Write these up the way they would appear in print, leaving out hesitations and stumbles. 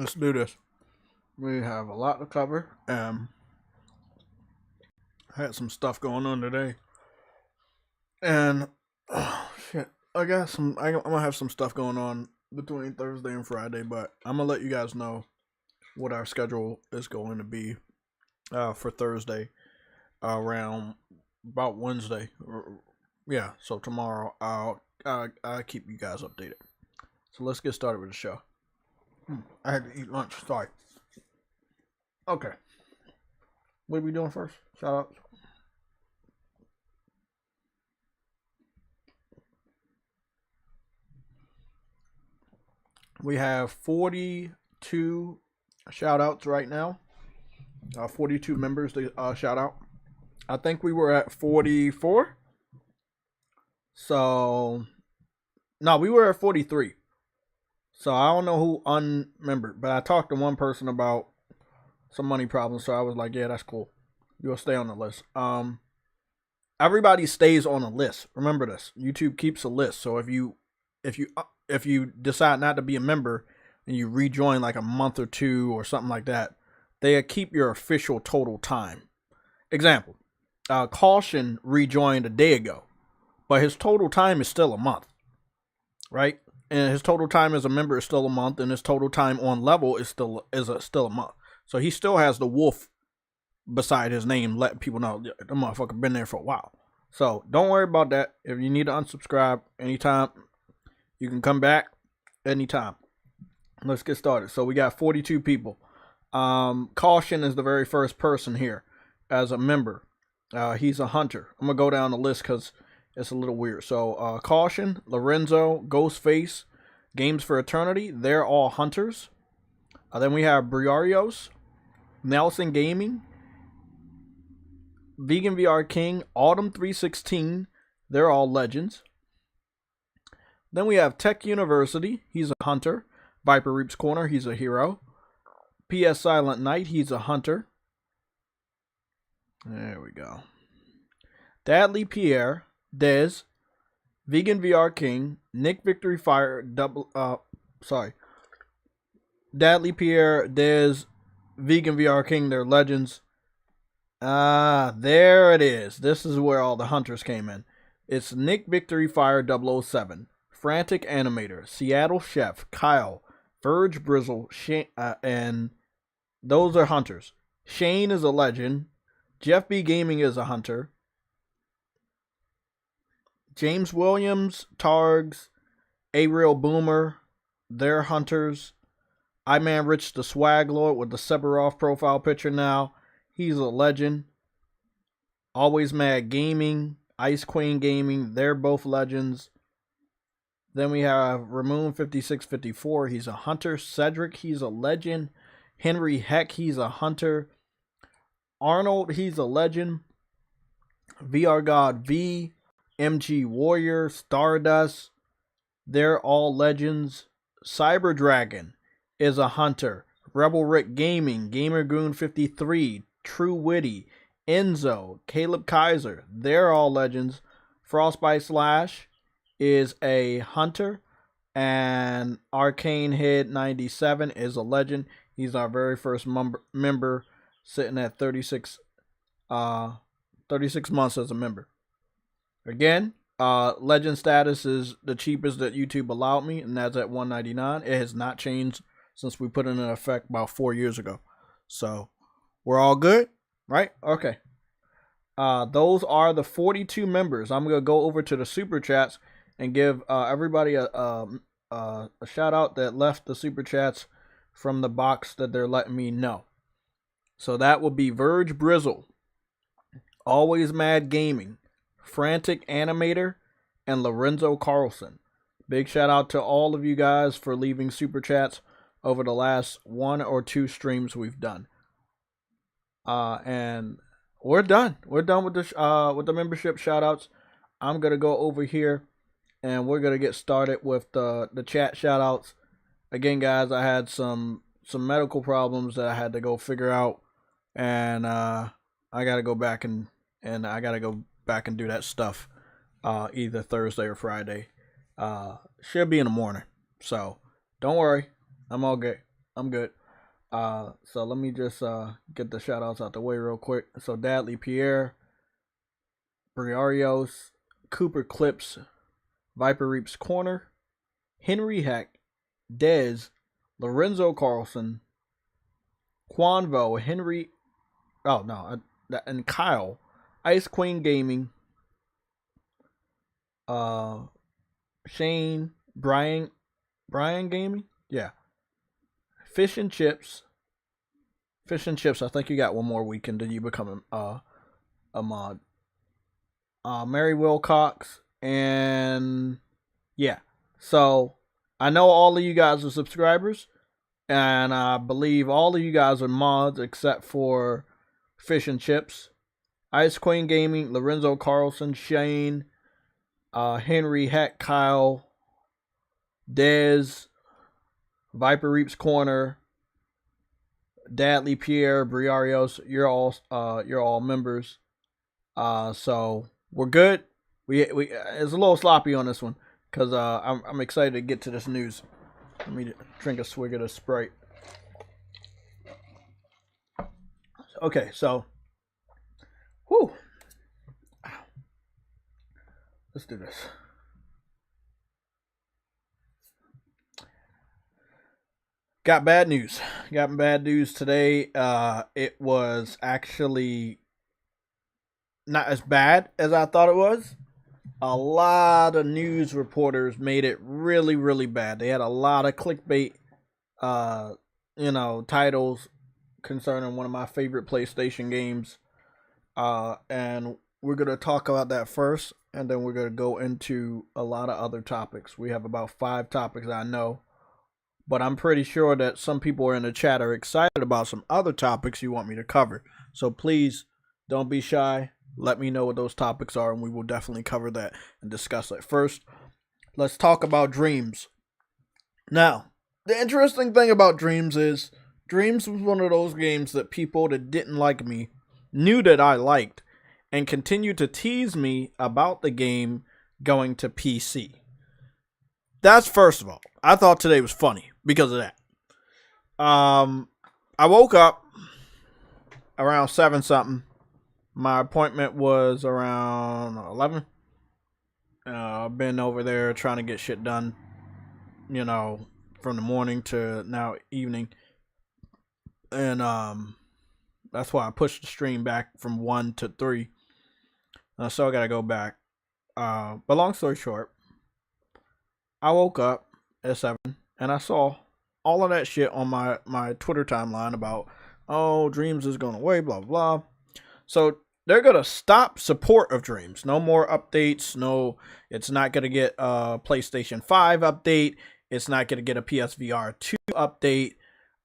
let's do this. We have a lot to cover. I had some stuff going on today, and shit, I got some. I'm gonna have some stuff going on between Thursday and Friday, but I'm gonna let you guys know what our schedule is going to be for Thursday around about Wednesday. Yeah, so tomorrow I'll keep you guys updated. So let's get started with the show. I had to eat lunch. Sorry. Okay. What are we doing first? Shout outs. We have 42 shout outs right now. 42 members to shout out. I think we were at 44. So, no, we were at 43. So I don't know who unmembered, but I talked to one person about some money problems, so I was like, yeah, that's cool. You'll stay on the list. Everybody stays on a list. Remember this. YouTube keeps a list. So if you decide not to be a member and you rejoin like a month or two or something like that, they keep your official total time. Example, Caution rejoined a day ago, but his total time is still a month, right? And his total time as a member is still a month, and his total time on level is still a month. So he still has the wolf beside his name, letting people know the motherfucker been there for a while. So don't worry about that. If you need to unsubscribe anytime, you can come back anytime. Let's get started. So we got 42 people. Caution is the very first person here as a member. He's a hunter. I'm gonna go down the list because it's a little weird. So Caution, Lorenzo, Ghostface, Games for Eternity, they're all hunters. Then we have Briarios, Nelson Gaming, Vegan VR King, Autumn 316, they're all legends. Then we have Tech University, he's a hunter. Viper Reaps Corner, he's a hero. PS Silent Knight, he's a hunter. There we go. Dadley Pierre, Dez, Vegan VR King, Nick Victory Fire, Dadley Pierre, Dez, Vegan VR King, they're legends. There it is. This is where all the hunters came in. It's Nick Victory Fire 007, Frantic Animator, Seattle Chef, Kyle, Verge Brizzle, Shane, and those are hunters. Shane is a legend. Jeff B Gaming is a hunter. James Williams, Targs, A Real Boomer, they're hunters. Man Rich the Swag Lord with the Sebaroff profile picture now. He's a legend. Always Mad Gaming, Ice Queen Gaming, they're both legends. Then we have Ramon 5654, he's a hunter. Cedric, he's a legend. Henry Heck, he's a hunter. Arnold, he's a legend. VR God V, MG Warrior, Stardust, they're all legends. Cyber Dragon is a hunter. Rebel Rick Gaming, Gamergoon 53, True Witty, Enzo, Caleb Kaiser, they're all legends. Frostbite Slash is a hunter, and Arcane Head 97 is a legend. He's our very first member, sitting at 36 months as a member. Again, legend status is the cheapest that YouTube allowed me, and that's at $199. It has not changed since we put it in effect about 4 years ago. So we're all good, right? Okay. Those are the 42 members. I'm gonna go over to the super chats and give everybody a shout out that left the super chats from the box that they're letting me know. So that will be Verge Brizzle, Always Mad Gaming, Frantic Animator, and Lorenzo Carlson. Big shout out to all of you guys for leaving super chats over the last 1 or 2 streams we've done. And we're done. We're done with the membership shout outs. I'm gonna go over here and we're gonna get started with the chat shout outs. Again, guys, I had some medical problems that I had to go figure out, and I gotta go back and do that stuff either Thursday or Friday. Should be in the morning. So don't worry, I'm all good. I'm good. So let me just get the shout outs out the way real quick. So Dadley Pierre, Briarios, Cooper Clips, Viper Reaps Corner, Henry Heck, Dez, Lorenzo Carlson, Quanvo, Henry. Oh no, and Kyle, Ice Queen Gaming, uh, Shane, Brian Gaming, yeah, Fish and Chips, Fish and Chips. I think you got one more weekend until you become a mod. Mary Wilcox, and yeah. So I know all of you guys are subscribers, and I believe all of you guys are mods except for Fish and Chips, Ice Queen Gaming, Lorenzo Carlson, Shane, Henry Heck, Kyle, Dez, Viper Reaps Corner, Dadley Pierre, Briarios. You're all members. So we're good. We it's a little sloppy on this one because I'm excited to get to this news. Let me drink a swig of the Sprite. Okay, so, whew. Let's do this. Got bad news. Got bad news today. It was actually not as bad as I thought it was. A lot of news reporters made it really, really bad. They had a lot of clickbait, titles concerning one of my favorite PlayStation games. And we're going to talk about that first, and then we're going to go into a lot of other topics. We have about 5 topics I know, but I'm pretty sure that some people in the chat are excited about some other topics you want me to cover. So please don't be shy. Let me know what those topics are, and we will definitely cover that and discuss it. First, let's talk about Dreams. Now, the interesting thing about Dreams is Dreams was one of those games that people that didn't like me knew that I liked and continued to tease me about the game going to PC. That's first of all. I thought today was funny because of that. I woke up around 7 something. My appointment was around 11. I've been over there trying to get shit done, from the morning to now evening. And that's why I pushed the stream back from 1 to 3. So I got to go back. But long story short, I woke up at 7 and I saw all of that shit on my Twitter timeline about, Dreams is going away, blah, blah, blah. So they're going to stop support of Dreams. No more updates. No, it's not going to get a PlayStation 5 update. It's not going to get a PSVR 2 update.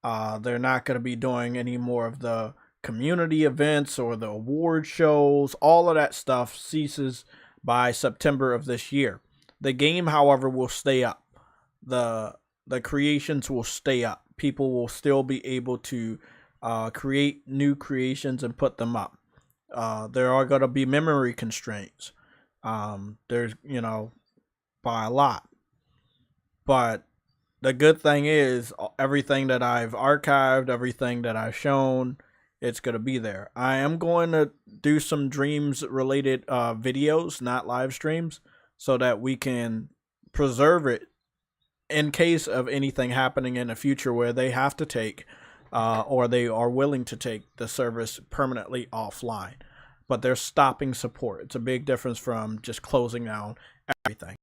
They're not going to be doing any more of the community events or the award shows. All of that stuff ceases by September of this year. The game, however, will stay up. The creations will stay up. People will still be able to create new creations and put them up. There are going to be memory constraints. There's, by a lot. But the good thing is everything that I've archived, everything that I've shown, it's going to be there. I am going to do some Dreams related videos, not live streams, so that we can preserve it in case of anything happening in the future where they have to take or they are willing to take the service permanently offline. But they're stopping support. It's a big difference from just closing down everything.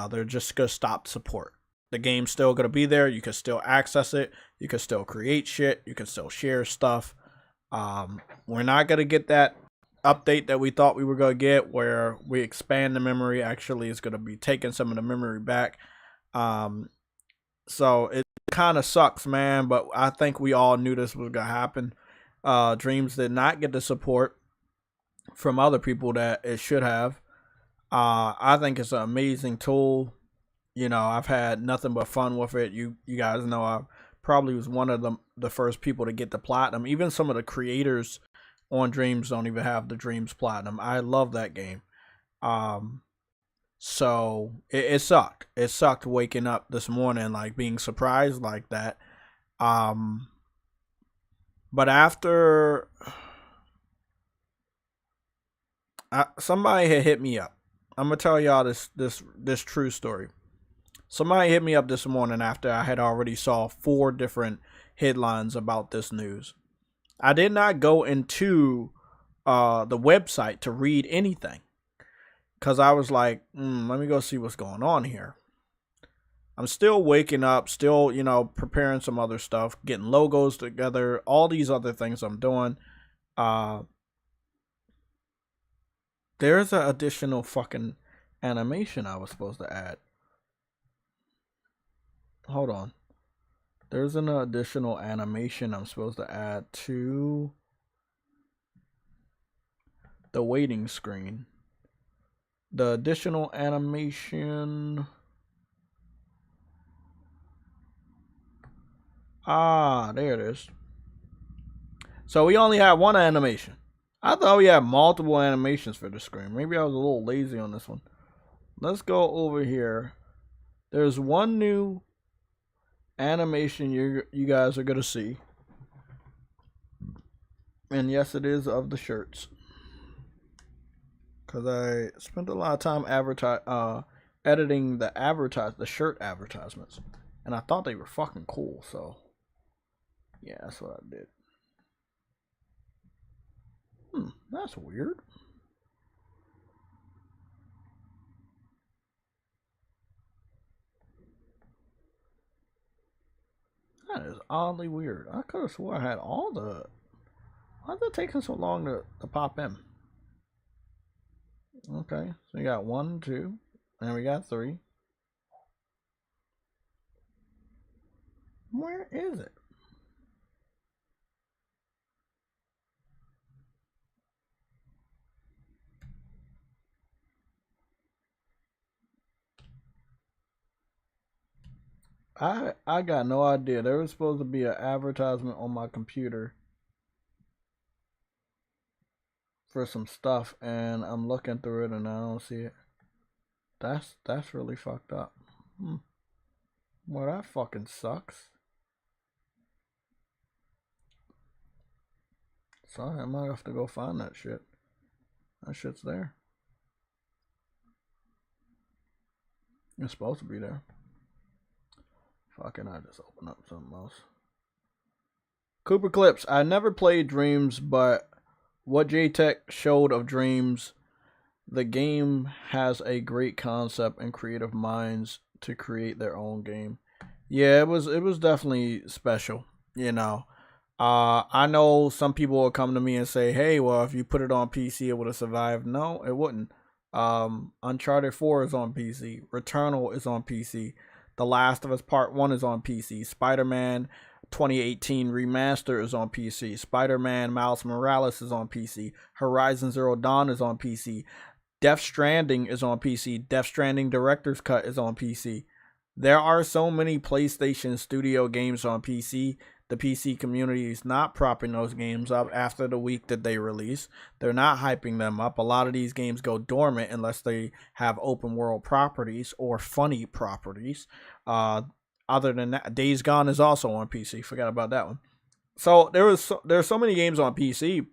They're just going to stop support. The game's still going to be there. You can still access it. You can still create shit. You can still share stuff. We're not going to get that update that we thought we were going to get where we expand the memory. Actually, it's going to be taking some of the memory back. So it kind of sucks, man, but I think we all knew this was going to happen. Dreams did not get the support from other people that it should have. I think it's an amazing tool. I've had nothing but fun with it. You guys know I probably was one of the first people to get the platinum. Even some of the creators on Dreams don't even have the Dreams platinum. I love that game. So it sucked. It sucked waking up this morning, like being surprised like that. But after somebody had hit me up, I'm gonna tell y'all this true story. Somebody hit me up this morning after I had already saw 4 different headlines about this news. I did not go into the website to read anything because I was like, let me go see what's going on here. I'm still waking up, still, preparing some other stuff, getting logos together, all these other things I'm doing. There's an additional fucking animation I was supposed to add. Hold on. There's an additional animation I'm supposed to add to the waiting screen. The additional animation. There it is. So we only have one animation. I thought we had multiple animations for the screen. Maybe I was a little lazy on this one. Let's go over here. There's one new animation you guys are going to see. And yes, it is of the shirts. Because I spent a lot of time editing the shirt advertisements. And I thought they were fucking cool, so yeah, that's what I did. That's weird. That is oddly weird. I could have swore I had all the... Why's it taking so long to pop in? Okay, so we got 1, 2, and we got 3. Where is it? I got no idea. There was supposed to be an advertisement on my computer for some stuff, and I'm looking through it and I don't see it. That's really fucked up. Well, that fucking sucks. Sorry, I might have to go find that shit. That shit's there. It's supposed to be there. Fucking, I just open up something else. Cooper Clips. I never played Dreams, but what J-Tech showed of Dreams, the game has a great concept and creative minds to create their own game. Yeah, it was definitely special, I know some people will come to me and say, hey, well, if you put it on PC, it would have survived. No, it wouldn't. Uncharted 4 is on PC. Returnal is on PC. The Last of Us Part 1 is on PC. Spider-Man 2018 Remaster is on PC. Spider-Man Miles Morales is on PC. Horizon Zero Dawn is on PC. Death Stranding is on PC. Death Stranding Director's Cut is on PC. There are so many PlayStation Studio games on PC. The PC community is not propping those games up after the week that they release. They're not hyping them up. A lot of these games go dormant unless they have open world properties or funny properties. Other than that, Days Gone is also on PC. Forgot about that one. So there's so many games on PC,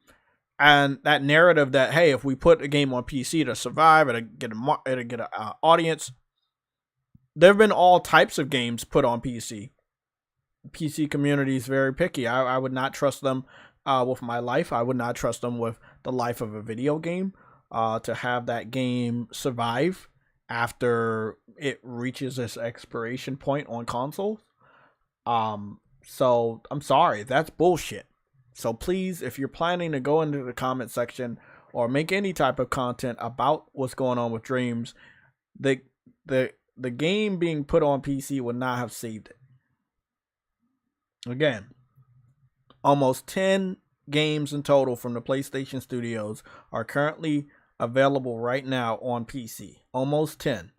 and that narrative that, hey, if we put a game on PC to survive, it'll get an audience. There have been all types of games put on PC. PC community is very picky. I would not trust them with my life. I would not trust them with the life of a video game to have that game survive after it reaches its expiration point on consoles. So I'm sorry, that's bullshit. So please, if you're planning to go into the comment section or make any type of content about what's going on with Dreams, the game being put on PC would not have saved it. Again, almost 10 games in total from the PlayStation Studios are currently available right now on PC. Almost 10.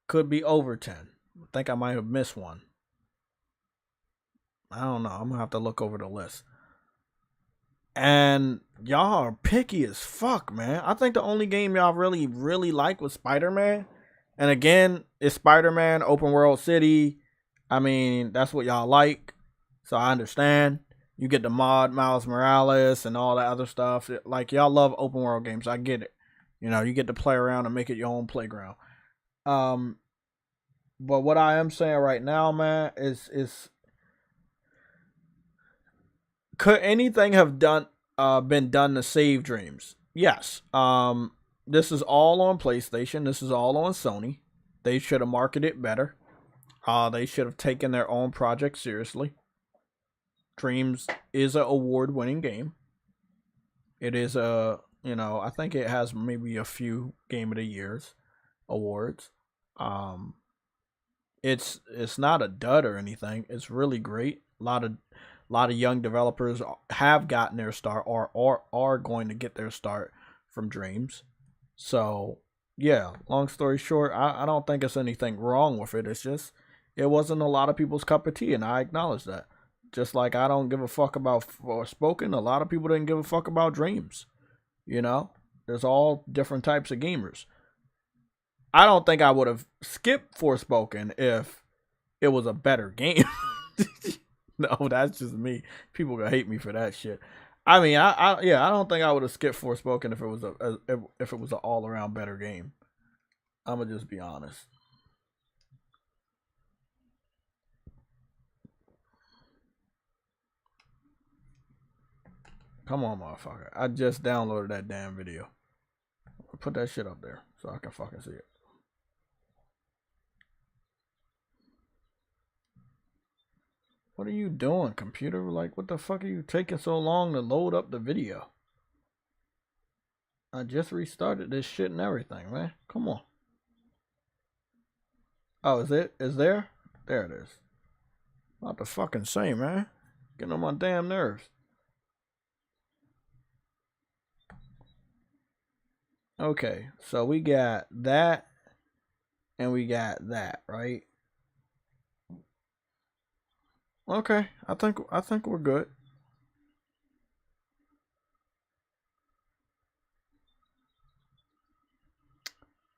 Could be over 10. I think I might have missed one. I don't know. I'm going to have to look over the list. And y'all are picky as fuck, man. I think the only game y'all really, really like was Spider-Man. And again, it's Spider-Man, open world city. I mean, that's what y'all like. So I understand. You get the mod Miles Morales and all that other stuff. Like, y'all love open world games. I get it. You know, you get to play around and make it your own playground. But what I am saying right now, man, is could anything have been done to save Dreams? Yes. This is all on PlayStation. This is all on Sony. They should have marketed it better. They should have taken their own project seriously. Dreams is an award-winning game. It is I think it has maybe a few Game of the Years awards. It's not a dud or anything. It's really great. A lot of young developers have gotten their start or are going to get their start from Dreams. So yeah, long story short, I don't think it's anything wrong with it. It's just it wasn't a lot of people's cup of tea, and I acknowledge that. Just like I don't give a fuck about Forspoken, a lot of people didn't give a fuck about Dreams. You know, there's all different types of gamers. I don't think I would have skipped Forspoken if it was a better game. No, that's just me. People gonna hate me for that shit. I mean, I don't think I would have skipped Forspoken if it was an all around better game. I'm gonna just be honest. Come on, motherfucker. I just downloaded that damn video. Put that shit up there so I can fucking see it. What are you doing, computer? Like, what the fuck are you taking so long to load up the video? I just restarted this shit and everything, man. Come on. Oh, is it? Is there? There it is. Not the fucking same, man. Getting on my damn nerves. Okay, so we got that and we got that, right? Okay, I think we're good.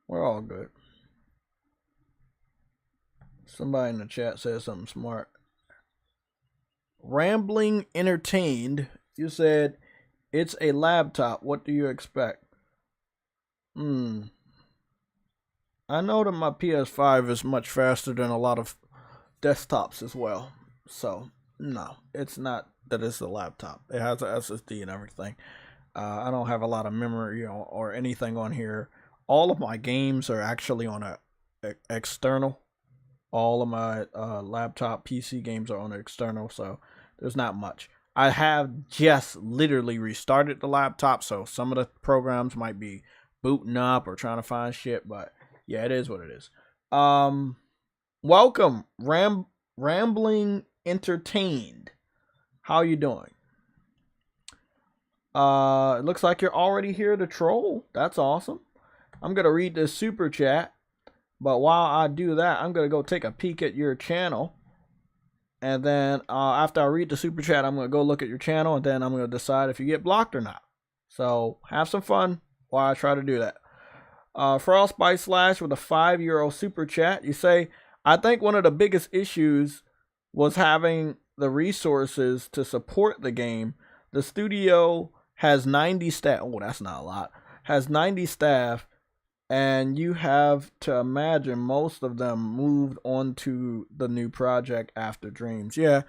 We're all good. Somebody in the chat said something smart. Rambling entertained. You said it's a laptop. What do you expect? I know that my PS5 is much faster than a lot of desktops as well. So, no, it's not that it's a laptop. It has an SSD and everything. I don't have a lot of memory or anything on here. All of my games are actually on a external. All of my laptop PC games are on external, so there's not much. I have just literally restarted the laptop, so some of the programs might be booting up or trying to find shit, but yeah, it is what it is. Welcome, Rambling Entertained. How you doing? It looks like you're already here to troll. That's awesome. I'm gonna read this super chat, but while I do that, I'm gonna go take a peek at your channel, and then after I read the super chat, I'm gonna go look at your channel, and then I'm gonna decide if you get blocked or not. So have some fun while I try to do that. Frostbite Slash with a €5 super chat. You say, I think one of the biggest issues was having the resources to support the game. The studio has 90 staff. Oh, that's not a lot. Has 90 staff, and you have to imagine most of them moved on to the new project after Dreams. Yeah,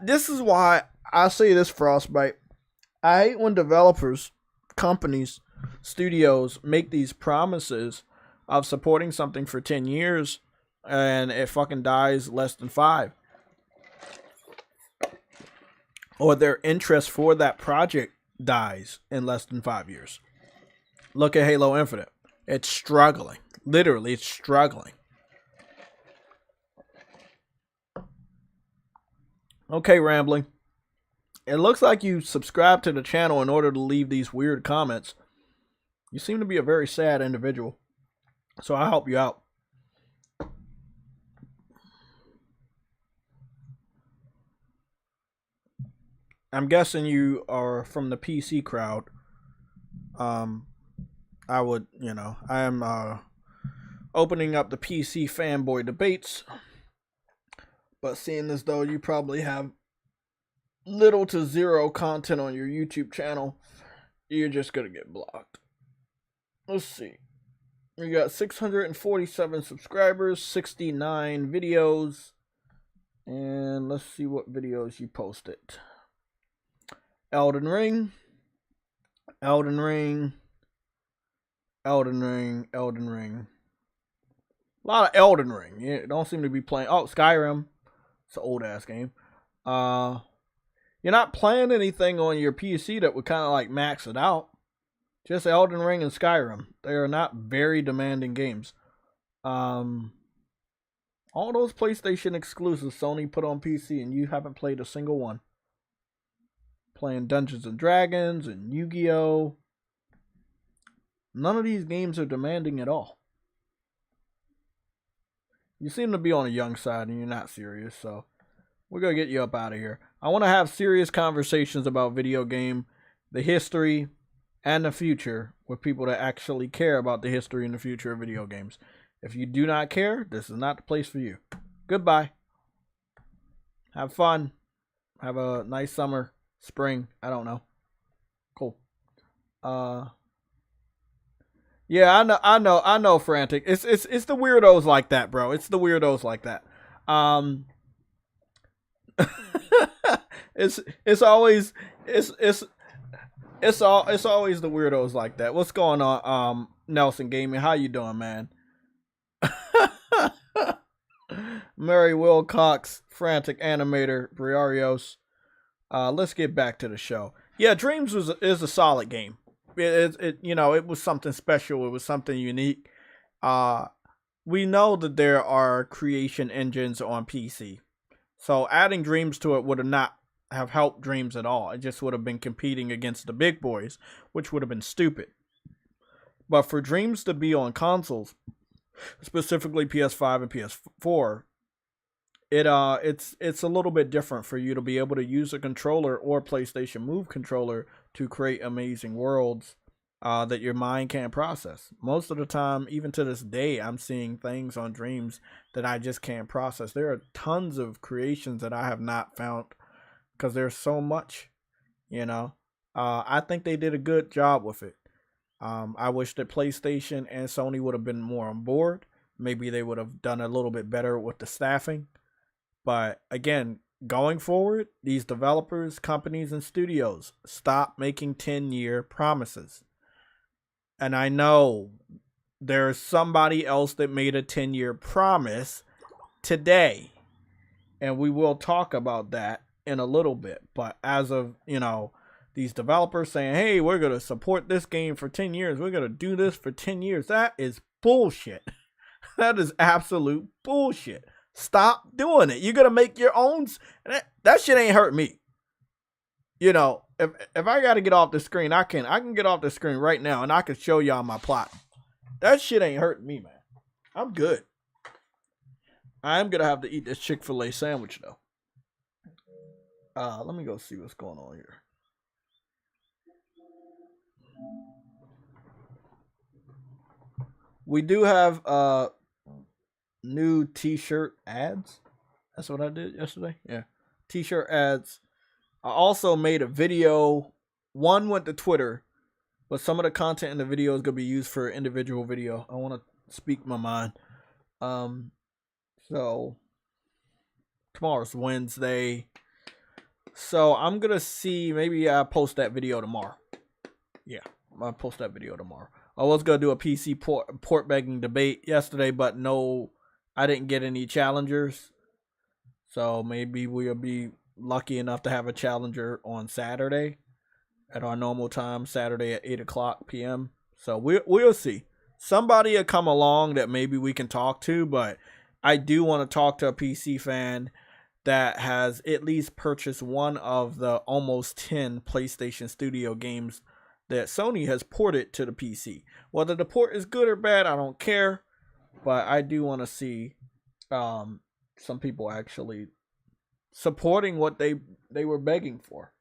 this is why I say this, Frostbite. I hate when developers, companies, studios make these promises of supporting something for 10 years and it fucking dies less than 5. Or their interest for that project dies in less than 5 years. Look at Halo Infinite. It's struggling. Literally, it's struggling. Okay, Rambling. It looks like you subscribed to the channel in order to leave these weird comments. You seem to be a very sad individual, so I'll help you out. I'm guessing you are from the PC crowd. I would, I am opening up the PC fanboy debates, but seeing as though you probably have little to zero content on your YouTube channel, you're just gonna get blocked. Let's see. We got 647 subscribers, 69 videos, and let's see what videos you posted. Elden Ring, Elden Ring, Elden Ring, Elden Ring. A lot of Elden Ring. Yeah, don't seem to be playing. Oh, Skyrim. It's an old ass game. You're not playing anything on your PC that would kind of like max it out. Just Elden Ring and Skyrim. They are not very demanding games. All those PlayStation exclusives Sony put on PC and you haven't played a single one. Playing Dungeons and Dragons and Yu-Gi-Oh! None of these games are demanding at all. You seem to be on the young side and you're not serious, so we're going to get you up out of here. I want to have serious conversations about video game, the history, and the future with people that actually care about the history and the future of video games. If you do not care, this is not the place for you. Goodbye. Have fun. Have a nice summer, spring, I don't know. Cool. Yeah, I know, Frantic. It's the weirdos like that, bro. It's the weirdos like that. it's always the weirdos like that. What's going on, Nelson Gaming? How you doing, man? Mary Wilcox, Frantic Animator, Briarios. Let's get back to the show. Yeah, Dreams is a solid game. It was something special. It was something unique. We know that there are creation engines on PC, so adding Dreams to it would have not have helped Dreams at all. It just would have been competing against the big boys, which would have been stupid. But for Dreams to be on consoles, specifically PS5 and PS4, it's a little bit different for you to be able to use a controller or PlayStation Move controller to create amazing worlds that your mind can't process. Most of the time, even to this day, I'm seeing things on Dreams that I just can't process. There are tons of creations that I have not found because there's so much, I think they did a good job with it. I wish that PlayStation and Sony would have been more on board. Maybe they would have done a little bit better with the staffing. But again, going forward, these developers, companies, and studios, stop making 10-year promises. And I know there's somebody else that made a 10-year promise today. And we will talk about that in a little bit. But as of, these developers saying, hey, we're going to support this game for 10 years. We're going to do this for 10 years. That is bullshit. That is absolute bullshit. Stop doing it. You're going to make your own. That shit ain't hurt me. If I got to get off the screen, I can get off the screen right now and I can show y'all my plot. That shit ain't hurting me, man. I'm good. I'm going to have to eat this Chick-fil-A sandwich, though. Let me go see what's going on here. We do have new t-shirt ads. That's what I did yesterday. Yeah. T-shirt ads. I also made a video. One went to Twitter, but some of the content in the video is going to be used for individual video. I want to speak my mind. So tomorrow's Wednesday. So I'm going to see, maybe I post that video tomorrow. Yeah, I'll post that video tomorrow. I was going to do a PC port begging debate yesterday, but no, I didn't get any challengers. So maybe we'll be lucky enough to have a challenger on Saturday at our normal time, Saturday at 8 o'clock p.m. So we'll see. Somebody will come along that maybe we can talk to, but I do want to talk to a PC fan that has at least purchased one of the almost 10 PlayStation Studio games that Sony has ported to the PC. Whether the port is good or bad, I don't care. But I do want to see some people actually supporting what they were begging for.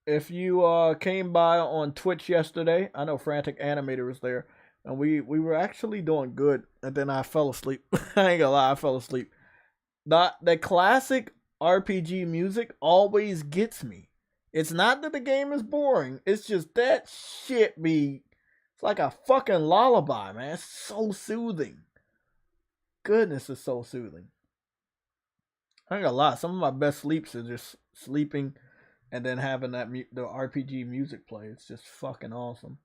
If you came by on Twitch yesterday, I know Frantic Animator was there. and we were actually doing good, and then I fell asleep. I ain't gonna lie, I fell asleep. The classic RPG music always gets me. It's not that the game is boring. It's just that shit be. It's like a fucking lullaby, man. It's so soothing. Goodness, it's so soothing. I ain't gonna lie. Some of my best sleeps are just sleeping and then having the RPG music play. It's just fucking awesome.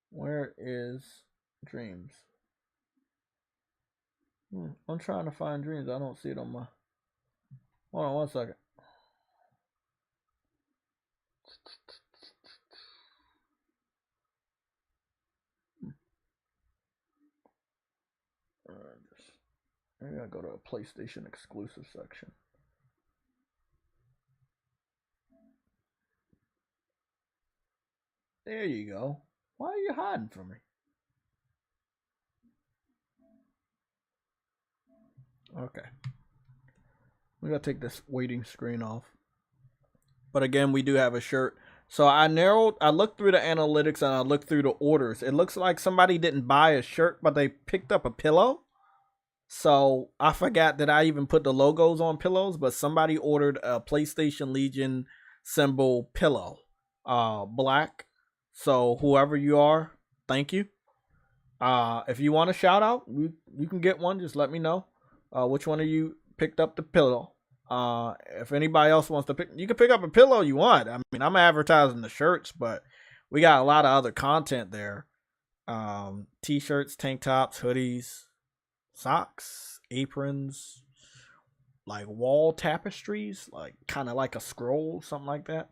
Where is Dreams? I'm trying to find Dreams. I don't see it on my. Hold on 1 second. I gotta go to a PlayStation exclusive section. There you go. Why are you hiding from me? Okay. We gotta take this waiting screen off. But again, we do have a shirt. So I looked through the analytics and I looked through the orders. It looks like somebody didn't buy a shirt, but they picked up a pillow. So I forgot that I even put the logos on pillows, but somebody ordered a PlayStation Legion symbol pillow. Black. So whoever you are, thank you. If you want a shout out, you can get one. Just let me know. Which one of you picked up the pillow? If anybody else wants to pick, you can pick up a pillow you want. I mean, I'm advertising the shirts, but we got a lot of other content there. T-shirts, tank tops, hoodies, socks, aprons, like wall tapestries, like kind of like a scroll, something like that.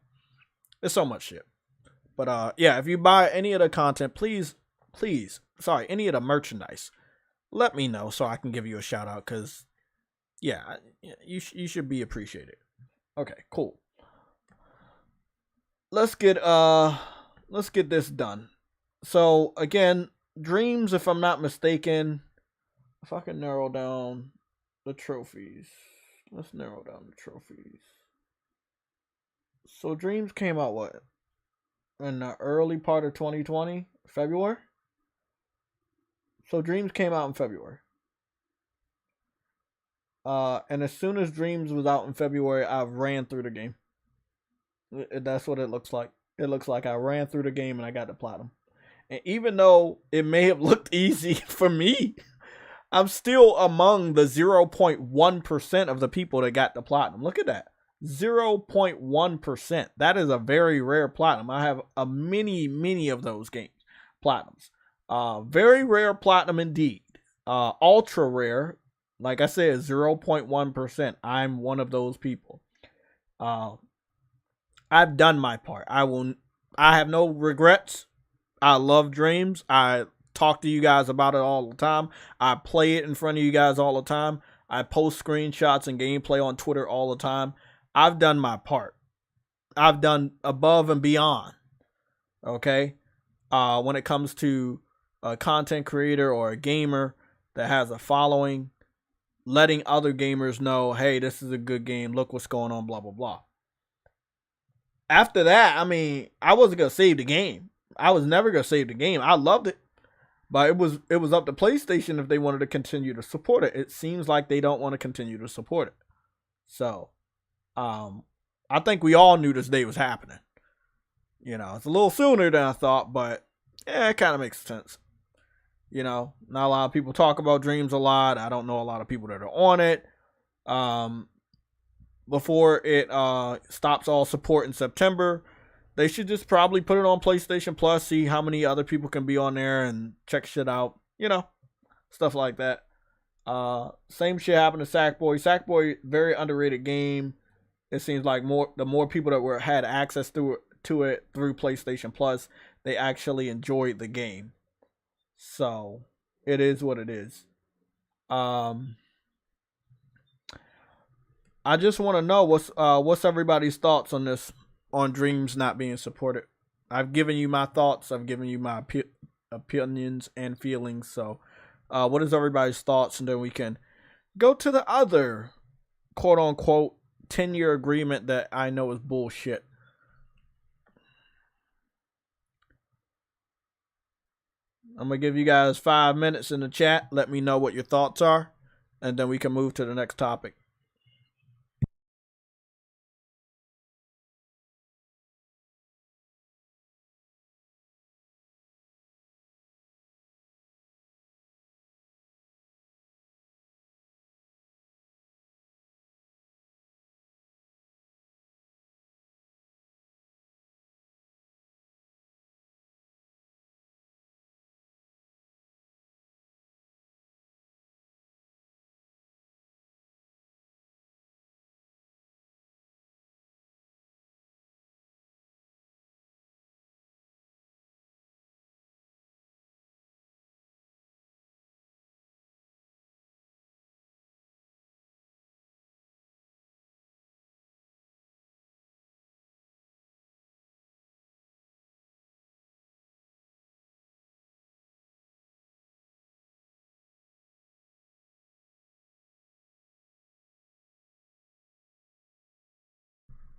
There's so much shit. But yeah, if you buy any of the content, please, any of the merchandise, let me know so I can give you a shout out, because yeah, you should be appreciated. Okay, cool. Let's get this done. So again, Dreams, if I'm not mistaken, if I can narrow down the trophies. Let's narrow down the trophies. So Dreams came out what? In the early part of 2020, February? So Dreams came out in February. And as soon as Dreams was out in February, I ran through the game. That's what it looks like. It looks like I ran through the game and I got the platinum. And even though it may have looked easy for me, I'm still among the 0.1% of the people that got the platinum. Look at that. 0.1%. That is a very rare platinum. I have a many of those games. Platinums. Very rare platinum indeed. Ultra rare. Like I said, 0.1%. I'm one of those people. I've done my part. I have no regrets. I love Dreams. I talk to you guys about it all the time. I play it in front of you guys all the time. I post screenshots and gameplay on Twitter all the time. I've done my part. I've done above and beyond. Okay? When it comes to a content creator or a gamer that has a following, letting other gamers know, hey, this is a good game. Look what's going on, blah, blah, blah. After that, I mean, I wasn't going to save the game. I was never going to save the game. I loved it. But it was up to PlayStation if they wanted to continue to support it. It seems like they don't want to continue to support it. So, I think we all knew this day was happening. You know, it's a little sooner than I thought, but yeah, it kind of makes sense. You know, not a lot of people talk about Dreams a lot. I don't know a lot of people that are on it. Before it stops all support in September, they should just probably put it on PlayStation Plus, see how many other people can be on there and check shit out. You know, stuff like that. Same shit happened to Sackboy. Sackboy, very underrated game. It seems like the more people that had access to it through PlayStation Plus, they actually enjoyed the game. So it is what it is. I just want to know what's everybody's thoughts on this, on Dreams not being supported. I've given you my thoughts. I've given you my opinions and feelings. So, what is everybody's thoughts? And then we can go to the other quote unquote 10-year agreement that I know is bullshit. I'm gonna give you guys 5 minutes in the chat. Let me know what your thoughts are, and then we can move to the next topic.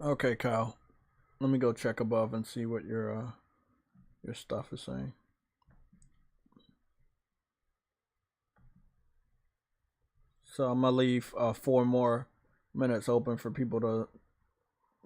Okay, Kyle. Let me go check above and see what your stuff is saying. So I'm gonna leave 4 more minutes open for people to,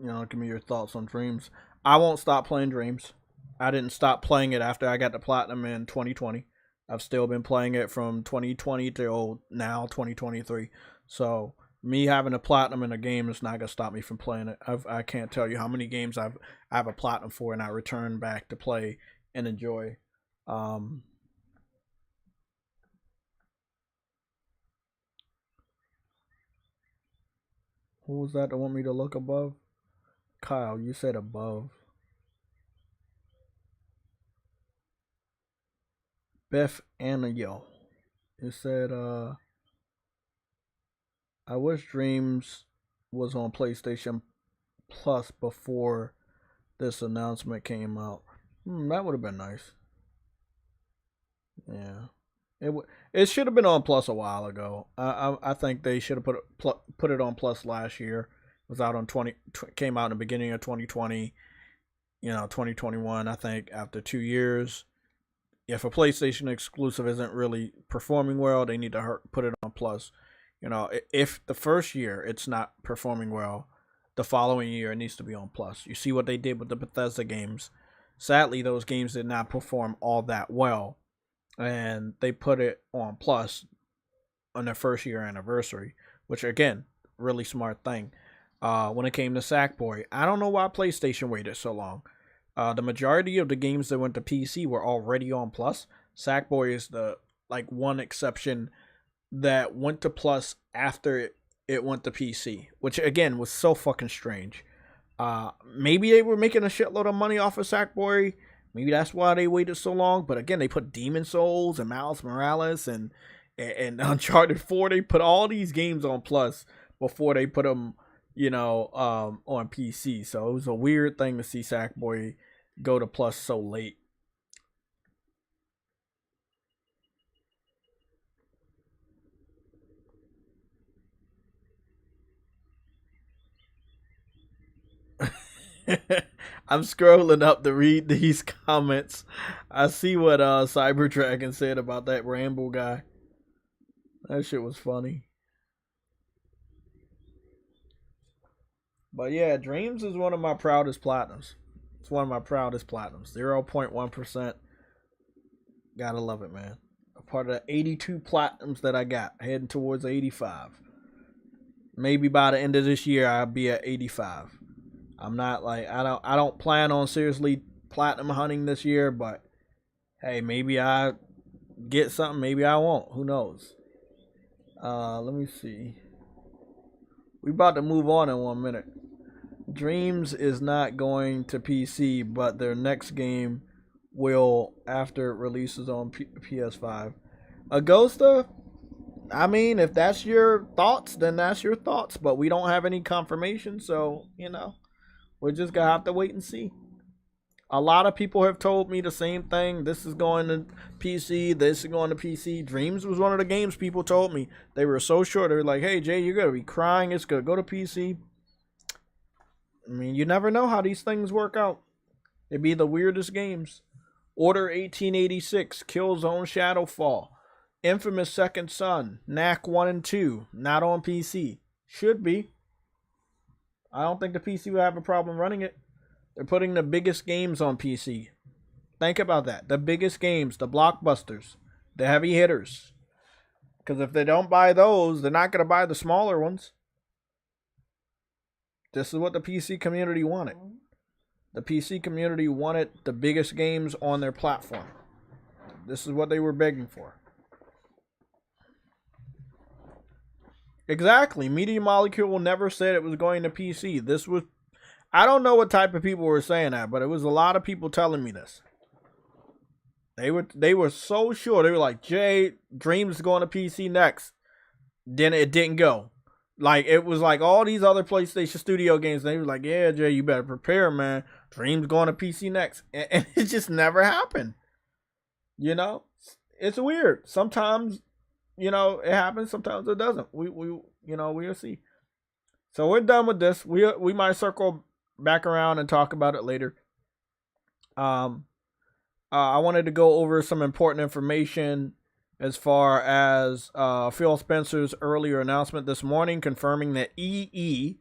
give me your thoughts on Dreams. I won't stop playing Dreams. I didn't stop playing it after I got the platinum in 2020. I've still been playing it from 2020 till now 2023. So me having a platinum in a game is not gonna stop me from playing it. I can't tell you how many games I have a platinum for, and I return back to play and enjoy. Who was that want me to look above? Kyle, you said above. Beth Anayo. It said, I wish Dreams was on PlayStation Plus before this announcement came out. That would have been nice. Yeah. It should have been on Plus a while ago. I think they should have put it on Plus last year. It was out on came out in the beginning of 2020. 2021. I think after 2 years, if a PlayStation exclusive isn't really performing well, they need to put it on Plus. If the first year it's not performing well, the following year it needs to be on Plus. You see what they did with the Bethesda games. Sadly, those games did not perform all that well, and they put it on Plus on their first year anniversary, which again, really smart thing. When it came to Sackboy, I don't know why PlayStation waited so long. The majority of the games that went to PC were already on Plus. Sackboy is the one exception that went to Plus after it went to PC, which again was so fucking strange. Maybe they were making a shitload of money off of Sackboy. Maybe that's why they waited so long. But again, they put Demon Souls and Miles Morales and Uncharted 4. They put all these games on Plus before they put them, on PC. So it was a weird thing to see Sackboy go to Plus so late. I'm scrolling up to read these comments. I see what Cyber Dragon said about that Ramble guy. That shit was funny. But yeah, Dreams is one of my proudest platinums. It's one of my proudest platinums. 0.1%. Gotta love it, man. A part of the 82 platinums that I got, heading towards 85. Maybe by the end of this year, I'll be at 85. I'm not I don't plan on seriously platinum hunting this year, but hey, maybe I get something, maybe I won't. Who knows? Let me see. We about to move on in 1 minute. Dreams is not going to PC, but their next game will after it releases on PS5. Ghosta, I mean, if that's your thoughts, then that's your thoughts. But we don't have any confirmation, so we're just gonna have to wait and see. A lot of people have told me the same thing. This is going to PC. This is going to PC. Dreams was one of the games people told me. They were so sure. They were like, hey, Jay, you're going to be crying. It's going to go to PC. I mean, you never know how these things work out. It'd be the weirdest games. Order 1886, Killzone Shadowfall, Infamous Second Son, Knack 1 and 2, not on PC. Should be. I don't think the PC will have a problem running it. They're putting the biggest games on PC. Think about that. The biggest games, the blockbusters, the heavy hitters. Because if they don't buy those, they're not going to buy the smaller ones. This is what the PC community wanted. The PC community wanted the biggest games on their platform. This is what they were begging for. Exactly. Media Molecule never said it was going to PC. This was... I don't know what type of people were saying that, but it was a lot of people telling me this. They were so sure. They were like, Jay, Dream's going to PC next. Then it didn't go. Like, it was like all these other PlayStation Studio games. They were like, yeah, Jay, you better prepare, man. Dream's going to PC next. And it just never happened. You know? It's weird. Sometimes, you know, it happens. Sometimes it doesn't. We'll see. So we're done with this. We might circle back around and talk about it later. I wanted to go over some important information as far as Phil Spencer's earlier announcement this morning confirming that EE,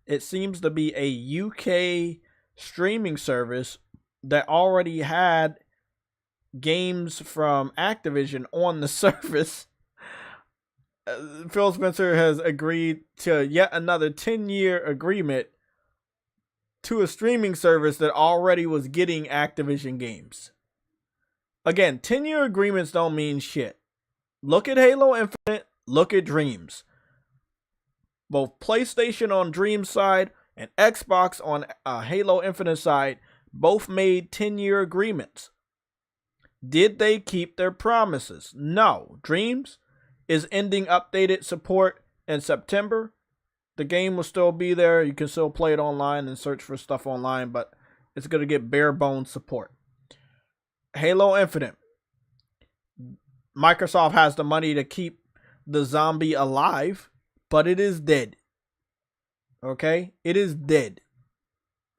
it seems to be a UK streaming service that already had games from Activision on the service. Phil Spencer has agreed to yet another 10-year agreement to a streaming service that already was getting Activision games. Again, 10-year agreements don't mean shit. Look at Halo Infinite, look at Dreams. Both PlayStation on Dreams side and Xbox on Halo Infinite side both made 10-year agreements. Did they keep their promises? No. Dreams is ending updated support in September. The game will still be there. You can still play it online and search for stuff online, but it's going to get bare bones support. Halo Infinite. Microsoft has the money to keep the zombie alive, but it is dead. Okay? It is dead.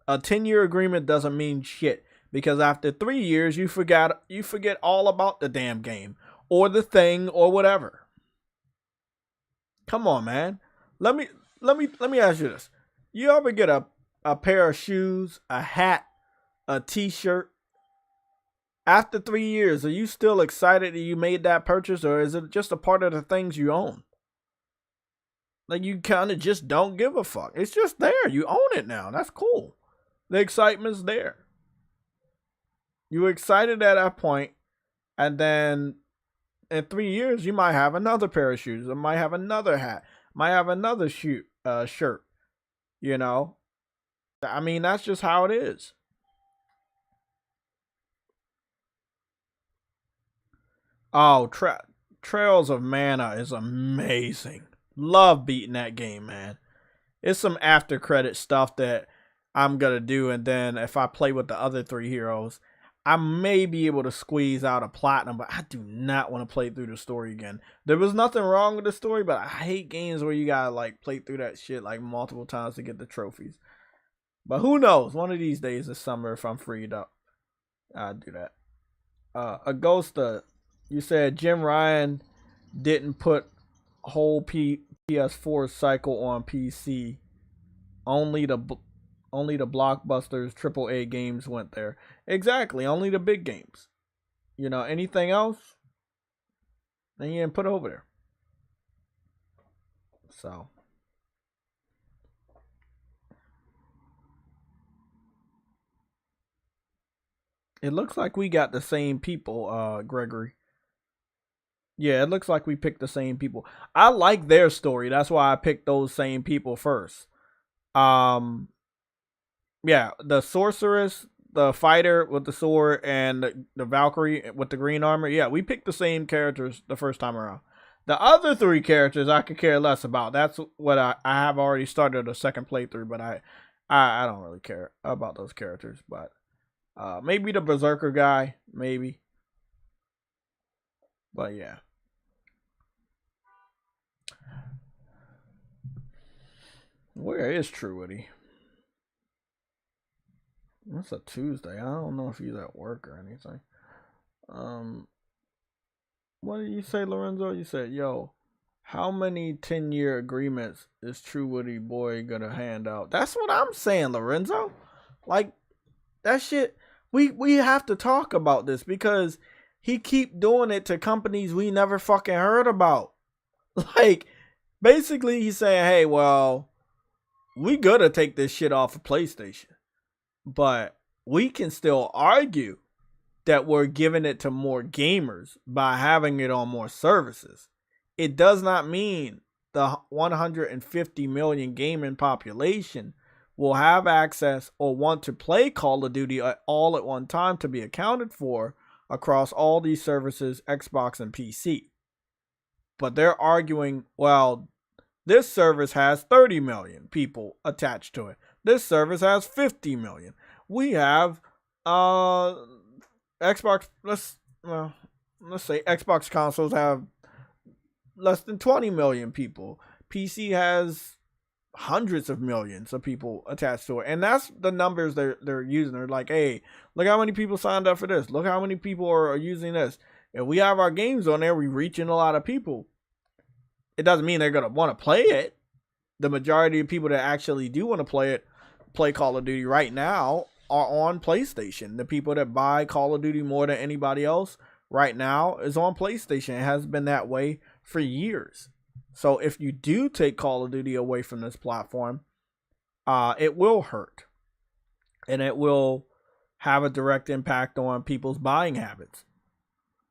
A 10-year agreement doesn't mean shit, because after 3 years you forget all about the damn game or the thing or whatever. Come on, man. Let me ask you this. You ever get a pair of shoes, a hat, a t-shirt? After 3 years, are you still excited that you made that purchase, or is it just a part of the things you own? Like, you kind of just don't give a fuck. It's just there. You own it now. That's cool. The excitement's there. You were excited at that point, and then in 3 years, you might have another pair of shoes, or might have another hat, might have another shirt. You know? I mean, that's just how it is. Oh, Trails of Mana is amazing. Love beating that game, man. It's some after credit stuff that I'm going to do. And then if I play with the other 3 heroes, I may be able to squeeze out a platinum. But I do not want to play through the story again. There was nothing wrong with the story, but I hate games where you got to like play through that shit like multiple times to get the trophies. But who knows? One of these days this summer, if I'm freed up, I'll do that. Agosta. You said Jim Ryan didn't put whole PS4 cycle on PC. Only the blockbusters, AAA games went there. Exactly, only the big games. You know, anything else, then you didn't put over there. So. It looks like we got the same people, Gregory. Yeah, it looks like we picked the same people. I like their story. That's why I picked those same people first. Yeah, the sorceress, the fighter with the sword, and the Valkyrie with the green armor. Yeah, we picked the same characters the first time around. The other 3 characters I could care less about. That's what I have already started a second playthrough, but I don't really care about those characters. But maybe the Berserker guy, maybe. But yeah. Where is Truity? It's a Tuesday. I don't know if he's at work or anything. What did you say, Lorenzo? You said, yo, how many 10-year agreements is True Woody Boy gonna hand out? That's what I'm saying, Lorenzo. Like, that shit, we have to talk about this because he keep doing it to companies we never fucking heard about. Like, basically he's saying, hey, well, we gotta take this shit off of PlayStation. But we can still argue that we're giving it to more gamers by having it on more services. It does not mean the 150 million gaming population will have access or want to play Call of Duty all at one time to be accounted for across all these services, Xbox and PC. But they're arguing, well, this service has 30 million people attached to it. This service has 50 million. We have Xbox, let's say Xbox consoles have less than 20 million people. PC has hundreds of millions of people attached to it. And that's the numbers they're using. They're like, hey, look how many people signed up for this. Look how many people are using this. If we have our games on there, we're reaching a lot of people. It doesn't mean they're going to want to play it. The majority of people that actually do want to play Call of Duty right now are on PlayStation. The people that buy Call of Duty more than anybody else right now is on PlayStation. It has been that way for years. So if you do take Call of Duty away from this platform, it will hurt. And it will have a direct impact on people's buying habits.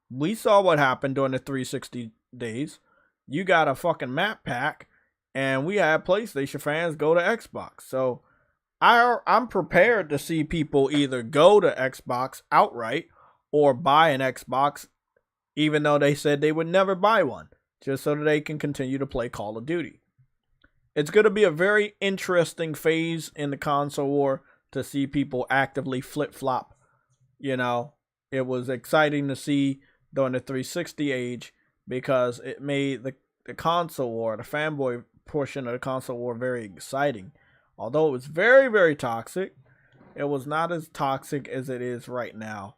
We saw what happened during the 360 days. You got a fucking map pack, and we had PlayStation fans go to Xbox. So I'm prepared to see people either go to Xbox outright or buy an Xbox, even though they said they would never buy one, just so that they can continue to play Call of Duty. It's going to be a very interesting phase in the console war to see people actively flip-flop. You know, it was exciting to see during the 360 age because it made the console war, the fanboy portion of the console war, very exciting. Although it was very, very toxic, it was not as toxic as it is right now.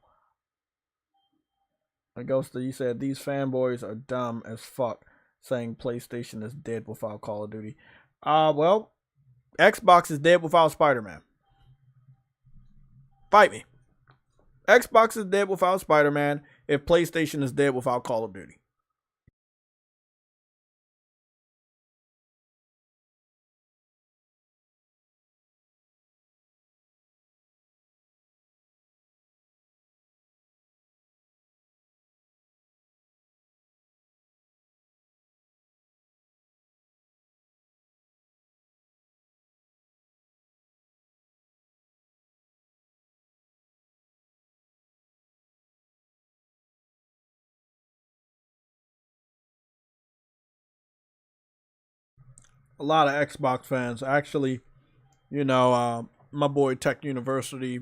And Ghost, you said these fanboys are dumb as fuck, saying PlayStation is dead without Call of Duty. Well, Xbox is dead without Spider-Man. Fight me. Xbox is dead without Spider-Man if PlayStation is dead without Call of Duty. A lot of Xbox fans actually, my boy Tech University,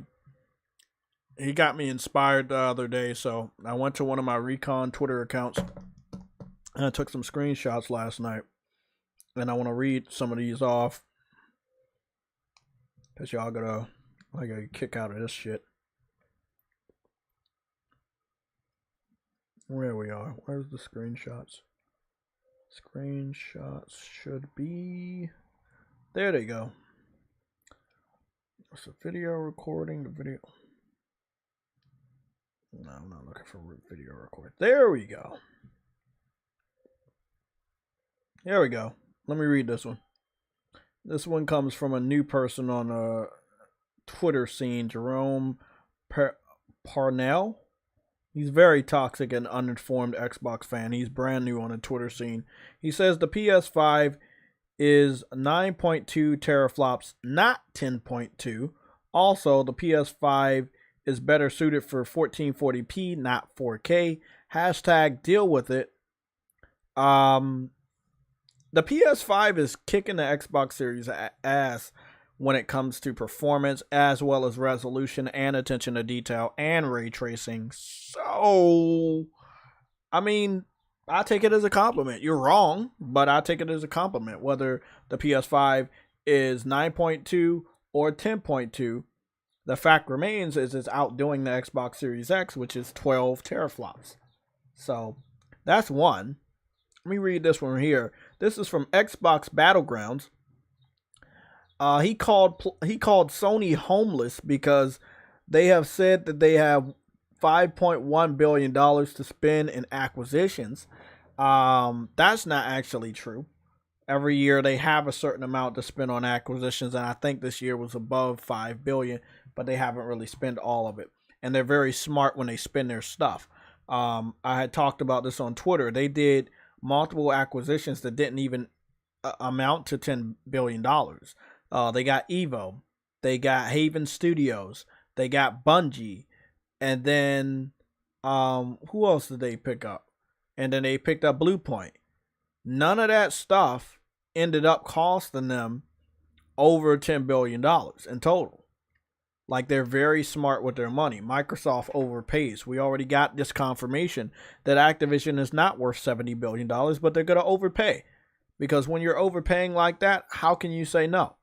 he got me inspired the other day. So I went to one of my Recon Twitter accounts and I took some screenshots last night, and I want to read some of these off because y'all gotta get a kick out of this shit. Where we are. Where's the screenshots? Screenshots should be... There they go. It's a video recording. The video... No, I'm not looking for video record. There we go. There we go. Let me read this one. This one comes from a new person on a Twitter scene, Jerome Parnell. He's very toxic and uninformed Xbox fan. He's brand new on the Twitter scene. He says the PS5 is 9.2 teraflops, not 10.2. Also, the PS5 is better suited for 1440p, not 4K. Hashtag deal with it. The PS5 is kicking the Xbox Series ass when it comes to performance, as well as resolution and attention to detail and ray tracing. So, I mean, I take it as a compliment. You're wrong, but I take it as a compliment. Whether the PS5 is 9.2 or 10.2, The fact remains is it's outdoing the Xbox Series X, which is 12 teraflops. So that's one. Let me read this one here. This is from Xbox Battlegrounds. He called Sony homeless because they have said that they have $5.1 billion to spend in acquisitions. That's not actually true. Every year they have a certain amount to spend on acquisitions, and I think this year was above $5 billion, but they haven't really spent all of it. And they're very smart when they spend their stuff. I had talked about this on Twitter. They did multiple acquisitions that didn't even amount to $10 billion. They got Evo, they got Haven Studios, they got Bungie, and then who else did they pick up? And then they picked up Bluepoint. None of that stuff ended up costing them over $10 billion in total. Like, they're very smart with their money. Microsoft overpays. We already got this confirmation that Activision is not worth $70 billion, but they're going to overpay. Because when you're overpaying like that, how can you say no?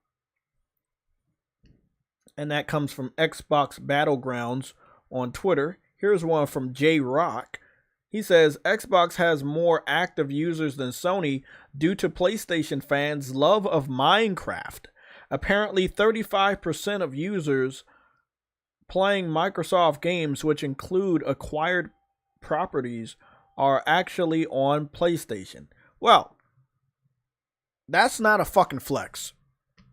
And that comes from Xbox Battlegrounds on Twitter. Here's one from J Rock. He says, Xbox has more active users than Sony due to PlayStation fans' love of Minecraft. Apparently, 35% of users playing Microsoft games, which include acquired properties, are actually on PlayStation. Well, that's not a fucking flex.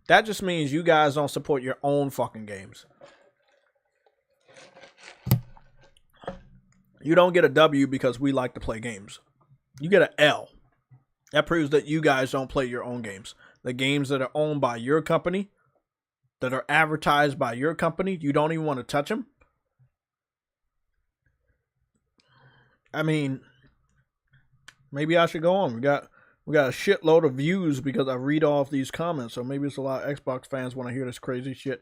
That just means you guys don't support your own fucking games. You don't get a W because we like to play games. You get an L. That proves that you guys don't play your own games. The games that are owned by your company, that are advertised by your company, you don't even want to touch them. I mean, maybe I should go on. We got a shitload of views because I read off these comments, so maybe it's a lot of Xbox fans want to hear this crazy shit.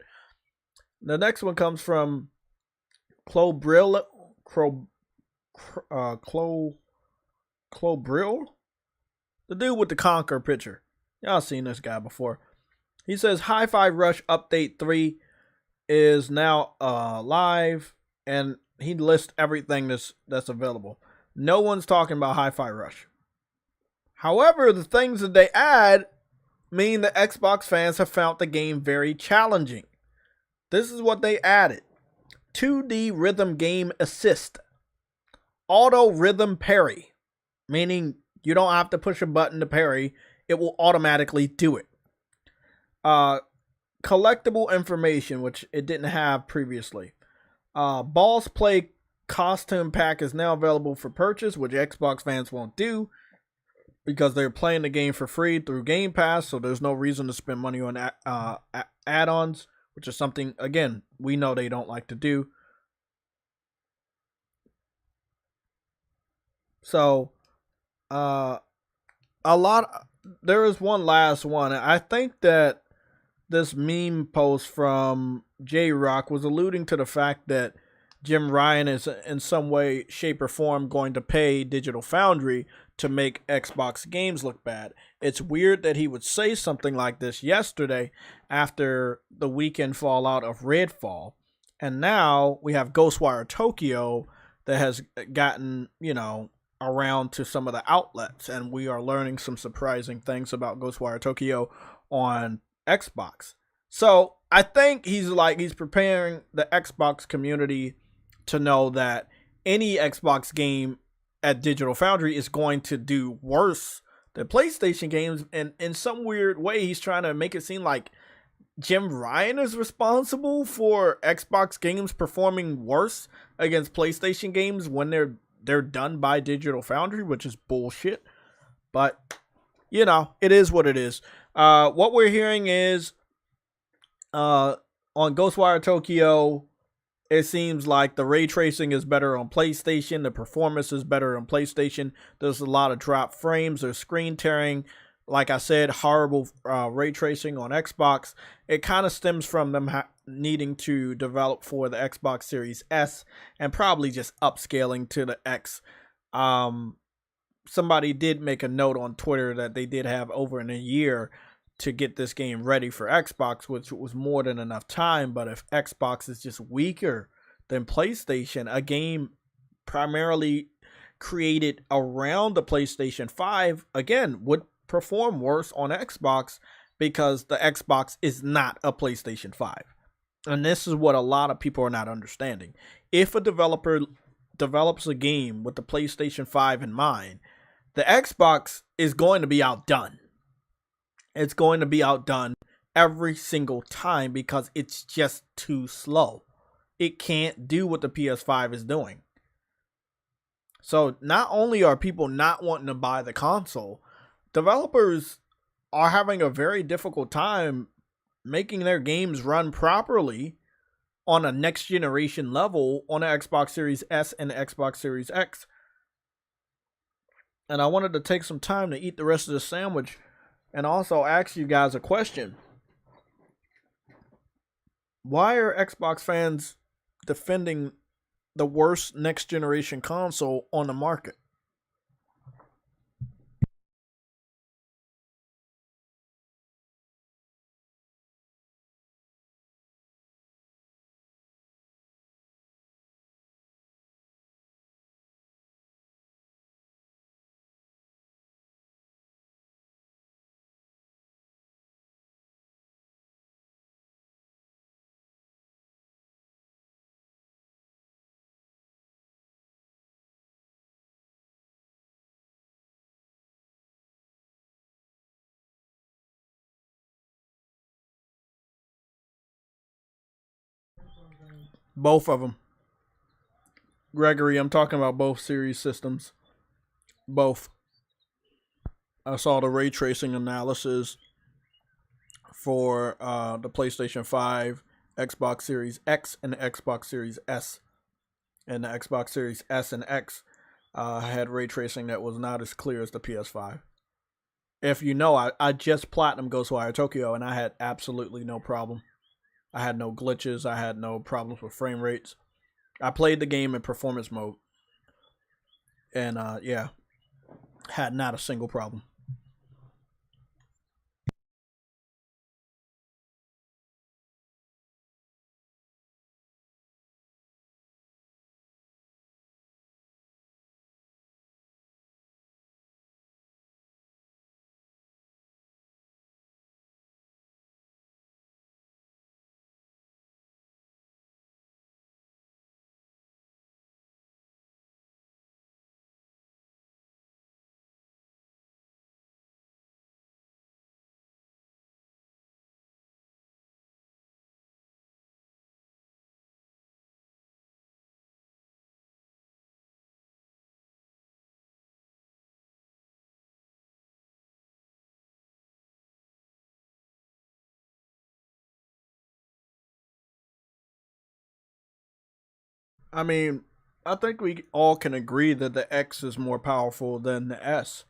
The next one comes from Clobrill, the dude with the Conquer picture. Y'all seen this guy before. He says Hi-Fi Rush Update 3 is now live, and he lists everything that's available. No one's talking about Hi-Fi Rush. However, the things that they add mean that Xbox fans have found the game very challenging. This is what they added. 2D rhythm game assist. Auto rhythm parry. Meaning you don't have to push a button to parry. It will automatically do it. Collectible information, which it didn't have previously. Balls Play costume pack is now available for purchase, which Xbox fans won't do because they're playing the game for free through Game Pass, so there's no reason to spend money on add-ons, which is something, again, we know they don't like to do. So, there is one last one. I think that this meme post from J-Rock was alluding to the fact that Jim Ryan is in some way, shape, or form going to pay Digital Foundry to make Xbox games look bad. It's weird that he would say something like this yesterday after the weekend fallout of Redfall. And now we have GHOSTWIRE Tokyo that has gotten, around to some of the outlets. And we are learning some surprising things about GHOSTWIRE Tokyo on Xbox. So I think he's preparing the Xbox community to know that any Xbox game at Digital Foundry is going to do worse than PlayStation games. And in some weird way, he's trying to make it seem like Jim Ryan is responsible for Xbox games performing worse against PlayStation games when they're done by Digital Foundry, which is bullshit. But, it is what it is. What we're hearing is on GHOSTWIRE Tokyo, it seems like the ray tracing is better on PlayStation. The performance is better on PlayStation. There's a lot of drop frames. There's screen tearing. Like I said, horrible ray tracing on Xbox. It kind of stems from them needing to develop for the Xbox Series S and probably just upscaling to the X. Somebody did make a note on Twitter that they did have over in a year to get this game ready for Xbox, which was more than enough time. But if Xbox is just weaker than PlayStation, a game primarily created around the PlayStation 5, again, would perform worse on Xbox because the Xbox is not a PlayStation 5. And this is what a lot of people are not understanding. If a developer develops a game with the PlayStation 5 in mind, the Xbox is going to be outdone. It's going to be outdone every single time because it's just too slow. It can't do what the PS5 is doing. So not only are people not wanting to buy the console, developers are having a very difficult time making their games run properly on a next generation level on the Xbox Series S and the Xbox Series X. And I wanted to take some time to eat the rest of the sandwich and also ask you guys a question. Why are Xbox fans defending the worst next generation console on the market? Both of them. Gregory, I'm talking about both series systems. Both. I saw the ray tracing analysis for the PlayStation 5, Xbox Series X, and the Xbox Series S. And the Xbox Series S and X had ray tracing that was not as clear as the PS5. If you know, I just platinum Ghostwire Tokyo and I had absolutely no problem. I had no glitches. I had no problems with frame rates. I played the game in performance mode. And yeah, had not a single problem. I mean, I think we all can agree that the X is more powerful than the S.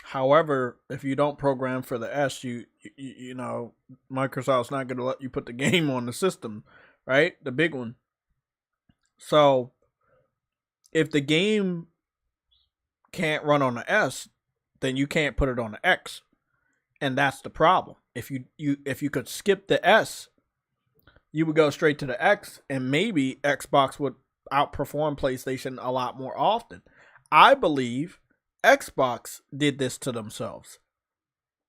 However, if you don't program for the S, you know, Microsoft's not going to let you put the game on the system, right? The big one. So, if the game can't run on the S, then you can't put it on the X. And that's the problem. If you could skip the S, you would go straight to the X and maybe Xbox would outperform PlayStation a lot more often. I believe Xbox did this to themselves,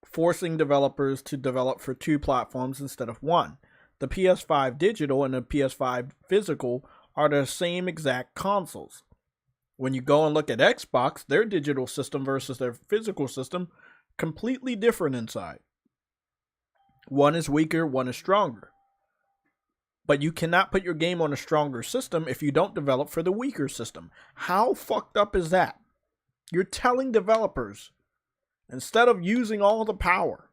forcing developers to develop for two platforms instead of one. The PS5 digital and the PS5 physical are the same exact consoles. When you go and look at Xbox, their digital system versus their physical system, completely different inside. One is weaker, one is stronger. But you cannot put your game on a stronger system if you don't develop for the weaker system. How fucked up is that? You're telling developers, instead of using all the power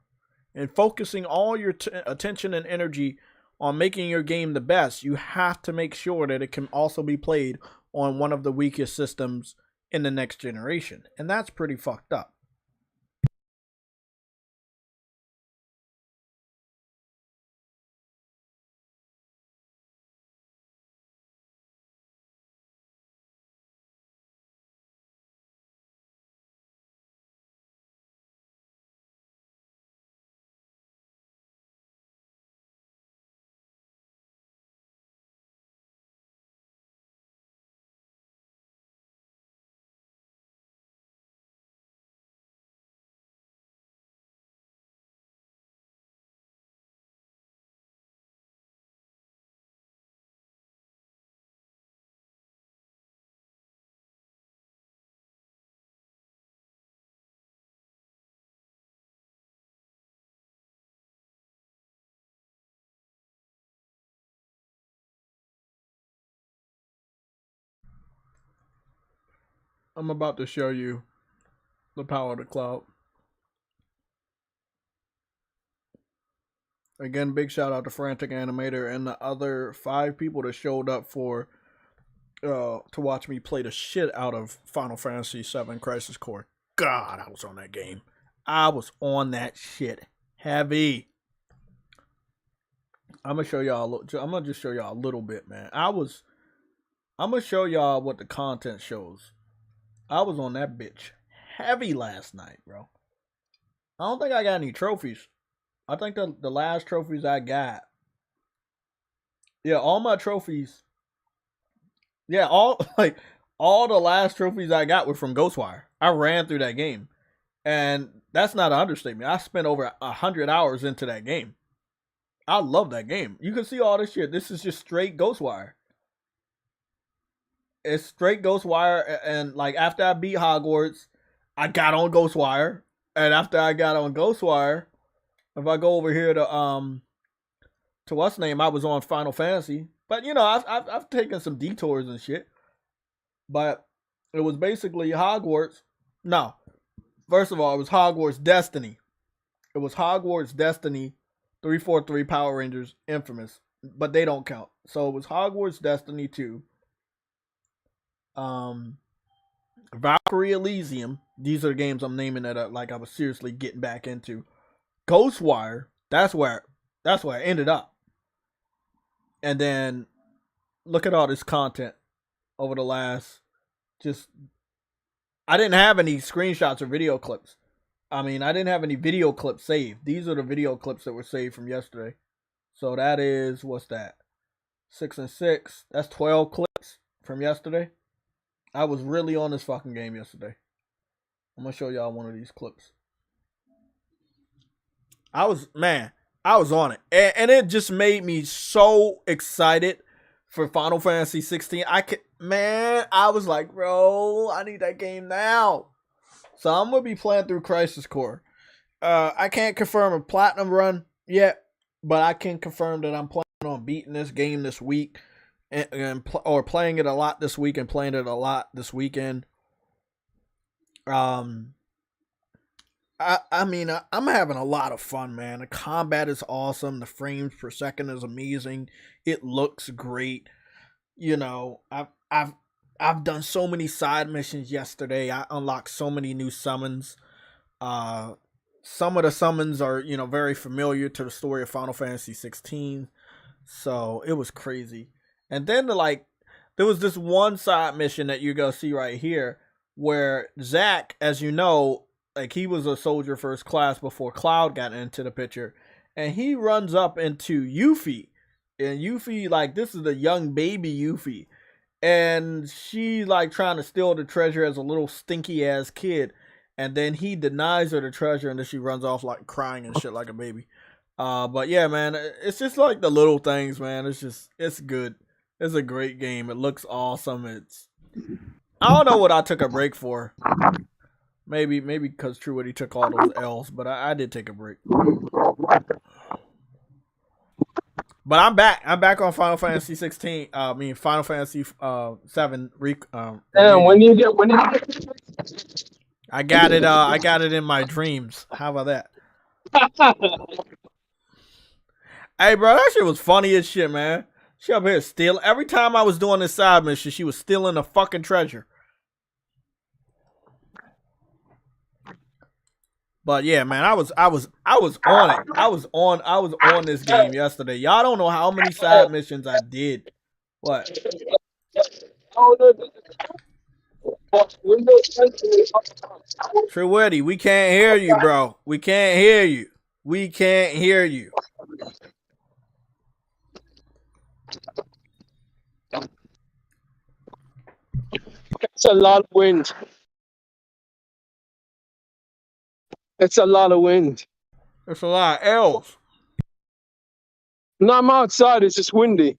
and focusing all your attention and energy on making your game the best, you have to make sure that it can also be played on one of the weakest systems in the next generation. And that's pretty fucked up. I'm about to show you the power of the cloud. Again, big shout out to Frantic Animator and the other 5 people that showed up for to watch me play the shit out of Final Fantasy VII Crisis Core. God, I was on that game. I was on that shit heavy. I'm gonna show y'all. I'm gonna just show y'all a little bit, man. I'm gonna show y'all what the content shows. I was on that bitch heavy last night, bro. I don't think I got any trophies. I think the last trophies I got. Yeah, all my trophies. Yeah, all the last trophies I got were from GHOSTWIRE. I ran through that game. And that's not an understatement. I spent over 100 hours into that game. I love that game. You can see all this shit. This is just straight GHOSTWIRE. It's straight GHOSTWIRE, and like after I beat Hogwarts, I got on GHOSTWIRE, and after I got on GHOSTWIRE, if I go over here to what's name, I was on Final Fantasy, but you know I've taken some detours and shit, but it was basically Hogwarts. No, first of all, it was Hogwarts Destiny. It was Hogwarts Destiny, 343 Power Rangers Infamous, but they don't count. So it was Hogwarts Destiny 2. Valkyrie Elysium. These are the games I'm naming that like I was seriously getting back into. GHOSTWIRE. That's where I ended up. And then look at all this content over the last I didn't have any screenshots or video clips. I mean, I didn't have any video clips saved. These are the video clips that were saved from yesterday. So that is, what's that? 6 and 6. That's 12 clips from yesterday. I was really on this fucking game yesterday. I'm going to show y'all one of these clips. I was on it. And it just made me so excited for Final Fantasy 16. I was like, bro, I need that game now. So I'm going to be playing through Crisis Core. I can't confirm a platinum run yet, but I can confirm that I'm planning on beating this game this week. Or playing it a lot this week and playing it a lot this weekend. I mean, I'm having a lot of fun, man. The combat is awesome. The frames per second is amazing. It looks great. You know, I've done so many side missions yesterday. I unlocked so many new summons. Some of the summons are, you know, very familiar to the story of Final Fantasy 16. So it was crazy. And then there was this one side mission that you're going to see right here where Zack, as you know, like he was a soldier first class before Cloud got into the picture. And he runs up into Yuffie. And Yuffie, like, this is a young baby Yuffie. And she, like, trying to steal the treasure as a little stinky ass kid. And then he denies her the treasure and then she runs off, like, crying and shit like a baby. But yeah, man, it's just like the little things, man. It's good. It's a great game. It looks awesome. I don't know what I took a break for. Maybe because Truity took all those L's, but I did take a break. But I'm back. I'm back on Final Fantasy 16. Final Fantasy 7. When you get I got it. I got it in my dreams. How about that? Hey, bro, that shit was funny as shit, man. She up here stealing. Every time I was doing this side mission, she was stealing the fucking treasure. But yeah, man, I was on it. I was on this game yesterday. Y'all don't know how many side missions I did. What? True Weddy, we can't hear you, bro. We can't hear you. We can't hear you. It's a lot of wind. It's a lot of wind. It's a lot of L's. No, I'm outside. It's just windy.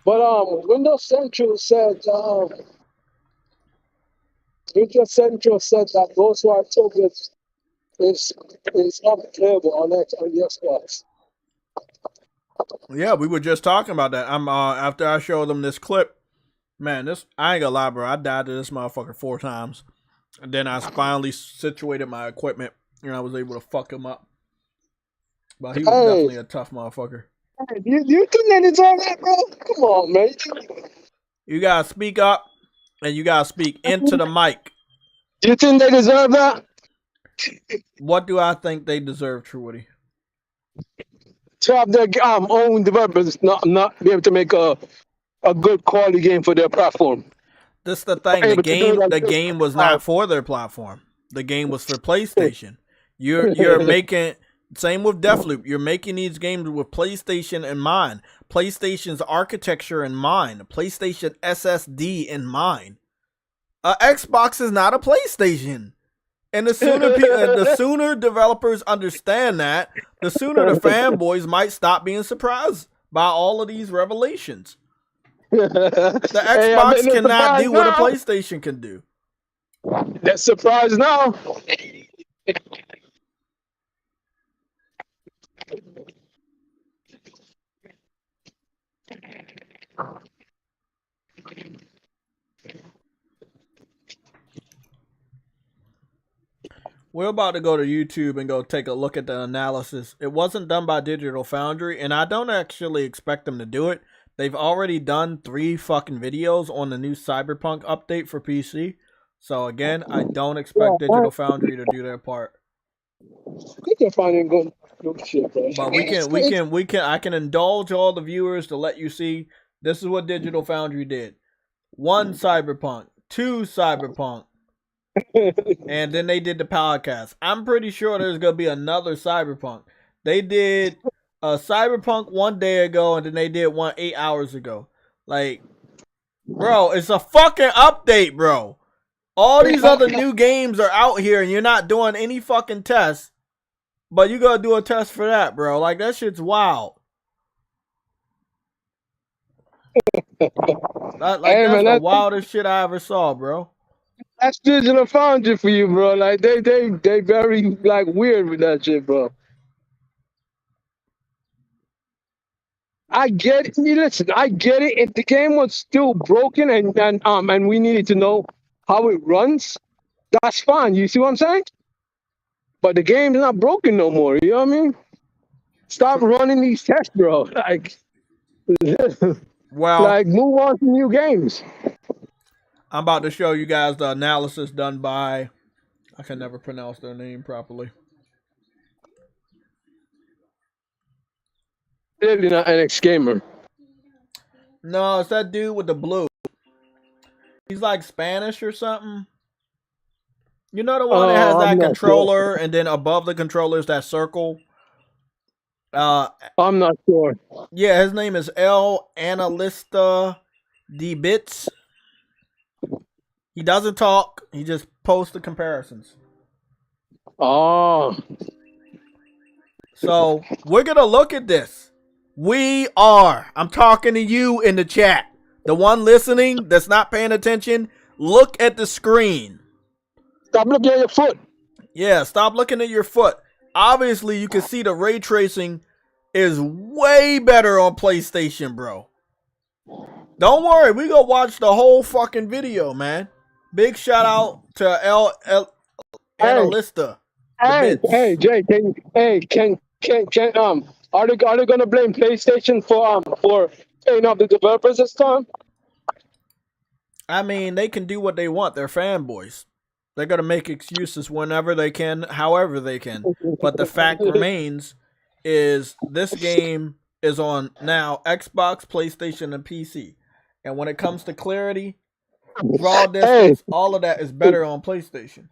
But Windows Central said that GHOSTWIRE Tokens is not playable on the Xbox. Yeah, we were just talking about that. I'm after I showed them this clip, Man, I ain't gonna lie, bro. I died to this motherfucker 4 times. And then I finally situated my equipment and I was able to fuck him up. But he was Hey, definitely a tough motherfucker. you think that it's all right, bro? Come on, man. You gotta speak up and you gotta speak into the mic. You think they deserve that? What do I think they deserve, Truity? To have their own developers not be able to make a good quality game for their platform. This is the thing. Able to do it The on game was not for their platform. The game was for PlayStation. You're making same with Deathloop. You're making these games with PlayStation in mind, PlayStation's architecture in mind, PlayStation SSD in mind. Xbox is not a PlayStation. And the sooner developers understand that, the sooner the fanboys might stop being surprised by all of these revelations. The Xbox cannot do what a PlayStation can do. They're surprised now. We're about to go to YouTube and go take a look at the analysis. It wasn't done by Digital Foundry, and I don't actually expect them to do it. They've already done 3 fucking videos on the new Cyberpunk update for PC. So again, I don't expect Digital Foundry to do their part. I think finding good shit, bro. But I can indulge all the viewers to let you see this is what Digital Foundry did. 1 Cyberpunk, 2 Cyberpunk, and then they did the podcast. I'm pretty sure there's gonna be another Cyberpunk. They did a Cyberpunk 1 day ago, and then they did one 8 hours ago. Like, bro, it's a fucking update, bro. All these other new games are out here, and you're not doing any fucking tests. But you gotta do a test for that, bro. Like, that shit's wild. That's the wildest shit I ever saw, bro. That's Digital Foundry for you, bro. Like they very like weird with that shit, bro. I get it. Listen, I get it. If the game was still broken and we needed to know how it runs, that's fine. You see what I'm saying? But the game's not broken no more. You know what I mean? Stop running these tests, bro. Like, well, like move on to new games. I'm about to show you guys the analysis done by, I can never pronounce their name properly. Clearly not an ex-gamer. No, it's that dude with the blue. He's like Spanish or something. You know the one that has that controller, and then above the controller is that circle? I'm not sure. Yeah, his name is El Analista D Bits. He doesn't talk. He just posts the comparisons. Oh. So we're going to look at this. I'm talking to you in the chat. The one listening that's not paying attention, look at the screen. Stop looking at your foot. Yeah, stop looking at your foot. Obviously, you can see the ray tracing is way better on PlayStation, bro. Don't worry. We go watch the whole fucking video, man. Big shout out to El Analista. Hey, Jay, can are they gonna blame PlayStation for paying off the developers this time? I mean, they can do what they want. They're fanboys. They're gonna make excuses whenever they can, however they can. But the fact remains is this game is on now Xbox, PlayStation, and PC. And when it comes to clarity, draw distance, all of that is better on PlayStation.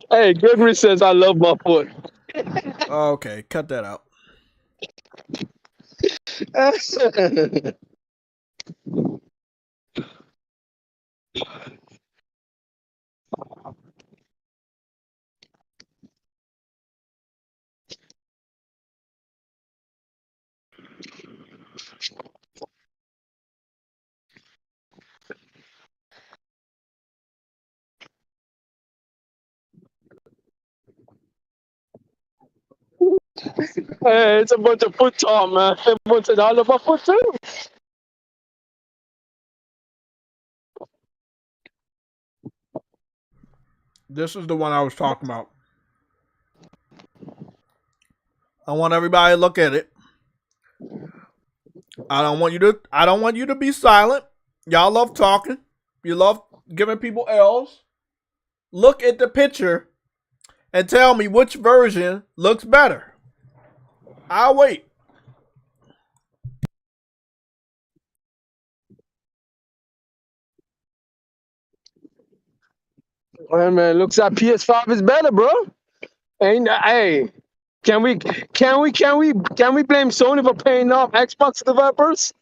Hey, Gregory says I love my foot. Okay, cut that out. Hey, it's a bunch of foot talk, man. Everyone said I love my foot too. This is the one I was talking about. I want everybody to look at it. I don't want you to be silent. Y'all love talking. You love giving people L's. Look at the picture and tell me which version looks better. I'll wait. Hey, man, looks like PS5 is better, bro. Ain't hey? Can we blame Sony for paying off Xbox developers?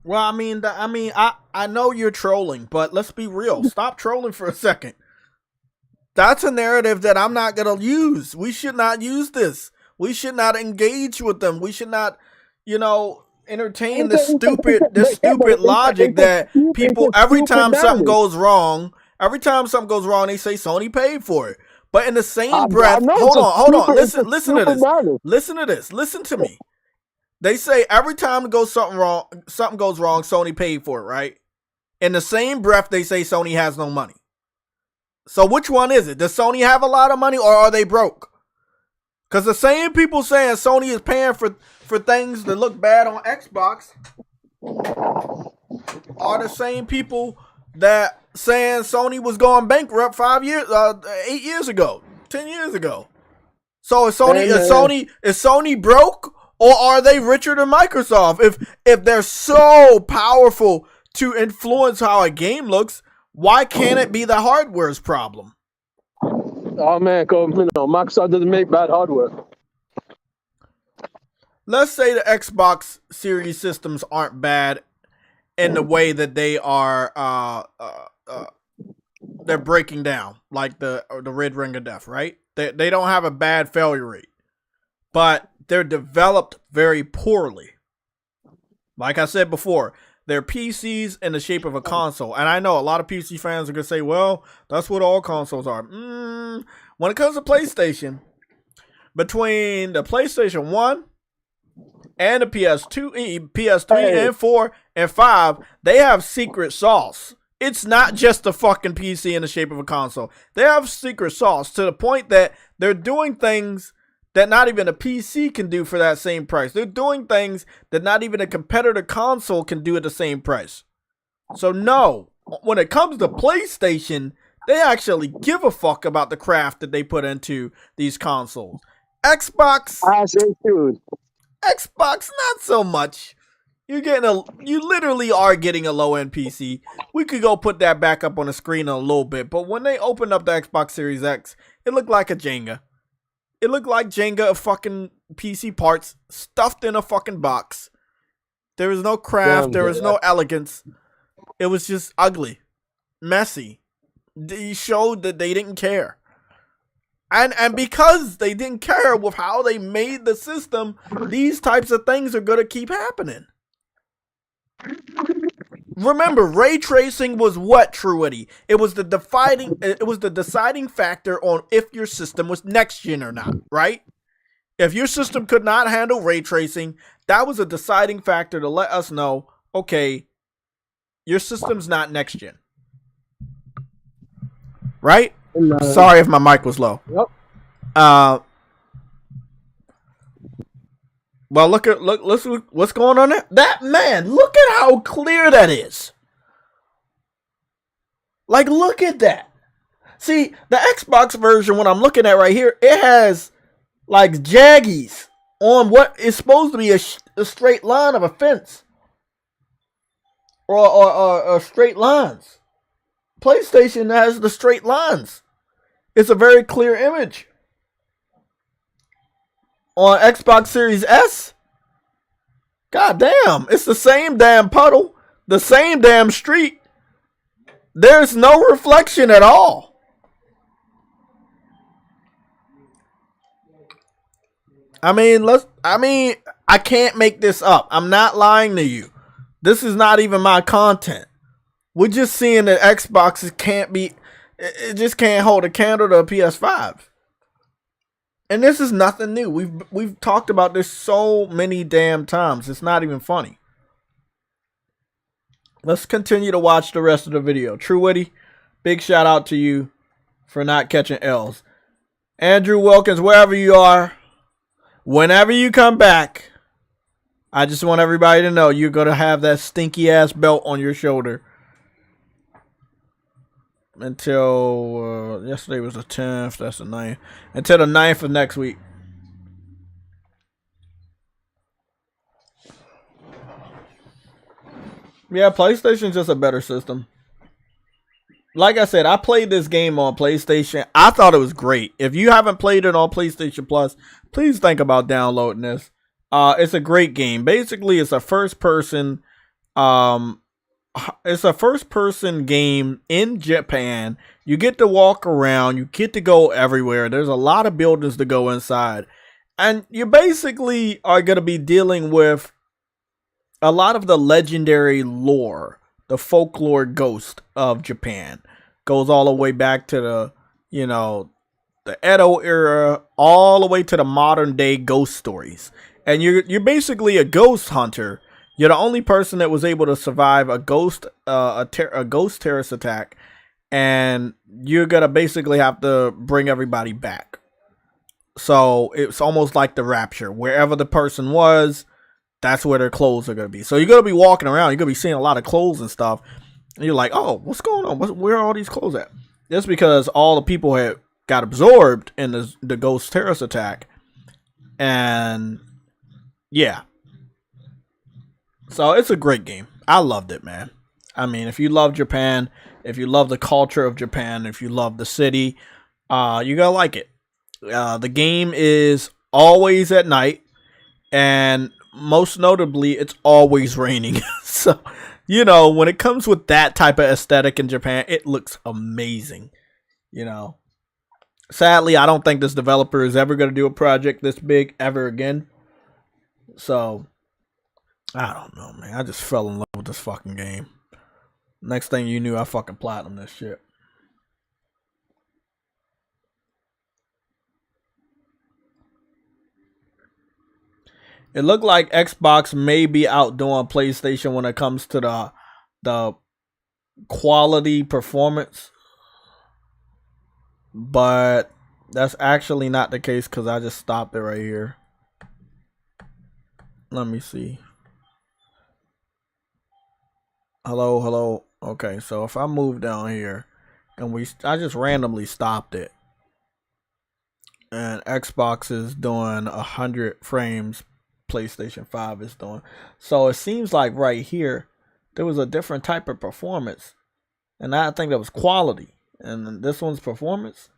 Well, I know you're trolling, but let's be real. Stop trolling for a second. That's a narrative that I'm not gonna use. We should not use this. We should not engage with them. We should not, entertain this stupid logic that people every time something goes wrong, they say Sony paid for it. But in the same breath, hold on. Listen to this. Listen to this. Listen to me. They say every time something goes wrong, Sony paid for it, right? In the same breath, they say Sony has no money. So which one is it? Does Sony have a lot of money or are they broke? Because the same people saying Sony is paying for things that look bad on Xbox are the same people that saying Sony was going bankrupt 8 years ago, 10 years ago. So is Sony broke? Or are they richer than Microsoft? If they're so powerful to influence how a game looks, why can't it be the hardware's problem? Oh man, Microsoft doesn't make bad hardware. Let's say the Xbox Series systems aren't bad in the way that they are they're breaking down, like the red ring of death, right? They don't have a bad failure rate. But they're developed very poorly. Like I said before, they're PCs in the shape of a console. And I know a lot of PC fans are going to say, well, that's what all consoles are. When it comes to PlayStation, between the PlayStation 1 and the PS2, PS3 and 4 and 5, they have secret sauce. It's not just a fucking PC in the shape of a console. They have secret sauce to the point that they're doing things that not even a PC can do for that same price. They're doing things that not even a competitor console can do at the same price. So no, when it comes to PlayStation, they actually give a fuck about the craft that they put into these consoles. Xbox, not so much. You literally are getting a low-end PC. We could go put that back up on the screen in a little bit, but when they opened up the Xbox Series X, it looked like a Jenga. It looked like Jenga of fucking PC parts stuffed in a fucking box. There was no craft. There was no elegance. It was just ugly. Messy. They showed that they didn't care. And because they didn't care with how they made the system, these types of things are going to keep happening. Remember, ray tracing was what, Truity? It was the deciding factor on if your system was next gen or not, right? If your system could not handle ray tracing, that was a deciding factor to let us know, okay, your system's not next gen. Right? Sorry if my mic was low. Yep. Well, look what's going on there. That man, look at how clear that is. Like, look at that. See, the Xbox version, what I'm looking at right here, it has like jaggies on what is supposed to be a straight line of a fence, or straight lines. PlayStation has the straight lines. It's a very clear image. On Xbox Series S, god damn, it's the same damn puddle, the same damn street. There's no reflection at all. I can't make this up. I'm not lying to you. This is not even my content. We're just seeing that Xbox it just can't hold a candle to a PS5. And this is nothing new. We've talked about this so many damn times. It's not even funny. Let's continue to watch the rest of the video. True Witty, big shout out to you for not catching L's. Andrew Wilkins, wherever you are, whenever you come back, I just want everybody to know you're going to have that stinky ass belt on your shoulder until yesterday was the 10th, that's the 9th, until the 9th of next week. Yeah, PlayStation's just a better system. Like I said, I played this game on PlayStation. I thought it was great. If you haven't played it on PlayStation Plus, please think about downloading this. It's a great game. Basically, it's a first-person game in Japan. You get to walk around. You get to go everywhere. There's a lot of buildings to go inside. And you basically are going to be dealing with a lot of the legendary lore, the folklore ghost of Japan. Goes all the way back to the Edo era, all the way to the modern day ghost stories. And you're basically a ghost hunter. You're the only person that was able to survive a ghost terrorist attack, and you're gonna basically have to bring everybody back. So it's almost like the rapture. Wherever the person was, that's where their clothes are gonna be. So you're gonna be walking around. You're gonna be seeing a lot of clothes and stuff. And you're like, oh, what's going on? Where are all these clothes at? Just because all the people had got absorbed in the ghost terrorist attack. And yeah. So it's a great game. I loved it, man. I mean, if you love Japan, if you love the culture of Japan, if you love the city, you're gonna like it. The game is always at night, and most notably, it's always raining. So, when it comes with that type of aesthetic in Japan, it looks amazing. Sadly, I don't think this developer is ever going to do a project this big ever again. So, I don't know, man. I just fell in love with this fucking game. Next thing you knew, I fucking platinum this shit. It looked like Xbox may be outdoing PlayStation when it comes to the quality performance. But that's actually not the case because I just stopped it right here. Let me see. Hello. Okay, so if I move down here and I just randomly stopped it. And Xbox is doing 100 frames. PlayStation 5 is doing. So it seems like right here there was a different type of performance, and I think that was quality, and this one's performance.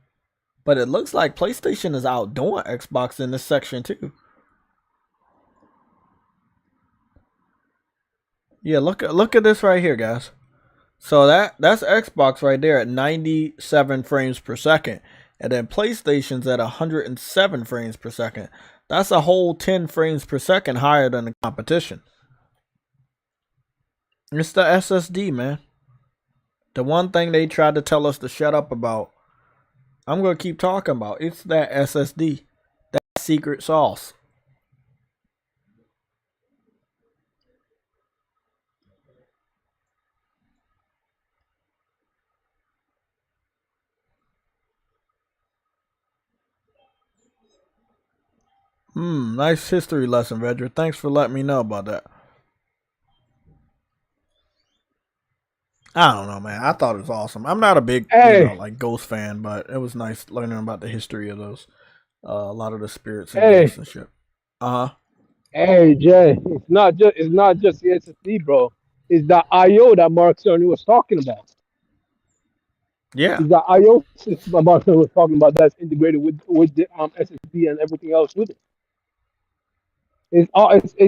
But it looks like PlayStation is outdoing Xbox in this section too. Yeah, look at this right here, guys. So that's Xbox right there at 97 frames per second, and then PlayStation's at 107 frames per second. That's a whole 10 frames per second higher than the competition. It's the SSD, man. The one thing they tried to tell us to shut up about, I'm going to keep talking about. It's that SSD. That secret sauce. Nice history lesson, Redger. Thanks for letting me know about that. I don't know, man. I thought it was awesome. I'm not a big, Ghost fan, but it was nice learning about the history of those. A lot of the spirits and ghosts and shit. Hey, Jay, it's not just the SSD, bro. It's the I/O that Mark Cerny was talking about. Yeah. It's the I/O system that Mark Cerny was talking about that's integrated with the SSD and everything else with it. It's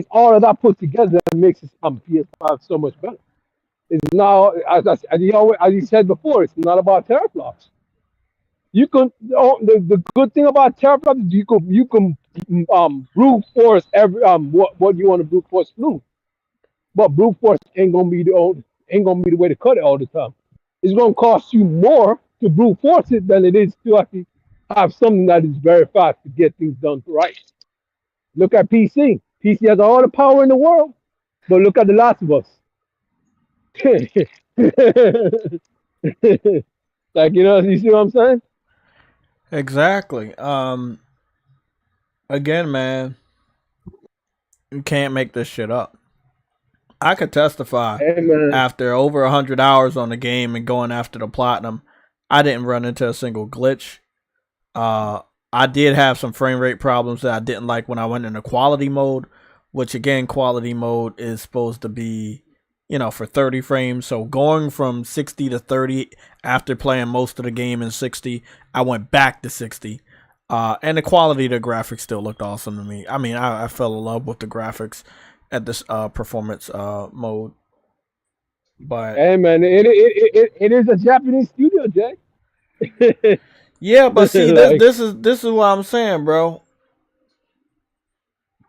all of that put together that makes PS5 so much better. It's now, as you said before, it's not about teraflops. You can the good thing about teraflops is you can brute force every what you want to brute force through, but brute force ain't gonna be the way to cut it all the time. It's gonna cost you more to brute force it than it is to actually have something that is very fast to get things done right. Look at PC. PC has all the power in the world, but look at The Last of Us. Like, you see what I'm saying? Exactly. Again, man, you can't make this shit up. I could testify Hey, man. after over 100 hours on the game and going after the platinum, I didn't run into a single glitch. Uh, I did have some frame rate problems that I didn't like when I went into quality mode, which again, quality mode is supposed to be, for 30 frames. So going from 60 to 30 after playing most of the game in 60, I went back to 60. And the quality of the graphics still looked awesome to me. I mean, I fell in love with the graphics at this performance mode. But Hey, man. It is a Japanese studio, Jack. yeah, but see, this Like, this is this is what I'm saying, bro.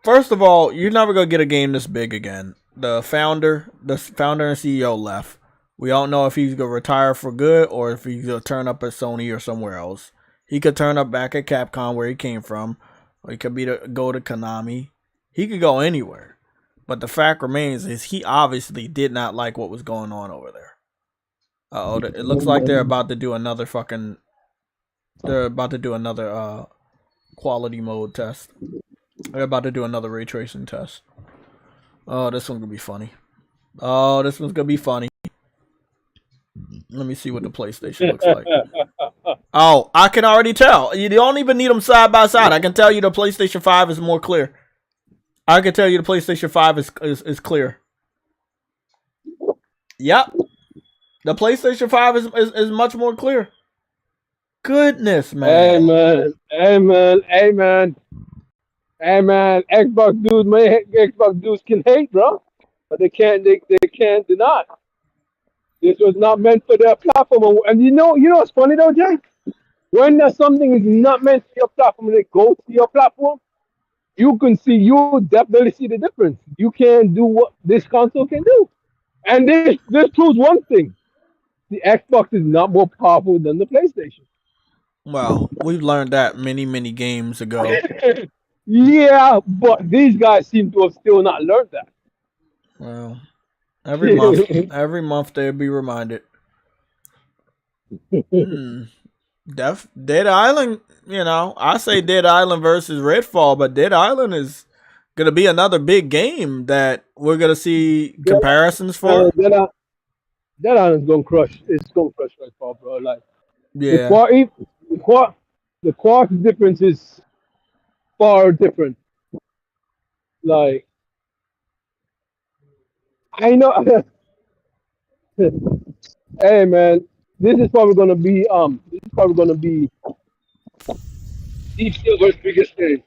First of all, you're never gonna get a game this big again. The founder and CEO left. We don't know if he's gonna retire for good or if he's gonna turn up at Sony or somewhere else. He could turn up back at Capcom where he came from, or he could go to Konami. He could go anywhere. But the fact remains is he obviously did not like what was going on over there. Oh, it looks like they're about to do another fucking. They're about to do another quality mode test. They're about to do another ray tracing test. Oh, this one's gonna be funny. Oh, this one's gonna be funny. Let me see what the PlayStation looks like. Oh, I can already tell. You don't even need them side by side. I can tell you the PlayStation 5 is more clear. I can tell you the PlayStation 5 is clear. Yep. The PlayStation 5 is much more clear. Goodness, hey, man. man. Hey, man. Hey, man. Hey, man. Xbox dudes can hate, bro. But they can't deny. This was not meant for their platform. And you know what's funny though, Jack? When something is not meant for your platform and it goes to your platform, you definitely see the difference. You can do what this console can do. And this proves one thing. The Xbox is not more powerful than the PlayStation. Well, we've learned that many games ago. Yeah, but these guys seem to have still not learned that. Well, every month they'll be reminded. Hmm. Dead Island, I say Dead Island versus Redfall, but Dead Island is gonna be another big game that we're gonna see comparisons Man, for. that island's gonna crush. It's gonna crush right now, bro. Like the Yeah. quality, the qual, the quality difference is far different. Like I know, hey man, this is probably gonna be Deep Silver's biggest game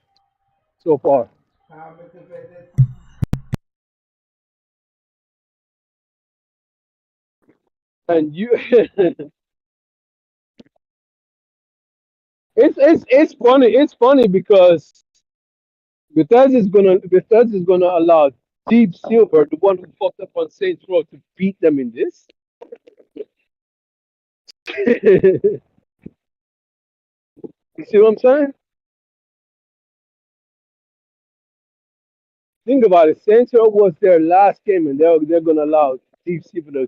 so far. And you, it's funny. It's funny because Bethesda's gonna allow Deep Silver, the one who fucked up on Saints Row, to beat them in this. You see what I'm saying? Think about it. Saints Row was their last game, and they're gonna allow Deep Silver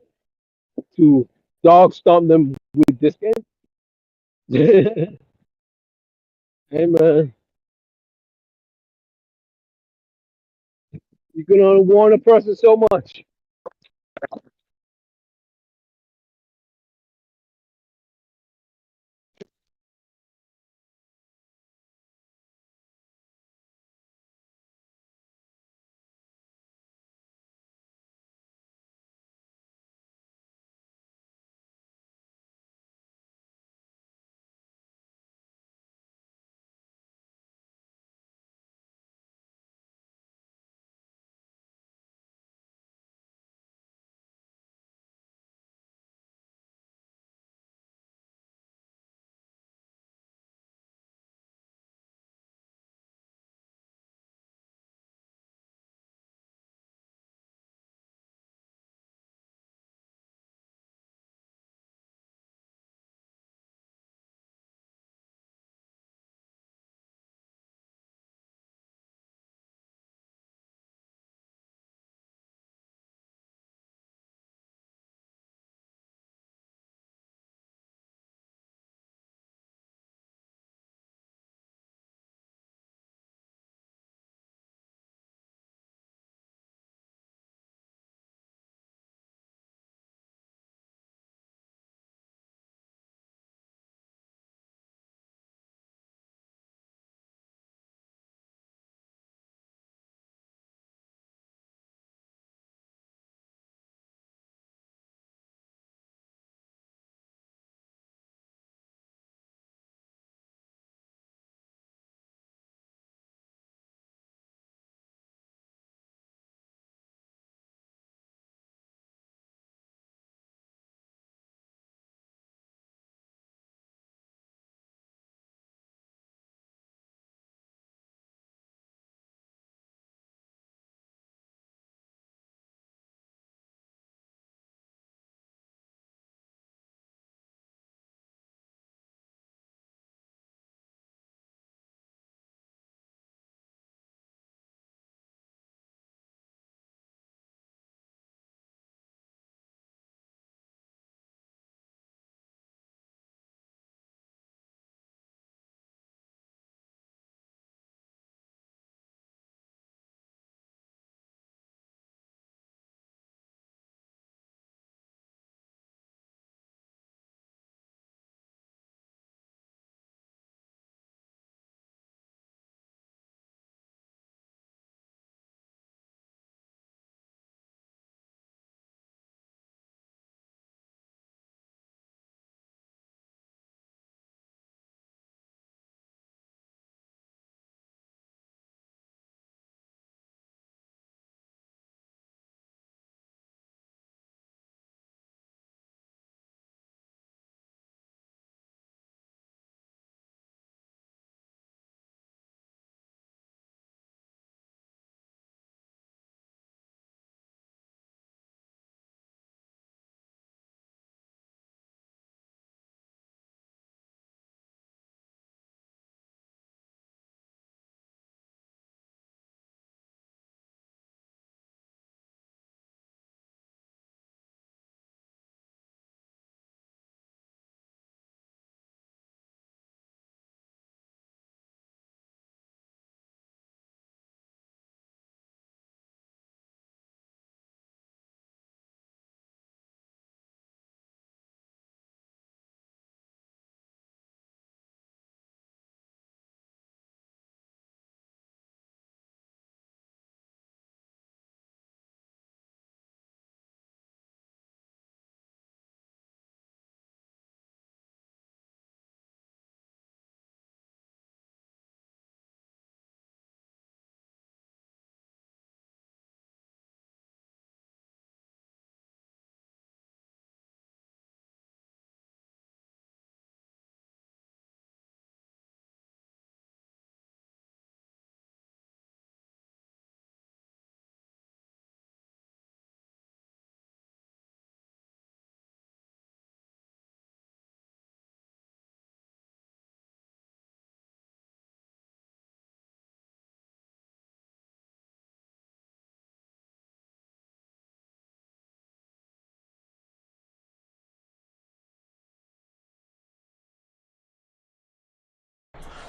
to dog stomp them with this game. Hey man, you can only warn a person so much.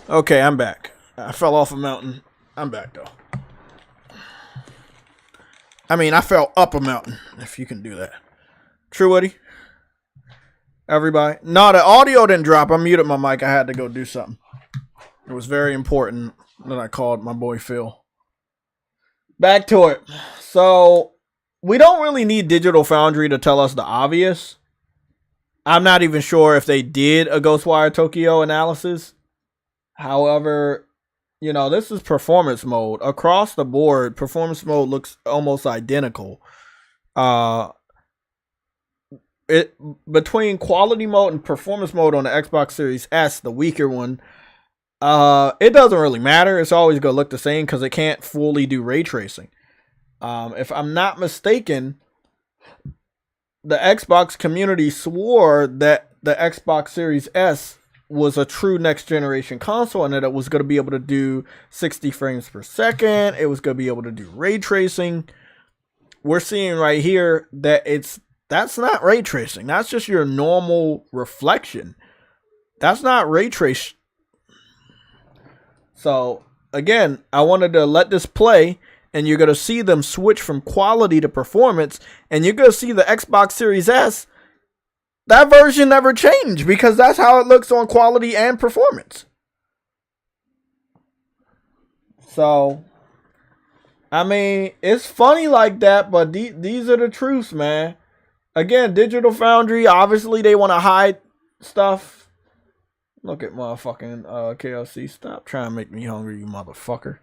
Okay, I'm back. I fell off a mountain. I'm back though. I mean, I fell up a mountain, if you can do that. True, Woody? Everybody? No, the audio didn't drop. I muted my mic. I had to go do something. It was very important that I called my boy Phil. Back to it. So, we don't really need Digital Foundry to tell us the obvious. I'm not even sure if they did a GHOSTWIRE Tokyo analysis. However, you know, this is performance mode. Across the board, performance mode looks almost identical. Between quality mode and performance mode on the Xbox Series S, the weaker one, it doesn't really matter. It's always going to look the same because it can't fully do ray tracing. If I'm not mistaken, the Xbox community swore that the Xbox Series S was a true next generation console and that it was going to be able to do 60 frames per second. It was going to be able to do ray tracing. We're seeing right here that that's not ray tracing. That's just your normal reflection. That's not ray trace. So again, I wanted to let this play, and you're going to see them switch from quality to performance, and you're going to see the Xbox Series S. That version never changed because that's how it looks on quality and performance. So, I mean, it's funny like that, but these are the truths, man. Again, Digital Foundry, obviously they want to hide stuff. Look at motherfucking KLC. Stop trying to make me hungry, you motherfucker.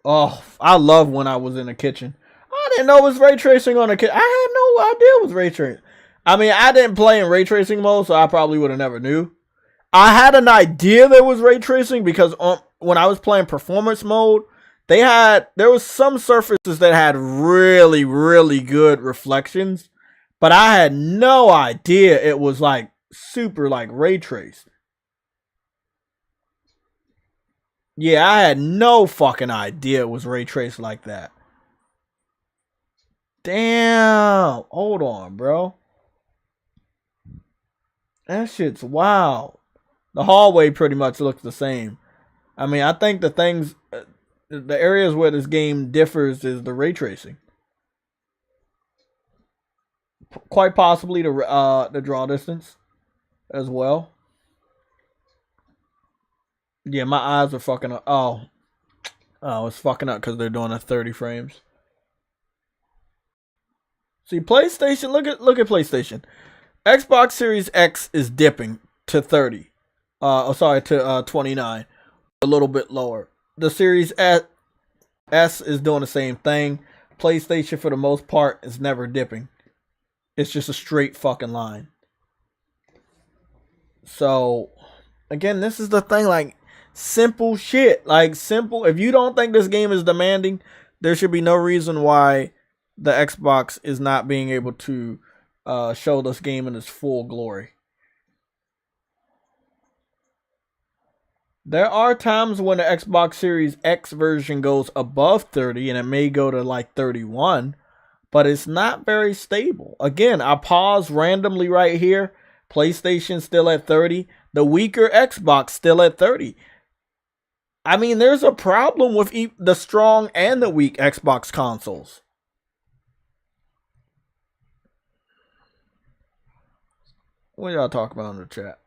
Oh, I love when I was in the kitchen. I didn't know it was ray tracing on the kitchen. I had no idea it was ray tracing. I mean, I didn't play in ray tracing mode, so I probably would have never knew. I had an idea there was ray tracing because when I was playing performance mode, there was some surfaces that had really, really good reflections, but I had no idea it was like super like ray traced. Yeah, I had no fucking idea it was ray traced like that. Damn. Hold on, bro. That shit's wild. The hallway pretty much looks the same. I mean, I think the areas where this game differs is the ray tracing. Quite possibly the draw distance as well. Yeah, my eyes are fucking up. Oh, it's fucking up because they're doing a 30 frames. See, PlayStation, look at PlayStation. Xbox Series X is dipping to 30. To 29. A little bit lower. The Series S is doing the same thing. PlayStation, for the most part, is never dipping. It's just a straight fucking line. So, again, this is the thing, like, simple shit. Like, simple. If you don't think this game is demanding, there should be no reason why the Xbox is not being able to show this game in its full glory. There are times when the Xbox Series X version goes above 30 and it may go to like 31, but it's not very stable. Again, I pause randomly right here. PlayStation still at 30. The weaker Xbox still at 30. I mean, there's a problem with the strong and the weak Xbox consoles. What y'all talk about in the chat?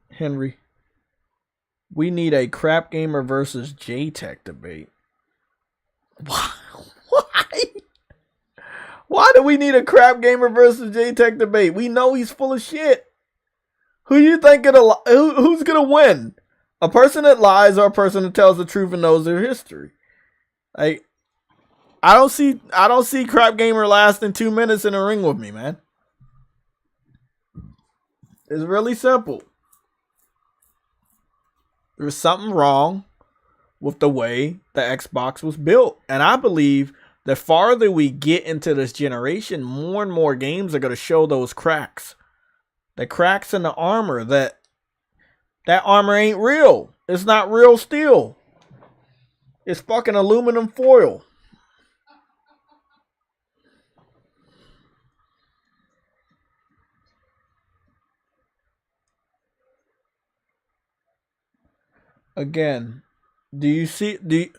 Henry. We need a crap gamer versus J-Tech debate. Why? Why do we need a crap gamer versus J-Tech debate? We know he's full of shit. Who you think who's gonna win? A person that lies or a person that tells the truth and knows their history? Like, I don't see crap gamer lasting 2 minutes in a ring with me, man. It's really simple. There's something wrong with the way the Xbox was built. And I believe the farther we get into this generation, more and more games are going to show those cracks. The cracks in the armor. That armor ain't real. It's not real steel. It's fucking aluminum foil. Again, do you see the?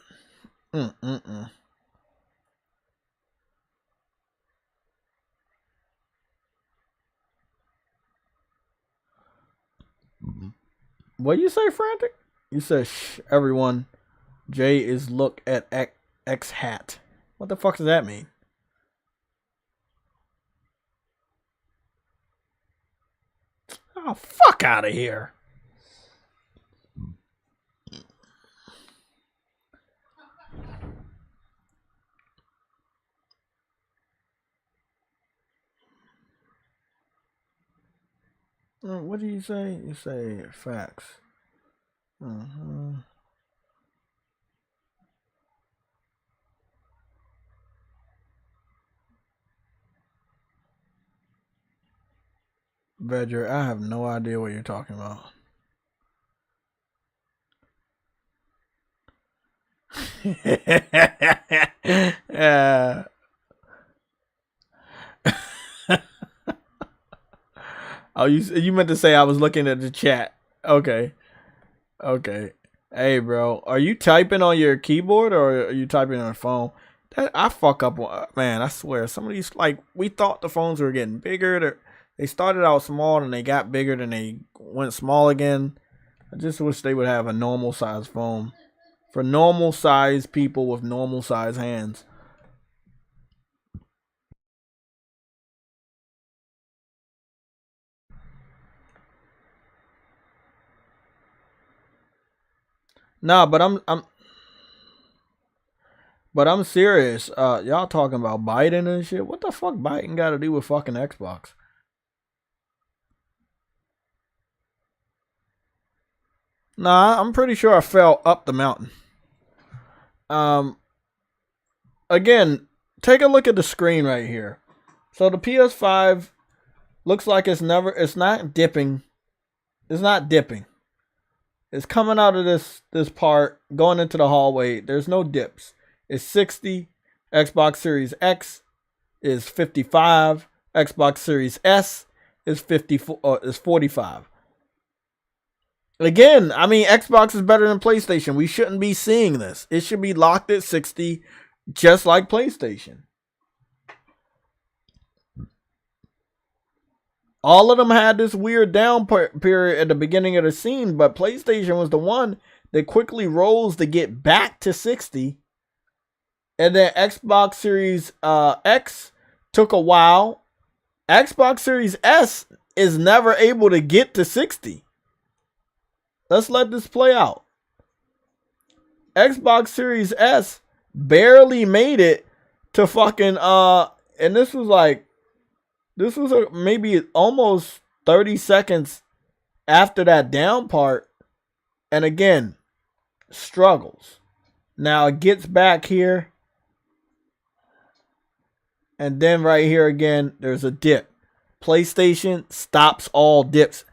What you say, Frantic? You said, shh, everyone. Jay is look at X hat. What the fuck does that mean? Oh, fuck out of here. What do you say? You say facts. Vedger, I have no idea what you're talking about. Yeah. Oh, you meant to say I was looking at the chat. Okay. Okay. Hey, bro, are you typing on your keyboard or are you typing on a phone? I fuck up, man. I swear, some of these, like, we thought the phones were getting bigger. They started out small and they got bigger, then they went small again. I just wish they would have a normal size phone for normal size people with normal size hands. Nah, but I'm serious. Y'all talking about Biden and shit. What the fuck Biden got to do with fucking Xbox? Nah, I'm pretty sure I fell up the mountain. Again, take a look at the screen right here. So the PS5 looks like it's not dipping. It's not dipping. It's coming out of this part, going into the hallway. There's no dips. It's 60. Xbox Series X is 55. Xbox Series S is 45. Again, I mean, Xbox is better than PlayStation. We shouldn't be seeing this. It should be locked at 60, just like PlayStation. All of them had this weird down period at the beginning of the scene, but PlayStation was the one that quickly rose to get back to 60. And then Xbox Series X took a while. Xbox Series S is never able to get to 60. Let's let this play out. Xbox Series S barely made it to fucking and this was maybe almost 30 seconds after that down part, and again struggles. Now it gets back here, and then right here again there's a dip. PlayStation stops all dips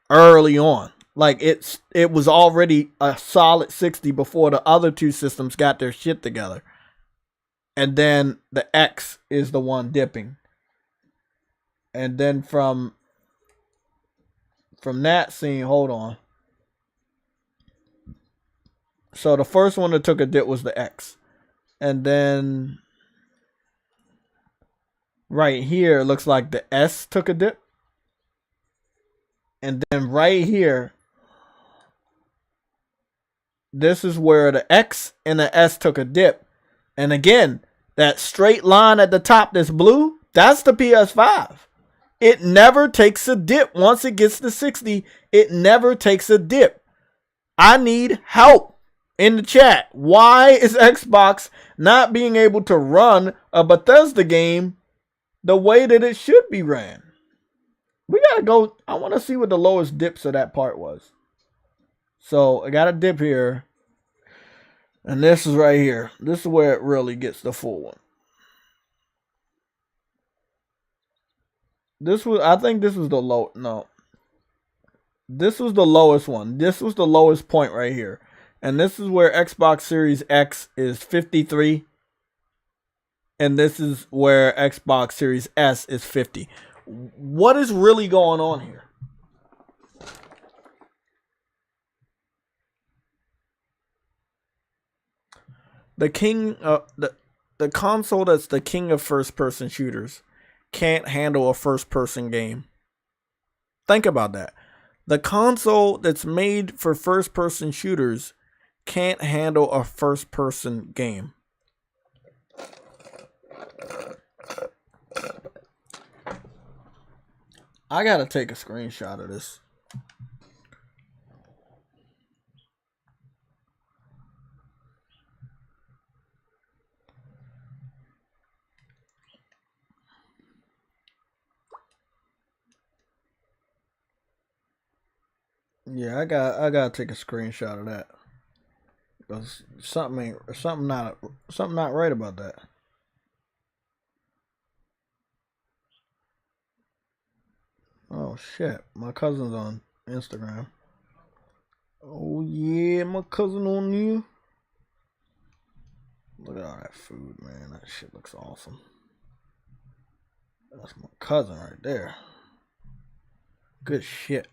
early on. Like it was already a solid 60 before the other two systems got their shit together. And then the X is the one dipping. And then from that scene, hold on. So the first one that took a dip was the X. And then right here, it looks like the S took a dip. And then right here, this is where the X and the S took a dip. And again, that straight line at the top that's blue, that's the PS5. It never takes a dip. Once it gets to 60, it never takes a dip. I need help in the chat. Why is Xbox not being able to run a Bethesda game the way that it should be ran? We gotta go. I want to see what the lowest dips of that part was. So I got a dip here. And this is right here. This is where it really gets the full one. I think this was the low. No. This was the lowest one. This was the lowest point right here. And this is where Xbox Series X is 53. And this is where Xbox Series S is 50. What is really going on here? The king, the console that's the king of first-person shooters can't handle a first-person game. Think about that. The console that's made for first-person shooters can't handle a first-person game. I gotta take a screenshot of this. Yeah, I gotta take a screenshot of that. Cause something not right about that. Oh shit, my cousin's on Instagram. Oh yeah, my cousin on you. Look at all that food, man. That shit looks awesome. That's my cousin right there. Good shit.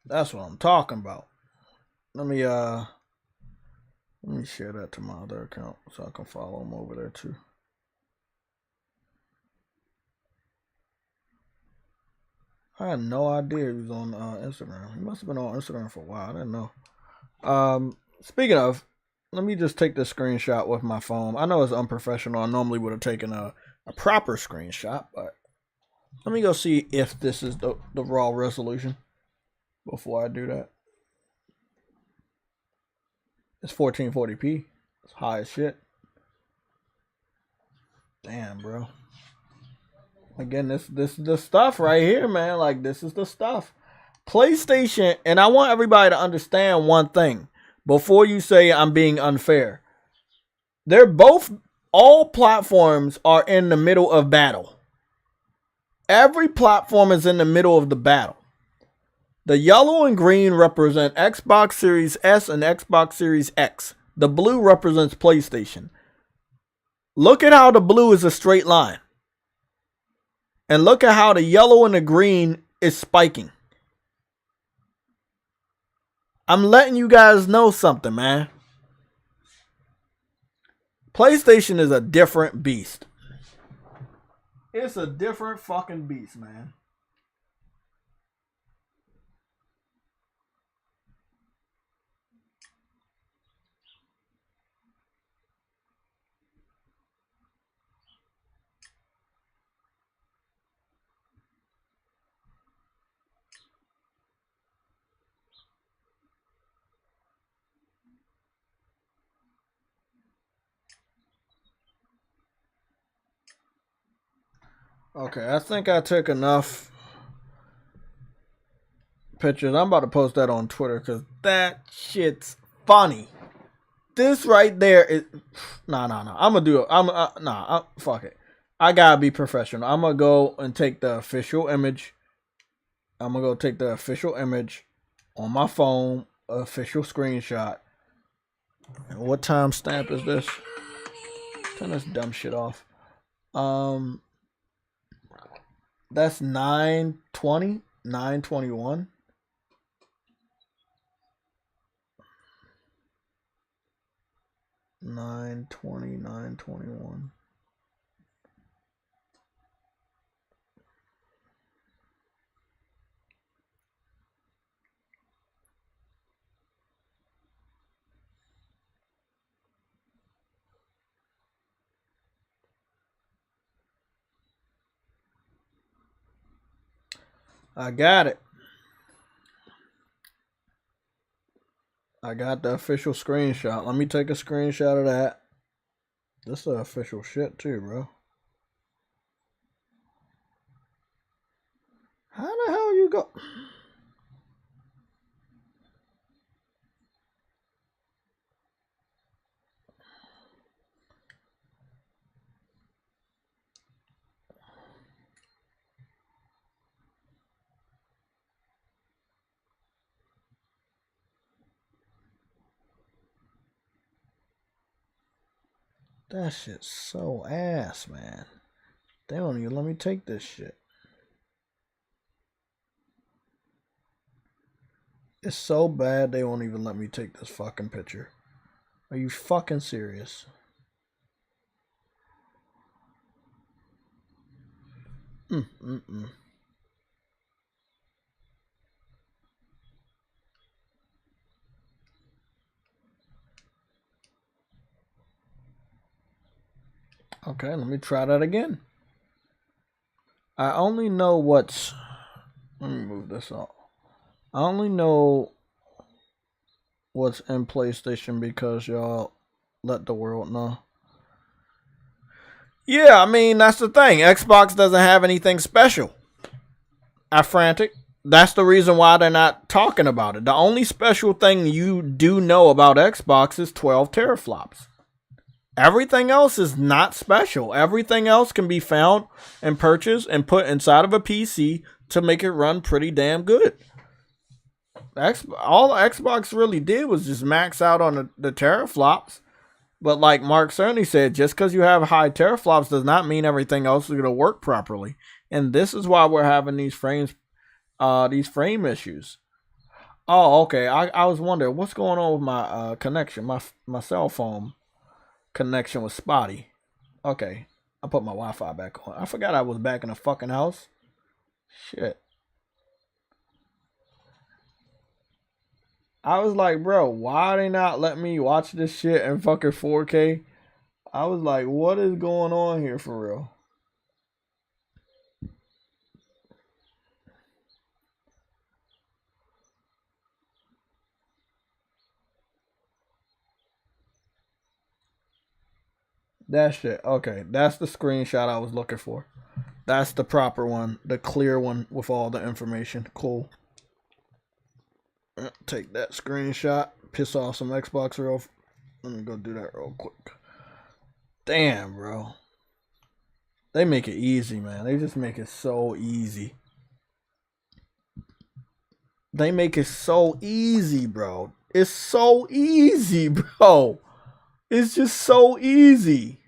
That's what I'm talking about. Let me share that to my other account so I can follow him over there too. I had no idea he was on Instagram. He must have been on Instagram for a while. I didn't know. Speaking of, let me just take this screenshot with my phone. I know it's unprofessional. I normally would have taken a proper screenshot, but let me go see if this is the raw resolution before I do that. It's 1440p. It's high as shit. Damn, bro. Again, this is the stuff right here, man. Like, this is the stuff. PlayStation, and I want everybody to understand one thing before you say I'm being unfair. All platforms are in the middle of battle. Every platform is in the middle of the battle. The yellow and green represent Xbox Series S and Xbox Series X. The blue represents PlayStation. Look at how the blue is a straight line. And look at how the yellow and the green is spiking. I'm letting you guys know something, man. PlayStation is a different beast. It's a different fucking beast, man. Okay, I think I took enough pictures. I'm about to post that on Twitter because that shit's funny. This right there is nah. I'm gonna do it. Fuck it. I gotta be professional. I'm gonna go and take the official image. I'm gonna go take the official image on my phone, official screenshot. And what time stamp is this? Turn this dumb shit off. That's 9/20, 9/21. $9/20, $9/21. I got it. I got the official screenshot. Let me take a screenshot of that. This is official shit too, bro. How the hell you go? That shit's so ass, man. They don't even let me take this shit. It's so bad they won't even let me take this fucking picture. Are you fucking serious? Mm-mm-mm. Okay, let me try that again. I only know what's... Let me move this out. I only know what's in PlayStation because y'all let the world know. Yeah, I mean, that's the thing. Xbox doesn't have anything special. Frantic. That's the reason why they're not talking about it. The only special thing you do know about Xbox is 12 teraflops. Everything else is not special. Everything else can be found and purchased and put inside of a PC to make it run pretty damn good. All Xbox really did was just max out on the teraflops. But like Mark Cerny said, just because you have high teraflops does not mean everything else is going to work properly. And this is why we're having these frame issues. Oh, okay. I was wondering what's going on with my connection. My cell phone connection was spotty. Okay, I put my Wi-Fi back on. I forgot I was back in the fucking house. Shit. I was like, bro, why they not let me watch this shit in fucking 4K? I was like, what is going on here for real? That shit. Okay, that's the screenshot I was looking for. That's the proper one, the clear one with all the information. Cool. Take that screenshot. Piss off some Xbox real. Let me go do that real quick. Damn, bro. They make it easy, man. They just make it so easy. They make it so easy, bro. It's so easy, bro. It's just so easy.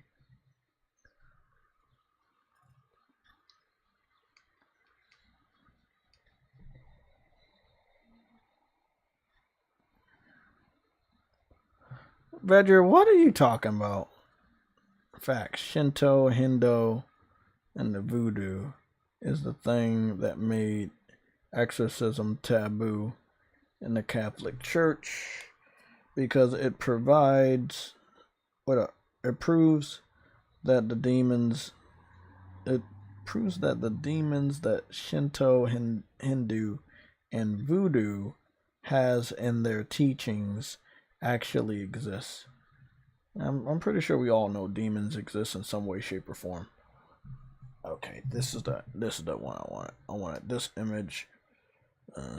Vedger, what are you talking about? Facts. Shinto, Hindu, and the voodoo is the thing that made exorcism taboo in the Catholic Church because it provides it proves that the demons that Shinto, Hindu, and voodoo has in their teachings actually exist. I'm pretty sure we all know demons exist in some way, shape, or form. Okay, this is the one I want. I want this image.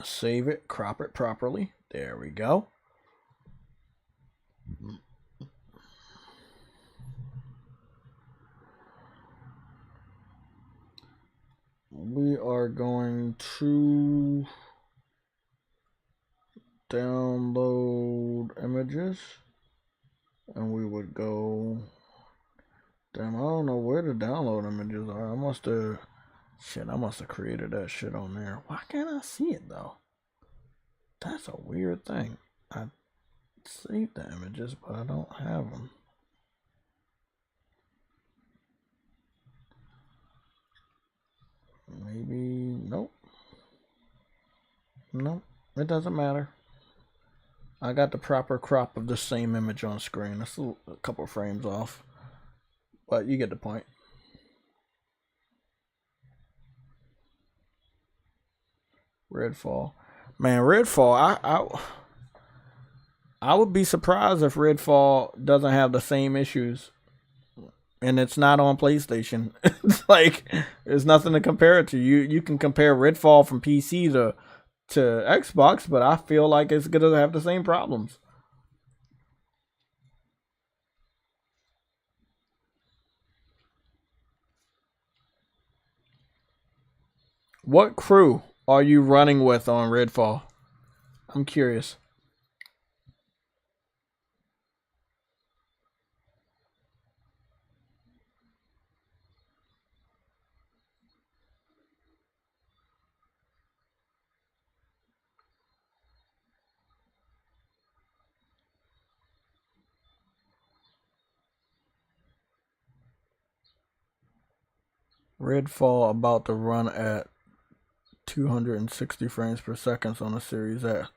Save it, crop it properly. There we go. We are going to download images, and we would go. Damn, I don't know where the download images are. I must have created that shit on there. Why can't I see it though? That's a weird thing. I saved the images, but I don't have them. Maybe, nope. Nope, it doesn't matter. I got the proper crop of the same image on screen. That's a couple frames off. But you get the point. Redfall. Man, Redfall, I would be surprised if Redfall doesn't have the same issues. And it's not on PlayStation. It's like there's nothing to compare it to. You can compare Redfall from PC to Xbox, but I feel like it's gonna have the same problems. What crew are you running with on Redfall? I'm curious. Redfall about to run at 260 frames per second on a Series X.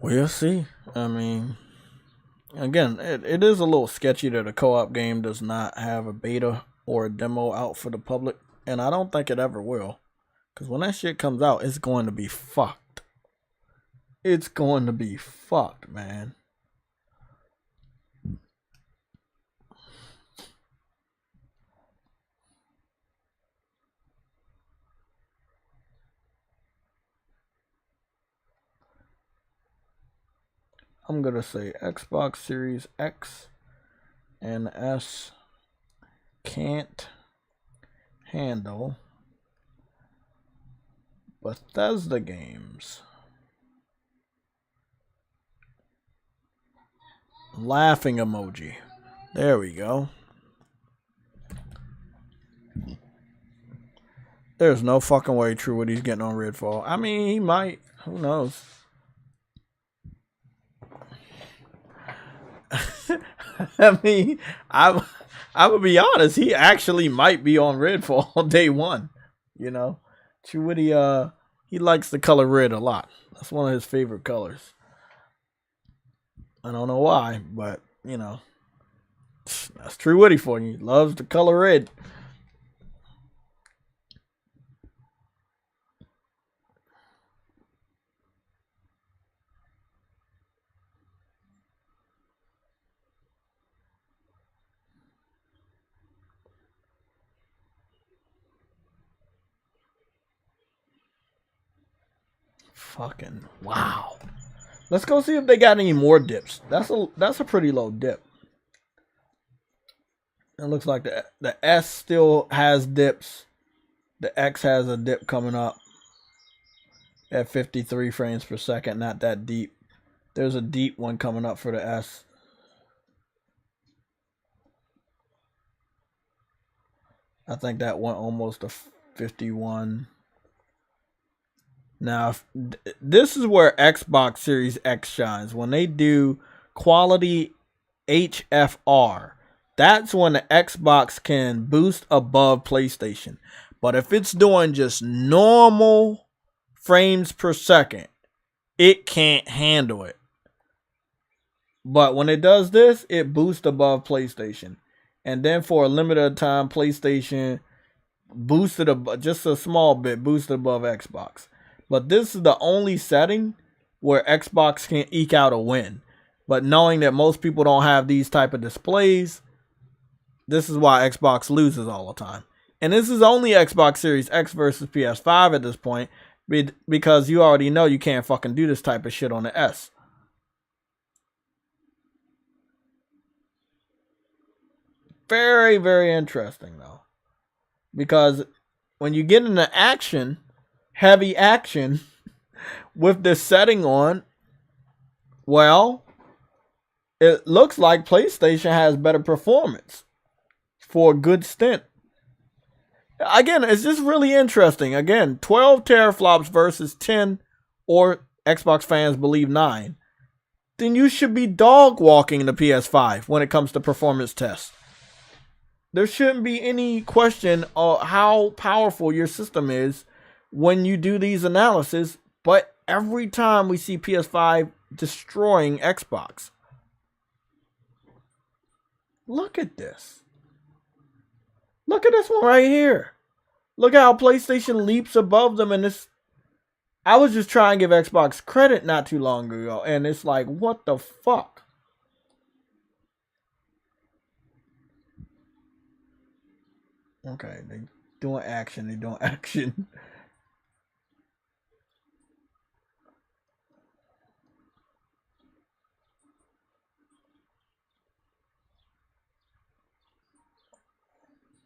We'll see. I mean, again, it is a little sketchy that a co-op game does not have a beta or a demo out for the public, and I don't think it ever will. Because when that shit comes out, it's going to be fucked. It's going to be fucked, man. I'm going to say Xbox Series X and S can't handle Bethesda games. Laughing emoji. There we go. There's no fucking way True Woody's getting on Redfall. I mean, he might. Who knows? I mean, I would be honest. He actually might be on Redfall on day one. You know, True Woody, he likes the color red a lot. That's one of his favorite colors. I don't know why, but you know, that's True Woody for you. He loves the color red. Fucking wow. Let's go see if they got any more dips. That's a pretty low dip. It looks like the S still has dips. The X has a dip coming up at 53 frames per second. Not that deep. There's a deep one coming up for the S. I think that went almost to 51. Now, this is where Xbox Series X shines. When they do quality HFR, that's when the Xbox can boost above PlayStation. But if it's doing just normal frames per second, it can't handle it. But when it does this, it boosts above PlayStation. And then for a limited time, PlayStation boosted just a small bit, boosted above Xbox. But this is the only setting where Xbox can eke out a win. But knowing that most people don't have these type of displays, this is why Xbox loses all the time. And this is only Xbox Series X versus PS5 at this point, because you already know you can't fucking do this type of shit on the S. Very, very interesting though. Because when you get into action, heavy action with this setting on, well, it looks like PlayStation has better performance for a good stint. Again, it's just really interesting. Again, 12 teraflops versus 10, or Xbox fans believe 9. Then you should be dog walking the PS5 when it comes to performance tests. There shouldn't be any question of how powerful your system is when you do these analyses, but every time we see PS5 destroying Xbox. Look at this. Look at this one right here. Look how PlayStation leaps above them in this. I was just trying to give Xbox credit not too long ago, and it's like, what the fuck? Okay, they doing action. They doing action.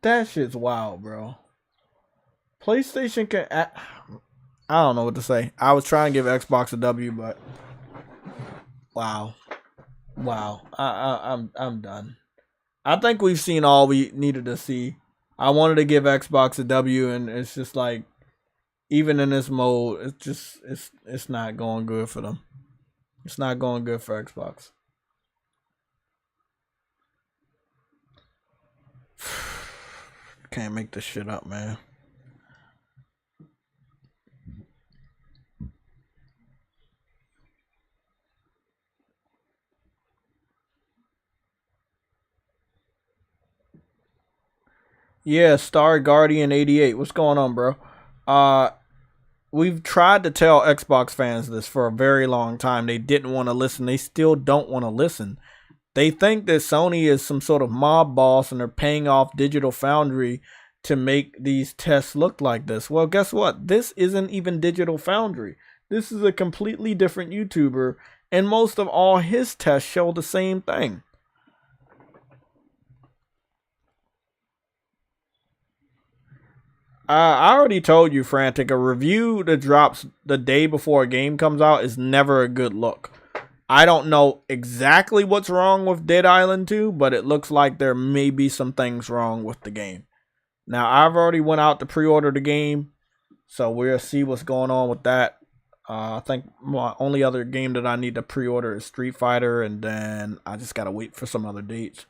That shit's wild, bro. PlayStation can. I don't know what to say. I was trying to give Xbox a W, but wow. I'm done. I think we've seen all we needed to see. I wanted to give Xbox a W, and it's just like, even in this mode, it's not going good for them. It's not going good for Xbox. can't make this shit up, man. Yeah, Star Guardian 88. What's going on, bro? Uh we've tried to tell Xbox fans this for a very long time. They didn't want to listen. They still don't want to listen. They think that Sony is some sort of mob boss and they're paying off Digital Foundry to make these tests look like this. Well, guess what? This isn't even Digital Foundry. This is a completely different YouTuber, and most of all his tests show the same thing. I already told you, Frantic, a review that drops the day before a game comes out is never a good look. I don't know exactly what's wrong with Dead Island 2, but it looks like there may be some things wrong with the game. Now, I've already went out to pre-order the game, so we'll see what's going on with that. I think my only other game that I need to pre-order is Street Fighter, and then I just gotta wait for some other dates.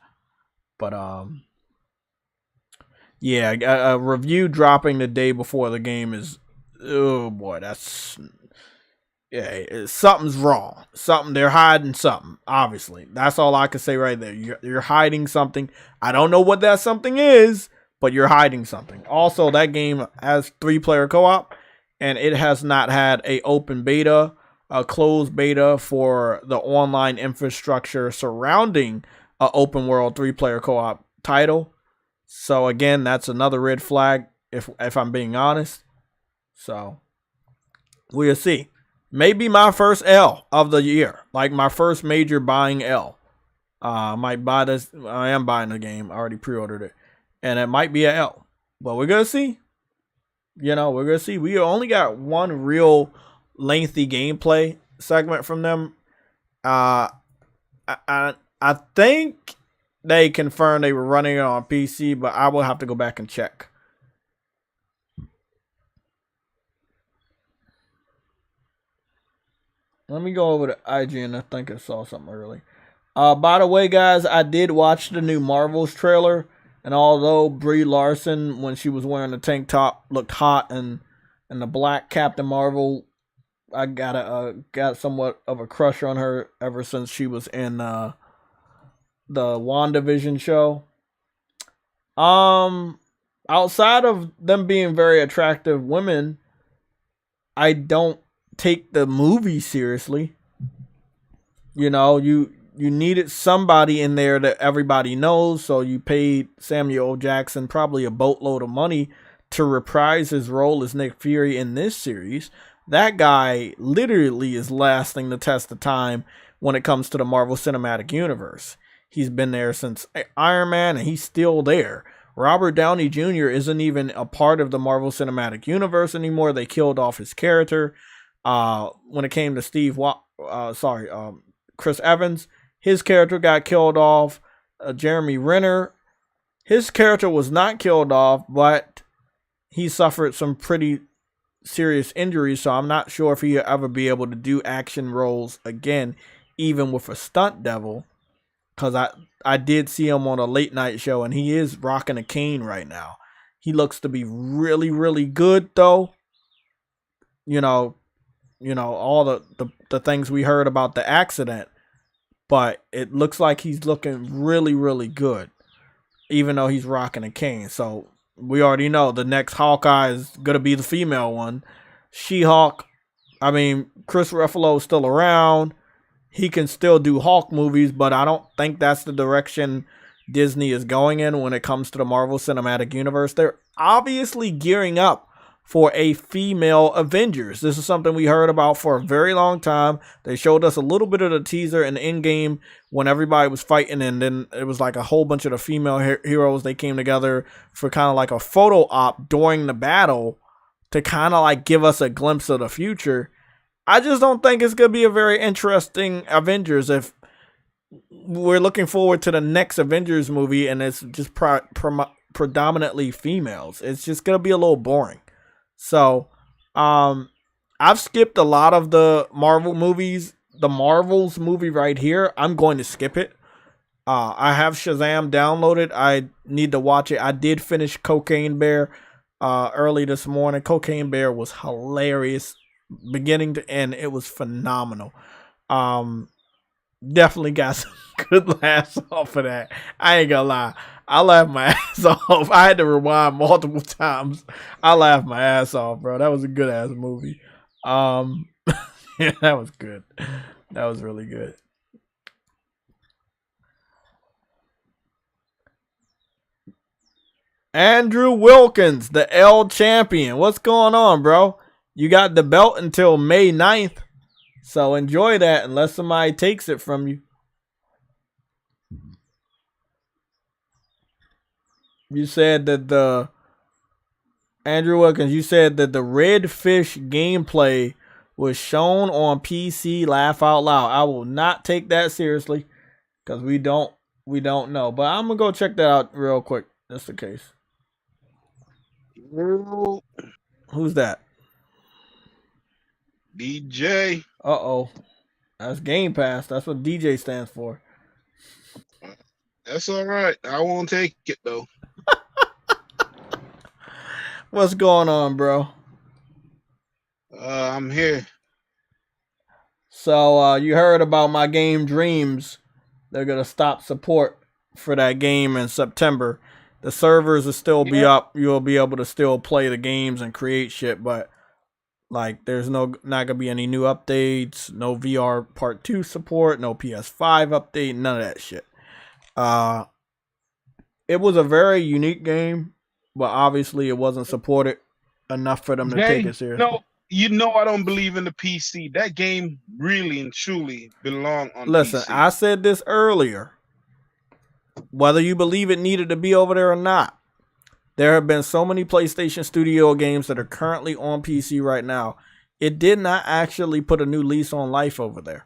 But yeah, a review dropping the day before the game is, oh boy, that's, yeah, something's wrong. They're hiding something. Obviously, that's all I can say right there. You're hiding something. I don't know what that something is, but you're hiding something. Also, that game has 3-player co-op, and it has not had a open beta, a closed beta for the online infrastructure surrounding a open world 3-player co-op title. So again, that's another red flag if I'm being honest. So we'll see. Maybe my first L of the year, like my first major buying L. I might buy this. I am buying the game. I already pre-ordered it, and it might be a L. But we're gonna see. We're gonna see. We only got one real lengthy gameplay segment from them. I think they confirmed they were running it on PC, but I will have to go back and check. Let me go over to IGN. I think I saw something early. By the way, guys, I did watch the new Marvels trailer, and although Brie Larson, when she was wearing the tank top, looked hot, and the black Captain Marvel, I got somewhat of a crush on her ever since she was in the WandaVision show. Outside of them being very attractive women, I don't take the movie seriously. You needed somebody in there that everybody knows, so you paid Samuel L. Jackson probably a boatload of money to reprise his role as Nick Fury in this series. That guy literally is lasting the test of time when it comes to the Marvel Cinematic Universe. He's been there since Iron Man, and he's still there. Robert Downey Jr. isn't even a part of the Marvel Cinematic Universe anymore. They killed off his character. When it came to Chris Evans, his character got killed off. Jeremy Renner, his character was not killed off, but he suffered some pretty serious injuries, so I'm not sure if he'll ever be able to do action roles again, even with a stunt double, because I did see him on a late night show, and he is rocking a cane right now. He looks to be really, really good, though. All the things we heard about the accident, but it looks like he's looking really, really good, even though he's rocking a cane. So we already know the next Hawkeye is going to be the female one. She-Hulk, Chris Ruffalo is still around. He can still do Hulk movies, but I don't think that's the direction Disney is going in when it comes to the Marvel Cinematic Universe. They're obviously gearing up for a female Avengers. This is something we heard about for a very long time. They showed us a little bit of the teaser in the in-game when everybody was fighting, and then it was like a whole bunch of the female heroes. They came together for kind of like a photo op during the battle to kind of like give us a glimpse of the future. I just don't think it's going to be a very interesting Avengers if we're looking forward to the next Avengers movie and it's just predominantly females. It's just going to be a little boring. So, I've skipped a lot of the Marvel movies. The Marvels movie right here, I'm going to skip it. I have Shazam downloaded. I need to watch it. I did finish Cocaine Bear early this morning. Cocaine Bear was hilarious, beginning to end. It was phenomenal. Definitely got some good laughs off of that. I ain't gonna lie. I laughed my ass off. I had to rewind multiple times. I laughed my ass off, bro. That was a good ass movie. Yeah, that was good. That was really good. Andrew Wilkins, the L champion. What's going on, bro? You got the belt until May 9th. So enjoy that unless somebody takes it from you. You said that the Andrew Wilkins, you said that the Red Fish gameplay was shown on PC. Laugh out loud. I will not take that seriously because we don't know. But I'm gonna go check that out real quick. That's the case. Who's that? DJ. Uh-oh. That's Game Pass. That's what DJ stands for. That's all right. I won't take it, though. What's going on, bro? I'm here. So, you heard about my game Dreams. They're going to stop support for that game in September. The servers will still be up. You'll be able to still play the games and create shit, but like there's not gonna be any new updates, no VR Part 2 support, no PS5 update, none of that shit. It was a very unique game, but obviously it wasn't supported enough for them to take it seriously. No, you know I don't believe in the PC. That game really and truly belong on Listen, PC. I said this earlier. Whether you believe it needed to be over there or not, there have been so many PlayStation Studio games that are currently on PC right now. It did not actually put a new lease on life over there.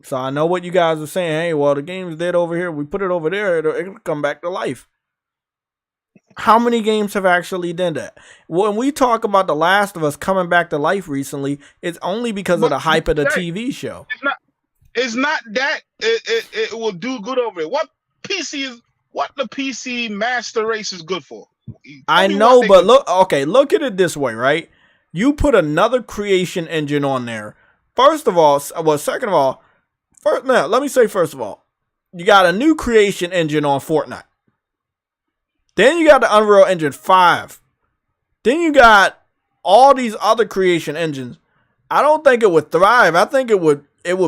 So I know what you guys are saying. Hey, well, the game's dead over here. We put it over there. It'll come back to life. How many games have actually done that? When we talk about The Last of Us coming back to life recently, it's only because of the hype of the TV show. It's not that it will do good over it. What the PC master race is good for? I know, but look at it this way, right? You put another creation engine on there. First of all, you got a new creation engine on Fortnite. Then you got the Unreal Engine 5. Then you got all these other creation engines. I don't think it would thrive. I think it would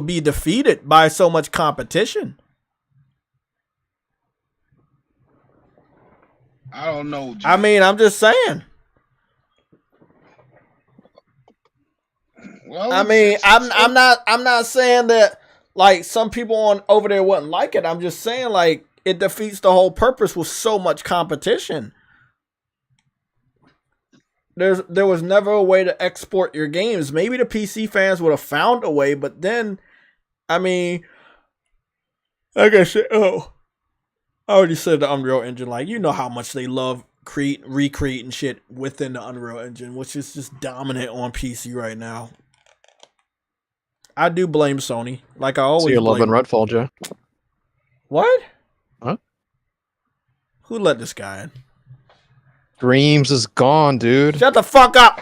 be defeated by so much competition. I don't know. I mean, I'm just saying. Well, I mean, I'm not saying that like some people over there wouldn't like it. I'm just saying like it defeats the whole purpose with so much competition. There was never a way to export your games. Maybe the PC fans would have found a way, but then, I mean, like I said, I already said the Unreal Engine. Like, you know how much they love recreating shit within the Unreal Engine, which is just dominant on PC right now. I do blame Sony, like I always. So you're loving Redfall, Joe? What? Huh? Who let this guy in? Dreams is gone, dude. Shut the fuck up!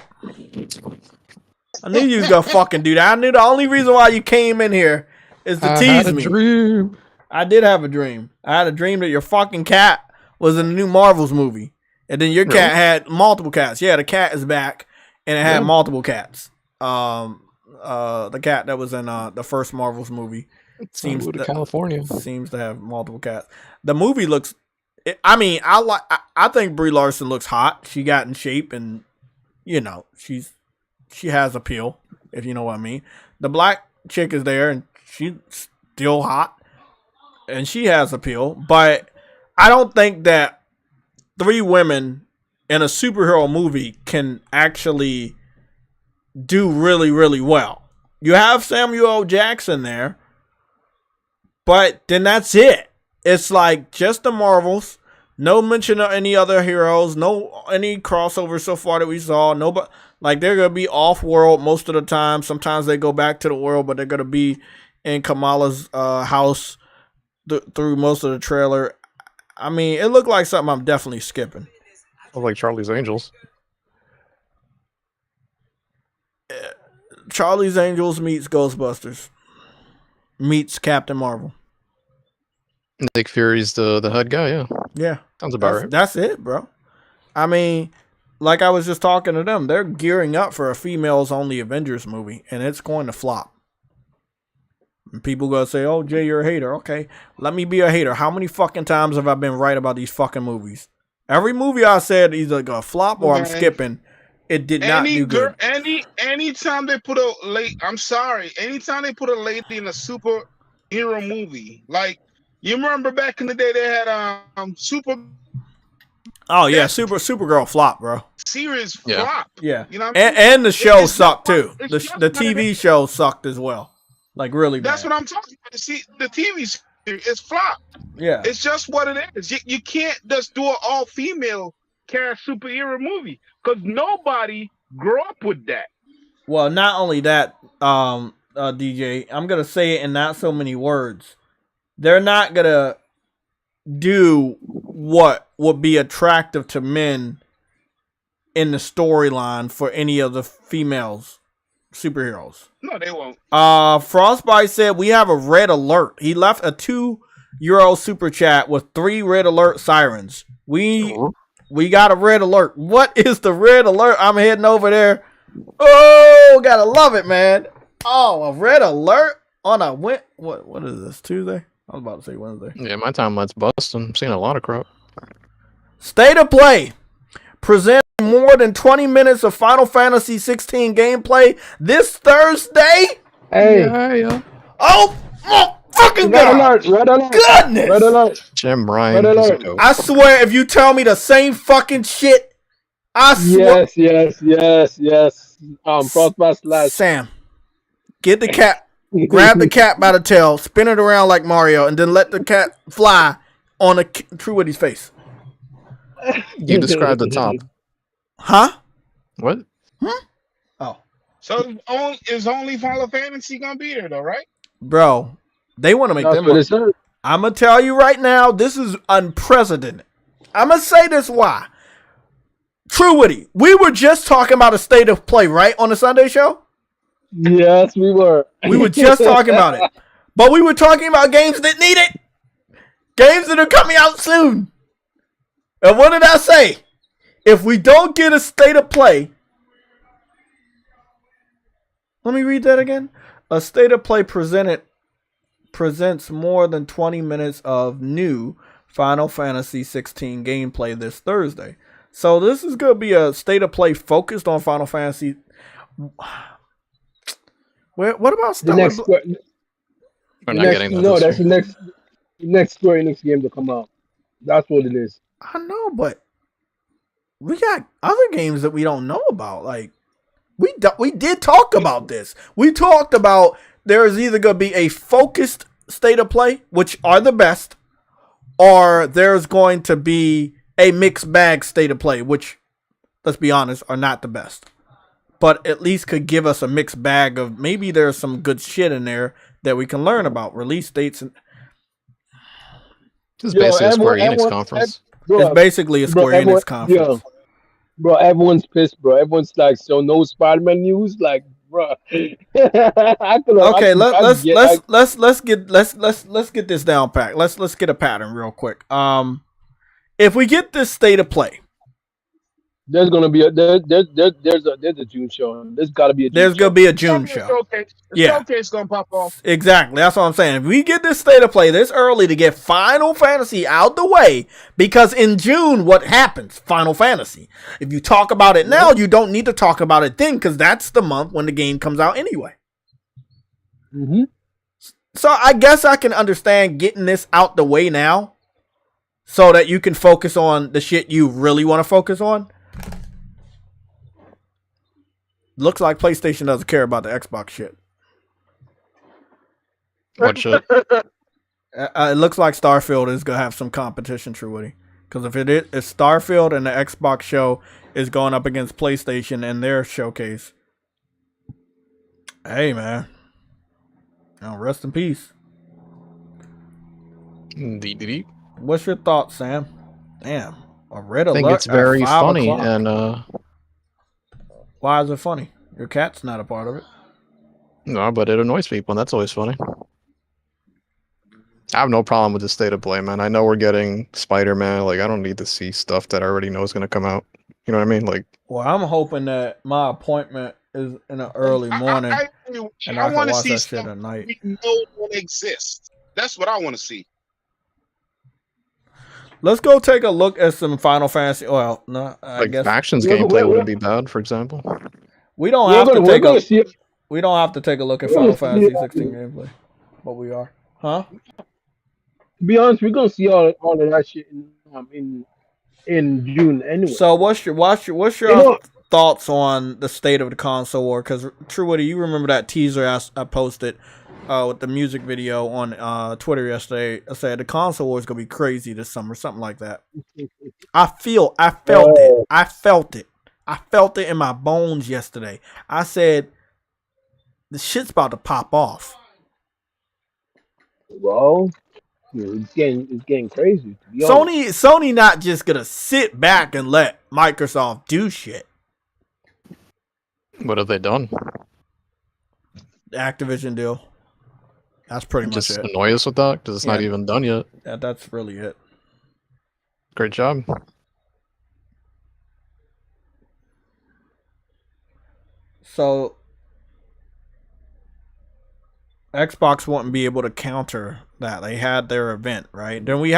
I knew you was gonna fucking do that. I knew the only reason why you came in here is to tease me. Dream. I did have a dream. I had a dream that your fucking cat was in the new Marvels movie, and then your cat had multiple cats. Yeah, the cat is back, and it had multiple cats. The cat that was in the first Marvels movie seems to have multiple cats. The movie looks. I think Brie Larson looks hot. She got in shape, and you know she has appeal, if you know what I mean. The black chick is there, and she's still hot, and she has appeal. But I don't think that 3 women in a superhero movie can actually do really, really well. You have Samuel L. Jackson there, but then that's it. It's like just the Marvels, no mention of any other heroes, any crossover so far that we saw. Nobody, like they're gonna be off world most of the time. Sometimes they go back to the world, but they're gonna be in Kamala's house. through most of the trailer. I mean, it looked like something I'm definitely skipping. Like Charlie's Angels. Charlie's Angels meets Ghostbusters meets Captain Marvel. Nick Fury's the HUD guy, yeah. Yeah. Sounds about right. That's it, bro. I mean, like I was just talking to them, they're gearing up for a females-only Avengers movie, and it's going to flop. And people gonna say, oh, Jay, you're a hater. Okay, let me be a hater. How many fucking times have I been right about these fucking movies? Every movie I said either gonna flop or I'm skipping. It did not do good. Anytime they put a lady, I'm sorry. Anytime they put a lady in a superhero movie, like you remember back in the day, they had Super. Oh yeah, Supergirl flop, bro. Series flop. Yeah, you know what I mean? And the show sucked too. The TV show sucked as well, like really bad. That's what I'm talking about. See, the TV series is flop. Yeah, it's just what it is. You can't just do an all-female cast superhero movie because nobody grew up with that. Well, not only that, DJ, I'm gonna say it in not so many words. They're not gonna do what would be attractive to men in the storyline for any of the females superheroes. No, they won't. Frostbite said we have a red alert. He left a €2 super chat with 3 red alert sirens. We got a red alert. What is the red alert? I'm heading over there. Oh, gotta love it, man. Oh, a red alert on a what is this? Tuesday? I was about to say Wednesday. Yeah, my timeline's busting. I'm seeing a lot of crap. State of Play presents more than 20 minutes of Final Fantasy 16 gameplay this Thursday. Hey. Yeah. Oh, fucking God. Red alert. Goodness. Red alert. Jim Ryan. Red alert. I swear, if you tell me the same fucking shit, I swear. Yes. Frostbite slash. Sam, get the cat. Grab the cat by the tail, spin it around like Mario, and then let the cat fly on a True Witty's face. You described the top. Huh? What? Oh. So is only Final Fantasy gonna be there though, right? Bro, they want to make them. I'm gonna tell you right now, this is unprecedented. I'm gonna say this why. True Witty, we were just talking about a state of play, right, on the Sunday show? Yes, we were. We were just talking about it. But we were talking about games that need it. Games that are coming out soon. And what did I say? If we don't get a state of play. Let me read that again. A state of play presents more than 20 minutes of new Final Fantasy 16 gameplay this Thursday. So this is going to be a state of play focused on Final Fantasy. What about the next? That's the next Square Enix game to come out. That's what it is. I know, but we got other games that we don't know about. Like we did talk about this. We talked about there is either going to be a focused state of play, which are the best, or there's going to be a mixed bag state of play, which, let's be honest, are not the best. But at least could give us a mixed bag of maybe there's some good shit in there that we can learn about. Release dates. And this is basically a Square Enix conference. It's basically a Square Enix conference. Yeah. Bro, everyone's pissed, bro. Everyone's like, so no Spider-Man news? Like, bro. Okay, let's get this down packed. Let's get a pattern real quick. If we get this state of play, there's gonna be there's a June show. There's gotta be a June show. Showcase gonna pop off. Exactly. That's what I'm saying. If we get this state of play this early to get Final Fantasy out the way, because in June, what happens? Final Fantasy. If you talk about it now, you don't need to talk about it then, because that's the month when the game comes out anyway. Mm-hmm. So I guess I can understand getting this out the way now, so that you can focus on the shit you really want to focus on. Looks like PlayStation doesn't care about the Xbox shit. What shit? It looks like Starfield is going to have some competition, True Woody. Because if Starfield and the Xbox show is going up against PlayStation and their showcase. Hey, man. Now, rest in peace. Indeed. What's your thoughts, Sam? Damn, a red I think alert it's at very 5 funny, o'clock. and Why is it funny? Your cat's not a part of it. no, but it annoys people, and that's always funny. I have no problem with the state of play, man. I know we're getting Spider-Man. Like, I don't need to see stuff that I already know is gonna come out. You know what I mean? Like, Well, I'm hoping that my appointment is in the early morning, and I can want to watch see that shit stuff at night. we know don't exist. That's what I want to see. Let's go take a look at some Final Fantasy. Well, no, I like guess factions Yeah, gameplay we're- wouldn't be bad, for example. we don't We're have gonna, to we're take gonna a. see. We don't have to take a look at We're Final gonna see Fantasy it. 16 gameplay, but we are, huh? To be honest, we're gonna see all of that shit in June anyway. So what's your You know, thoughts on the state of the console war? Because True Woody, you remember that teaser I posted with the music video on Twitter yesterday? I said the console war is gonna be crazy this summer, something like that. I felt it. I felt it in my bones yesterday. I said the shit's about to pop off. well, it's getting crazy. To be honest. Sony not just gonna sit back and let Microsoft do shit. What have they done? The Activision deal. That's pretty much Just it. annoy us with that because it's not Yeah. even done yet. That's really it. Great job. So Xbox wouldn't be able to counter that. They had their event, right? Then we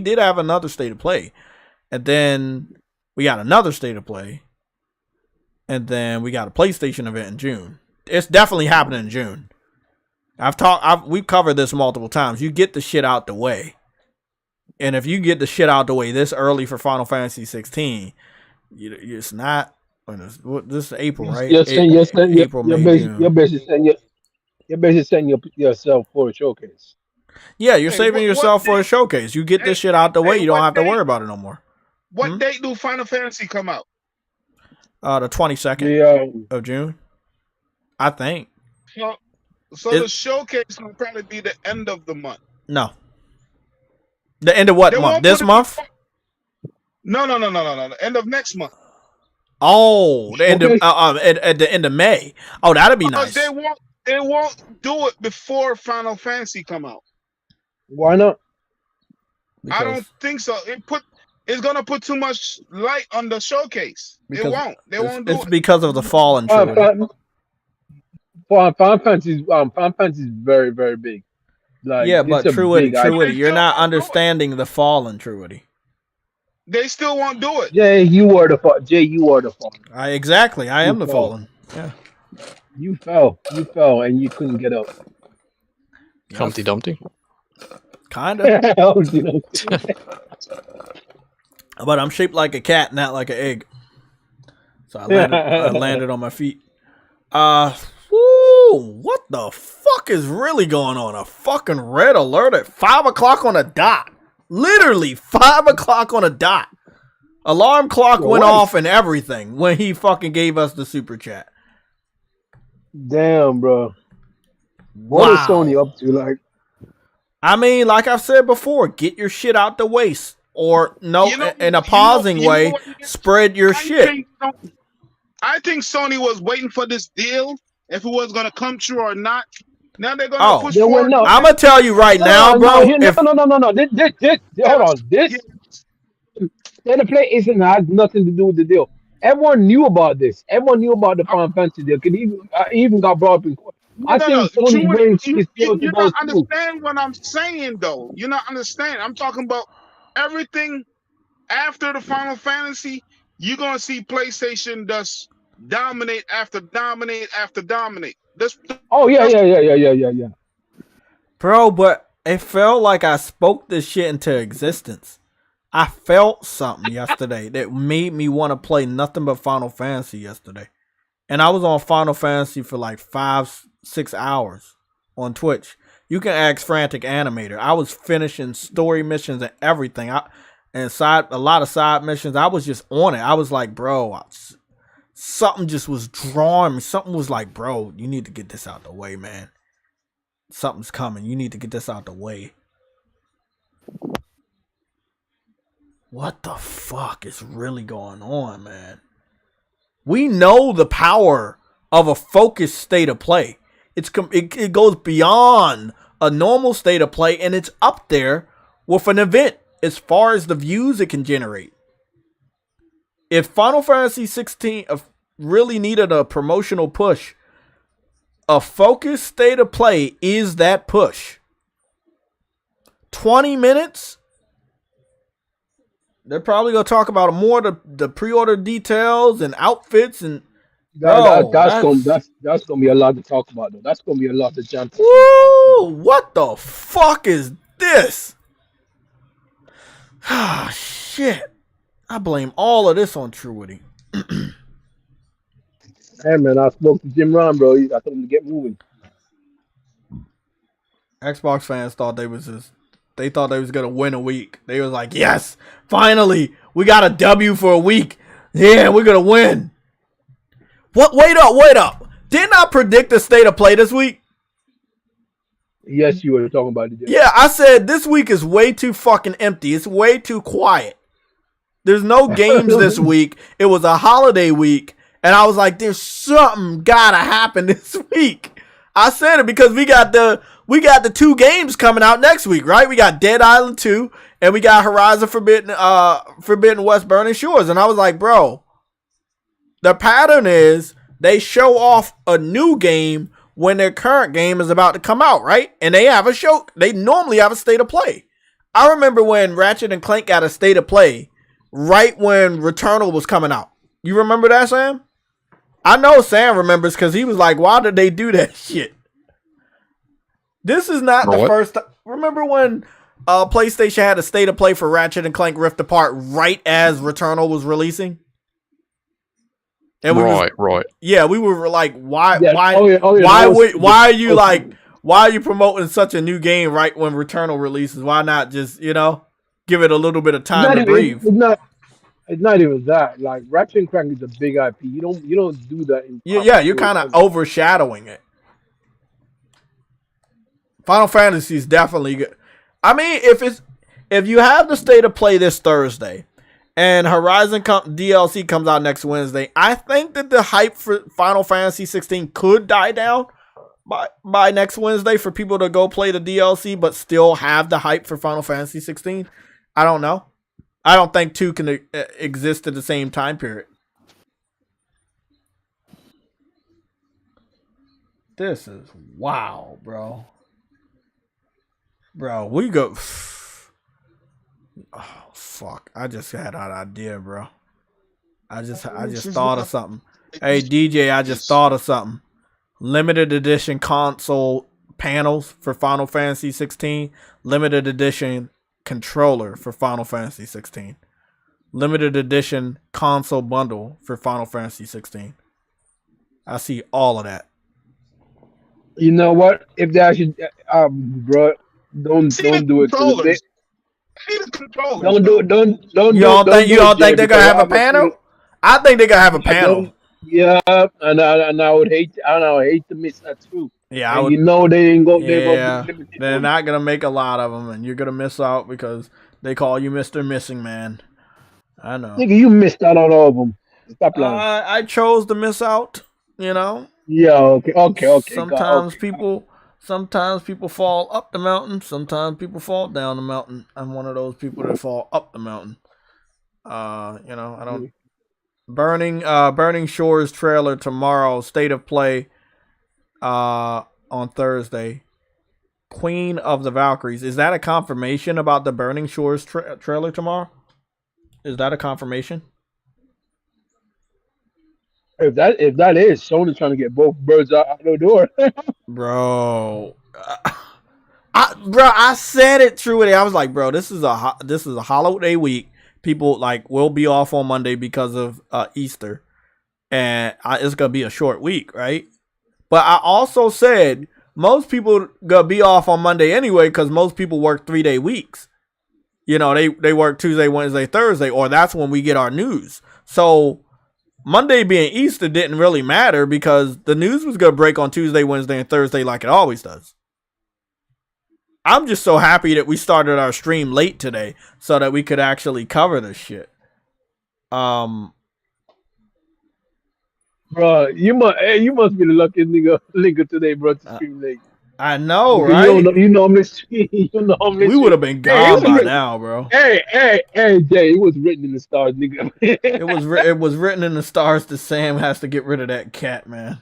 did have another state of play. And then we got another state of play. And then we got a PlayStation event in June. It's definitely happening in June. We've covered this multiple times. You get the shit out the way. And if you get the shit out the way this early for Final Fantasy 16, it's not. This is April, right? April, May, June. You're basically setting yourself for a showcase. Yeah, you're saving yourself for a showcase. You get this shit out the way, you don't have to worry about it no more. What date do Final Fantasy come out? The 22nd of June, I think. So the showcase will probably be the end of the month. No. The end of what month? This month? No. The end of next month. Oh, the end of at the end of May. Oh, that'd be nice. They won't do it before Final Fantasy come out. Why not? I don't think so. It's gonna put too much light on the showcase. They won't do it. It's because of the fall in Final Fantasy is very, very big. Like, yeah, but Truity, you're not understanding the fall in Truity. They still won't do it. Jay, you are the fall. Exactly. I am the fallen. Yeah. You fell, and you couldn't get up. Yes. Humpty Dumpty. Kinda. But I'm shaped like a cat, not like an egg. So I landed on my feet. What the fuck is really going on? A fucking red alert at 5 o'clock on a dot. Literally 5 o'clock on a dot. Alarm clock went off and everything when he fucking gave us the super chat. Damn, bro. What is Sony up to? Like, I mean, like I've said before, get your shit out the waste. Or in a pausing way, spread your shit. I think Sony was waiting for this deal, if it was gonna come true or not. Now they're gonna push forward. I'm gonna tell you right now, bro. No. Hold on. This the play has nothing to do with the deal. Everyone knew about this. Everyone knew about the Final Fantasy deal. Even got brought up in court. I think Sony's waiting for this deal to go through. You don't understand what I'm saying, though. You're not understanding. I'm talking about everything after the Final Fantasy. You're gonna see PlayStation just dominate after dominate after dominate. Yeah. Bro, but it felt like I spoke this shit into existence. I felt something yesterday that made me want to play nothing but Final Fantasy yesterday. And I was on Final Fantasy for like 5-6 hours on Twitch. You can ask Frantic Animator. I was finishing story missions and everything. A lot of side missions. I was just on it. I was like, bro, something just was drawing me. Something was like, bro, you need to get this out the way, man. Something's coming. You need to get this out the way. What the fuck is really going on, man? We know the power of a focused state of play. It goes beyond a normal state of play, and it's up there with an event as far as the views it can generate. If Final Fantasy 16 really needed a promotional push, a focused state of play is that push. 20 minutes? They're probably going to talk about more the pre-order details and outfits and that's gonna be a lot to talk about though. That's gonna be a lot to jump. Woo! What the fuck is this? Ah, shit. I blame all of this on Truity. Hey man, I spoke to Jim Ron, bro. I told him to get moving. Xbox fans thought they was gonna win a week. They was like, yes, finally, we got a W for a week. Yeah, we're gonna win. What? Wait up. Didn't I predict the state of play this week? Yes, you were talking about it. Yeah, I said this week is way too fucking empty. It's way too quiet. There's no games this week. It was a holiday week, and I was like, there's something gotta happen this week. I said it because we got the 2 games coming out next week, right? We got Dead Island 2 and we got Horizon Forbidden West Burning Shores. And I was like, bro, the pattern is they show off a new game when their current game is about to come out, right? And they normally have a state of play. I remember when Ratchet and Clank got a state of play right when Returnal was coming out. You remember that, Sam? I know Sam remembers because he was like, why did they do that shit? This is not the first time. Remember when PlayStation had a state of play for Ratchet and Clank Rift Apart right as Returnal was releasing? And right. Yeah, we were like, why are you promoting such a new game right when Returnal releases? Why not just, give it a little bit of time to breathe? It's not even that. Like Ratchet and Clank is a big IP. You don't do that. You're kind of overshadowing it. Final Fantasy is definitely good. I mean, if you have the state of play this Thursday and Horizon DLC comes out next Wednesday, I think that the hype for Final Fantasy 16 could die down by next Wednesday for people to go play the DLC, but still have the hype for Final Fantasy 16. I don't know. I don't think 2 can exist at the same time period. This is wow, bro. Bro, we go. Oh fuck! I just had an idea, bro. I just thought of something. Hey DJ, I just thought of something. Limited edition console panels for Final Fantasy 16. Limited edition controller for Final Fantasy 16. Limited edition console bundle for Final Fantasy 16. I see all of that. You know what? If they actually, bro. Don't do it. Don't do it. You don't think they're gonna have a panel? I think they're gonna have a panel. Yeah, and I would hate to miss that too. Yeah, I would, they ain't go. They're not gonna make a lot of them, and you're gonna miss out because they call you Mr. Missing Man. I know. Nigga, you missed out on all of them. Stop lying. I chose to miss out. Yeah. Okay. Sometimes people fall up the mountain. Sometimes people fall down the mountain. I'm one of those people that fall up the mountain. I don't. Burning Shores trailer tomorrow. State of play. On Thursday. Queen of the Valkyries. Is that a confirmation about the Burning Shores trailer tomorrow? Is that a confirmation? If that is, Sony's trying to get both birds out the door. Bro. I said it truly. I was like, bro, this is a holiday week. People will be off on Monday because of Easter, and it's gonna be a short week, right? But I also said most people gonna be off on Monday anyway because most people work 3-day weeks. They work Tuesday, Wednesday, Thursday, or that's when we get our news. So Monday being Easter didn't really matter because the news was gonna break on Tuesday, Wednesday, and Thursday like it always does. I'm just so happy that we started our stream late today so that we could actually cover this shit. Bro, you must be the luckiest nigga today, bro, to stream late. I know, Because right? you normally stream. We would have been gone by now, bro. Hey, Jay, it was written in the stars, nigga. It was written in the stars that Sam has to get rid of that cat, man.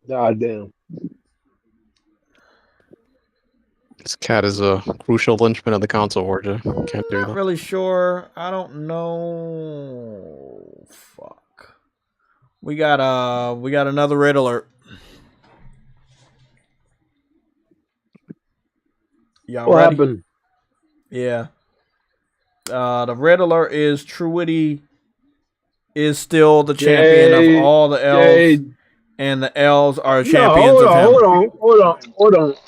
God damn. This cat is a crucial linchpin of the console war, Jay. Can't do Not that. really sure. I don't know. Fuck. We got another red alert. Y'all What ready? happened? Yeah. The red alert is Truity is still the champion of all the elves, and the elves are champions of him. Hold on.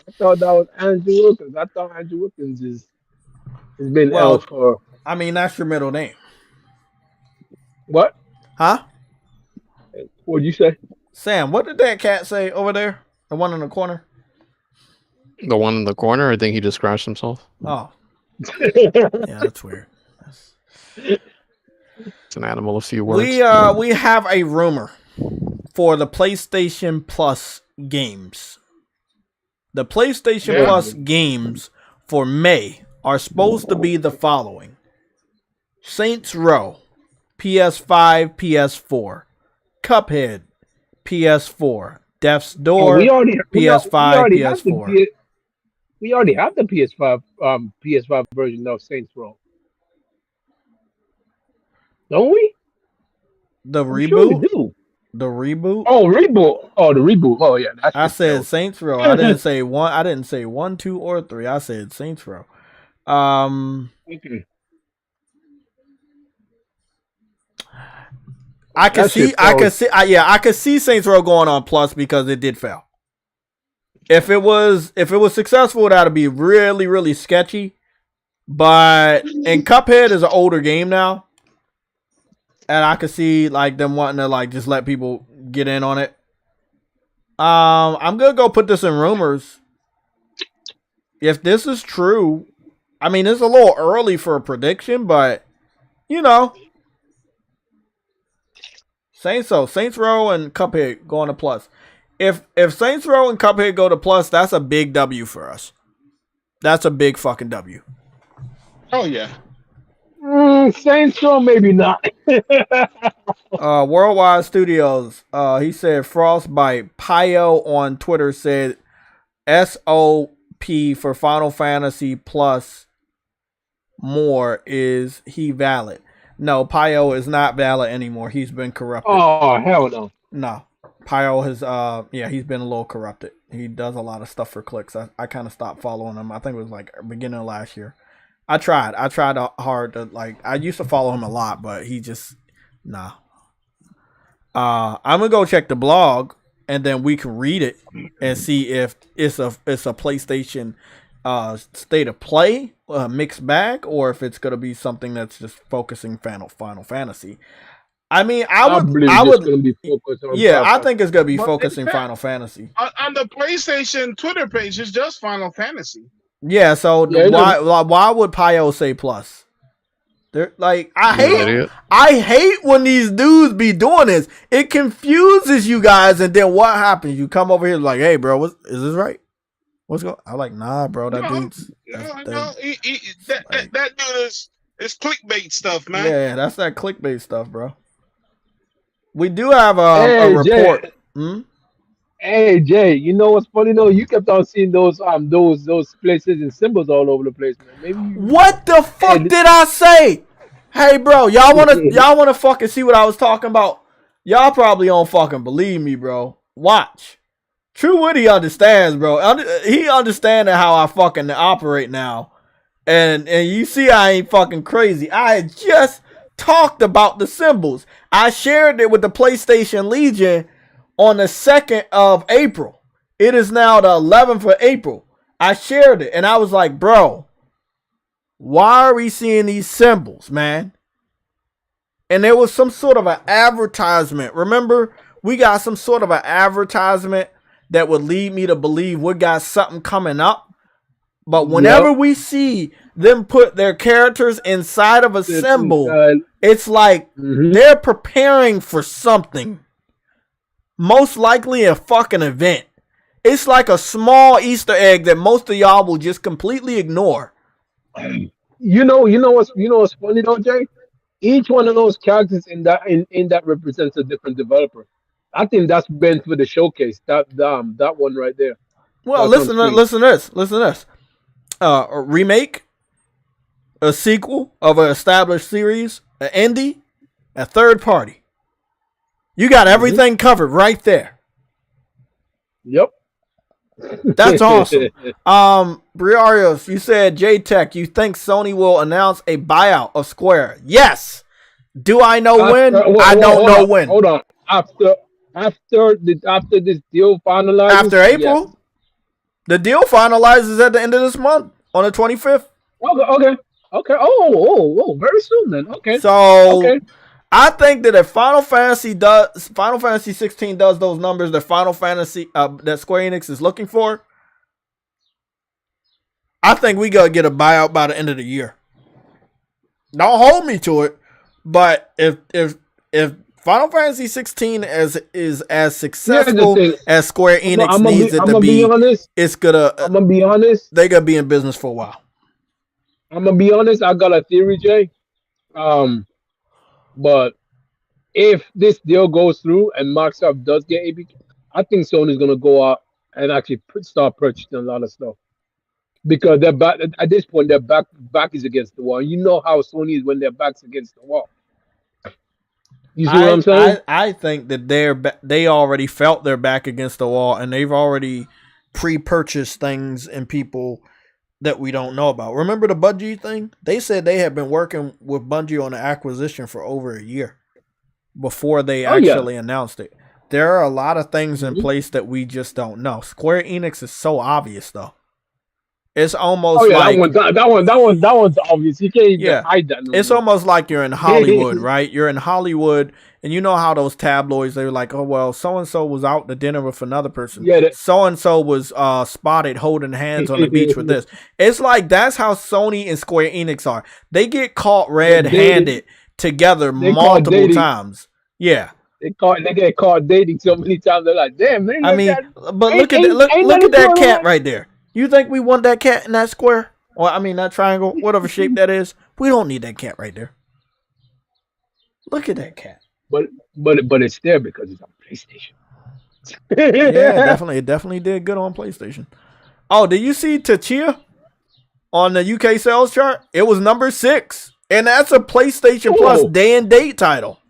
I thought that was Andrew Wilkins. I thought Andrew Wilkins has been elf for. I mean, that's your middle name. What? Huh? What'd you say? Sam, what did that cat say over there? The one in the corner? The one in the corner, I think he just scratched himself. Oh. Yeah, that's weird. It's an animal of few words. We have a rumor for the PlayStation Plus games. The PlayStation Plus games for May are supposed to be the following: Saints Row, PS5, PS4, Cuphead, PS4, Death's Door, PS5, PS4. We already have the PS5 version of Saints Row. Don't we? The reboot? Sure we do. The reboot? Oh, reboot. Oh, the reboot. Oh, yeah. I said Saints Row. I didn't say 1, 2, or 3. I said Saints Row. Okay. I could see Saints Row going on Plus because it did fail. If it was successful, that'd be really, really sketchy. But Cuphead is an older game now, and I could see like them wanting to like just let people get in on it. I'm gonna go put this in rumors. If this is true, I mean it's a little early for a prediction, but you know, Saints Row and Cuphead going to Plus. If Saints Row and Cuphead go to Plus, that's a big W for us. That's a big fucking W. Oh yeah. Saints Row, maybe not. Worldwide Studios. He said Frostbite. Pio on Twitter said SOP for Final Fantasy Plus more. Is he valid? No, Pio is not valid anymore. He's been corrupted. Oh hell no. No. Pio has he's been a little corrupted. He does a lot of stuff for clicks. I kind of stopped following him. I think it was like beginning of last year. I tried hard to like. I used to follow him a lot, but he just nah. I'm gonna go check the blog, and then we can read it and see if it's a PlayStation state of play mixed bag, or if it's gonna be something that's just focusing Final Fantasy. I mean, I would. Be focused on I think it's gonna be focusing Final Fantasy. On the PlayStation Twitter page, it's just Final Fantasy. Yeah, so why would Pio say Plus? They're like, I hate when these dudes be doing this. It confuses you guys, and then what happens? You come over here like, hey, bro, is this right? What's going? I'm like, nah, bro, that dude's. That dude is clickbait stuff, man. Yeah, that's that clickbait stuff, bro. We do have a report. Hey Jay, you know what's funny though? You kept on seeing those places and symbols all over the place, man. Maybe what the fuck did I say? Hey, bro, y'all wanna fucking see what I was talking about? Y'all probably don't fucking believe me, bro. Watch. True Woody understands, bro. He understands how I fucking operate now, and you see I ain't fucking crazy. I just talked about the symbols. I shared it with the PlayStation Legion on the 2nd of April. It is now the 11th of April. I shared it and I was like, bro, why are we seeing these symbols, man? And there was some sort of an advertisement. Remember, we got some sort of an advertisement that would lead me to believe we got something coming up. But whenever we see them put their characters inside of a symbol, it's like they're preparing for something. Most likely a fucking event. It's like a small Easter egg that most of y'all will just completely ignore. You know what's funny though, Jay? Each one of those characters in that represents a different developer. I think that's meant for the showcase. That one right there. Well, listen to this. A remake, a sequel of an established series, an indie, a third party. You got everything covered right there. Yep. That's awesome. Briarios, you said J-Tech, you think Sony will announce a buyout of Square? Yes. Do I know when? I don't know when. Hold on. After this deal finalizes. After April? Yes. The deal finalizes at the end of this month on the 25th. Okay. Oh, very soon then. Okay. So I think that if Final Fantasy 16 does those numbers that Final Fantasy that Square Enix is looking for, I think we gotta get a buyout by the end of the year. Don't hold me to it, but if Final Fantasy 16 is as successful as Square Enix needs it to be, it's gonna. I'm gonna be honest. They're gonna be in business for a while. I'm gonna be honest. I got a theory, Jay. But if this deal goes through and Microsoft does get ABK, I think Sony's gonna go out and actually start purchasing a lot of stuff because they're back at this point. Their back is against the wall. You know how Sony is when their back's against the wall. You see what I'm saying? I think that they already felt their back against the wall and they've already pre-purchased things and people that we don't know about. Remember the Bungie thing? They said they had been working with Bungie on the acquisition for over a year before they actually announced it. There are a lot of things in place that we just don't know. Square Enix is so obvious though. It's almost like that one's obvious. You can't even hide that. It's almost like you're in Hollywood, right? You're in Hollywood, and you know how those tabloids, they're like, oh, well, so-and-so was out to dinner with another person. Yeah, so-and-so was spotted holding hands on the beach with this. It's like that's how Sony and Square Enix are. They get caught red-handed together multiple times. Yeah. They get caught dating so many times. They're like, damn, man. I mean, but look at that cat right there. You think we want that cat in that square? Or I mean that triangle, whatever shape that is. We don't need that cat right there. Look at that cat. But it's there because it's on PlayStation. Yeah, it definitely did good on PlayStation. Oh, did you see Tachia on the UK sales chart? It was number 6. And that's a PlayStation Plus day and date title.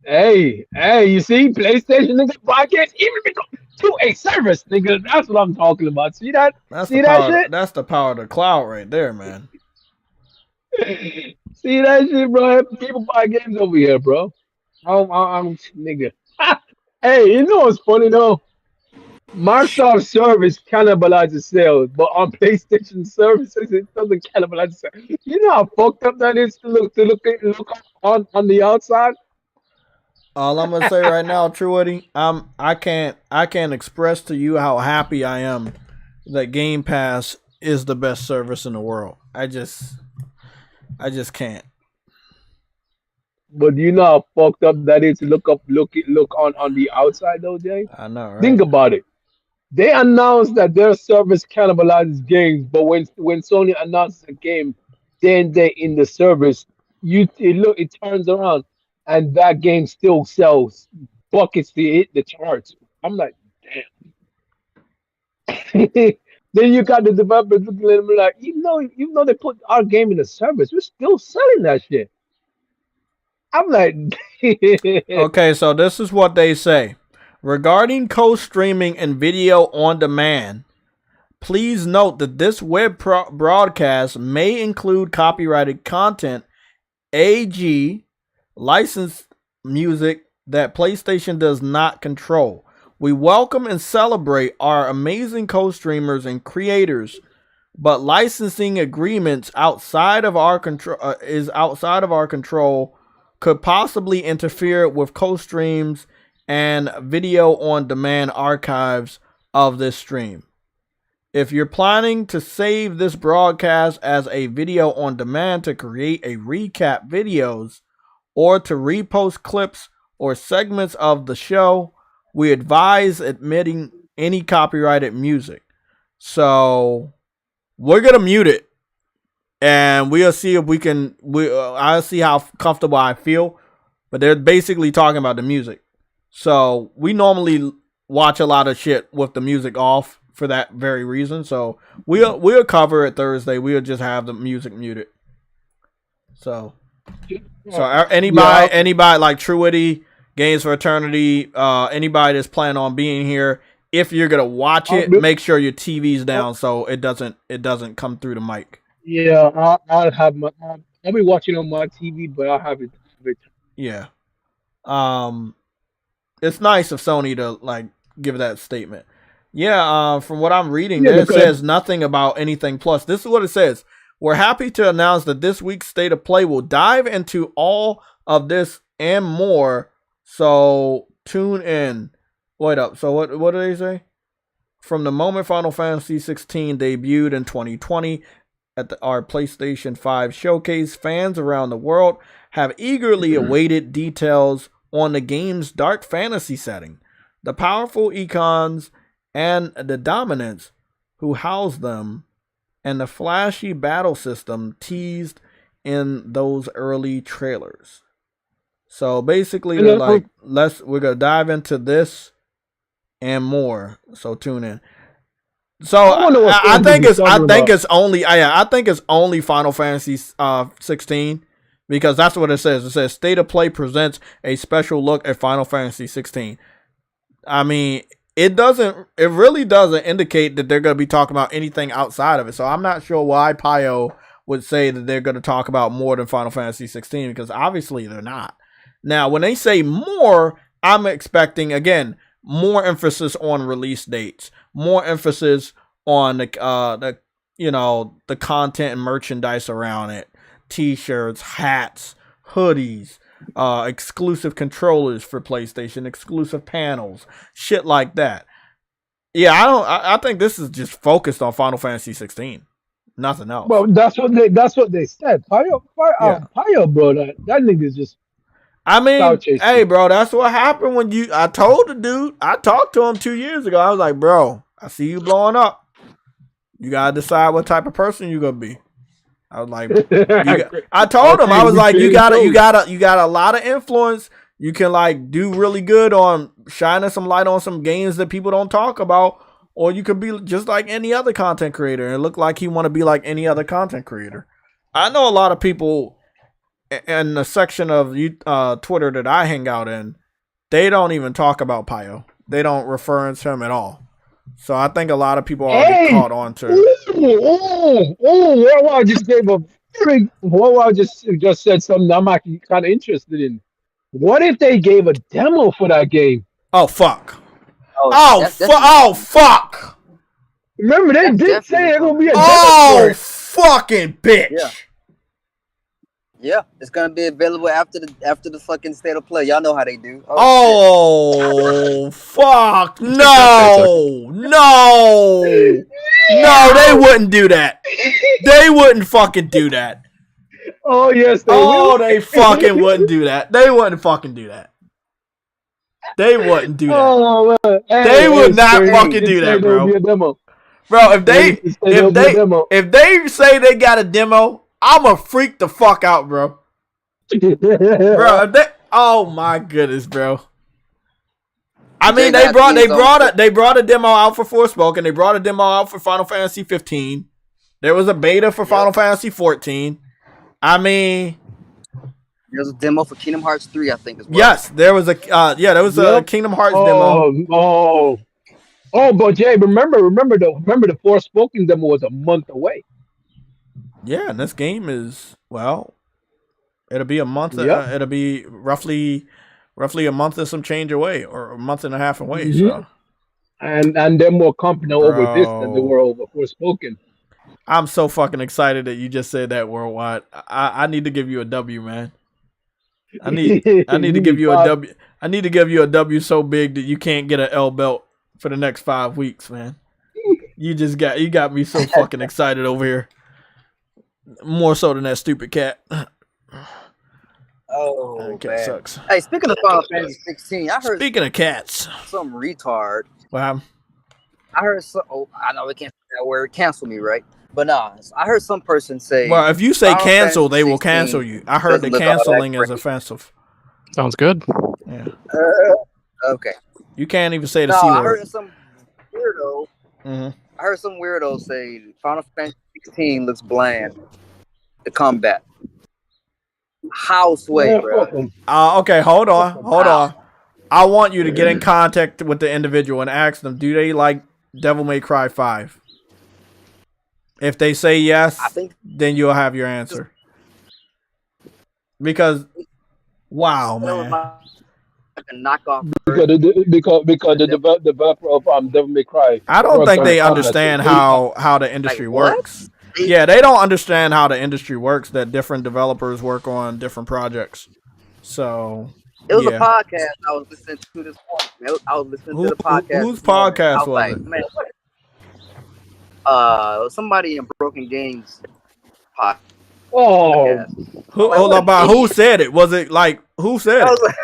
Hey, you see, PlayStation nigga podcast even become to a service, nigga. That's what I'm talking about. See that? Shit? That's the power of the cloud right there, man. See that shit, bro? People buy games over here, bro. I'm nigga. Hey, you know what's funny though? Microsoft service cannibalizes sales, but on PlayStation services it doesn't cannibalize sales. You know how fucked up that is to look on the outside. All I'm gonna say right now, True Eddie, I can't express to you how happy I am that Game Pass is the best service in the world. I just can't. But you know how fucked up that is to look on the outside though, Jay? I know, right? Think about it. They announced that their service cannibalizes games, but when Sony announces a game, then they in the service, it turns around. And that game still sells buckets to hit the charts. I'm like, damn. Then you got the developers looking at them like, even though they put our game in the service, we're still selling that shit. I'm like, okay, so this is what they say. Regarding co-streaming and video on demand, please note that this web broadcast may include copyrighted content, AG, licensed music that PlayStation does not control. We welcome and celebrate our amazing co-streamers and creators, but licensing agreements outside of our control could possibly interfere with co-streams and video on demand archives of this stream. If you're planning to save this broadcast as a video on demand to create a recap videos or to repost clips or segments of the show, we advise omitting any copyrighted music. So we're going to mute it and we'll see if we can, I'll see how comfortable I feel, but they're basically talking about the music. So we normally watch a lot of shit with the music off for that very reason. So we'll cover it Thursday. We'll just have the music muted. So anybody like Truity, Games for Eternity, anybody that's planning on being here, if you're gonna watch it, make sure your TV's down so it doesn't come through the mic. Yeah, I'll be watching on my TV, but I'll have it. Yeah. It's nice of Sony to like give that statement. Yeah, from what I'm reading, it says nothing about anything plus. This is what it says. We're happy to announce that this week's State of Play will dive into all of this and more. So tune in. Wait up. So what do they say? From the moment Final Fantasy 16 debuted in 2020 at our PlayStation 5 showcase, fans around the world have eagerly awaited details on the game's dark fantasy setting, the powerful icons, and the dominance who house them, and the flashy battle system teased in those early trailers. So basically, they're like, we're gonna dive into this and more. So tune in. So I think it's only Final Fantasy 16 because that's what it says. It says State of Play presents a special look at Final Fantasy 16. I mean, it really doesn't indicate that they're going to be talking about anything outside of it. So I'm not sure why Pio would say that they're going to talk about more than Final Fantasy 16 because obviously they're not. Now, when they say more, I'm expecting, again, more emphasis on release dates, more emphasis on the content and merchandise around it, t-shirts, hats, hoodies, exclusive controllers for PlayStation, exclusive panels, shit like that. Yeah, I think this is just focused on Final Fantasy 16, nothing else. Well, that's what they said. Pio, bro, that nigga's just. I mean, hey, bro, that's what happened when I told the dude, I talked to him 2 years ago. I was like, bro, I see you blowing up. You gotta decide what type of person you gonna be. I was like, I told him, I was like, you got a lot of influence. You can like do really good on shining some light on some games that people don't talk about, or you could be just like any other content creator and look like he want to be like any other content creator. I know a lot of people in the section of Twitter that I hang out in, they don't even talk about Pio. They don't refer to him at all. So I think a lot of people already caught on to. I just gave a freak. I just said something I'm actually kind of interested in. What if they gave a demo for that game? Oh fuck! Oh fuck! Remember they did say it gonna be a demo. Oh fucking bitch! Yeah, it's gonna be available after the fucking State of Play. Y'all know how they do. Oh fuck! No! They wouldn't do that. They wouldn't fucking do that. Oh yes, they will. They fucking wouldn't do that. They wouldn't fucking do that. They wouldn't do that. Oh, they would not fucking do that, bro. Bro, if they say they got a demo, I'ma freak the fuck out, bro. Bro, oh my goodness, bro. I mean, they brought a demo out for Forspoken. They brought a demo out for Final Fantasy 15. There was a beta for Final Fantasy 14. I mean, there's a demo for Kingdom Hearts 3, I think, as well. Yes, there was a Kingdom Hearts demo. But Jay, remember the Forspoken demo was a month away. Yeah, and this game is, well, it'll be a month. It'll be roughly a month and some change away, or a month and a half away. Mm-hmm. So, and they're more confident over this than they were over Forspoken. I'm so fucking excited that you just said that, Worldwide. I need to give you a W, man. I need to give you a W. I need to give you a W so big that you can't get an L belt for the next 5 weeks, man. You got me so fucking excited over here. More so than that stupid cat. Oh, cat man. sucks. Hey, speaking of Final Fantasy 16, I heard Speaking of cats, some retard. wow. I heard some. Oh, I know we can't say that word. Cancel me, right? But nah, I heard some person say. Well, if you say Final cancel, Fantasy they will 16 cancel you. I heard doesn't the look all that canceling is great. offensive. Sounds good. Yeah. Okay. You can't even say the No, C I word. heard some weirdo. Mm-hmm. I heard some weirdo say Final Fantasy 16 looks bland. The combat. House way, bro. Okay, hold on. I want you to get in contact with the individual and ask them, do they like Devil May Cry 5? If they say yes, then you'll have your answer. Because, wow, man. Like a knockoff. Because the developer of Devil May Cry. I don't think they understand how the industry works. Yeah, they don't understand how the industry works, that different developers work on different projects. So, it was a podcast I was listening to this morning. I was listening to the podcast. Whose podcast was it? Man, somebody in Broken Games podcast. Oh, who said it? Was it like, who said it? Like,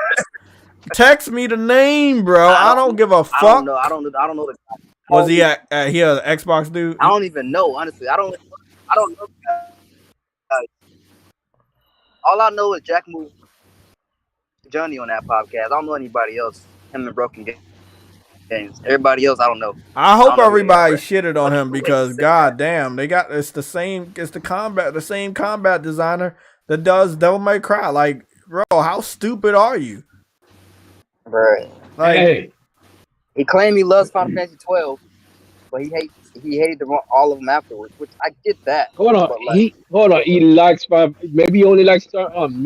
text me the name, bro. I don't give a fuck. I don't know. I don't know the guy. Was he at an Xbox dude? I don't even know, honestly. I don't know. All I know is Jack moved Johnny on that podcast. I don't know anybody else. Him and Broken Games. Everybody else, I don't know. I hope everybody shitted on him because goddamn, it's the same combat designer that does Devil May Cry. Like, bro, how stupid are you? Right. Like, hey. He claimed he loves Final Fantasy 12, but he hated all of them afterwards, which I get that. He likes five. Maybe he only likes the turn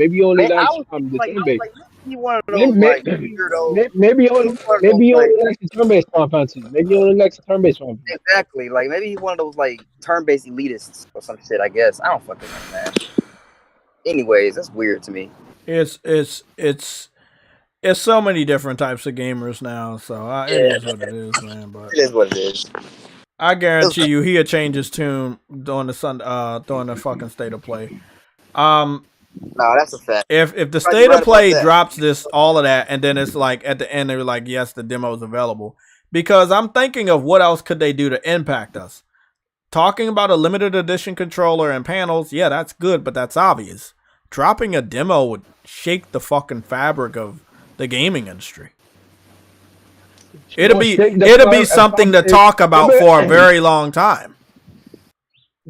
based. He one of those weirdos. Maybe he only likes the turn based Final Fantasy. Maybe he only likes the turn based Final Fantasy. Exactly. Like maybe he's one of those like turn based elitists or some shit. I guess I don't fucking know, man. Anyways, that's weird to me. It's so many different types of gamers now, so it is what it is, man. But it is what it is. I guarantee you, he'll change his tune during the fucking state of play. No, that's a fact. If the state of play drops all of that, and then it's like at the end they're like, yes, the demo's available. Because I'm thinking of what else could they do to impact us. Talking about a limited edition controller and panels, yeah, that's good, but that's obvious. Dropping a demo would shake the fucking fabric of the gaming industry. It'll be something to talk about for a very long time.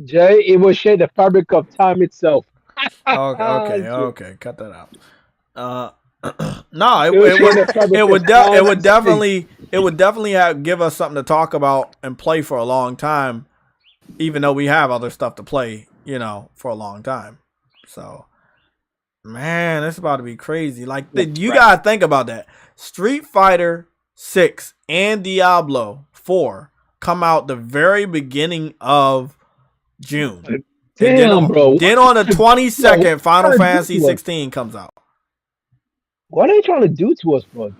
Jay, it will shake the fabric of time itself. Okay, cut that out. No, it would definitely give us something to talk about and play for a long time, even though we have other stuff to play, for a long time. So, man, it's about to be crazy. Like, you gotta think about that. Street Fighter 6 and Diablo 4 come out the very beginning of June. Damn, bro. Then on the 22nd, Final Fantasy 16 comes out. What are they trying to do to us, bro?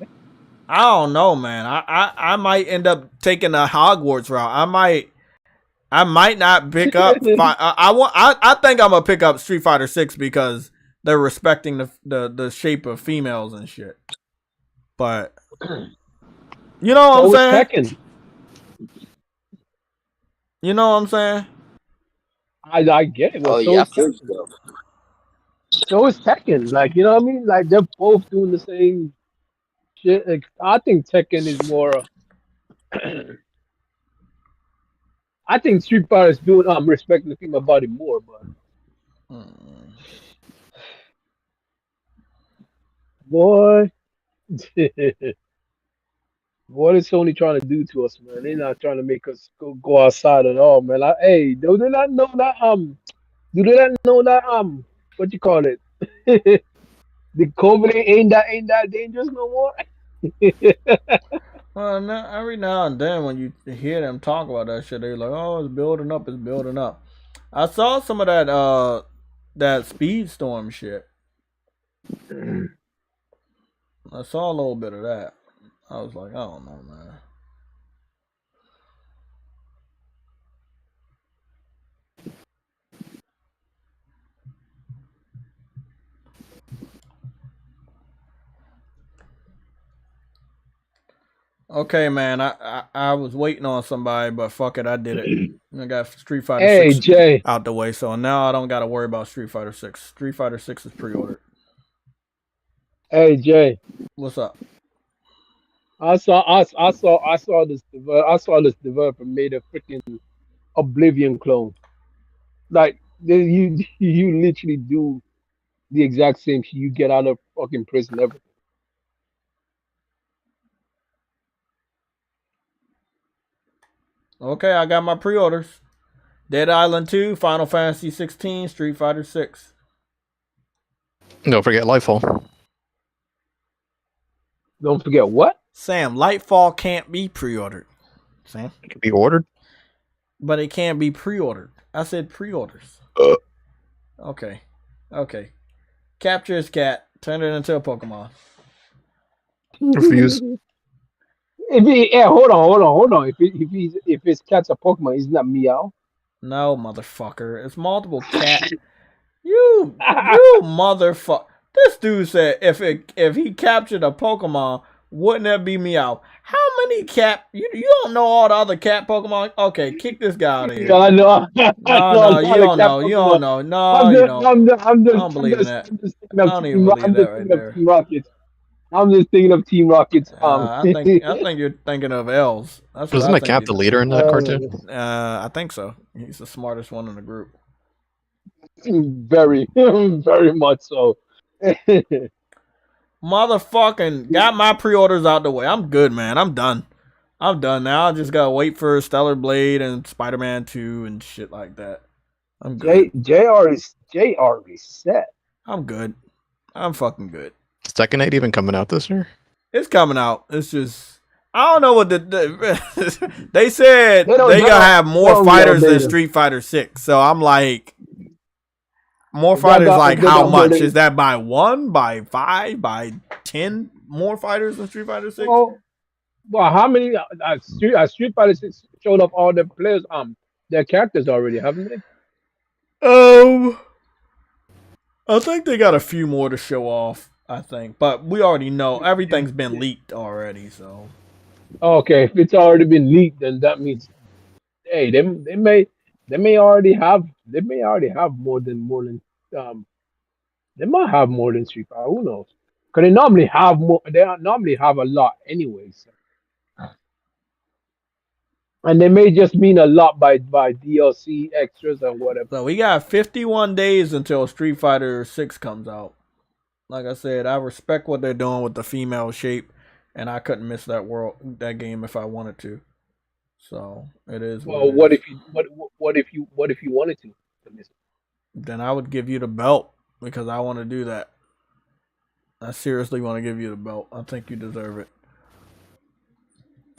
I don't know, man. I might end up taking a Hogwarts route. I might not pick up. I think I'm gonna pick up Street Fighter 6 because they're respecting the shape of females and shit. But you know what I'm saying? You know what I'm saying? I get it. Well, I feel you. So is Tekken. Like, you know what I mean? Like, they're both doing the same shit. Like, I think Tekken is more. I think Street Fighter is doing respecting the female body more, but. Boy. What is Sony trying to do to us, man? They're not trying to make us go outside at all, man. Like, hey, do they not know that what you call it? The COVID ain't that dangerous no more. Well, every now and then when you hear them talk about that shit, they're like, "Oh, it's building up." I saw some of that Speedstorm shit. I saw a little bit of that. I was like, I don't know, man. Okay, man. I was waiting on somebody, but fuck it, I did it. I got Street Fighter Hey 6 Jay. out the way, so now I don't got to worry about Street Fighter 6. Street Fighter 6 is pre-ordered. Hey Jay. What's up? I saw this developer made a freaking Oblivion clone. Like you literally do the exact same shit. You get out of fucking prison, everything. Okay, I got my pre-orders. Dead Island 2, Final Fantasy 16, Street Fighter 6. Don't forget Lightfall. Don't forget what? Sam, Lightfall can't be pre-ordered. Sam? It can be ordered. But it can't be pre-ordered. I said pre-orders. Okay. Capture his cat. Turn it into a Pokemon. Refuse. Hold on. If his cat's a Pokemon, isn't that Meow? No, motherfucker. It's multiple cat. You motherfucker. This dude said if he captured a Pokemon, wouldn't that be Meow? How many cat? You don't know all the other cat Pokemon? Okay, kick this guy out of here. No, I know. No, you don't know. You don't know. No, you don't. I don't believe in that. I don't even believe that right there. I'm just thinking of Team Rocket's. I think you're thinking of L's. Wasn't the cat the leader in that cartoon? I think so. He's the smartest one in the group. Very, very much so. Motherfucking got my pre-orders out the way. I'm good, man. I'm done now. I just gotta wait for Stellar Blade and Spider-Man 2 and shit like that. I'm good. Jay already set. I'm good. I'm fucking good. Is Tekken 8 even coming out this year? It's coming out. It's just I don't know what they said. They gonna have more fighters than Street Fighter 6. So I'm like, more fighters like how much? Is that by 1, by 5, by 10 more fighters than Street Fighter 6? Well, how many Street Fighter 6 showed up all the players their characters already, haven't they? I think they got a few more to show off. I think, but we already know everything's been leaked already. So, okay, if it's already been leaked, then that means, hey, they may already have more than they might have more than Street Fighter. Who knows? Because they normally have more. They normally have a lot anyways. And they may just mean a lot by DLC extras and whatever. So we got 51 days until Street Fighter 6 comes out. Like I said, I respect what they're doing with the female shape, and I couldn't miss that game if I wanted to. So it is. Well, what if you wanted to miss it? Then I would give you the belt because I want to do that. I seriously want to give you the belt. I think you deserve it.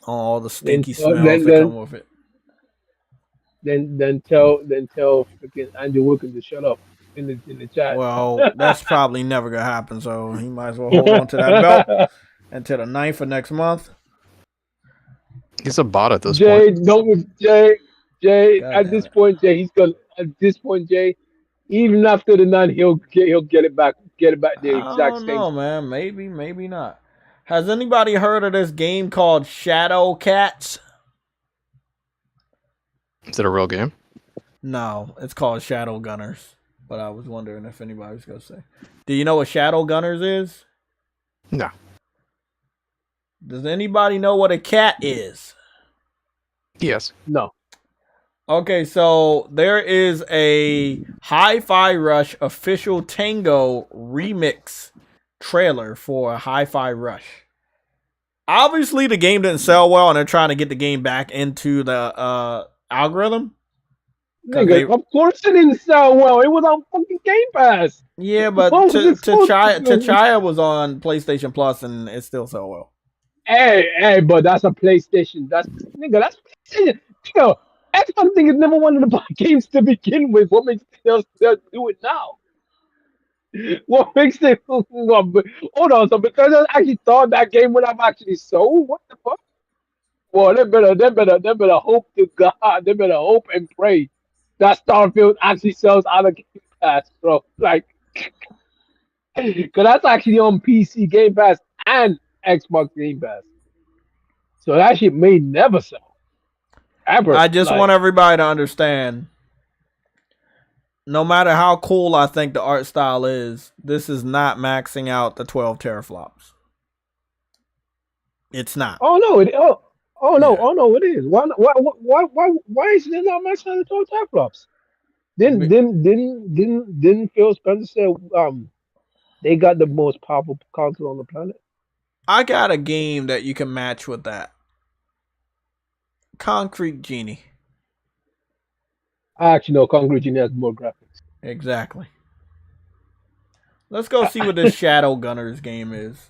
All the stinky smells that come with it. Then tell freaking Andrew Wilkins to shut up in the chat. Well, that's probably never gonna happen. So he might as well hold on to that belt until the 9th of next month. He's a bot at this point. Jay. At this point, Jay, he's gonna. At this point, Jay, even after the 9th, he'll get it back. Get it back the exact same. I don't know, man. Maybe not. Has anybody heard of this game called Shadowcats? Is it a real game? No, it's called Shadowgunners. But I was wondering if anybody was going to say. Do you know what Shadowgunners is? No. Does anybody know what a cat is? Yes. No. Okay, so there is a Hi-Fi Rush official Tango remix trailer for Hi-Fi Rush. Obviously, the game didn't sell well, and they're trying to get the game back into the algorithm. Nigga, of course it didn't sell well. It was on fucking Game Pass. Yeah, but Tachaya was on PlayStation Plus, and it still sold well. Hey, but that's a PlayStation. That's PlayStation. Xbox niggas never wanted to buy games to begin with. What makes them do it now? What makes it? Hold on. So Bethesda actually thought that game would have actually sold. What the fuck? Well, they better hope to God. They better hope and pray that Starfield actually sells out of Game Pass, bro. Like, because that's actually on PC Game Pass and Xbox Game Pass. So that shit may never sell ever. I just Like, want everybody to understand. No matter how cool I think the art style is, this is not maxing out the 12 teraflops. It's not. oh no, Yeah. oh no, it is. Why is it not matching the 12 teraflops? Didn't Phil Spencer say they got the most powerful console on the planet? I got a game that you can match with that. Concrete Genie. I actually know Concrete Genie has more graphics. Exactly. Let's go see what this Shadow Gunners game is.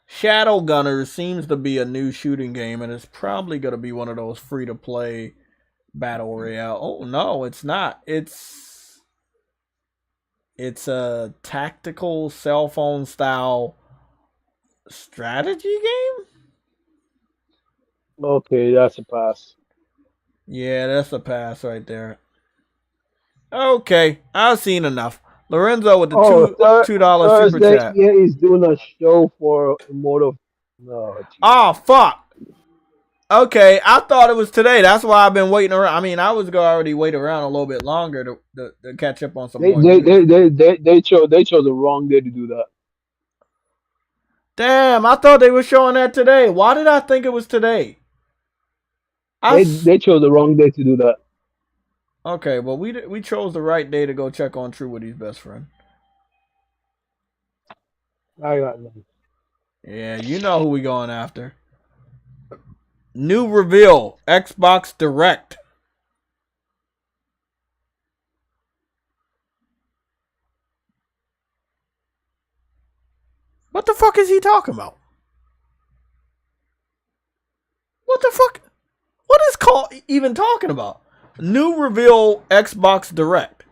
Shadow Gunners seems to be a new shooting game, and it's probably going to be one of those free-to-play battle royale. Oh no, it's not. It's a tactical cell phone style strategy game. Okay, that's a pass. Yeah, that's a pass right there. Okay, I've seen enough. Lorenzo with the $2 super Thursday, chat. EA is doing a show for Immortal. No, Oh fuck. Okay, I thought it was today. That's why I've been waiting around. I mean, I was gonna already wait around a little bit longer to catch up on some more news. They chose the wrong day to do that. Damn, I thought they were showing that today. Why did I think it was today? They chose the wrong day to do that. Okay, well we chose the right day to go check on True Woody's best friend. I got nothing. Yeah, you know who we going after. New reveal, Xbox Direct. What the fuck is he talking about? What the fuck? What is Call even talking about? New reveal, Xbox Direct.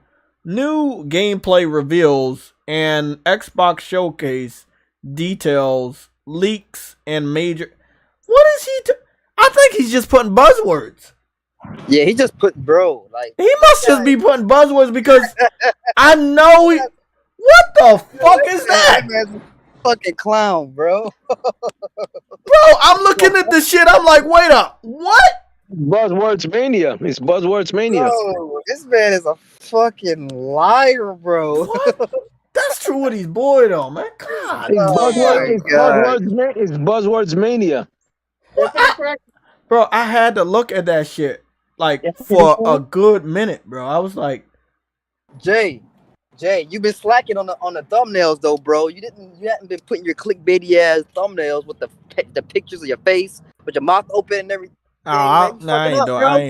New gameplay reveals and Xbox showcase details, leaks, and major. What is he? I think he's just putting buzzwords. Yeah, he just put bro. Like He must just be putting buzzwords because I know he. What the fuck is that? man's a fucking clown, bro. Bro, I'm looking at this shit. I'm like, wait up. What? Buzzwords Mania. It's Buzzwords Mania. Bro, this man is a fucking liar, bro. What? That's True Woody's boy, though, man. God. It's Buzzwords Mania. Bro, I had to look at that shit like for a good minute, bro. I was like, Jay, you've been slacking on the thumbnails though, bro. You hadn't been putting your clickbaity ass thumbnails with the pictures of your face with your mouth open and everything. I ain't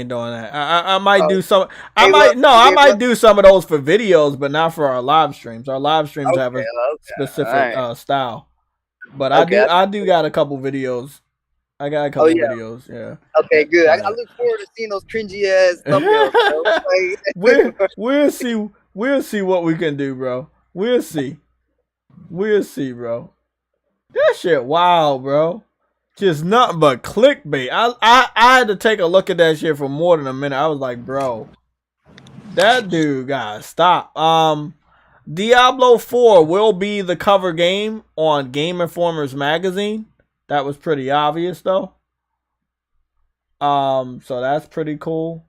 doing that. I might do some. I might do some of those for videos, but not for our live streams. Our live streams have a specific style. But I do got a couple videos. I got a couple videos. Yeah. Okay, good. I look forward to seeing those cringy ass thumbnails. We'll see what we can do, bro. We'll see, bro. That shit, wow, bro. Just nothing but clickbait. I had to take a look at that shit for more than a minute. I was like, bro, that dude gotta stop. Diablo 4 will be the cover game on Game Informer's magazine. That was pretty obvious though. So that's pretty cool.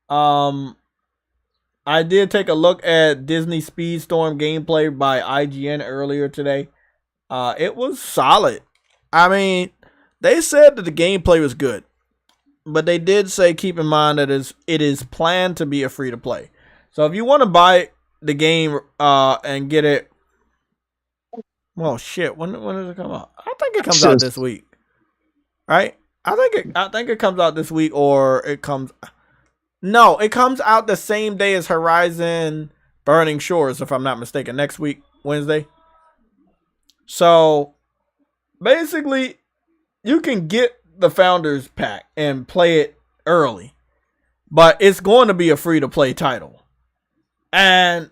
I did take a look at Disney Speedstorm gameplay by IGN earlier today. It was solid. I mean, they said that the gameplay was good, but they did say keep in mind that it is planned to be a free to play. So if you want to buy the game and get it, well, shit. When does it come out? I think it comes out this week, right? I think it comes out this week, or it comes. No, it comes out the same day as Horizon Burning Shores, if I'm not mistaken. Next week, Wednesday. So, basically, you can get the Founders Pack and play it early, but it's going to be a free-to-play title. And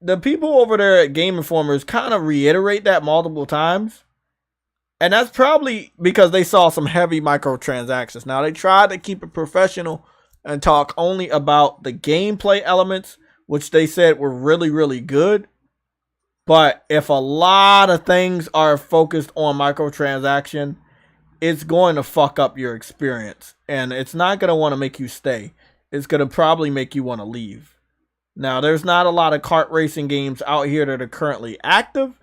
the people over there at Game Informers kind of reiterate that multiple times. And that's probably because they saw some heavy microtransactions. Now, they tried to keep it professional and talk only about the gameplay elements, which they said were really, really good. But if a lot of things are focused on microtransaction, it's going to fuck up your experience. And it's not going to want to make you stay. It's going to probably make you want to leave. Now, there's not a lot of kart racing games out here that are currently active.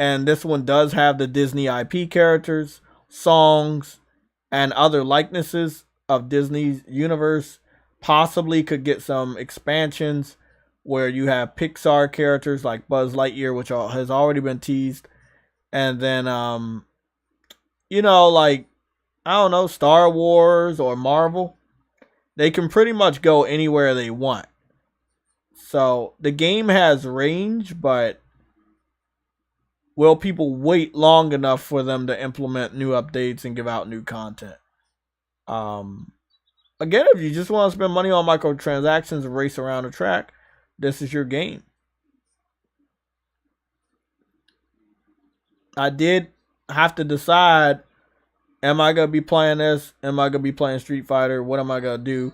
And this one does have the Disney IP characters, songs, and other likenesses of Disney's universe. Possibly could get some expansions where you have Pixar characters like Buzz Lightyear, which has already been teased. And then, you know, like, I don't know, Star Wars or Marvel. They can pretty much go anywhere they want. So the game has range, but will people wait long enough for them to implement new updates and give out new content? Again, if you just want to spend money on microtransactions and race around the track, this is your game. I did have to decide, am I going to be playing this? Am I going to be playing Street Fighter? What am I going to do?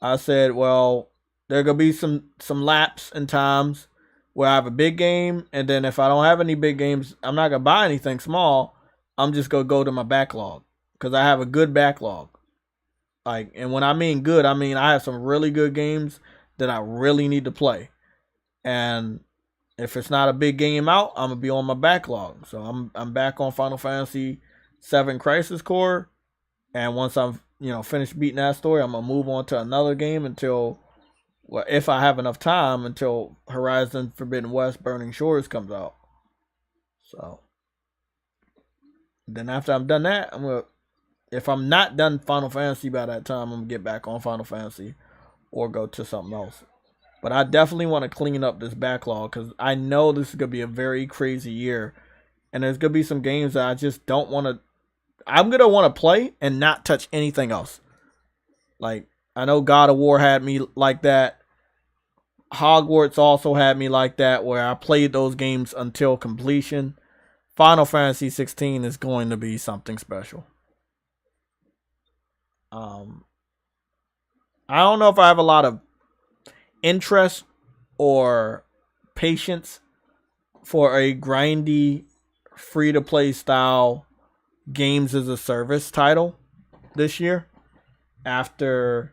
I said, well, there are going to be some laps and times where I have a big game, and then if I don't have any big games, I'm not going to buy anything small. I'm just going to go to my backlog because I have a good backlog. Like, and when I mean good, I mean I have some really good games that I really need to play. And if it's not a big game out, I'm going to be on my backlog. So I'm back on Final Fantasy VII Crisis Core, and once I'm, finished beating that story, I'm going to move on to another game until, well, if I have enough time, until Horizon Forbidden West Burning Shores comes out. So then after I'm done that, if I'm not done Final Fantasy by that time, I'm going to get back on Final Fantasy or go to something else. But I definitely want to clean up this backlog because I know this is going to be a very crazy year. And there's going to be some games that I just don't want to. I'm going to want to play and not touch anything else. Like, I know God of War had me like that. Hogwarts also had me like that, where I played those games until completion. Final Fantasy 16 is going to be something special. I don't know if I have a lot of interest or patience for a grindy, free-to-play style games as a service title this year, after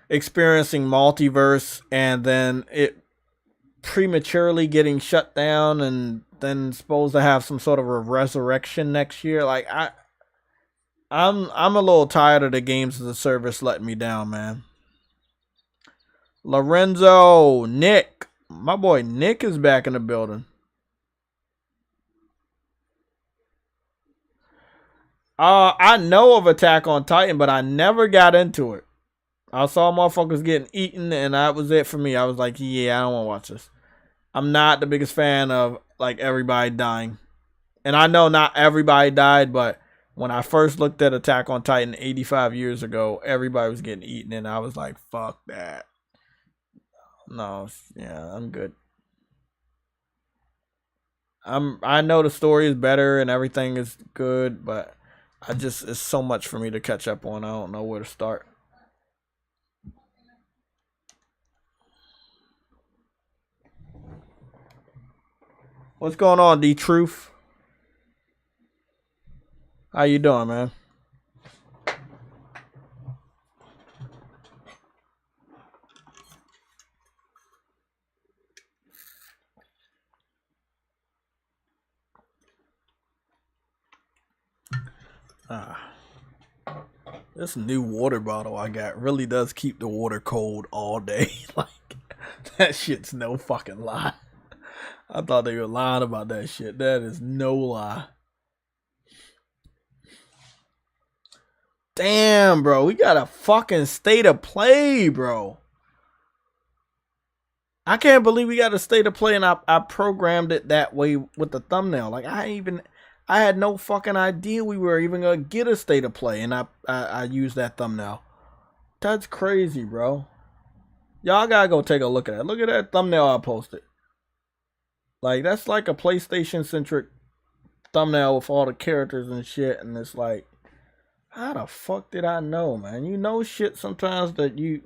experiencing Multiverse and then it prematurely getting shut down and then supposed to have some sort of a resurrection next year. Like, I'm a little tired of the games as a service letting me down, man. Lorenzo, Nick, my boy Nick is back in the building. I know of Attack on Titan, but I never got into it. I saw motherfuckers getting eaten, and that was it for me. I was like, yeah, I don't want to watch this. I'm not the biggest fan of, like, everybody dying. And I know not everybody died, but when I first looked at Attack on Titan 85 years ago, everybody was getting eaten, and I was like, fuck that. No, yeah, I'm good. I know the story is better and everything is good, but it's so much for me to catch up on. I don't know where to start. What's going on, D-Truth? How you doing, man? This new water bottle I got really does keep the water cold all day. Like, that shit's no fucking lie. I thought they were lying about that shit. That is no lie. Damn, bro. We got a fucking state of play, bro. I can't believe we got a state of play and I programmed it that way with the thumbnail. Like, I I had no fucking idea we were even gonna get a state of play, and I used that thumbnail. That's crazy, bro. Y'all gotta go take a look at it. Look at that thumbnail I posted. Like, that's like a PlayStation centric thumbnail with all the characters and shit, and it's like, how the fuck did I know, man? You know shit sometimes that you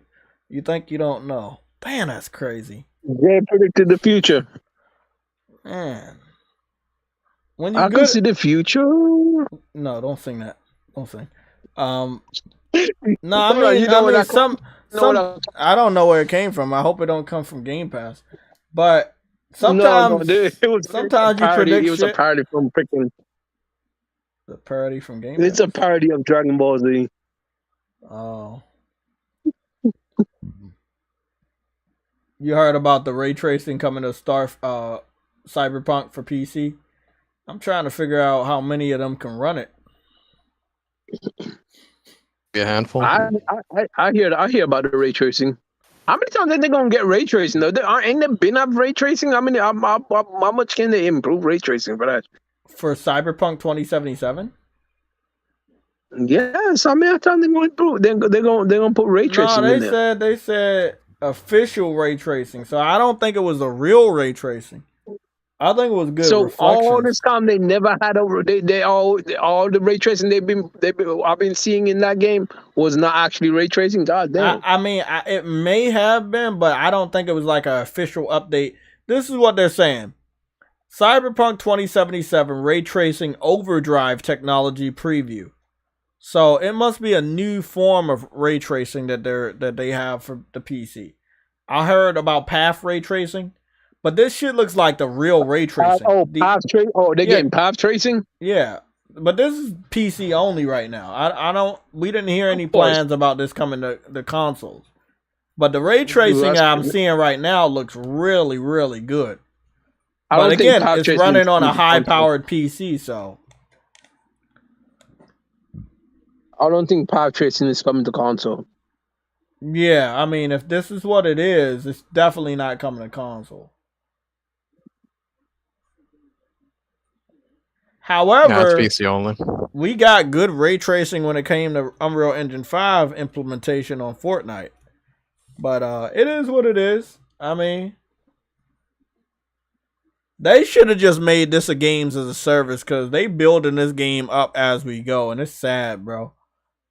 think you don't know. Damn, that's crazy. They predicted the future. Man. When you I can see the future. No, don't sing that. Don't sing. No, I don't know where it came from. I hope it don't come from Game Pass. But sometimes sometimes you predict shit. It was a parody from freaking. The parody from Game Pass. It's a parody of Dragon Ball Z. Oh. You heard about the ray tracing coming to Cyberpunk for PC? I'm trying to figure out how many of them can run it. Be a handful. I hear about the ray tracing. How many times are they gonna get ray tracing though? Ain't there been up ray tracing? How much can they improve ray tracing for that? For Cyberpunk 2077? Yes, I mean I thought they're gonna improve. They're gonna put ray tracing in there. They said official ray tracing. So I don't think it was a real ray tracing. I think it was good. So reflections. all this time they never had all the ray tracing I've been seeing in that game was not actually ray tracing. God damn. I mean, it may have been, but I don't think it was like an official update. This is what they're saying: Cyberpunk 2077 ray tracing overdrive technology preview. So it must be a new form of ray tracing that they have for the PC. I heard about path ray tracing. But this shit looks like the real ray tracing. They're getting path tracing? Yeah. But this is PC only right now. We didn't hear any plans about this coming to the consoles. But the ray tracing I'm seeing right now looks really, really good. But again, it's running on a high-powered PC, so. I don't think path tracing is coming to console. Yeah, I mean, if this is what it is, it's definitely not coming to console. However, it's PC only. We got good ray tracing when it came to Unreal Engine 5 implementation on Fortnite. But it is what it is. I mean, they should have just made this a games as a service because they building this game up as we go. And it's sad, bro.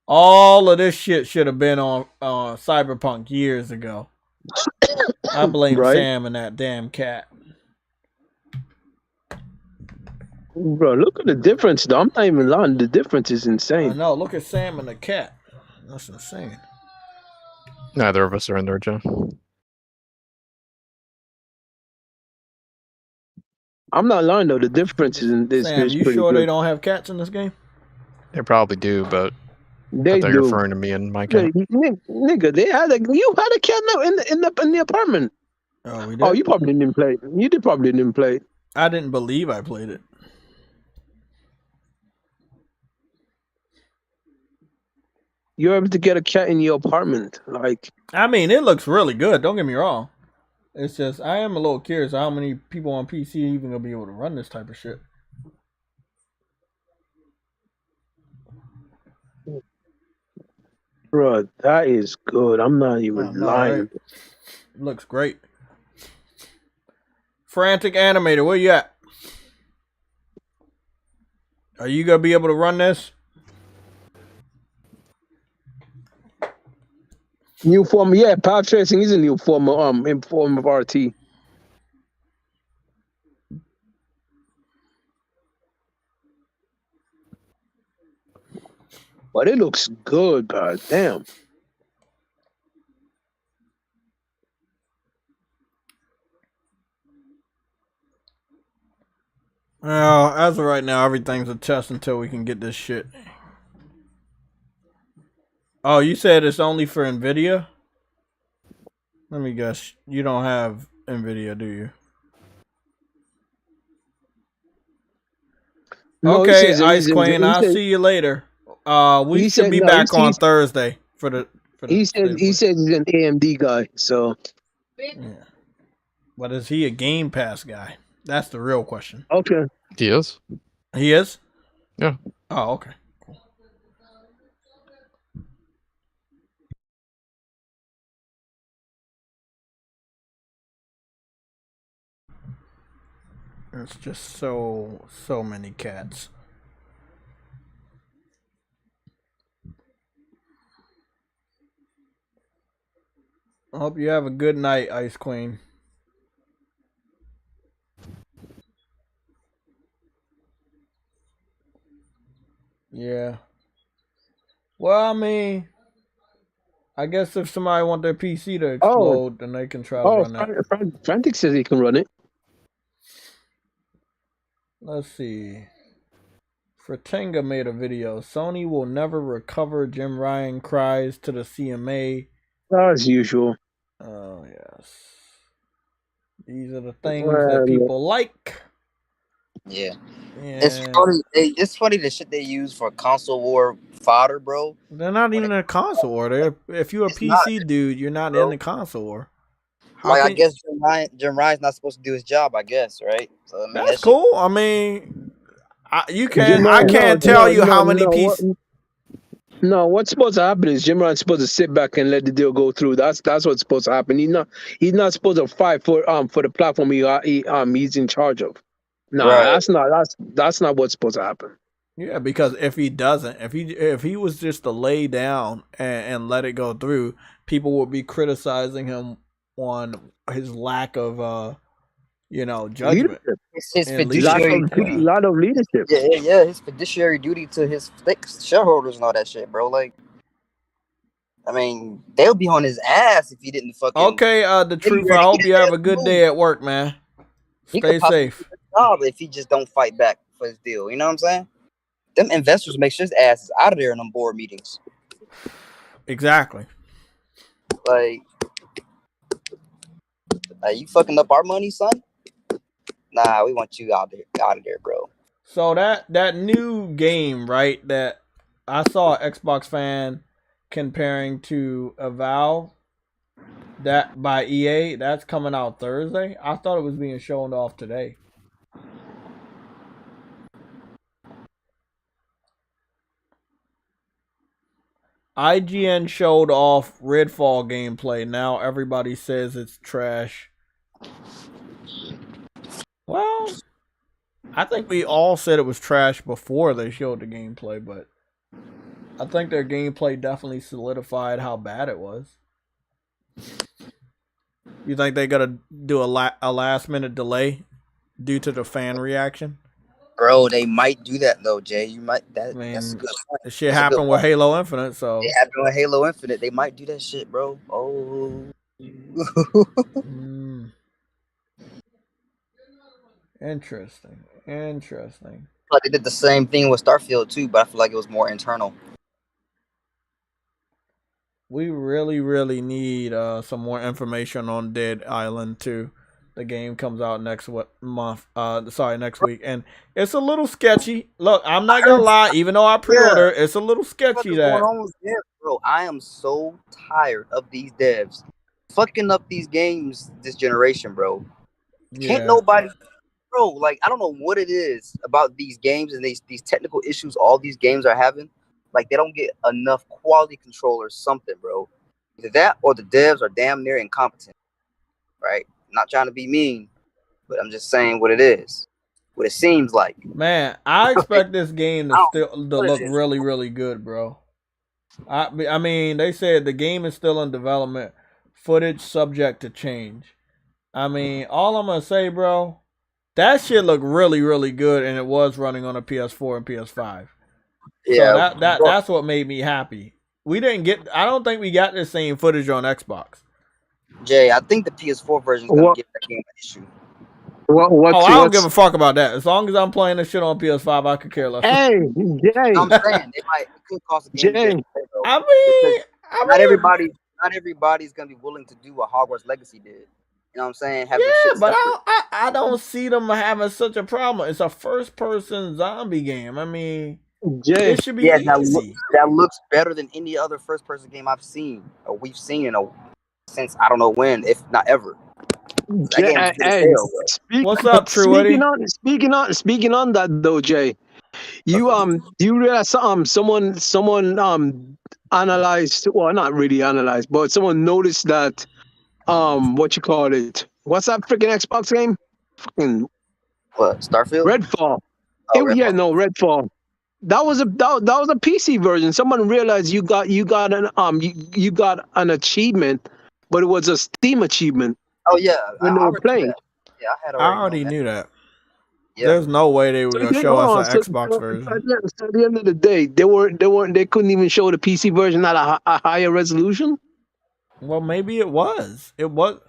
All of this shit should have been on Cyberpunk years ago. I blame Sam and that damn cat. Bro, look at the difference, though. I'm not even lying. The difference is insane. I know. Look at Sam and the cat. That's insane. Neither of us are in there, Joe. I'm not lying, though. The difference is in this. Sam, you sure they don't have cats in this game? They probably do, but they they're referring to me and my cat. Nigga, you had a cat in the apartment. Oh, we did? Oh, you probably didn't play it. You probably didn't play it. I didn't believe I played it. You're able to get a cat in your apartment, like. I mean, it looks really good. Don't get me wrong. It's just I am a little curious how many people on PC are even gonna be able to run this type of shit. Bro, that is good. I'm not even lying. Right? It looks great. Frantic Animator, where you at? Are you gonna be able to run this? New form, yeah. Path tracing is a new form of RT. But it looks good, god damn. Well, as of right now, everything's a test until we can get this shit. Oh, you said it's only for NVIDIA? Let me guess. You don't have NVIDIA, do you? No, okay, Ice Queen, I'll see you later. We should be back on Thursday for the he said he's an AMD guy, so yeah. But is he a Game Pass guy? That's the real question. Okay. He is? He is? Yeah. Oh, okay. Cool. It's just so many cats. I hope you have a good night, Ice Queen. Yeah. Well, I mean, I guess if somebody want their PC to explode, then they can try to run that. Frantic says he can run it. Let's see. Fratenga made a video. Sony will never recover. Jim Ryan cries to the CMA. As usual. Oh, yes. These are the things that people like. Yeah. Yeah. It's funny. It's funny the shit they use for console war fodder, bro. They're not even in a console war. If you're a PC dude, you're not in the console war. I guess Jim Ryan's not supposed to do his job, I guess, right? So, I mean, that's cool. I mean, I can't tell you how many pieces. No, what's supposed to happen is Jim Ryan's supposed to sit back and let the deal go through. That's what's supposed to happen. He's not supposed to fight for the platform he's in charge of. No, right. that's not what's supposed to happen. Yeah, because if he doesn't, if he was just to lay down and let it go through, people would be criticizing him on his lack of judgment. His fiduciary duty. A lot of leadership. Yeah, his fiduciary duty to his shareholders and all that shit, bro. Like, I mean, they'll be on his ass if he didn't fucking. Okay, the truth. I hope you have a good day at work, man. Stay safe. If he just don't fight back for his deal, you know what I'm saying? Them investors make sure his ass is out of there in them board meetings. Exactly. Like, are you fucking up our money, son? Nah, we want you out of there, bro. So that new game, right? That I saw an Xbox fan comparing to Avowed, that by EA, that's coming out Thursday. I thought it was being shown off today. IGN showed off Redfall gameplay. Now everybody says it's trash. Well, I think we all said it was trash before they showed the gameplay, but I think their gameplay definitely solidified how bad it was. You think they're gonna do a last minute delay due to the fan reaction? Bro, they might do that though, Jay. You might that's a good point. The shit happened with Halo Infinite, so it happened with Halo Infinite. They might do that shit, bro. Oh. Interesting. But they did the same thing with Starfield too, but I feel like it was more internal. We really need some more information on Dead Island 2. The game comes out next month. Next week, and it's a little sketchy. Look, I'm not gonna lie. Even though I pre-order, it's a little sketchy. Bro, I am so tired of these devs fucking up these games this generation, bro. Yeah. Can't nobody, bro. Like, I don't know what it is about these games and these technical issues all these games are having. Like, they don't get enough quality control or something, bro. Either that or the devs are damn near incompetent, right? Not trying to be mean, but I'm just saying what it is, what it seems like. Man, I expect this game to look really good, bro. I mean, they said the game is still in development. Footage subject to change. I mean, all I'm gonna say, bro, that shit looked really good, and it was running on a PS4 and PS5. Yeah, so that's what made me happy. I don't think we got the same footage on Xbox. Jay, I think the PS4 version is going to give that game an issue. I don't give a fuck about that. As long as I'm playing this shit on PS5, I could care less. Hey, Jay. I'm saying it could cost a game. Jay. Not everybody's going to be willing to do what Hogwarts Legacy did. You know what I'm saying? But I don't see them having such a problem. It's a first-person zombie game. I mean, Jay. It should be easy. That looks better than any other first-person game I've seen or we've seen since I don't know when, if not ever. What's up, True Eddie? Speaking on that though, Jay. Do you realize someone analyzed, well, not really analyzed, but someone noticed that what you call it? What's that freaking Xbox game? Fucking What, Starfield? Redfall. Oh, Yeah, Redfall. no, Redfall. That was a PC version. Someone realized you got you got an achievement, but it was a Steam achievement Oh yeah, I when they were already knew playing. that. Yeah, I had I already known already that. knew that. Yeah. There's no way they were So gonna they, show hold us on, an so, Xbox so version. at the end of the day, they couldn't even show the PC version at a higher resolution. Well, maybe it was. It was.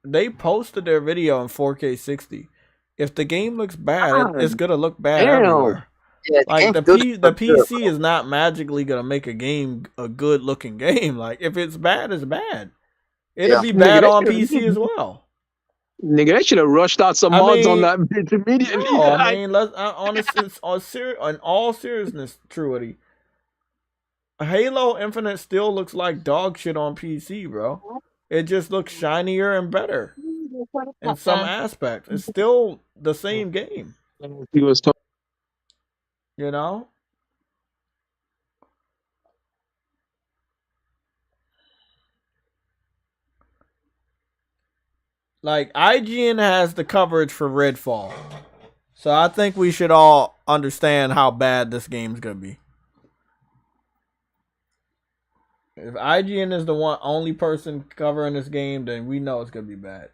They posted their video in 4K 60. If the game looks bad, it's God gonna look bad damn. everywhere. Yeah, the Like game the still the didn't look good, PC bro. is not magically gonna make a game a good looking game. Like if it's bad, it's bad. It'll Yeah. be Nigga, bad they on should PC as well. nigga, they should have rushed out some I mods on mean, that bitch immediately. no, I Like, mean, let's on all seriousness, Truity, Halo Infinite still looks like dog shit on PC, bro. It just looks shinier and better in some aspects. It's still the same game, he was talking. you know? Like IGN has the coverage for Redfall. So I think we should all understand how bad this game's gonna be. If IGN is the only person covering this game, then we know it's gonna be bad.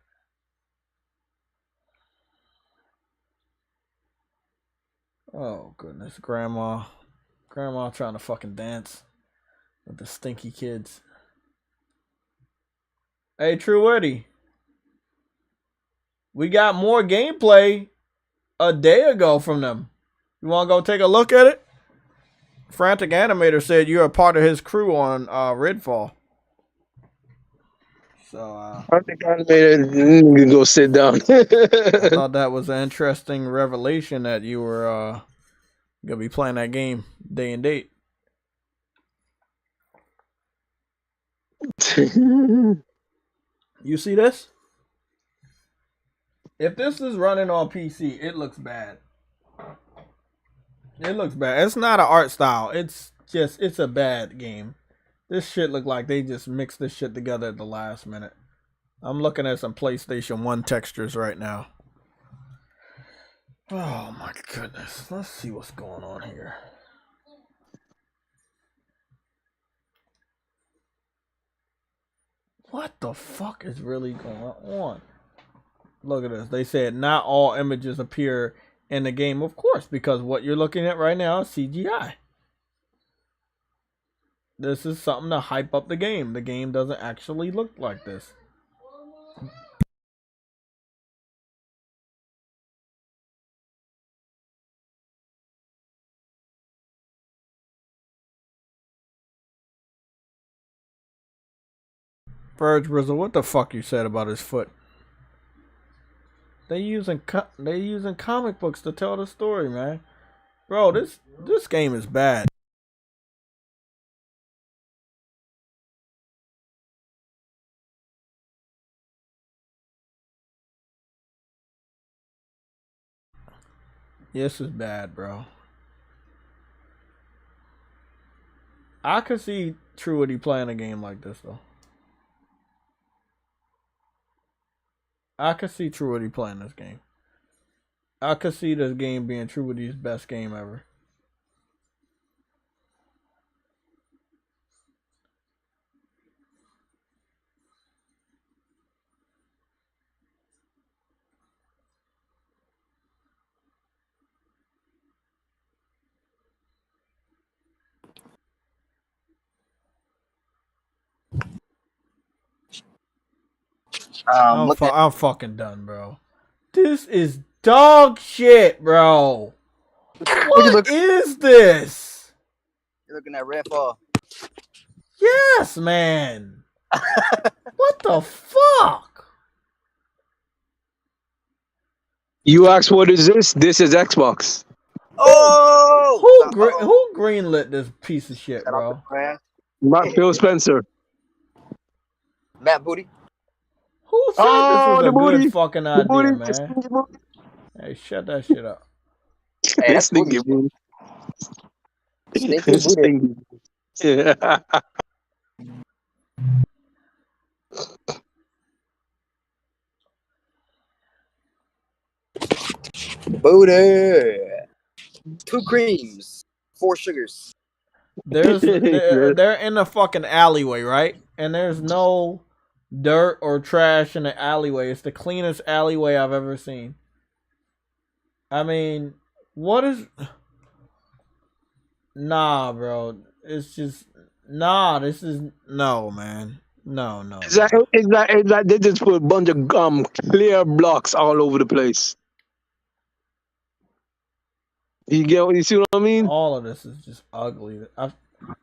Oh goodness, grandma trying to fucking dance with the stinky kids. Hey, True Eddie, we got more gameplay a day ago from them. You want to go take a look at it? Frantic Animator said you're a part of his crew on Redfall. So I think I made it. Go sit down. I thought that was an interesting revelation that you were gonna be playing that game day and date. You see this? If this is running on PC, it looks bad. It looks bad. It's not an art style. It's a bad game. This shit look like they just mixed this shit together at the last minute. I'm looking at some PlayStation 1 textures right now. Oh my goodness. Let's see what's going on here. What the fuck is really going on? Look at this. They said not all images appear in the game. Of course, because what you're looking at right now is CGI. This is something to hype up the game. The game doesn't actually look like this. Verge Rizzle, what the fuck you said about his foot? They using comic books to tell the story, man. Bro, this game is bad. This is bad, bro. I could see Truity playing a game like this though. I could see Truity playing this game. I could see this game being Truity's best game ever. I'm fucking done, bro. This is dog shit, bro. What is this? You're looking at Redfall. Yes, man. What the fuck? You asked, what is this? This is Xbox. Oh! Who greenlit this piece of shit, bro? Phil Spencer. Matt Booty. Who said this was a good fucking idea, booty, man? Hey, shut that shit up. Hey, that's booty. Stinky booty. Yeah. Booty. 2 creams, 4 sugars. They're in a fucking alleyway, right? And there's no dirt or trash in the alleyway. It's the cleanest alleyway I've ever seen. I mean, what is? Nah, bro. It's just This is no, man. No. Is that they just put a bunch of clear blocks all over the place? You see what I mean? All of this is just ugly.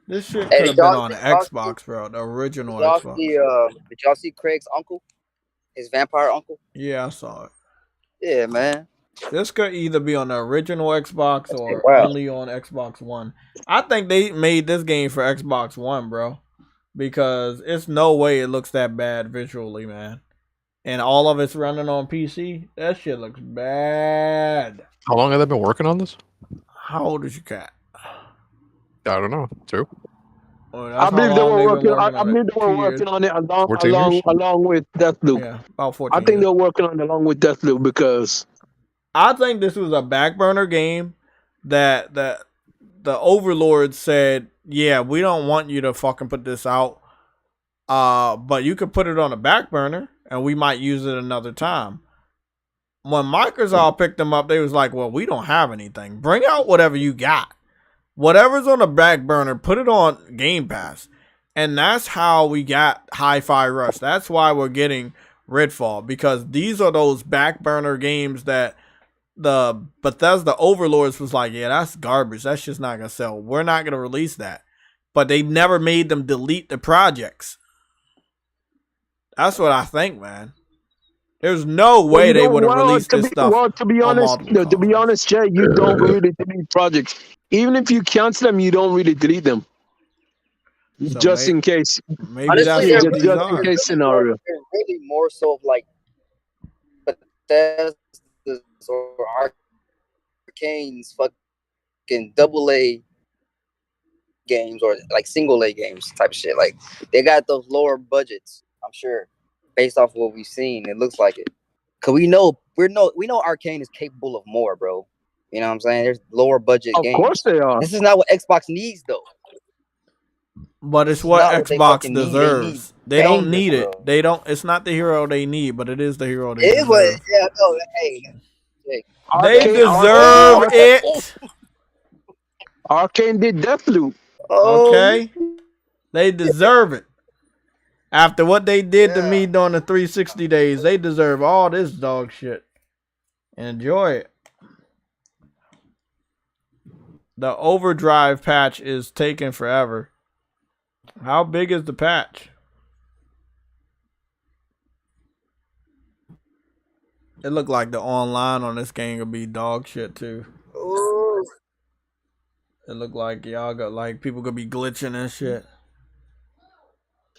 This shit Hey, could have been on the did y'all Xbox, bro. The original Did y'all Xbox. did y'all see Craig's uncle? His vampire uncle? Yeah, I saw it. Yeah, man. This could either be on the original Xbox or Wow. only on Xbox One. I think they made this game for Xbox One, bro. Because it's no way it looks that bad visually, man. And all of it's running on PC. That shit looks bad. How long have they been working on this? How old is your cat? I don't know. 2? I believe they were working. I believe they were working on it along with Deathloop. Yeah, about 14 I think years. they were working on it along with Deathloop because I think this was a back burner game that the overlord said, yeah, we don't want you to fucking put this out. But you could put it on a back burner and we might use it another time. When Microsoft picked them up, they was like, well, we don't have anything. Bring out whatever you got. Whatever's on the back burner, put it on Game Pass. And that's how we got Hi-Fi Rush. That's why we're getting Redfall. Because these are those back burner games that the Bethesda overlords was like, yeah, that's garbage. That's just not going to sell. We're not going to release that. But they never made them delete the projects. That's what I think, man. There's no way they would have released this stuff. Well, to be honest, Jay, you don't really delete projects. Even if you cancel them, you don't really delete them. So just in case. Maybe Honestly, that's they're what these just are. in case scenario. They're really more so of like Bethesda's or Arcane's fucking AA games or like single A games type of shit. Like they got those lower budgets, I'm sure, based off of what we've seen. It looks like it. Cause we know Arcane is capable of more, bro. You know what I'm saying? There's lower budget games. Of course they are. This is not what Xbox needs though. But it's what Xbox deserves. They don't need bangers, it. bro. They don't. It's not the hero they need, but it is the hero they It is deserve. what. Yeah, no. Hey. They deserve it. Arcane did Deathloop. Oh, Okay, they deserve it. After what they did to me during the 360 days, they deserve all this dog shit. Enjoy it. The overdrive patch is taking forever. How big is the patch? It looked like the online on this game will be dog shit too. Ooh. It looked like y'all got like people gonna be glitching and shit.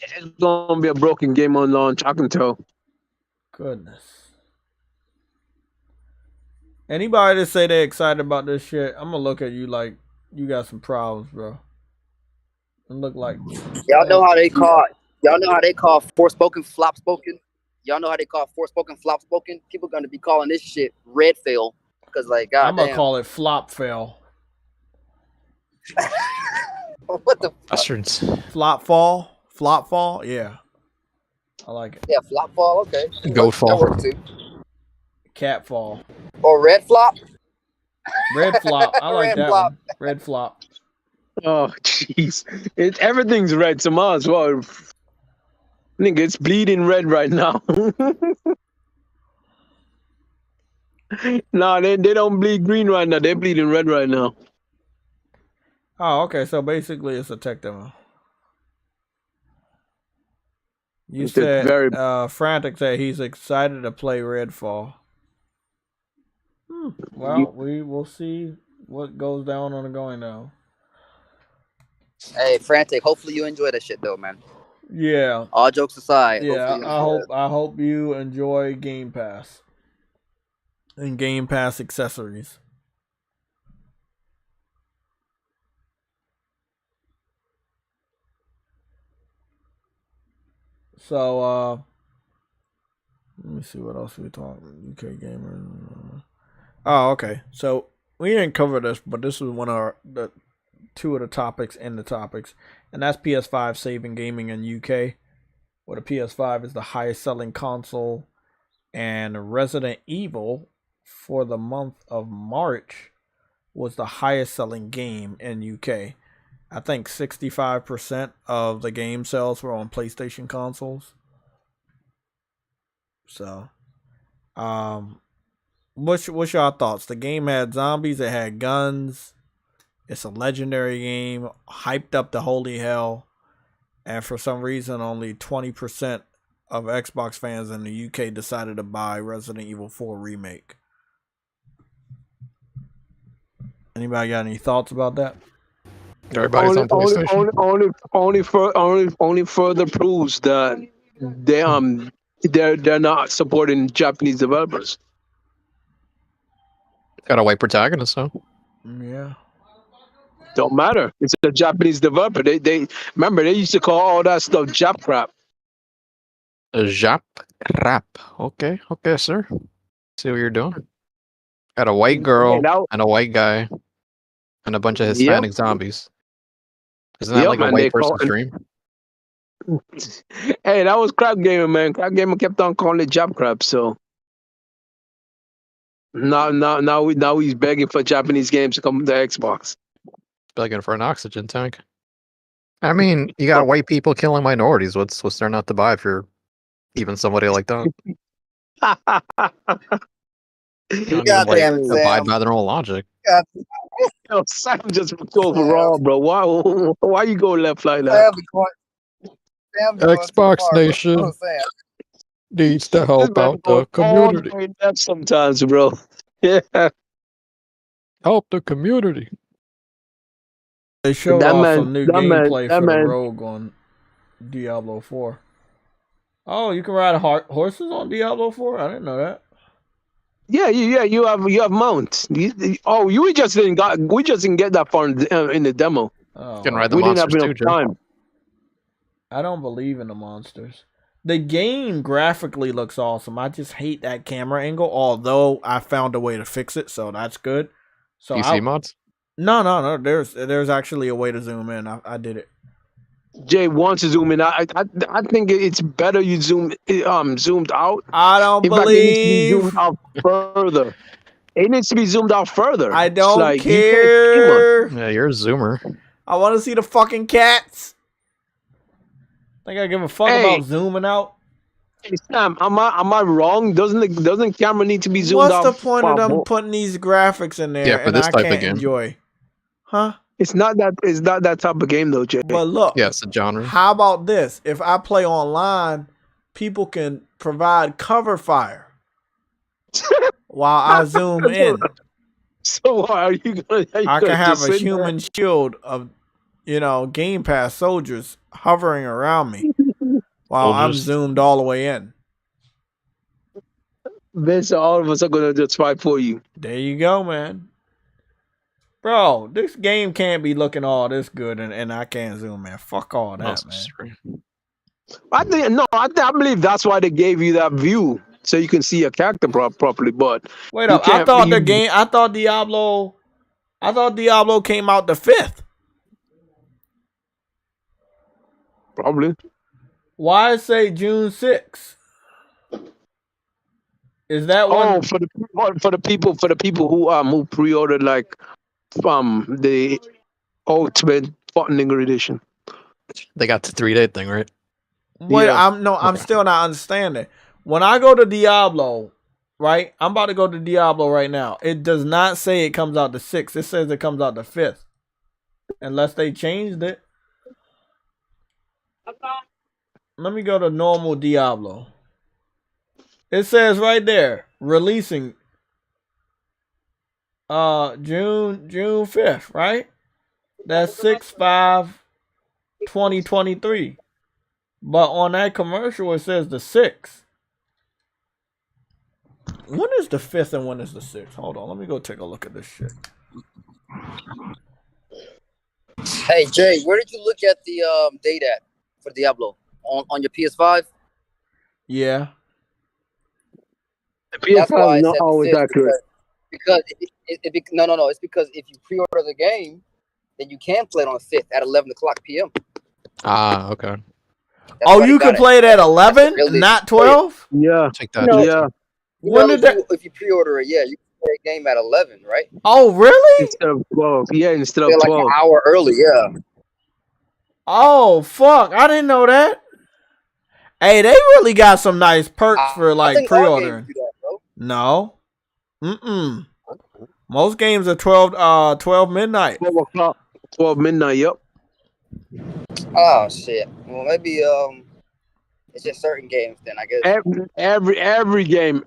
It's gonna be a broken game on launch. I can tell. Goodness. Anybody that say they excited about this shit, I'm gonna look at you like you got some problems, bro. It look like Y'all know how they call Forspoken flop spoken. Y'all know how they call Forspoken flop spoken. People gonna be calling this shit red fail because like I'm goddamn. gonna call it flop fail. What the fuck? Bastards. Flop fall, yeah. I like it. Yeah, flop fall. Okay. Goat fall. That work too. Cat fall. Or red flop. Red flop. I like Red that flop. one. Red flop. Oh, jeez. Everything's red, so might as well. Nigga, it's bleeding red right now. No, they don't bleed green right now. They're bleeding red right now. Oh, okay. So basically, it's a tech demo. You It's said very- Frantic said he's excited to play Redfall. Well, we will see what goes down on the going down. Hey, Frantic. Hopefully you enjoy that shit though, man. Yeah, All jokes aside. yeah. hopefully you I hope you enjoy Game Pass and Game Pass accessories. So let me see what else we talking. UK gamers. Oh, okay. So we didn't cover this, but this is one of the two of the topics in the topics, and that's PS5 saving gaming in UK, where the PS5 is the highest selling console, and Resident Evil for the month of March was the highest selling game in UK. I think 65% of the game sales were on PlayStation consoles. So, what's your thoughts? The game had zombies, it had guns. It's a legendary game, hyped up to holy hell, and for some reason, only 20% of Xbox fans in the UK decided to buy Resident Evil 4 Remake. Anybody got any thoughts about that? Everybody's on PlayStation. Only further proves that they're not supporting Japanese developers. Got a white protagonist, though. Yeah. Don't matter. It's a Japanese developer. They remember they used to call all that stuff Jap crap. Jap rap. Okay, sir. See what you're doing. Got a white girl and a white guy and a bunch of Hispanic zombies. Isn't that like a white person's dream? Hey, that was Crap Gamer, man. Crap Gamer kept on calling it Jap crap. So now he's begging for Japanese games to come to Xbox. Begging for an oxygen tank. I mean, you got white people killing minorities. What's there not to buy if you're even somebody like that? You don't even, abide by their own logic. Yo, Sam just go raw, bro. Why you go left like that? Xbox Nation needs to help out the community. Sometimes, bro. Yeah. Help the community. They showed off some new gameplay for the Rogue on Diablo 4. Oh, you can ride horses on Diablo 4? I didn't know that. Yeah. You have mounts. We just didn't get that far in the demo. Oh, you can ride the monsters didn't have enough time. I don't believe in the monsters. The game graphically looks awesome. I just hate that camera angle. Although I found a way to fix it, so that's good. So PC mods? No. There's actually a way to zoom in. I did it. Jay wants to zoom in. I think it's better you zoomed out. I don't believe. Zoomed out further. It needs to be zoomed out further. I don't care. Yeah, you're a zoomer. I want to see the fucking cats. Think I give a fuck about zooming out? Hey Sam, am I wrong? Doesn't camera need to be zoomed out? What's the point of them putting these graphics in there for this and type I of can't game. enjoy? Huh? It's not that type of game though, Jay. But look, yeah, it's a genre. How about this? If I play online, people can provide cover fire while I zoom in. So are you gonna? I can have a human shield of, Game Pass soldiers hovering around me while I'm zoomed all the way in. Then all of us are gonna just fight for you. There you go, man. Bro, this game can't be looking all this good and I can't zoom in. Fuck all that, man. I believe that's why they gave you that view so you can see your character properly. But wait up, I thought Diablo came out the 5th. Probably. Why say June 6th? Is that one? For the people who pre-ordered like the Ultimate Nigger edition. They got the 3-day thing, right? Wait, yeah. I'm still not understanding. When I go to Diablo, right? I'm about to go to Diablo right now. It does not say it comes out the 6th. It says it comes out the 5th. Unless they changed it. Let me go to normal Diablo. It says right there, releasing June 5th, right? That's 6/5/2023. But on that commercial it says the 6th. When is the 5th and when is the 6th? Hold on, let me go take a look at this shit. Hey Jay, where did you look at the date at for Diablo on your PS5. Yeah. The PS5 is not always accurate. Because no, it's because if you pre-order the game, then you can play it on the 5th at 11 o'clock p.m. Ah, okay. Oh, you can play it at 11, not 12? Yeah. Take that. Yeah. When did that? If you pre-order it, yeah, you can play a game at 11, right? Oh, really? Instead of 12. Yeah, instead of 12. Like an hour early, yeah. Oh, fuck. I didn't know that. Hey, they really got some nice perks for like pre-ordering. No. Mm-mm. Most games are 12 midnight. 12 o'clock. 12 midnight, yep. Oh shit. Well, maybe it's just certain games then, I guess. Every game.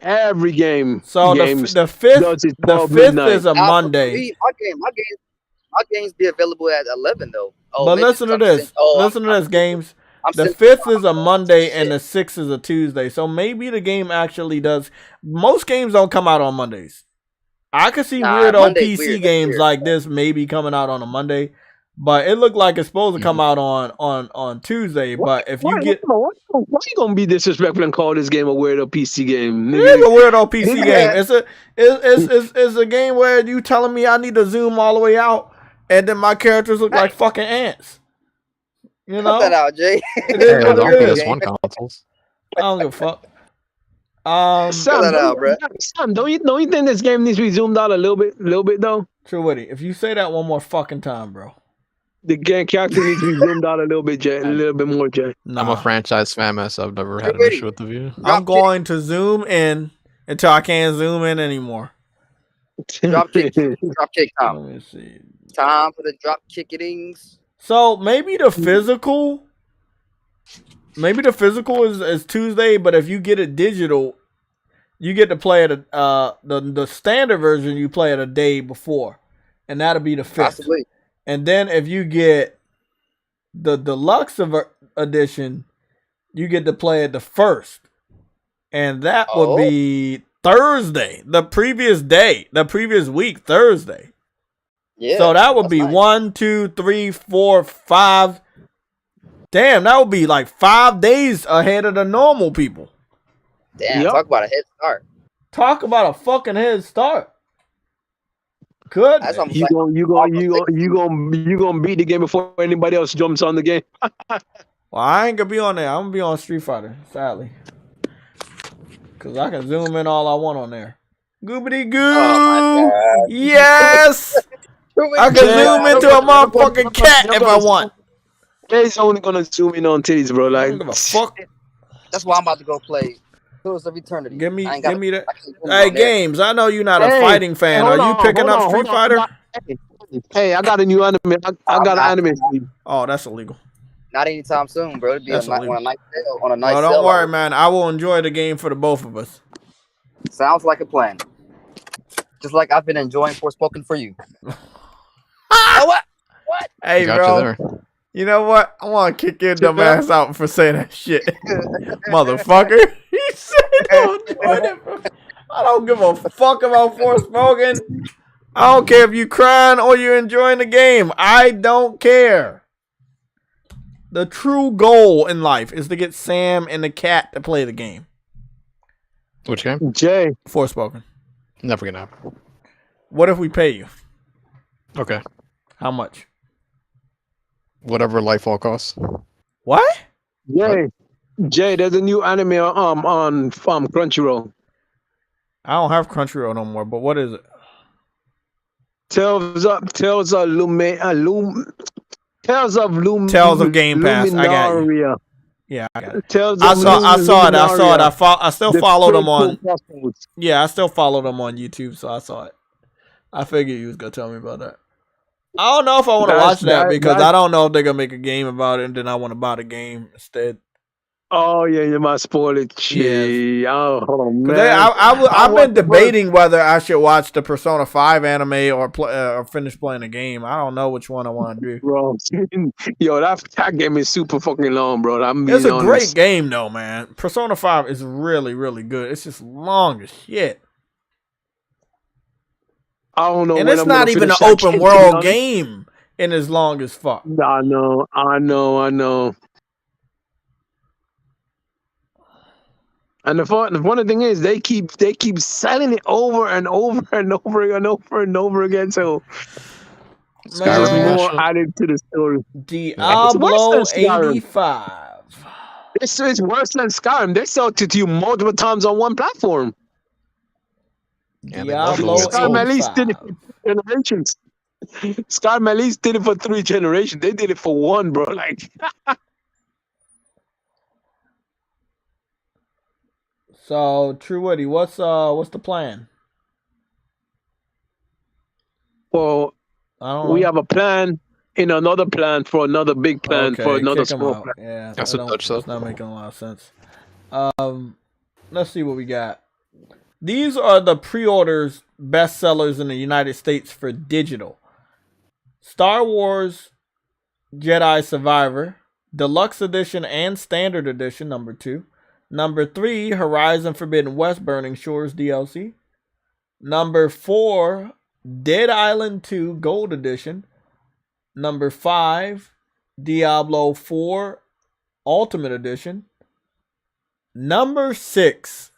So the fifth is a Monday. My games be available at 11 though. Oh, but listen to this. Listen to this, games. The 5th is a Monday and the 6th is a Tuesday. So maybe the game actually does. Most games don't come out on Mondays. I could see weirdo PC games like this maybe coming out on a Monday, but it looked like it's supposed to come out on Tuesday. But if you get, why you gonna be disrespectful and call this game a weirdo PC game? It is a weirdo PC game. It's a game where you telling me I need to zoom all the way out, and then my characters look like fucking ants. You know? Cut that out, Jay. It is what it is. PS1 consoles. I don't give a fuck. Sam, don't you think this game needs to be zoomed out a little bit though? True Witty, if you say that one more fucking time, bro. The game character needs to be zoomed out a little bit, Jay. A little bit more, Jay. I'm a franchise fan myself. I've never had an issue with the view. I'm going to zoom in until I can't zoom in anymore. Drop kick time. Let me see. Time for the drop kickings. So maybe the physical is Tuesday, but if you get it digital, you get to play it the standard version you play it a day before, and that'll be the 5th. Possibly. And then if you get the deluxe edition, you get to play it the 1st, and that would be Thursday, the previous week, Thursday. Yeah. So that would be nice. 1, 2, 3, 4, 5. Damn, that would be like 5 days ahead of the normal people. Damn, talk about a head start. Talk about a fucking head start. Good. You gonna beat the game before anybody else jumps on the game. Well, I ain't gonna be on there. I'm gonna be on Street Fighter, sadly, cause I can zoom in all I want on there. Goobity goo. Oh my God. Yes. I can zoom into a motherfucking cat if I want. Jay's only gonna zoom in on titties, bro. Like, fuck. That's why I'm about to go play Tools of Eternity. Give me that. Hey, games. I know you're not a fighting fan. Are you picking up Street Fighter? Hey, I got a new anime. I got an anime. Oh, that's illegal. Not anytime soon, bro. It'd be on a nice sale. No, don't worry, man. I will enjoy the game for the both of us. Sounds like a plan. Just like I've been enjoying Forspoken for you. Oh, what? Hey, bro. You know what? I want to kick your dumb ass out for saying that shit. Motherfucker. He said I don't give a fuck about Forspoken. I don't care if you crying or you're enjoying the game. I don't care. The true goal in life is to get Sam and the cat to play the game. Which game? Jay. Forspoken. Never gonna happen. What if we pay you? Okay. How much? Whatever Lightfall costs. What? Jay, there's a new anime on Crunchyroll. I don't have Crunchyroll no more, but what is it? Tales of Game Pass. I got you. Yeah, I got it. I saw it. I still follow them on. Yeah, I still follow them on YouTube, so I saw it. I figured you was gonna tell me about that. I don't know if I want to watch that because I don't know if they're gonna make a game about it, and then I want to buy the game instead. Oh yeah, you might spoil it. Gee. Yeah. Oh man. I've been debating whether I should watch the Persona 5 anime or finish playing the game. I don't know which one I want to do. Bro, yo, that game is super fucking long, bro. It's a great game though, man. Persona 5 is really, really good. It's just long as shit. I don't know. And it's not even an open world game, and it's long as fuck. I know. And the funny thing is, they keep selling it over and over and over and over and over again. So there's Man, more added to the story. It's worse than Diablo Skyrim. 85. It's worse than Skyrim. They sell it to you multiple times on one platform. Diablo Skyrim at 85. least did it for generations. Skyrim at least did it for 3 generations. They did it for 1, bro. Like. So, True Woody, what's the plan? Well, we have a plan in another plan for another big plan for another small plan. Yeah, that's what Dutch said. It's not making a lot of sense. Let's see what we got. These are the pre-orders bestsellers in the United States for digital. Star Wars Jedi Survivor, Deluxe Edition and Standard Edition, number 2. Number 3, Horizon Forbidden West Burning Shores DLC. Number 4, Dead Island 2 Gold Edition. Number 5, Diablo 4 Ultimate Edition. Number 6,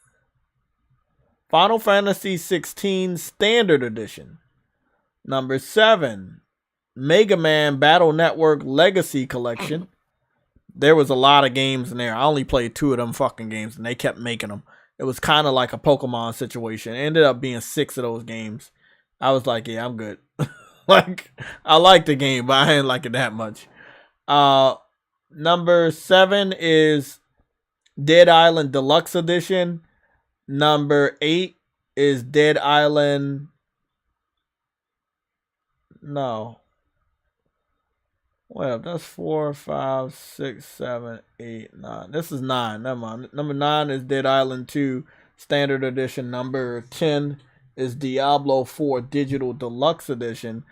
Final Fantasy 16 Standard Edition. Number 7, Mega Man Battle Network Legacy Collection. There was a lot of games in there. I only played 2 of them fucking games, and they kept making them. It was kind of like a Pokemon situation. It ended up being 6 of those games. I was like, yeah, I'm good. Like, I liked the game, but I didn't like it that much. Number 7 is Dead Island Deluxe Edition. Number 8 is Dead Island. No. Well, that's 4, 5, 6, 7, 8, 9. This is 9. Never mind. Number 9 is Dead Island 2 Standard Edition. Number 10 is Diablo 4 Digital Deluxe Edition.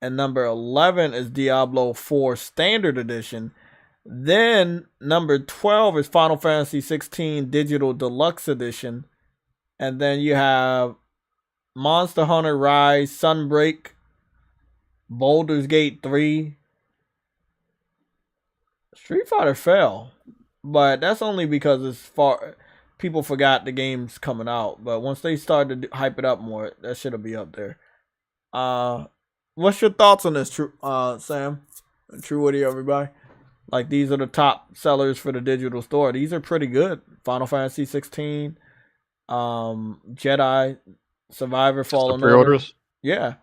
And number 11 is Diablo 4 Standard Edition. Then number 12 is Final Fantasy 16 Digital Deluxe Edition. And then you have Monster Hunter Rise Sunbreak, Baldur's Gate 3. Street Fighter fell, but that's only because it's far. People forgot the game's coming out, but once they started to hype it up more, that shit'll be up there. What's your thoughts on this, Sam? True Woody, everybody. Like, these are the top sellers for the digital store. These are pretty good. Final Fantasy 16, Jedi Survivor Fallen Order. Pre-orders? Yeah.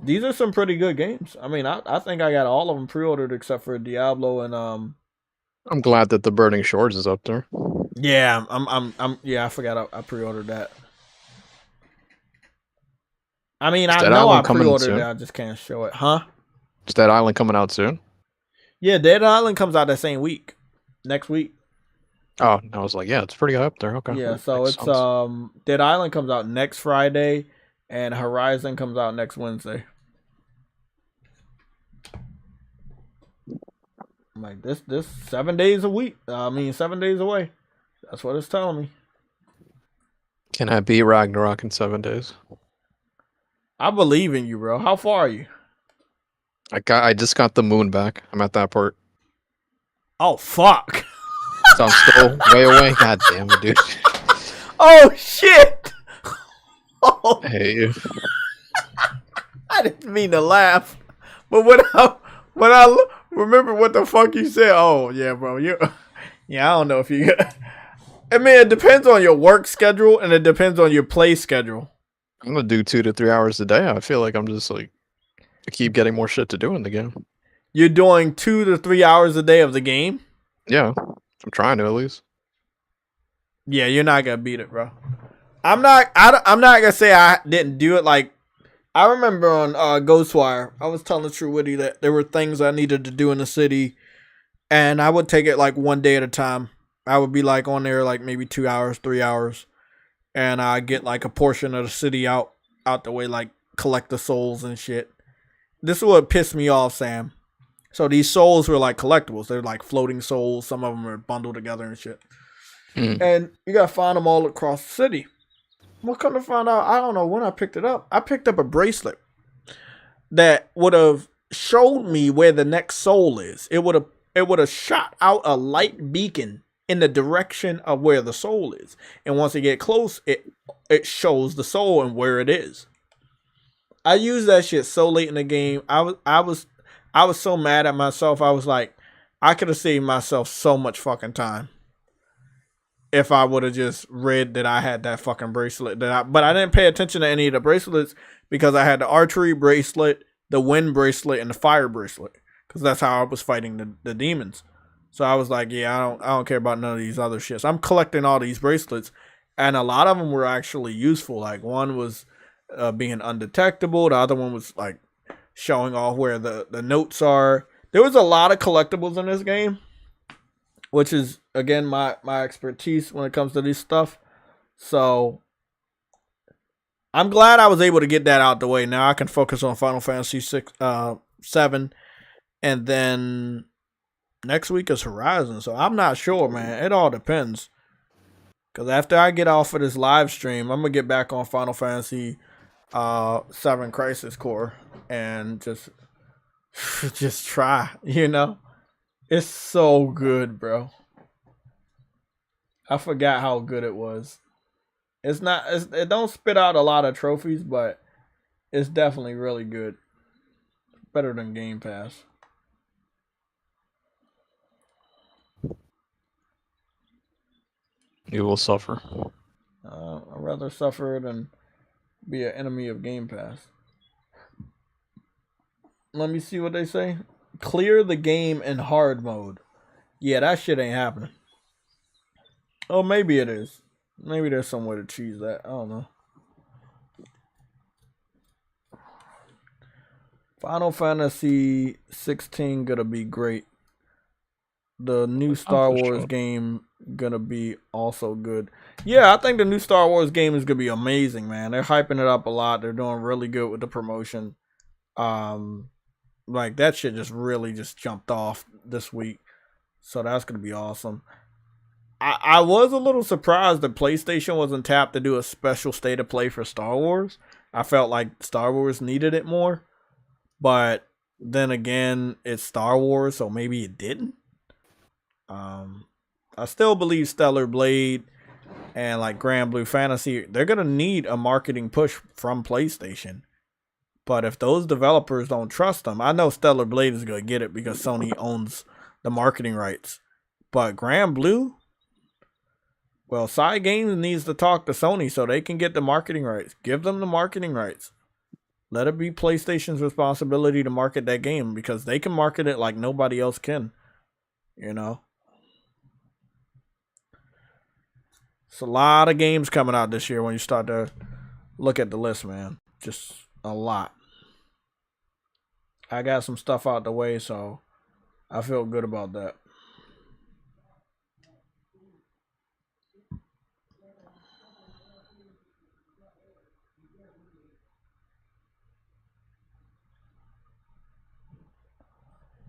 These are some pretty good games. I mean, I think I got all of them pre-ordered except for Diablo and I'm glad that the Burning Shores is up there. Yeah, I forgot I pre-ordered that. I mean, I know I pre-ordered it. I just can't show it, huh? Is Dead Island coming out soon? Yeah, Dead Island comes out that same week, next week. Oh, I was like, yeah, it's pretty high up there. Okay. Yeah, so it's Dead Island comes out next Friday, and Horizon comes out next Wednesday. I'm like, this 7 days a week. 7 days away. That's what it's telling me. Can I beat Ragnarok in 7 days? I believe in you, bro. How far are you? I just got the moon back. I'm at that part. Oh, fuck. So I'm still way away. God damn it, dude. Oh, shit. Oh. Hey. I didn't mean to laugh. But when I remember what the fuck you said. Oh, yeah, bro. I don't know if you... I mean, it depends on your work schedule, and it depends on your play schedule. I'm going to do 2 to 3 hours a day. I feel like I'm just like... I keep getting more shit to do in the game. You're doing 2 to 3 hours a day of the game? Yeah. I'm trying to, at least. Yeah, you're not going to beat it, bro. I'm not going to say I didn't do it. Like, I remember on GHOSTWIRE, I was telling True Witty that there were things I needed to do in the city, and I would take it like one day at a time. I would be like on there like maybe 2 hours, 3 hours, and I get like a portion of the city out the way, like collect the souls and shit. This is what pissed me off, Sam. So these souls were like collectibles. They're like floating souls. Some of them are bundled together and shit. And you gotta find them all across the city. Well, come to find out, I don't know when I picked it up. I picked up a bracelet that would have showed me where the next soul is. It would have shot out a light beacon in the direction of where the soul is. And once you get close, it shows the soul and where it is. I used that shit so late in the game. I was so mad at myself. I was like, I could have saved myself so much fucking time if I would have just read that I had that fucking bracelet. But I didn't pay attention to any of the bracelets because I had the archery bracelet, the wind bracelet, and the fire bracelet, because that's how I was fighting the demons. So I was like, yeah, I don't care about none of these other shits. I'm collecting all these bracelets, and a lot of them were actually useful. Like one was being undetectable. The other one was like showing off where the notes are. There was a lot of collectibles in this game, which is, again, my expertise when it comes to this stuff. So I'm glad I was able to get that out the way. Now I can focus on Final Fantasy 7, and then next week is Horizon. So I'm not sure, man. It all depends. Because after I get off of this live stream, I'm going to get back on Final Fantasy 7 Crisis Core and just try, you know? It's so good, bro. I forgot how good it was. It don't spit out a lot of trophies, but it's definitely really good. Better than Game Pass. You will suffer. I'd rather suffer than be an enemy of Game Pass. Let me see what they say. Clear the game in hard mode. Yeah, that shit ain't happening. Oh, maybe it is. Maybe there's some way to cheese that. I don't know. Final Fantasy 16 gonna be great. The new Star Wars game gonna be also good. Yeah, I think the new Star Wars game is gonna be amazing, man. They're hyping it up a lot. They're doing really good with the promotion. Like that shit just jumped off this week. So that's gonna be awesome. I was a little surprised that PlayStation wasn't tapped to do a special state of play for Star Wars. I felt like Star Wars needed it more. But then again, it's Star Wars, so maybe it didn't. I still believe Stellar Blade and like Grand Blue Fantasy, they're gonna need a marketing push from PlayStation. But if those developers don't trust them, I know Stellar Blade is gonna get it because Sony owns the marketing rights. But Grand Blue, well, Side Games needs to talk to Sony so they can get the marketing rights. Give them the marketing rights. Let it be PlayStation's responsibility to market that game because they can market it like nobody else can. You know? It's a lot of games coming out this year when you start to look at the list, man. Just a lot. I got some stuff out the way, so I feel good about that.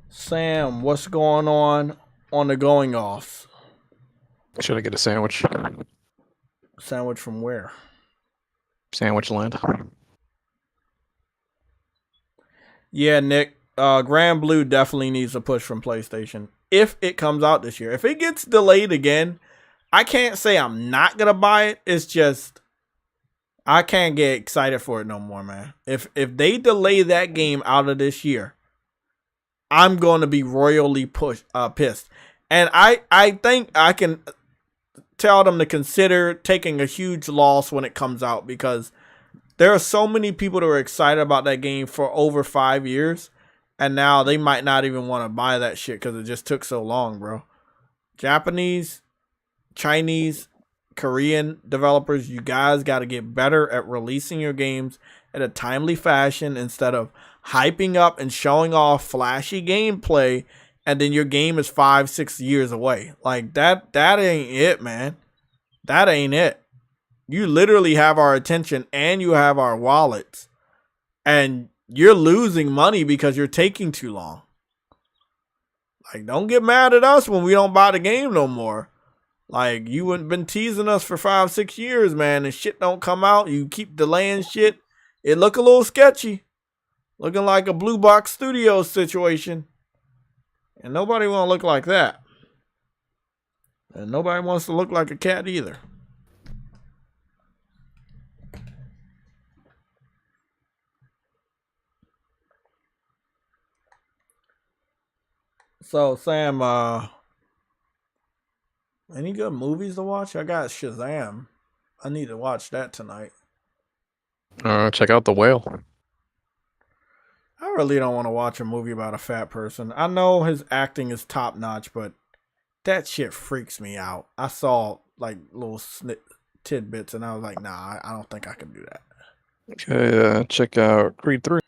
Sam, what's going on the going offs? Should I get a sandwich? Sandwich from where? Sandwich Land. Yeah, Nick. Grand Blue definitely needs a push from PlayStation if it comes out this year. If it gets delayed again, I can't say I'm not gonna buy it. It's just I can't get excited for it no more, man. If they delay that game out of this year, I'm going to be royally pissed. And I think I can tell them to consider taking a huge loss when it comes out because there are so many people that were excited about that game for over 5 years. And now they might not even want to buy that shit because it just took so long, bro. Japanese, Chinese, Korean developers, you guys got to get better at releasing your games in a timely fashion instead of hyping up and showing off flashy gameplay and then your game is 5-6 years away. Like that ain't it, man. That ain't it. You literally have our attention and you have our wallets and you're losing money because you're taking too long. Like, don't get mad at us when we don't buy the game no more. Like, you wouldn't been teasing us for 5-6 years, man, and shit don't come out. You keep delaying shit. It look a little sketchy. Looking like a Blue Box Studios situation. And nobody want to look like that. And nobody wants to look like a cat either. So Sam, any good movies to watch? I got Shazam. I need to watch that tonight. Check out The Whale. I really don't want to watch a movie about a fat person. I know his acting is top notch, but that shit freaks me out. I saw like little tidbits, and I was like, nah, I don't think I can do that. Okay, check out Creed 3.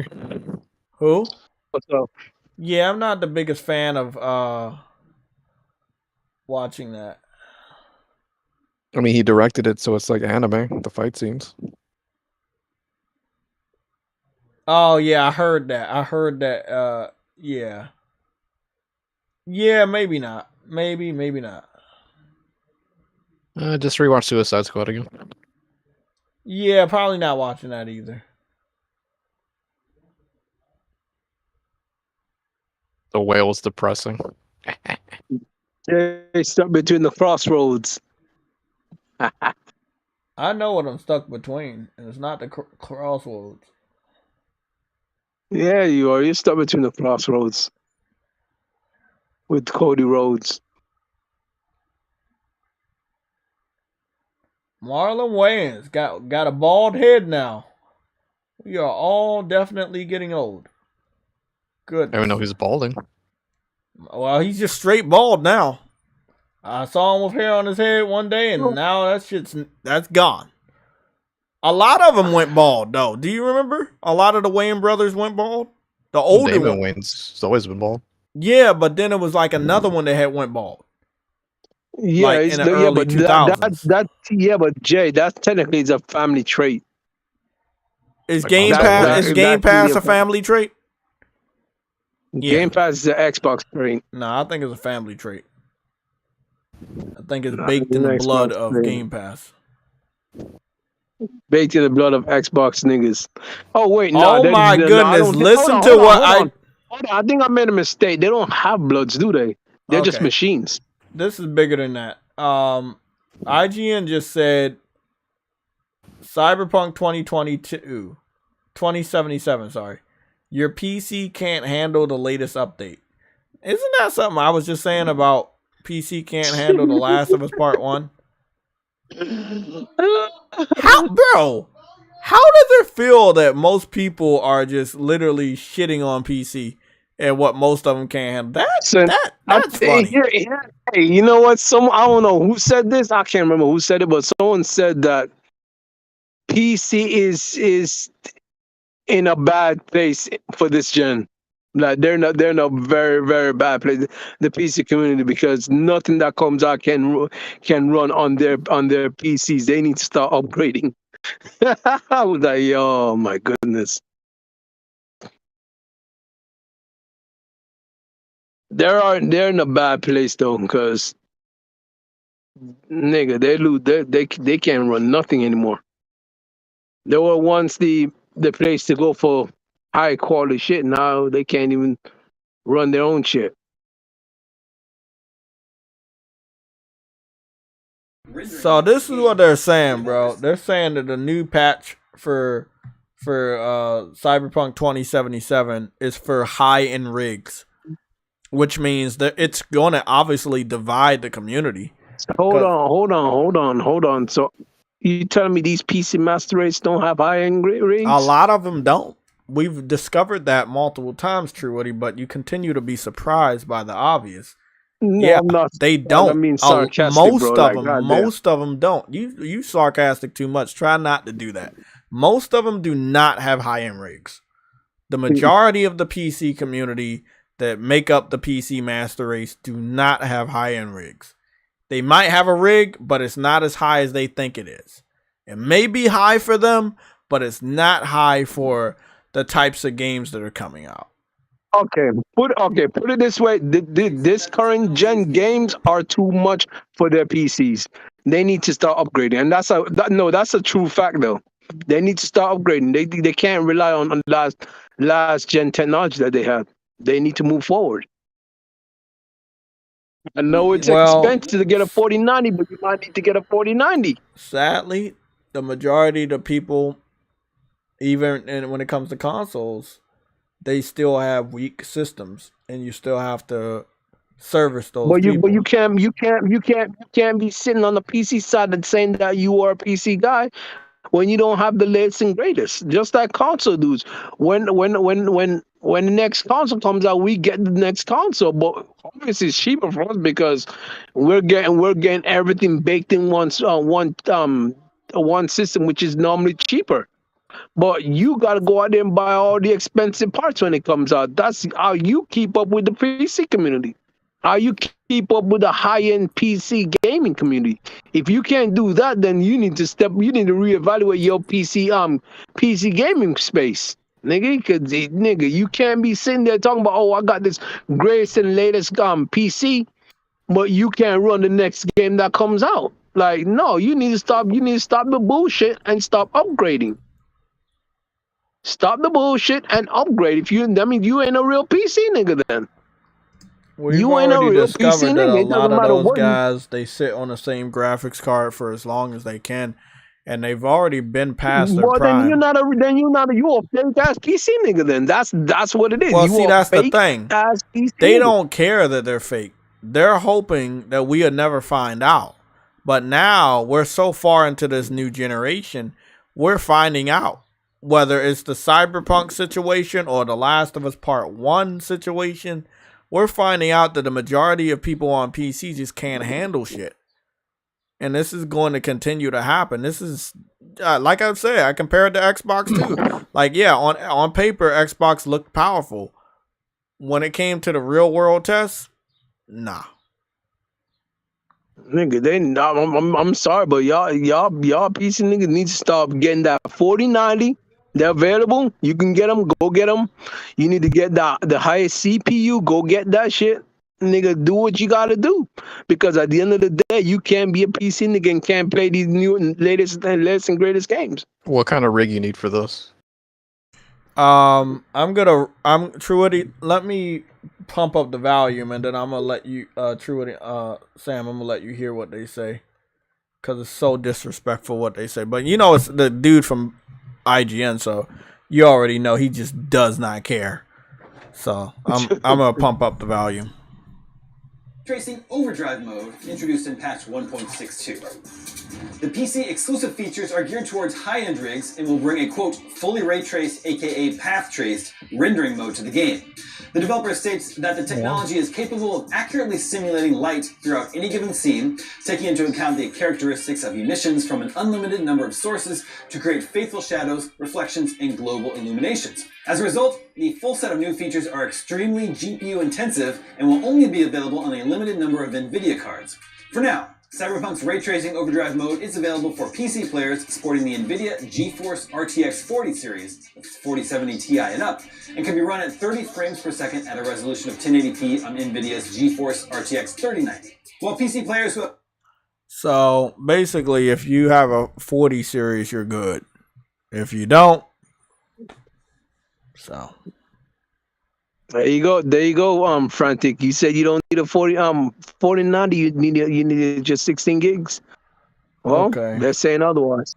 Who? What's up? Yeah, I'm not the biggest fan of watching that. I mean, he directed it, so it's like anime, the fight scenes. Oh yeah, I heard that. Yeah. Yeah, maybe not. Maybe not. Just rewatch Suicide Squad again. Yeah, probably not watching that either. The Whale is depressing. Yeah, stuck between the crossroads. I know what I'm stuck between, and it's not the crossroads. Yeah, you are. You're stuck between the crossroads with Cody Rhodes. Marlon Wayans got a bald head now. We are all definitely getting old. Good. I don't know he's balding. Well, he's just straight bald now. I saw him with hair on his head one day, and now that's gone. A lot of them went bald, though. Do you remember? A lot of the Wayans brothers went bald. The older David one. Wayne's always been bald. Yeah, but then it was like another one that had went bald. Yeah, like in the early 2000s. But Jay, that technically is a family trait. Is Game Pass a family trait? Game Pass is an Xbox trait. No, I think it's a family trait. I think it's baked in the blood of Game Pass. Baked in the blood of Xbox niggas. Oh wait, no. Oh my goodness! Listen to what I. Hold on, I think I made a mistake. They don't have bloods, do they? They're just machines. This is bigger than that. IGN just said Cyberpunk 2077, sorry. Your PC can't handle the latest update. Isn't that something I was just saying about PC can't handle The Last of Us Part 1? How does it feel that most people are just literally shitting on PC and what most of them can't handle? That's funny. Hey, you know what? I don't know who said this. I can't remember who said it, but someone said that PC is in a bad place for this gen. Like they're in a very, very bad place, the PC community, because nothing that comes out can run on their PCs. They need to start upgrading. I was like, oh my goodness. They're in a bad place though, because nigga, they can't run nothing anymore. They were once the place to go for high quality shit. Now they can't even run their own shit. So this is what they're saying, bro. They're saying that the new patch for Cyberpunk 2077 is for high-end rigs, which means that it's going to obviously divide the community. Hold on. So you telling me these PC master race don't have high-end rigs? A lot of them don't. We've discovered that multiple times, True Woody, but you continue to be surprised by the obvious. No, yeah, I'm not, they don't. I mean, sarcastic, most of them don't. You sarcastic too much. Try not to do that. Most of them do not have high-end rigs. The majority of the PC community that make up the PC master race do not have high-end rigs. They might have a rig, but it's not as high as they think it is. It may be high for them, but it's not high for the types of games that are coming out. Okay, put it this way: this current gen games are too much for their PCs. They need to start upgrading, and that's a true fact though. They need to start upgrading. They can't rely on last gen technology that they have. They need to move forward. I know it's Well, expensive to get a 4090, but you might need to get a 4090. sadly, the majority of the people, even when it comes to consoles, they still have weak systems, and you still have to service those But people. you can't be sitting on the PC side and saying that you are a PC guy when you don't have the latest and greatest. Just like console dudes. When the next console comes out, we get the next console. But obviously it's cheaper for us because we're getting everything baked in one system, which is normally cheaper. But you got to go out there and buy all the expensive parts when it comes out. That's how you keep up with the PC community. How you keep up with the high-end PC gaming community. If you can't do that, then you need to reevaluate your PC gaming space. Nigga, cause you can't be sitting there talking about, oh, I got this greatest and latest PC, but you can't run the next game that comes out. Like, no, you need to stop the bullshit and stop upgrading. Stop the bullshit and upgrade. That means you ain't a real PC nigga then. We've You ain't a already real discovered PC that nigga. a It lot doesn't of matter those what guys, they sit on the same graphics card for as long as they can, and they've already been past their Well, prime. you a fake ass PC nigga then. That's what it is. Well, you see, a that's the fake thing. ass PC They nigga. don't care that they're fake. They're hoping that we'll never find out. But now we're so far into this new generation, we're finding out. Whether it's the Cyberpunk situation or the Last of Us Part 1 situation, we're finding out that the majority of people on PC just can't handle shit. And this is going to continue to happen. This is, like I said, I compared to Xbox too. Like, yeah, on paper, Xbox looked powerful. When it came to the real world tests, nah. Nigga, I'm sorry, but y'all PC niggas need to stop getting that 4090. They're available. You can get them. Go get them. You need to get the highest CPU. Go get that shit. Nigga, do what you gotta do. Because at the end of the day, you can't be a PC nigga and can't play these new and latest and greatest games. What kind of rig you need for this? I'm Truity. Let me pump up the volume, and then I'm gonna let you, Truity, Sam. I'm gonna let you hear what they say, cause it's so disrespectful what they say. But you know, it's the dude from IGN, so you already know he just does not care. So I'm gonna pump up the volume. Tracing overdrive mode introduced in patch 1.62. The PC exclusive features are geared towards high-end rigs and will bring a quote fully ray traced aka path traced rendering mode to the game. The developer states that the technology is capable of accurately simulating light throughout any given scene, taking into account the characteristics of emissions from an unlimited number of sources to create faithful shadows, reflections, and global illuminations. As a result, the full set of new features are extremely GPU intensive and will only be available on a limited number of NVIDIA cards. For now, Cyberpunk's Ray Tracing Overdrive mode is available for PC players sporting the NVIDIA GeForce RTX 40 series, 4070 Ti and up, and can be run at 30 frames per second at a resolution of 1080p on NVIDIA's GeForce RTX 3090. While PC players who... So basically, if you have a 40 series, you're good. If you don't, so... There you go, Frantic. You said you don't need a 4090, you need just 16 gigs. Well, okay. they're saying otherwise.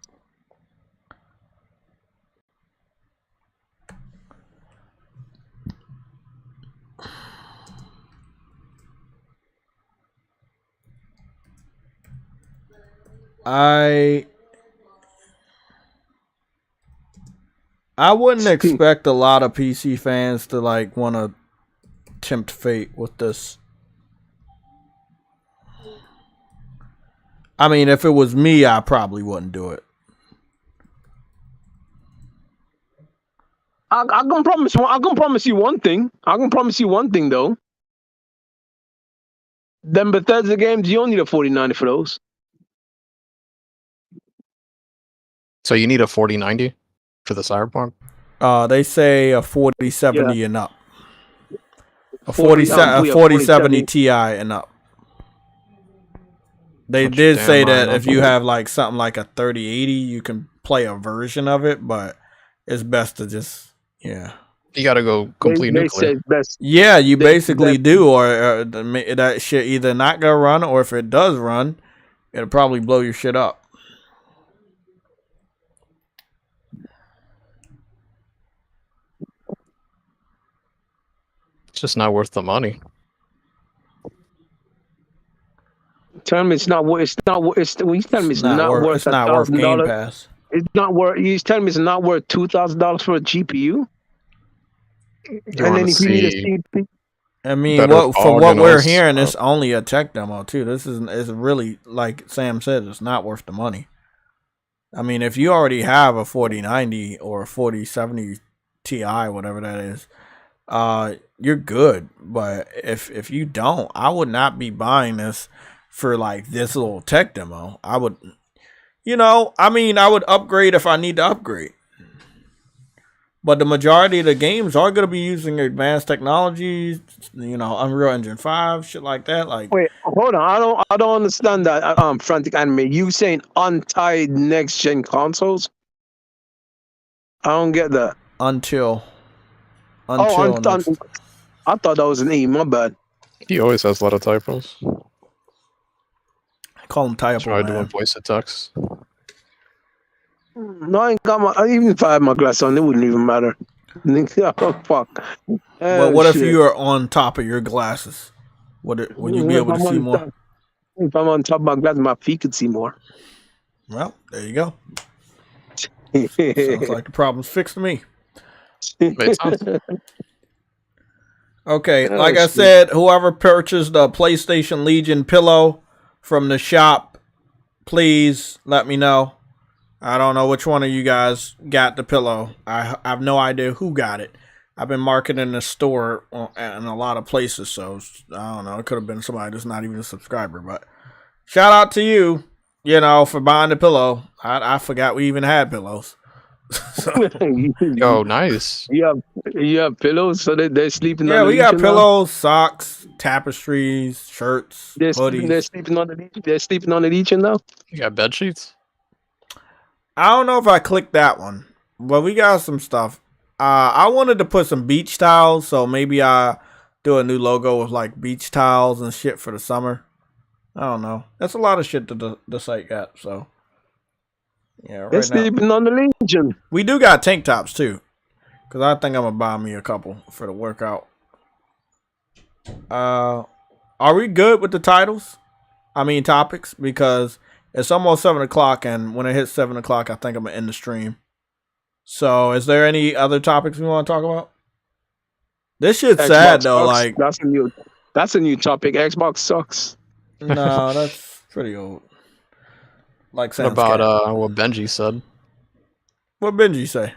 I wouldn't expect a lot of PC fans to like want to tempt fate with this. I mean, if it was me, I probably wouldn't do it. I can promise you one thing. I can promise you one thing though. Them Bethesda games, you don't need a 4090 for those. So you need a 4090 for the Cyberpunk? They say a 4070 and up. A 4070 4070 Ti and up. They did say that if you have like something like a 3080, you can play a version of it, but it's best to just You gotta go complete They nuclear. said best. Yeah, you basically do, or that shit either not gonna run, or if it does run, it'll probably blow your shit up. It's just not worth the money. Tell me it's not worth. It's not worth. He's telling me it's not worth. It's not worth Game Pass. It's not worth. He's telling me it's not worth $2,000 for a GPU. And then if you need a CPU, I mean, from what we're hearing, it's only a tech demo too. This is really, like Sam said, it's not worth the money. I mean, if you already have a 4090 or a 4070 Ti, whatever that is, you're good. But if you don't, I would not be buying this for like this little tech demo. I would, I would upgrade if I need to upgrade. But the majority of the games are going to be using advanced technologies, Unreal Engine 5, shit like that. Like, wait, hold on. I don't understand that. Frantic Anime. You saying untied next gen consoles? I don't get that. Until I thought that was an E. My bad. He always has a lot of typos. I call him typo. Try doing voice attacks. No, I ain't got my. Even if I had my glass on, it wouldn't even matter. Oh, fuck. But what if you are on top of your glasses? Would you be able to see more? If I'm on top of my glasses, my feet could see more. Well, there you go. Sounds like the problem's fixed to me. Okay, like I said, whoever purchased the PlayStation Legion pillow from the shop, please let me know. I don't know which one of you guys got the pillow. I have no idea who got it. I've been marketing the store in a lot of places, so I don't know. It could have been somebody that's not even a subscriber. But shout out to you, for buying the pillow. I forgot we even had pillows. Oh, nice. You have pillows, so they're sleeping. Yeah, we got pillows, socks, tapestries, shirts, hoodies. They're sleeping on the. They're sleeping on the Legion now. You got bed sheets. I don't know if I clicked that one, but we got some stuff. I wanted to put some beach towels, so maybe I do a new logo with like beach towels and shit for the summer. I don't know. That's a lot of shit that the site got. So yeah, right they're sleeping on the Legion. We do got tank tops too, because I think I'm gonna buy me a couple for the workout. Are we good with the titles? I mean topics, because it's almost 7 o'clock, and when it hits 7 o'clock, I think I'm going to end the stream. So, is there any other topics we want to talk about? This shit's sad, though. Like, that's a new topic. Xbox sucks. No, that's pretty old. Like, what about what Benji said? What Benji say?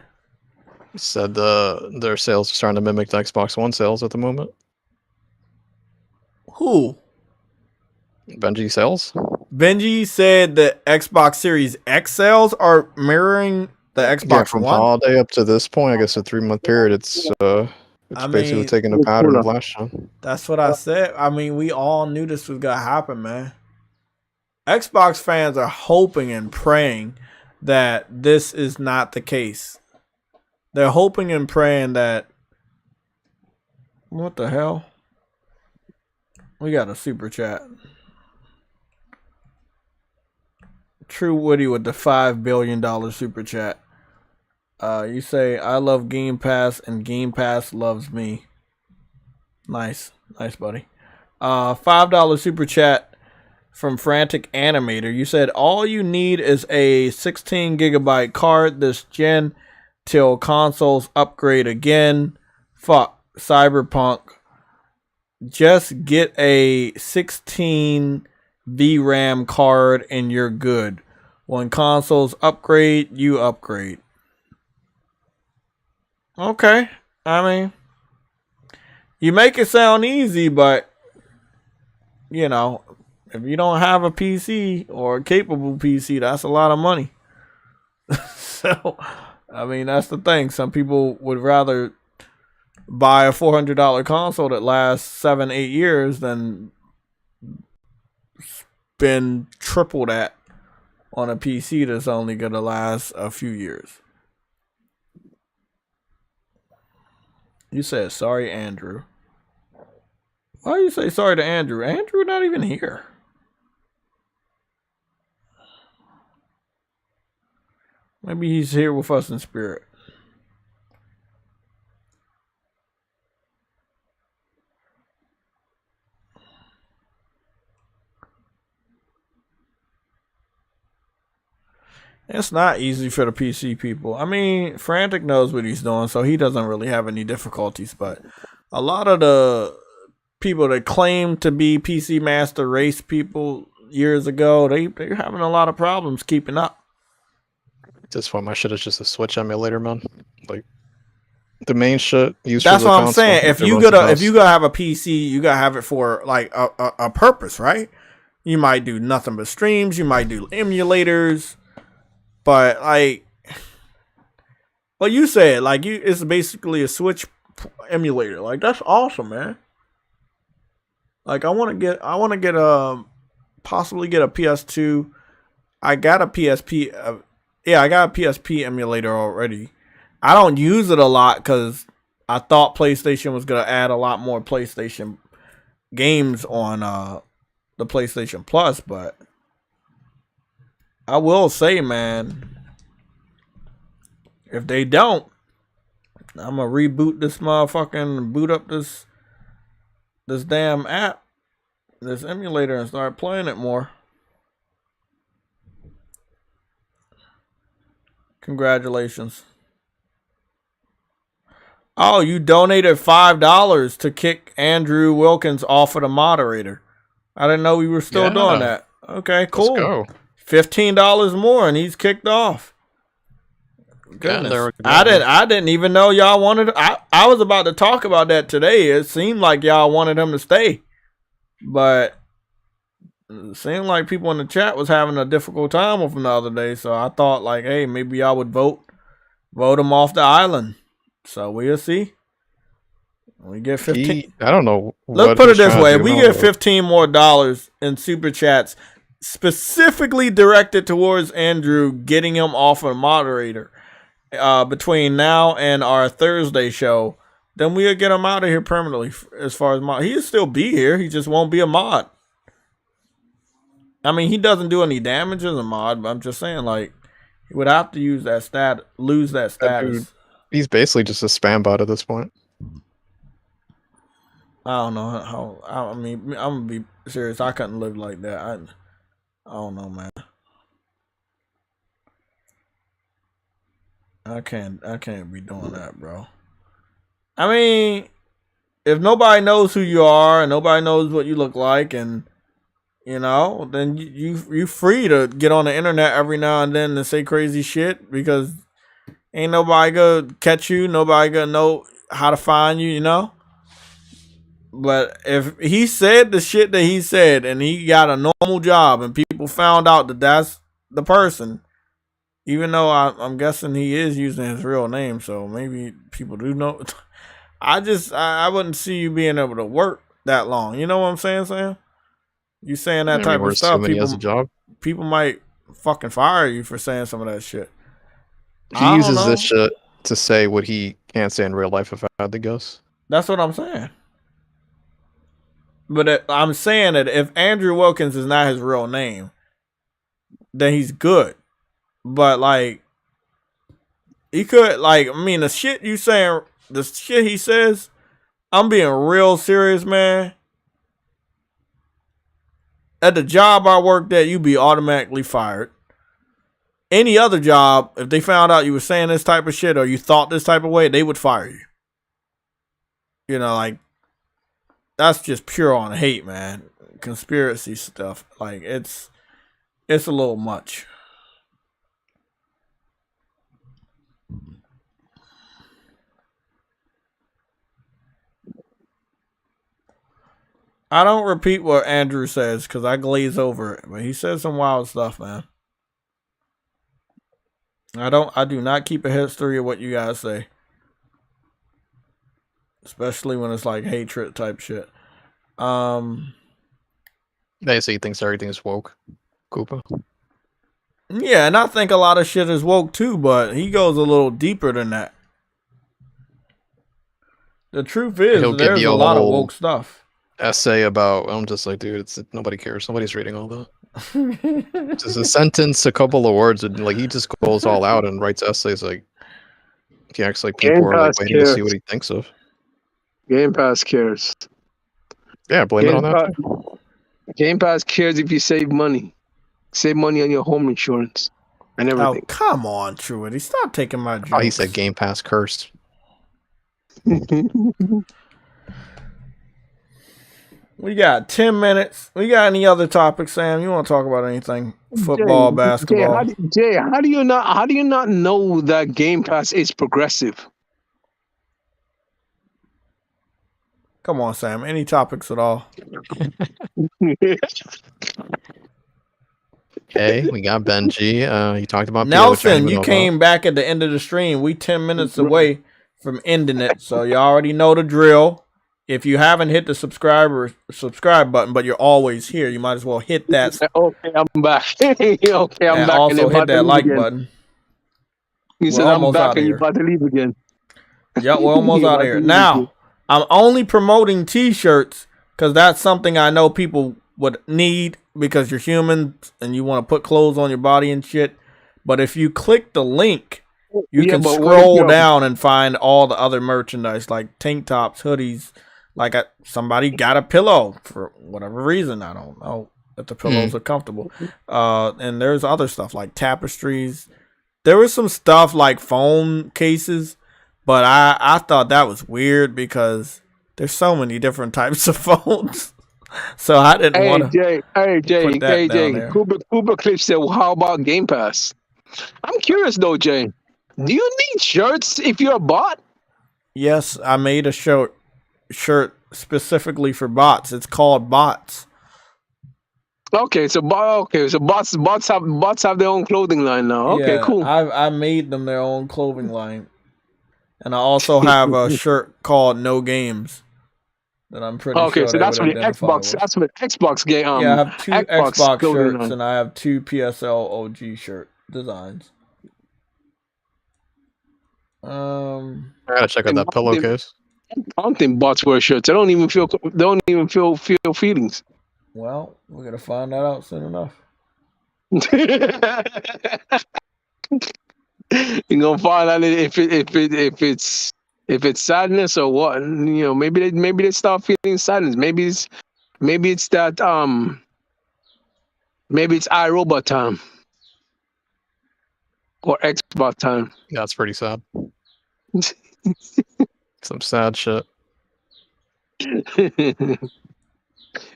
He said their sales are starting to mimic the Xbox One sales at the moment. Who? Benji sales? Benji said the Xbox Series X sales are mirroring the Xbox from One. holiday up to this point, I guess a 3-month period. It's basically taking a pattern of last gen. That's what I said. I mean, we all knew this was gonna happen, man. Xbox fans are hoping and praying that this is not the case. They're hoping and praying that. What the hell? We got a super chat. True Woody with the $5 billion super chat. You say, I love Game Pass and Game Pass loves me. Nice, buddy. $5 super chat from Frantic Animator. You said, all you need is a 16 gigabyte card this gen till consoles upgrade again. Fuck Cyberpunk. Just get a 16 VRAM card and you're good. When consoles upgrade, you upgrade. Okay. I mean, you make it sound easy, but if you don't have a PC or a capable PC, that's a lot of money. So, I mean, that's the thing. Some people would rather buy a $400 console that lasts 7-8 years than spend triple that on a PC that's only gonna last a few years. You said sorry, Andrew. Why you say sorry to Andrew? Andrew not even here. Maybe he's here with us in spirit. It's not easy for the PC people. I mean, Frantic knows what he's doing, so he doesn't really have any difficulties. But a lot of the people that claim to be PC Master Race people years ago, they're having a lot of problems keeping up. That's why my shit is just a Switch emulator, man. Like the main shit used. That's what I'm saying. If you gotta have a PC, you gotta have it for like a purpose, right? You might do nothing but streams. You might do emulators. But like, well, you said like it's basically a Switch emulator. Like that's awesome, man. Like I want to get possibly get a PS2. I got a PSP. I got a PSP emulator already. I don't use it a lot because I thought PlayStation was gonna add a lot more PlayStation games on the PlayStation Plus, but I will say, man, if they don't, I'm gonna reboot this motherfucking boot up this damn app, this emulator, and start playing it more. Congratulations. Oh, you donated $5 to kick Andrew Wilkins off of the moderator. I didn't know we were still doing that. Okay, cool. Let's go. $15 more and he's kicked off. Goodness. I didn't even know y'all wanted I was about to talk about that today. It seemed like y'all wanted him to stay. But it seemed like people in the chat was having a difficult time with him the other day. So I thought like, hey, maybe y'all would vote him off the island. So we'll see. We get 15. I don't know. Let's put it this way. We get $15 more in super chats specifically directed towards Andrew getting him off a moderator between now and our Thursday show, then we'll get him out of here permanently as far as mod. He'll still be here. He just won't be a mod. I mean, he doesn't do any damage as a mod, but I'm just saying, like, he would have to use that lose that status. Dude, he's basically just a spam bot at this point. I don't know how. I mean, I'm gonna be serious. I couldn't live like that. I don't know, man. I can't be doing that, bro. I mean, if nobody knows who you are and nobody knows what you look like, and you know, then you free to get on the internet every now and then and say crazy shit because ain't nobody gonna catch you, nobody gonna know how to find you, you know? But if he said the shit that he said and he got a normal job and people found out that that's the person, even though I'm guessing he is using his real name, so maybe people do know. I wouldn't see you being able to work that long. You know what I'm saying, Sam? You saying that type of stuff, people might fucking fire you for saying some of that shit. He uses this shit to say what he can't say in real life if I had to guess. That's what I'm saying. But I'm saying that if Andrew Wilkins is not his real name, then he's good. But like, he could, like, I mean, the shit you saying, the shit he says, I'm being real serious, man. At the job I worked at, you'd be automatically fired. Any other job, if they found out you were saying this type of shit or you thought this type of way, they would fire you. You know, like, that's just pure on hate, man. Conspiracy stuff. Like, it's a little much. I don't repeat what Andrew says because I glaze over it, but he says some wild stuff, man. I do not keep a history of what you guys say. Especially when it's like hatred type shit. They say he thinks everything is woke. Koopa. Yeah, and I think a lot of shit is woke too, but he goes a little deeper than that. The truth is, He'll give there's you a a lot of whole woke stuff. essay about. I'm just like, dude, nobody cares. Nobody's reading all that. Just a sentence, a couple of words, and like he just goes all out and writes essays. Like he acts like people Game are like Pass waiting to see cares. what he thinks of. Game Pass cares. Yeah, blame it on that. Game Pass cares if you save money. Save money on your home insurance and Oh, everything. come on, Truity. Stop taking my jokes. Oh, he said Game Pass cursed. We got 10 minutes. We got any other topics, Sam? You want to talk about anything? Football, basketball? Jay, how do you not know that Game Pass is progressive? Come on, Sam. Any topics at all? Okay, we got Benji. You talked about Nelson. You came back at the end of the stream. We 10 minutes away from ending it, so you already know the drill. If you haven't hit the subscribe button, but you're always here, you might as well hit that. Okay, I'm back. Okay, I'm and back. Also hit that like button. You said I'm back and you're about to leave again. Yep, we're almost out of here. Now, I'm only promoting t-shirts because that's something I know people would need because you're human and you want to put clothes on your body and shit. But if you click the link, you can scroll down and find all the other merchandise like tank tops, hoodies. Like somebody got a pillow for whatever reason. I don't know if the pillows are comfortable. And there's other stuff like tapestries. There was some stuff like phone cases, but I thought that was weird because there's so many different types of phones. So I didn't want to. Hey Jay. Cooper Cliff said, well, "How about Game Pass?" I'm curious though, Jay. Do you need shirts if you're a bot? Yes, I made a shirt specifically for bots. It's called Bots. Okay, so bots have their own clothing line now. Okay, cool. I made them their own clothing line, and I also have a shirt called No Games that I'm pretty sure. Okay, so that's for the Xbox. That's for the Xbox game. Yeah, I have two Xbox shirts and I have two PSLOG shirt designs. I gotta check out that pillowcase. I don't think bots wear shirts. They don't even feel feelings. Well, we're gonna find that out soon enough. You're gonna find out if it's sadness or what. You know, maybe they start feeling sadness. Maybe it's that maybe it's iRobot time or Xbox time. Yeah, that's pretty sad. Some sad shit.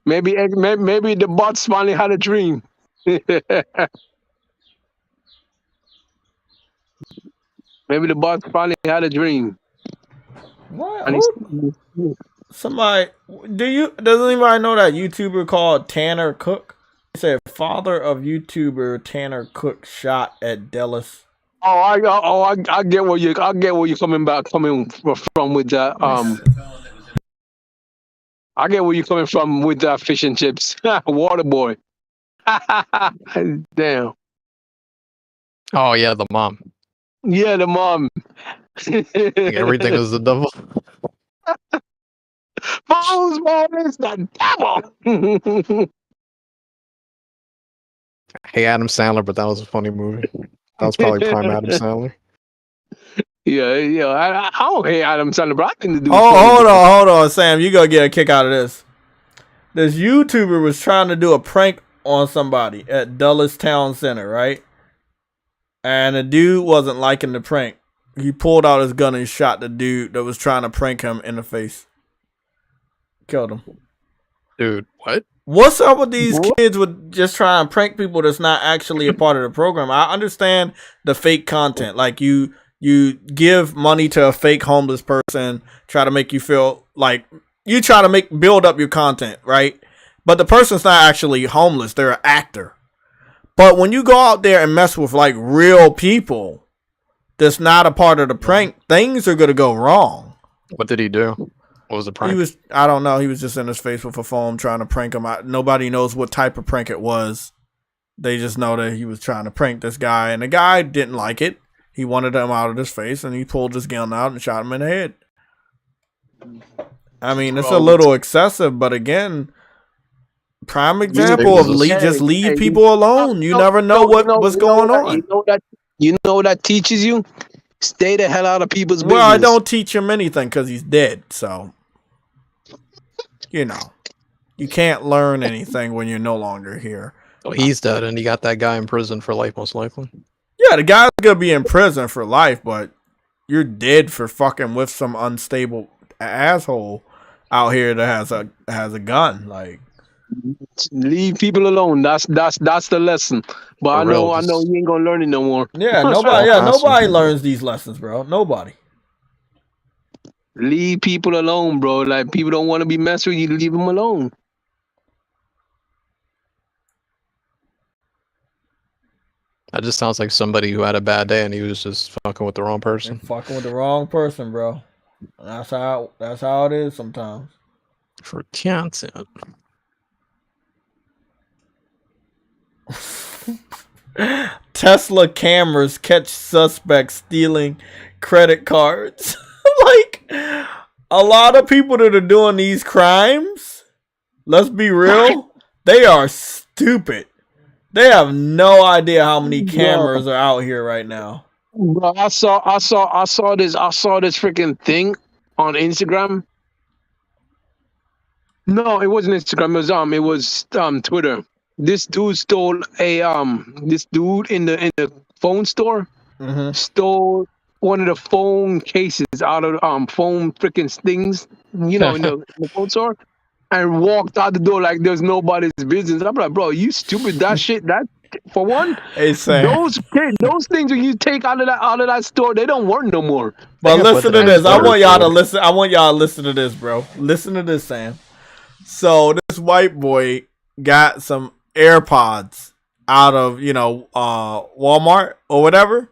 Maybe the bots finally had a dream. Maybe the bots finally had a dream. What? Somebody, does anybody know that YouTuber called Tanner Cook? He said father of YouTuber Tanner Cook shot at Dallas. I get where you're coming from with that. I get where you're coming from with that fish and chips. Water boy. Damn. Oh yeah, the mom. Yeah, the mom. Like everything is the devil. Foosball is the devil. Hey, Adam Sandler, but that was a funny movie. That was probably prime Adam Sandler. Yeah. I don't hate Adam Sandler, but I think to do. Hold on, Sam. You gonna get a kick out of this. This YouTuber was trying to do a prank on somebody at Dulles Town Center, right? And the dude wasn't liking the prank. He pulled out his gun and shot the dude that was trying to prank him in the face. Killed him. Dude, what? What's up with these kids with just trying to prank people that's not actually a part of the program? I understand the fake content. Like you give money to a fake homeless person, try to make you feel like you try to build up your content, right? But the person's not actually homeless. They're an actor. But when you go out there and mess with like real people that's not a part of the prank, things are going to go wrong. What did he do? What was the prank? I don't know. He was just in his face with a phone trying to prank him. Nobody knows what type of prank it was. They just know that he was trying to prank this guy, and the guy didn't like it. He wanted him out of his face, and he pulled his gun out and shot him in the head. I mean, it's a little excessive, but again, prime example of just leave people alone. You never know what's going on. You know that teaches you? Stay the hell out of people's business. Well, I don't teach him anything because he's dead. So, you know, you can't learn anything when you're no longer here. Oh, he's dead, and he got that guy in prison for life, most likely. Yeah, the guy's gonna be in prison for life, but you're dead for fucking with some unstable asshole out here that has a gun. Like, leave people alone. That's the lesson. But I know you ain't gonna learn it no more. Yeah, nobody learns these lessons, bro. Nobody. Leave people alone, bro. Like, people don't want to be messed with you. Leave them alone. That just sounds like somebody who had a bad day and he was just fucking with the wrong person. Fucking with the wrong person, bro. That's how it is sometimes. For content. Tesla cameras catch suspects stealing credit cards. Like, a lot of people that are doing these crimes, let's be real, they are stupid. They have no idea how many cameras are out here right now. Bro, I saw this freaking thing on Instagram. No, it wasn't Instagram. It was Twitter. This dude stole this dude in the phone store stole one of the phone cases out of phone freaking things, you know, in the phone store, and walked out the door like there's nobody's business. I'm like, bro, you stupid. That shit, that for one, those things when you take out of that store, they don't work no more. But listen to this. I want y'all to listen to this, bro. Listen to this, Sam. So this white boy got some AirPods out of, Walmart or whatever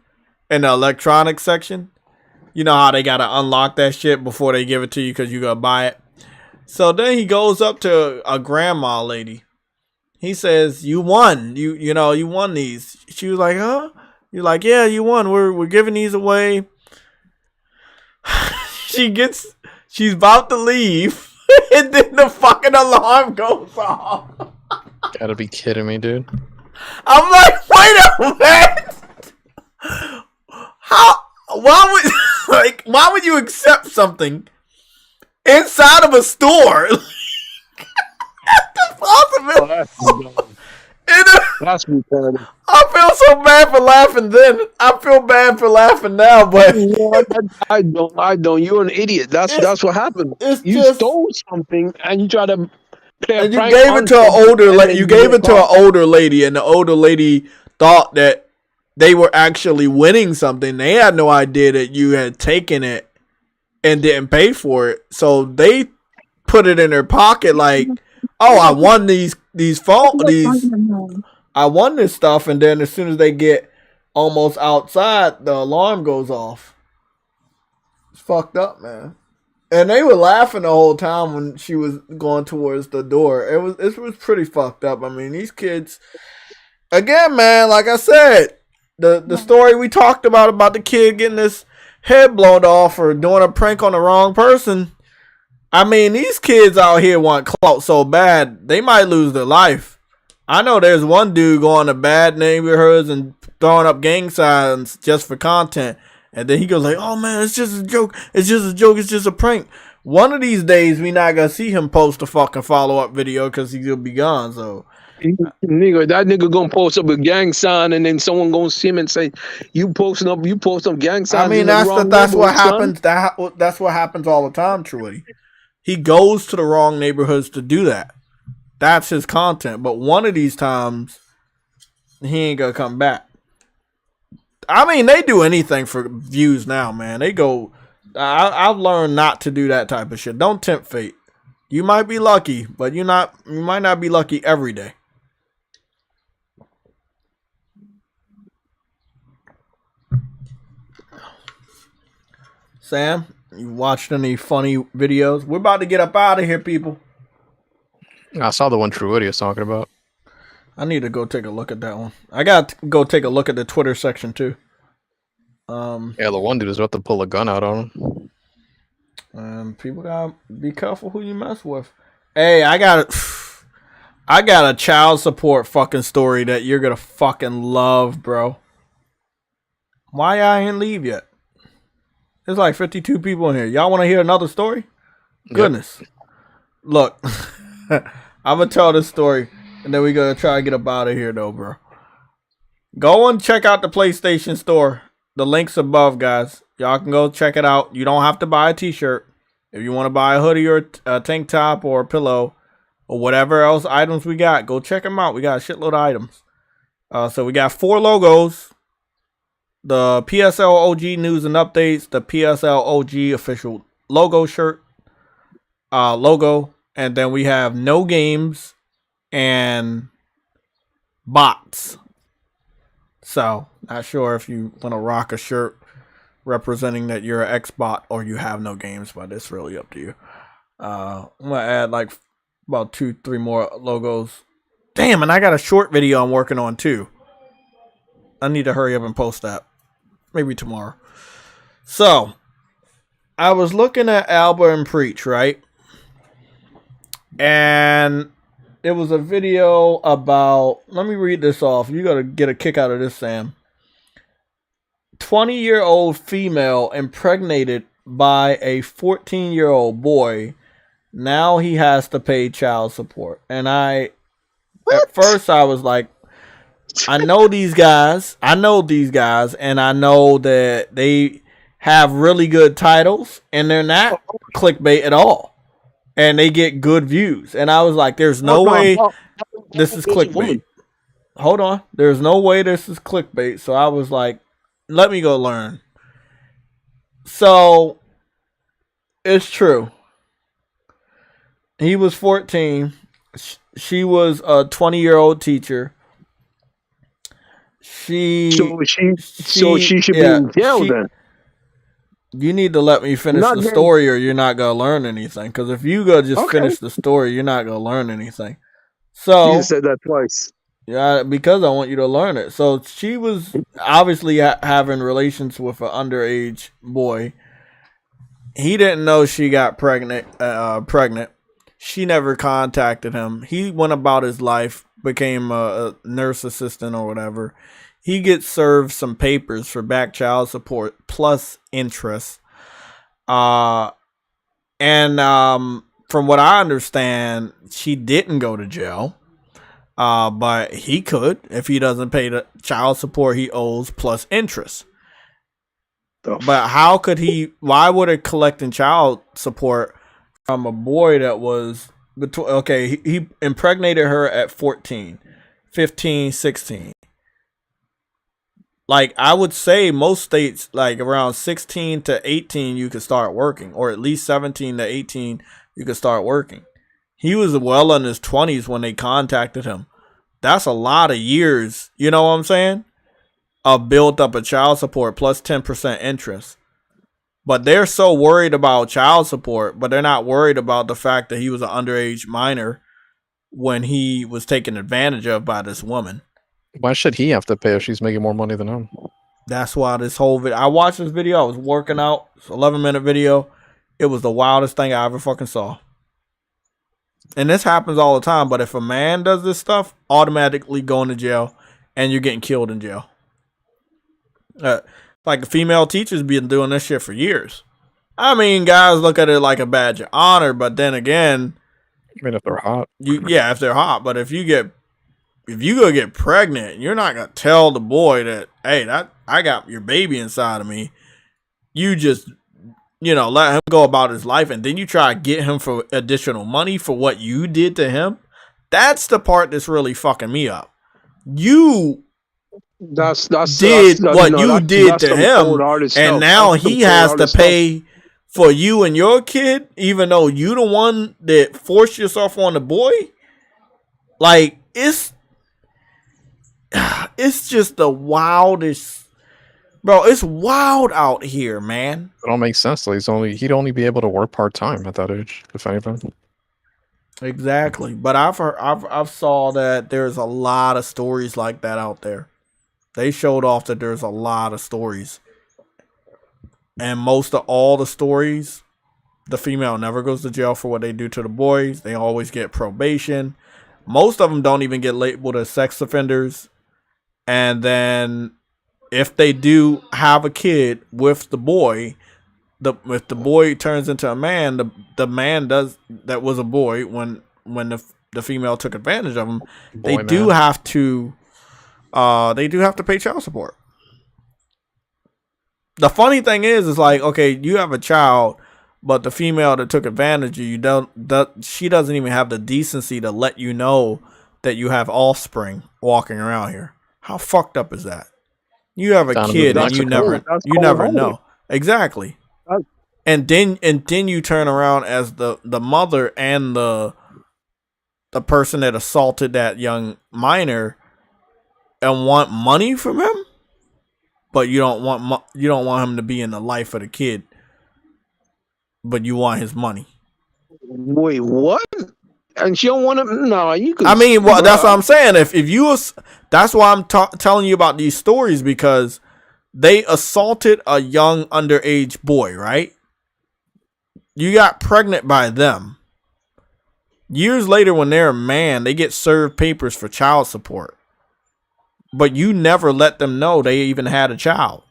in the electronics section. You know how they gotta unlock that shit before they give it to you because you gotta buy it. So then he goes up to a grandma lady. He says, "You won. You won these." She was like, "Huh?" You're like, "Yeah, you won. We're giving these away." She's about to leave, and then the fucking alarm goes off. Gotta be kidding me, dude. I'm like, wait a minute. Why would you accept something inside of a store? That's possible. That's retarded. I feel so bad for laughing then. I feel bad for laughing now, but I don't. You're an idiot. That's what happened. You stole something and you try to play and you gave it to an older lady. You gave it to an older lady, and the older lady thought that they were actually winning something. They had no idea that you had taken it and didn't pay for it. So they put it in their pocket like, "Oh, I won I won this stuff," and then as soon as they get almost outside, the alarm goes off. It's fucked up, man. And they were laughing the whole time when she was going towards the door. It was pretty fucked up. I mean, these kids, again, man, like I said, the story we talked about the kid getting his head blown off or doing a prank on the wrong person. I mean, these kids out here want clout so bad, they might lose their life. I know there's one dude going to bad neighborhoods and throwing up gang signs just for content. And then he goes like, "Oh man, it's just a joke. It's just a joke. It's just a prank." One of these days, we not going to see him post a fucking follow-up video because he'll be gone. So, that nigga going to post up a gang sign and then someone going to see him and say, you post up gang signs. I mean, that's what happens. That's what happens all the time, truly. He goes to the wrong neighborhoods to do that. That's his content. But one of these times, he ain't going to come back. I mean, they do anything for views now, man. They go. I've learned not to do that type of shit. Don't tempt fate. You might be lucky, but you might not be lucky every day. Sam, you watched any funny videos? We're about to get up out of here, people. I saw the one True Woody was talking about. I need to go take a look at that one. I got to go take a look at the Twitter section too. Yeah, the one dude was about to pull a gun out on him. And people gotta be careful who you mess with. Hey, I got a child support fucking story that you're gonna fucking love, bro. Why I ain't leave yet? There's like 52 people in here. Y'all want to hear another story? Goodness. Yep. Look, I'm gonna tell this story, and then we gonna try to get up out of here, though, bro. Go and check out the PlayStation Store. The link's above, guys. Y'all can go check it out. You don't have to buy a t-shirt. If you want to buy a hoodie or a tank top or a pillow or whatever else items we got, go check them out. We got a shitload of items. So we got 4 logos. The PSLOG news and updates. The PSLOG official logo shirt. Logo. And then we have no games and bots. So, not sure if you want to rock a shirt representing that you're an X-bot or you have no games, but it's really up to you. I'm going to add like about 2-3 more logos. Damn, and I got a short video I'm working on too. I need to hurry up and post that. Maybe tomorrow. So, I was looking at Alba and Preach, right? And it was a video about, let me read this off. You got to get a kick out of this, Sam. 20-year-old female impregnated by a 14-year-old boy. Now he has to pay child support. And at first I was like, I know these guys, and I know that they have really good titles, and they're not clickbait at all. And they get good views. And I was like, there's no way this is clickbait. Hold on. There's no way this is clickbait. So I was like, let me go learn. So, it's true. He was 14. She was a 20-year-old teacher. So she should be in jail then. You need to let me finish the story or you're not going to learn anything. Because if you go just finish the story, you're not going to learn anything. So you said that twice. Yeah, because I want you to learn it. So she was obviously having relations with an underage boy. He didn't know she got pregnant. She never contacted him. He went about his life, became a nurse assistant or whatever. He gets served some papers for back child support plus interest. From what I understand, she didn't go to jail. But he could if he doesn't pay the child support he owes plus interest. But how could he? Why would it collecting child support from a boy that was between? Okay, he impregnated her at 14, 15, 16. Like, I would say most states, like around 16 to 18, you could start working, or at least 17 to 18, you could start working. He was well in his 20s when they contacted him. That's a lot of years, you know what I'm saying? Of built up a child support plus 10% interest. But they're so worried about child support, but they're not worried about the fact that he was an underage minor when he was taken advantage of by this woman. Why should he have to pay if she's making more money than him? That's why this whole video, I watched this video, I was working out, it's an 11-minute video. It was the wildest thing I ever fucking saw. And this happens all the time, but if a man does this stuff, automatically going to jail and you're getting killed in jail. Like female teachers been doing this shit for years. I mean, guys look at it like a badge of honor, but then again, I mean, if they're hot. If they're hot, but if you go get pregnant, you're not gonna tell the boy that, hey, I got your baby inside of me. You just, let him go about his life, and then you try to get him for additional money for what you did to him. That's the part that's really fucking me up. You did what you did to him, and now he has to pay for you and your kid, even though you the one that forced yourself on the boy. Like, it's just the wildest, bro. It's wild out here, man. It don't make sense. He'd only be able to work part-time at that age, if anything. Exactly, but I've saw that there's a lot of stories like that out there. They showed off that there's a lot of stories, and most of all the stories The female never goes to jail for what they do to the boys. They always get probation. Most of them don't even get labeled as sex offenders. And then if they do have a kid with the boy, if the boy turns into a man, the man that was a boy when the female took advantage of him, they do have to pay child support. The funny thing is like, okay, you have a child, but the female that took advantage of you she doesn't even have the decency to let you know that you have offspring walking around here. How fucked up is that? You have a kid and you never know. Exactly. And then you turn around as the mother and the person that assaulted that young minor and want money from him, but you don't want him to be in the life of the kid, but you want his money. Wait, what? And she don't want to. No, you could. I mean, well, that's what I'm saying. If you, that's why I'm telling you about these stories, because they assaulted a young underage boy, right? You got pregnant by them. Years later, when they're a man, they get served papers for child support. But you never let them know they even had a child.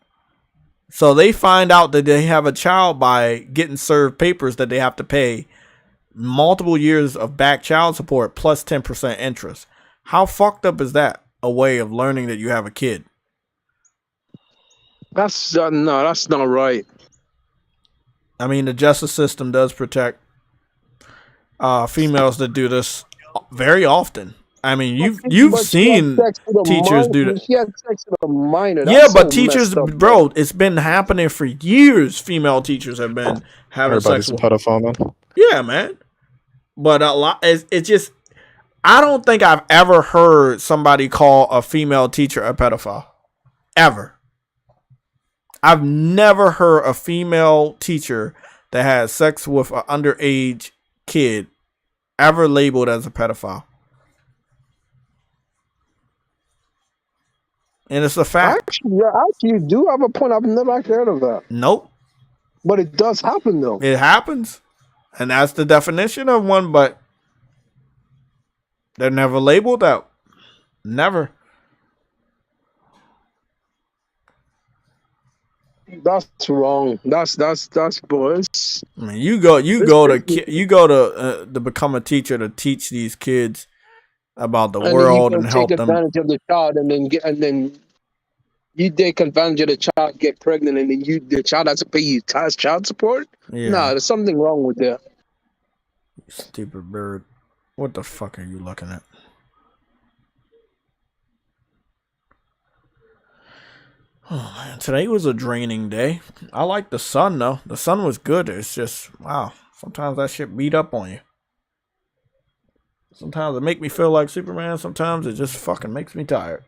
So they find out that they have a child by getting served papers that they have to pay multiple years of back child support plus 10% interest. How fucked up is that? A way of learning that you have a kid. That's no, that's not right. I mean, the justice system does protect females that do this very often. I mean, you've seen teachers do that. She had sex with a minor. Yeah, but teachers, bro, it's been happening for years. Female teachers have been having sex with pedophile, man. Yeah, man. But a lot, it's just, I don't think I've ever heard somebody call a female teacher a pedophile. Ever. I've never heard a female teacher that had sex with an underage kid ever labeled as a pedophile. And it's a fact. Actually, you do have a point. I've never heard of that. Nope. But it does happen, though. It happens. And that's the definition of one, but they're never labeled out. Never. That's wrong. That's boys. I mean, you go to become a teacher to teach these kids about the world and help them. Take advantage of the child, and then you take advantage of the child, get pregnant, and then the child has to pay you child support. Yeah. No, there's something wrong with that. Stupid bird. What the fuck are you looking at? Oh man, today was a draining day. I like the sun though. The sun was good. It's just, wow. Sometimes that shit beat up on you. Sometimes it make me feel like Superman. Sometimes it just fucking makes me tired.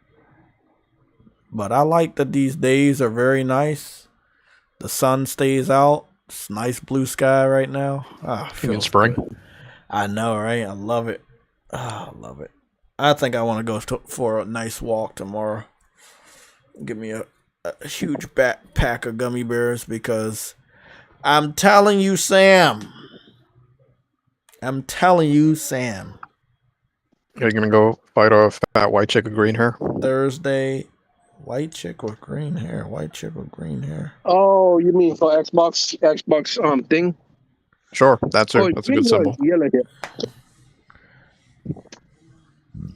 But I like that these days are very nice. The sun stays out. It's nice blue sky right now. I feel in spring. Good. I know, right? I love it. I love it. I think I want to go for a nice walk tomorrow. Give me a huge pack of gummy bears, because I'm telling you, Sam. Are you gonna go fight a fat white chick with green hair? Thursday. White chick with green hair. White chick with green hair. Oh, you mean for Xbox thing? Sure, that's it. That's a good symbol.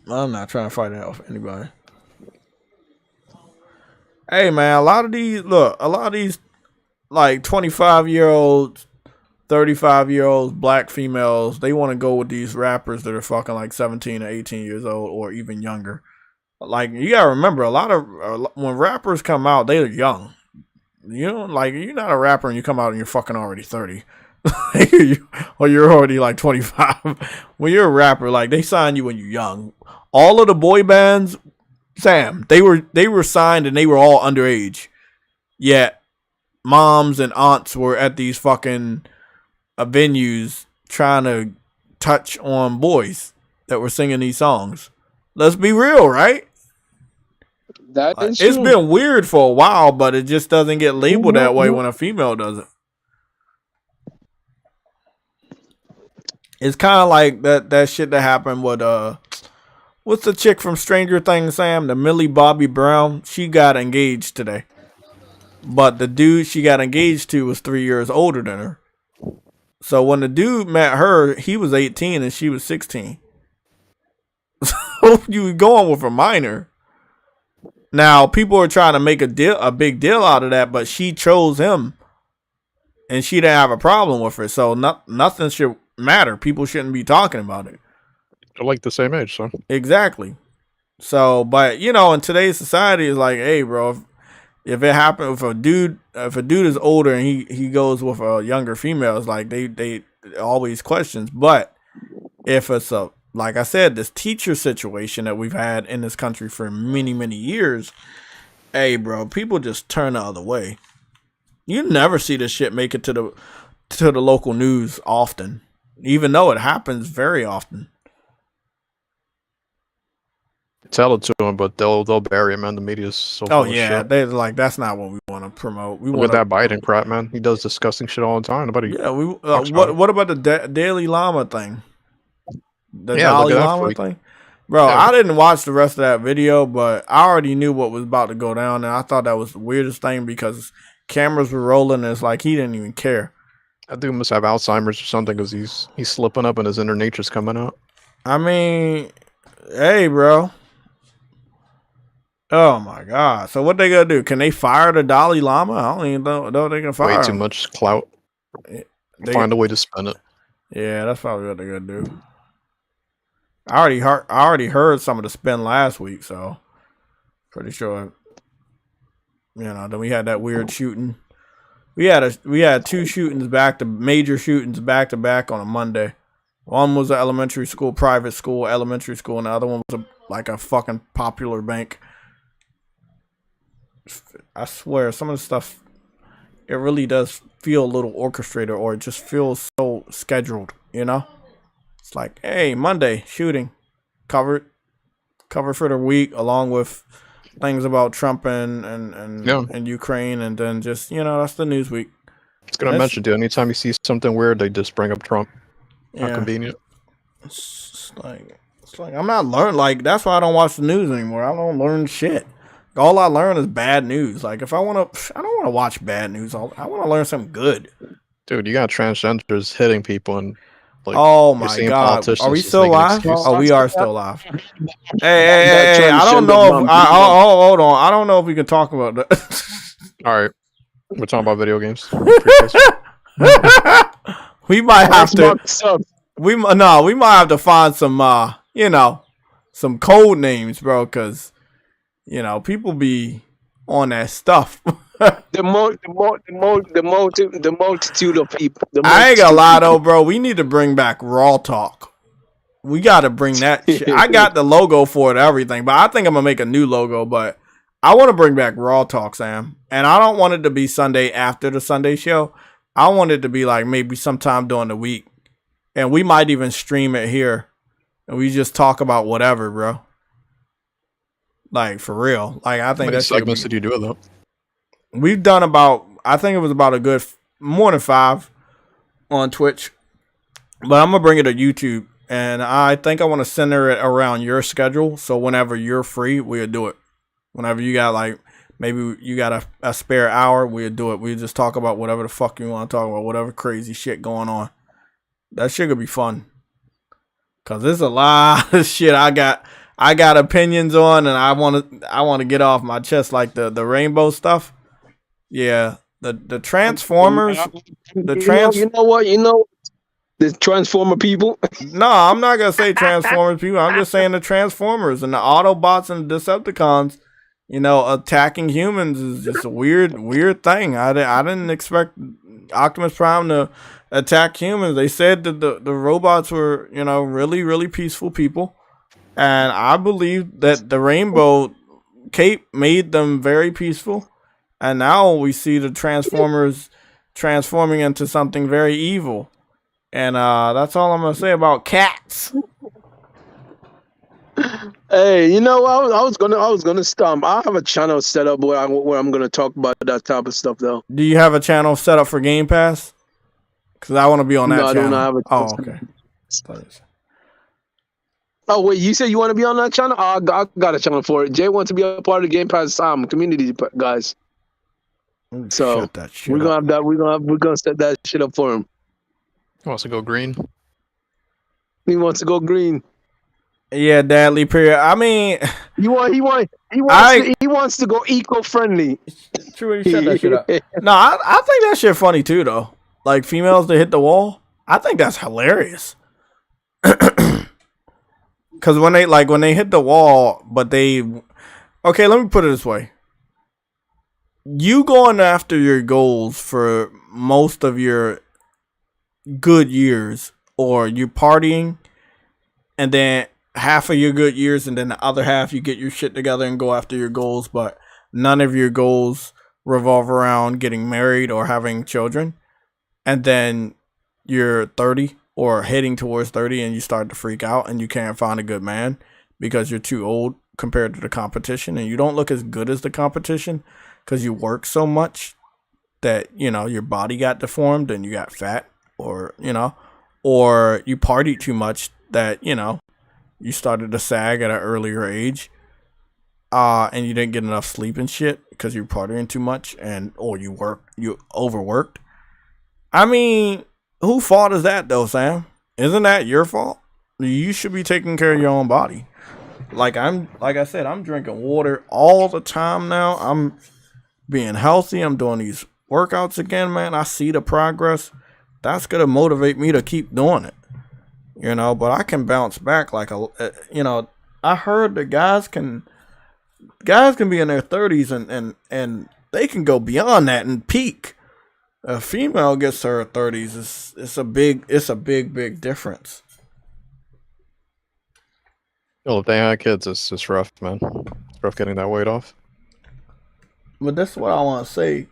I'm not trying to fight it off anybody. Hey man, a lot of these like 25-year-olds, 35-year-olds, black females, they want to go with these rappers that are fucking like 17 or 18 years old or even younger. Like, you gotta remember, when rappers come out, they're young. You know, like, you're not a rapper and you come out and you're fucking already 30. Or you're already like 25. When you're a rapper, like, they sign you when you're young. All of the boy bands, Sam, they were signed and they were all underage. Yet moms and aunts were at these fucking venues trying to touch on boys that were singing these songs. Let's be real, right? It's been weird for a while, but it just doesn't get labeled that way when a female does it. It's kind of like that shit that happened with what's the chick from Stranger Things, Sam? The Millie Bobby Brown. She got engaged today, but the dude she got engaged to was 3 years older than her. So when the dude met her, he was 18 and she was 16. So you going with a minor. Now people are trying to make a big deal out of that, but she chose him, and she didn't have a problem with it. So nothing should matter. People shouldn't be talking about it. They're like the same age, so exactly. So, but you know, in today's society, it's like, hey, bro, if it happened, if a dude is older and he goes with a younger female, it's like they always questions. But if it's like I said, this teacher situation that we've had in this country for many, many years, hey, bro, people just turn the other way. You never see this shit make it to the local news often, even though it happens very often. Tell it to them, but they'll bury him, and the media's so. Oh yeah, they're like, that's not what we want to promote. We want that Biden crap, man. He does disgusting shit all the time. What about the Dalai Lama thing? The yeah, Dalai Lama thing, bro. Yeah. I didn't watch the rest of that video, but I already knew what was about to go down, and I thought that was the weirdest thing because cameras were rolling, and it's like he didn't even care. That dude must have Alzheimer's or something because he's slipping up and his inner nature's coming out. I mean, hey, bro. Oh my God! So what they gonna do? Can they fire the Dalai Lama? I don't even know they can fire. Way too much clout. They find a way to spin it. Yeah, that's probably what they're gonna do. I already heard some of the spin last week, so pretty sure. You know, then we had that weird shooting. We had two shootings major shootings back to back on a Monday. One was an elementary school, private school, elementary school, and the other one was like a fucking Popular Bank. I swear, some of the stuff, it really does feel a little orchestrated, or it just feels so scheduled, you know? It's like, hey, Monday, shooting, cover for the week, along with things about Trump and Ukraine, and then just, you know, that's the news week. It's going to mention, dude, anytime you see something weird, they just bring up Trump. Yeah. Not convenient. It's like I'm not learning, like, that's why I don't watch the news anymore. I don't learn shit. All I learn is bad news. Like, if I don't want to watch bad news. I want to learn something good. Dude, you got transgenders hitting people and like. Oh my God! Are we still live? Oh, we are still live. Hey! I don't know. Hold on. I don't know if we can talk about that. All right, we're talking about video games. We might have to. We might have to find some. You know, some code names, bro, because. You know, people be on that stuff. the multitude of people. I ain't gonna lie though, bro. We need to bring back Raw Talk. We gotta bring that shit. I got the logo for it, everything, but I think I'm gonna make a new logo. But I want to bring back Raw Talk, Sam. And I don't want it to be Sunday after the Sunday show. I want it to be like maybe sometime during the week, and we might even stream it here, and we just talk about whatever, bro. Like, for real. Like, I think that's segments did you do it though? We've done about, I think it was about a good more than 5 on Twitch. But I'm gonna bring it to YouTube, and I think I want to center it around your schedule. So whenever you're free, we'll do it. Whenever you got like maybe you got a spare hour, we'll do it. We just talk about whatever the fuck you want to talk about, whatever crazy shit going on. That shit could be fun. Cause there's a lot of shit I got opinions on, and I want to get off my chest, like the rainbow stuff. Yeah, the Transformers. You know the Transformer people. No, I'm not gonna say Transformers people. I'm just saying the Transformers and the Autobots and the Decepticons. You know, attacking humans is just a weird thing. I didn't expect Optimus Prime to attack humans. They said that the robots were, you know, really, really peaceful people. And I believe that the rainbow cape made them very peaceful. And now we see the Transformers transforming into something very evil. And that's all I'm going to say about cats. Hey, you know, I was gonna stop. I have a channel set up where I'm gonna talk about that type of stuff, though. Do you have a channel set up for Game Pass? Because I want to be on that channel. I don't have a okay. Oh wait, you said you want to be on that channel? I got a channel for it. Jay wants to be a part of the Game Pass community, guys. So shut that shit we're gonna up. have that. We're gonna set that shit up for him. He wants to go green. He wants to go green. Yeah, Dadley period. I mean, He wants to go eco-friendly. True, shut that shit up. No, I think that shit funny too, though. Like females that hit the wall, I think that's hilarious. Because when they hit the wall, but okay, let me put it this way: you going after your goals for most of your good years, or you partying, and then half of your good years, and then the other half you get your shit together and go after your goals, but none of your goals revolve around getting married or having children, and then you're 30 or heading towards 30 and you start to freak out and you can't find a good man because you're too old compared to the competition, and you don't look as good as the competition because you work so much that, you know, your body got deformed and you got fat, or, you know, or you partied too much that, you know, you started to sag at an earlier age, and you didn't get enough sleep and shit because you're partying too much, or you overworked. I mean, whose fault is that though, Sam? Isn't that your fault? You should be taking care of your own body. Like I said, I'm drinking water all the time now. I'm being healthy. I'm doing these workouts again, man. I see the progress. That's gonna motivate me to keep doing it. You know, but I can bounce back like you know, I heard that guys can be in their 30s and they can go beyond that and peak. A female gets to her 30s, it's a big difference. Well, if they had kids, it's just rough, man. It's rough getting that weight off. But that's what I want to say.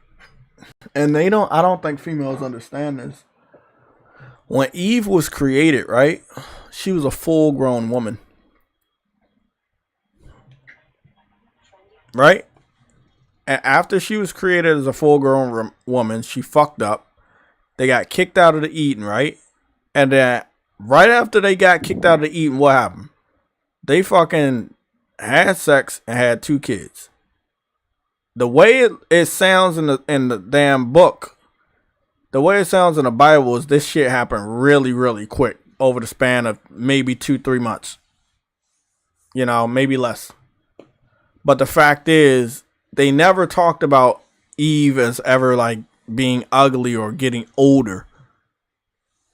And I don't think females understand this. When Eve was created, right? She was a full-grown woman. Right? And after she was created as a full-grown woman, she fucked up. They got kicked out of the Eden, right? And then right after they got kicked out of the Eden, what happened? They fucking had sex and had 2 kids. The way it sounds in the damn book, the way it sounds in the Bible is this shit happened really, really quick over the span of maybe 2-3 months. You know, maybe less. But the fact is, they never talked about Eve as ever like being ugly or getting older.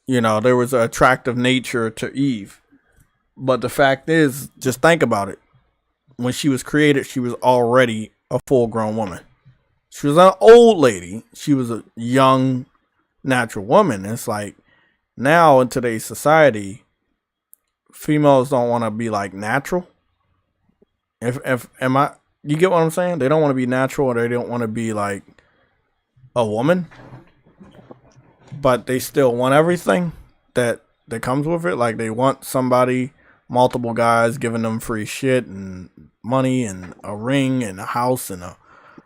You know, there was an attractive nature to Eve. But the fact is, just think about it. When she was created, she was already a full-grown woman. She was an old lady. She was a young, natural woman. It's like, now in today's society, females don't want to be like natural. You get what I'm saying? They don't want to be natural, or they don't want to be like a woman, but they still want everything that comes with it. Like they want somebody, multiple guys giving them free shit and money and a ring and a house and a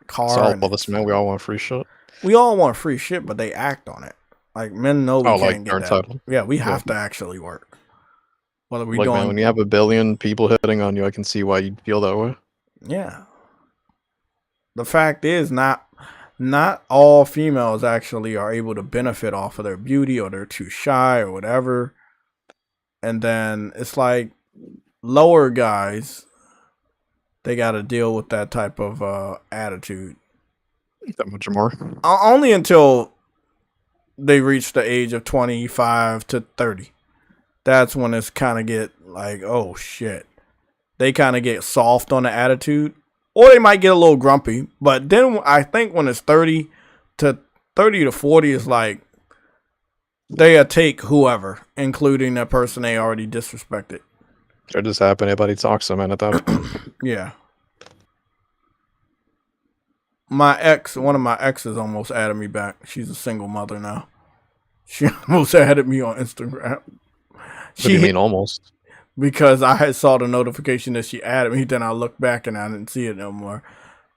car. It's all about this, man. We all want free shit. We all want free shit, but they act on it. Like men know we can't get that. Entitled. Yeah, we have to actually work. Whether we man, when you have 1 billion people hitting on you, I can see why you'd feel that way. Yeah. The fact is, not all females actually are able to benefit off of their beauty, or they're too shy or whatever. And then it's like lower guys, they got to deal with that type of attitude. That much more. Only until they reach the age of 25 to 30. That's when it's kind of get like, oh shit. They kind of get soft on the attitude, or they might get a little grumpy. But then I think when it's 30 to 40, it's like they'll take whoever, including the person they already disrespected. It just happened. Everybody talks to man at that. Yeah. One of my exes almost added me back. She's a single mother now. She almost added me on Instagram. What do you mean almost? Because I had saw the notification that she added me, then I looked back and I didn't see it no more.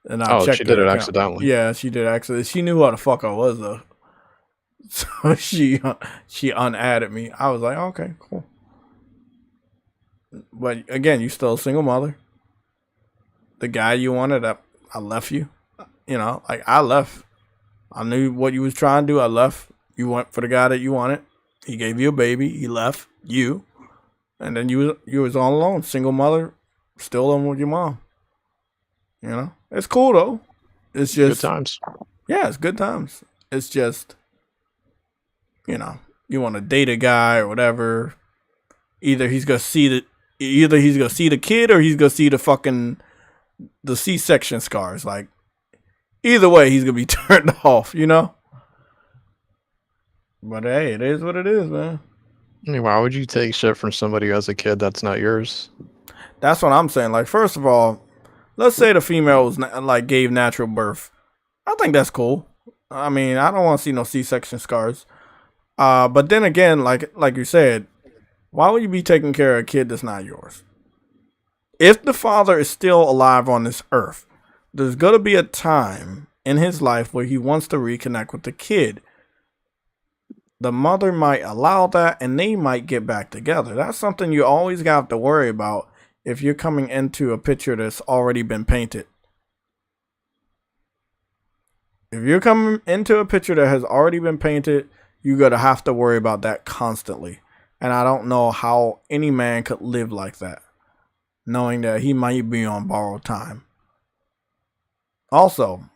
And I checked she did it accidentally. Yeah, she did accidentally. She knew who the fuck I was though. So she unadded me. I was like, okay, cool. But again, you still a single mother. The guy you wanted, I left you. You know, like I left. I knew what you was trying to do. I left. You went for the guy that you wanted. He gave you a baby. He left you, and then you was all alone, single mother, still living with your mom. You know, it's cool though. It's just good times. Yeah, it's good times. It's just, you know, you want to date a guy or whatever. Either he's gonna see the kid or he's gonna see the C-section scars. Like, either way, he's gonna be turned off. You know. But hey, it is what it is, man. I mean, why would you take shit from somebody who has a kid that's not yours? That's what I'm saying. Like, first of all, let's say the female was gave natural birth. I think that's cool. I mean, I don't want to see no C-section scars. But then again, like you said, why would you be taking care of a kid that's not yours? If the father is still alive on this earth, there's gonna be a time in his life where he wants to reconnect with the kid. The mother might allow that, and they might get back together. That's something you always got to worry about if you're coming into a picture that's already been painted. If you're coming into a picture that has already been painted, you're going to have to worry about that constantly. And I don't know how any man could live like that, knowing that he might be on borrowed time. Also,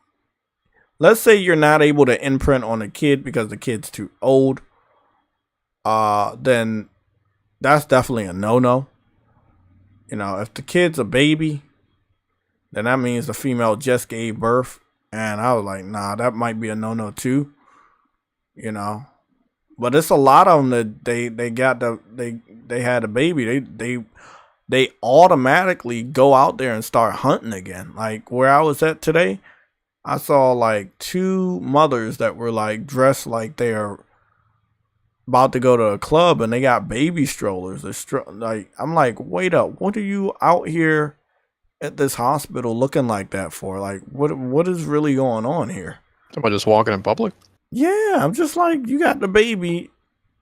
let's say you're not able to imprint on a kid because the kid's too old. Then that's definitely a no-no. You know, if the kid's a baby, then that means the female just gave birth. And I was like, nah, that might be a no-no too. You know. But it's a lot of them that they had a baby. They automatically go out there and start hunting again. Like where I was at today, I saw like 2 mothers that were like dressed like they are about to go to a club, and they got baby strollers. Like, I'm like, wait up, what are you out here at this hospital looking like that for? Like, what is really going on here? Somebody just walking in public? Yeah, I'm just like, you got the baby.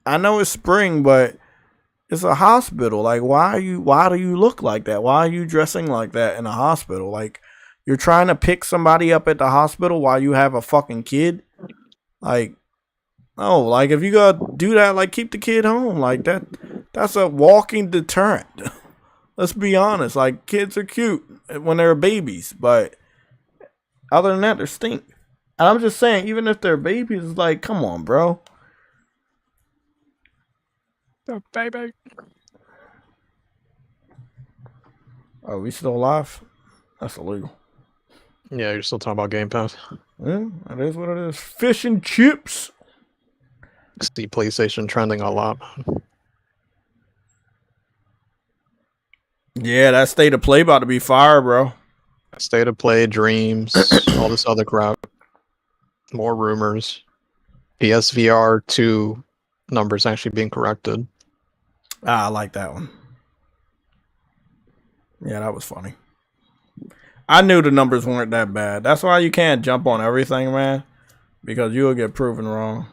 I know it's spring, but it's a hospital. Like, why do you look like that? Why are you dressing like that in a hospital? Like, you're trying to pick somebody up at the hospital while you have a fucking kid? Like, no, like, if you gotta do that, like, keep the kid home. Like, that's a walking deterrent. Let's be honest. Like, kids are cute when they're babies, but other than that, they stink. And I'm just saying, even if they're babies, it's like, come on, bro. Oh, baby. Are we still alive? That's illegal. Yeah, you're still talking about Game Pass. Yeah, that is what it is. Fish and chips. See PlayStation trending a lot. Yeah, that state of play about to be fire, bro. State of play, dreams, all this other crap. More rumors. PSVR 2 numbers actually being corrected. I like that one. Yeah, that was funny. I knew the numbers weren't that bad. That's why you can't jump on everything, man. Because you'll get proven wrong.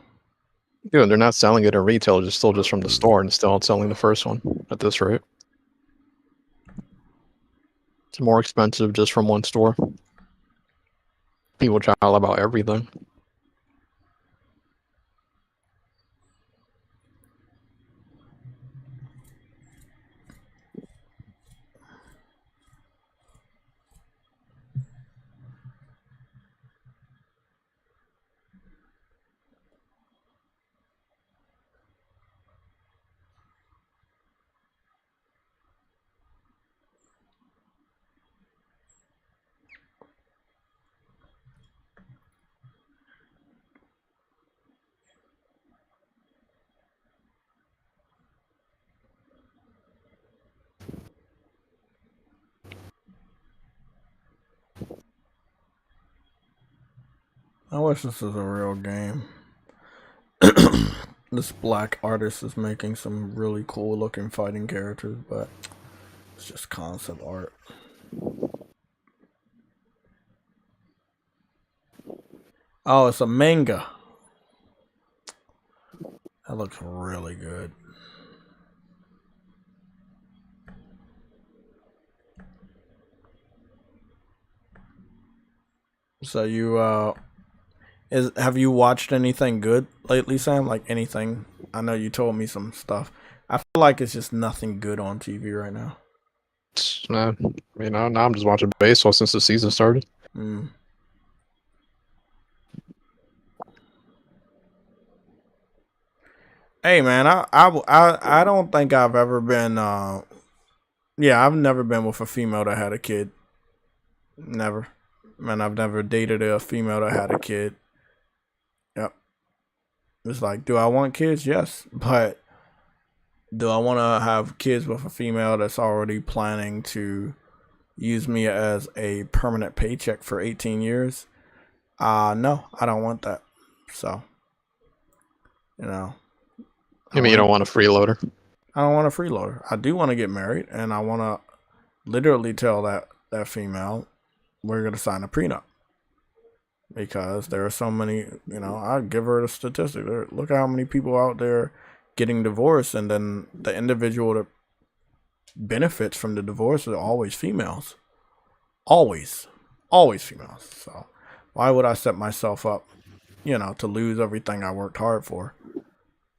Dude, they're not selling it in retail, it's still just from the store and still selling the first one at this rate. It's more expensive just from one store. People try about everything. I wish this was a real game. This black artist is making some really cool looking fighting characters, but it's just concept art. Oh, it's a manga. That looks really good. So you have you watched anything good lately, Sam? Like anything? I know you told me some stuff. I feel like it's just nothing good on TV right now. Nah, now I'm just watching baseball since the season started. Mm. Hey man, I don't think I've ever been. I've never been with a female that had a kid. Never. Man, I've never dated a female that had a kid. Yep. It's like, do I want kids? Yes. But do I want to have kids with a female that's already planning to use me as a permanent paycheck for 18 years? No, I don't want that. So, you know. You mean you don't want a freeloader? I don't want a freeloader. I do want to get married, and I want to literally tell that female we're going to sign a prenup. Because there are so many, I give her the statistic. Look at how many people out there getting divorced, and then the individual that benefits from the divorce are always females. Always females. So why would I set myself up, to lose everything I worked hard for,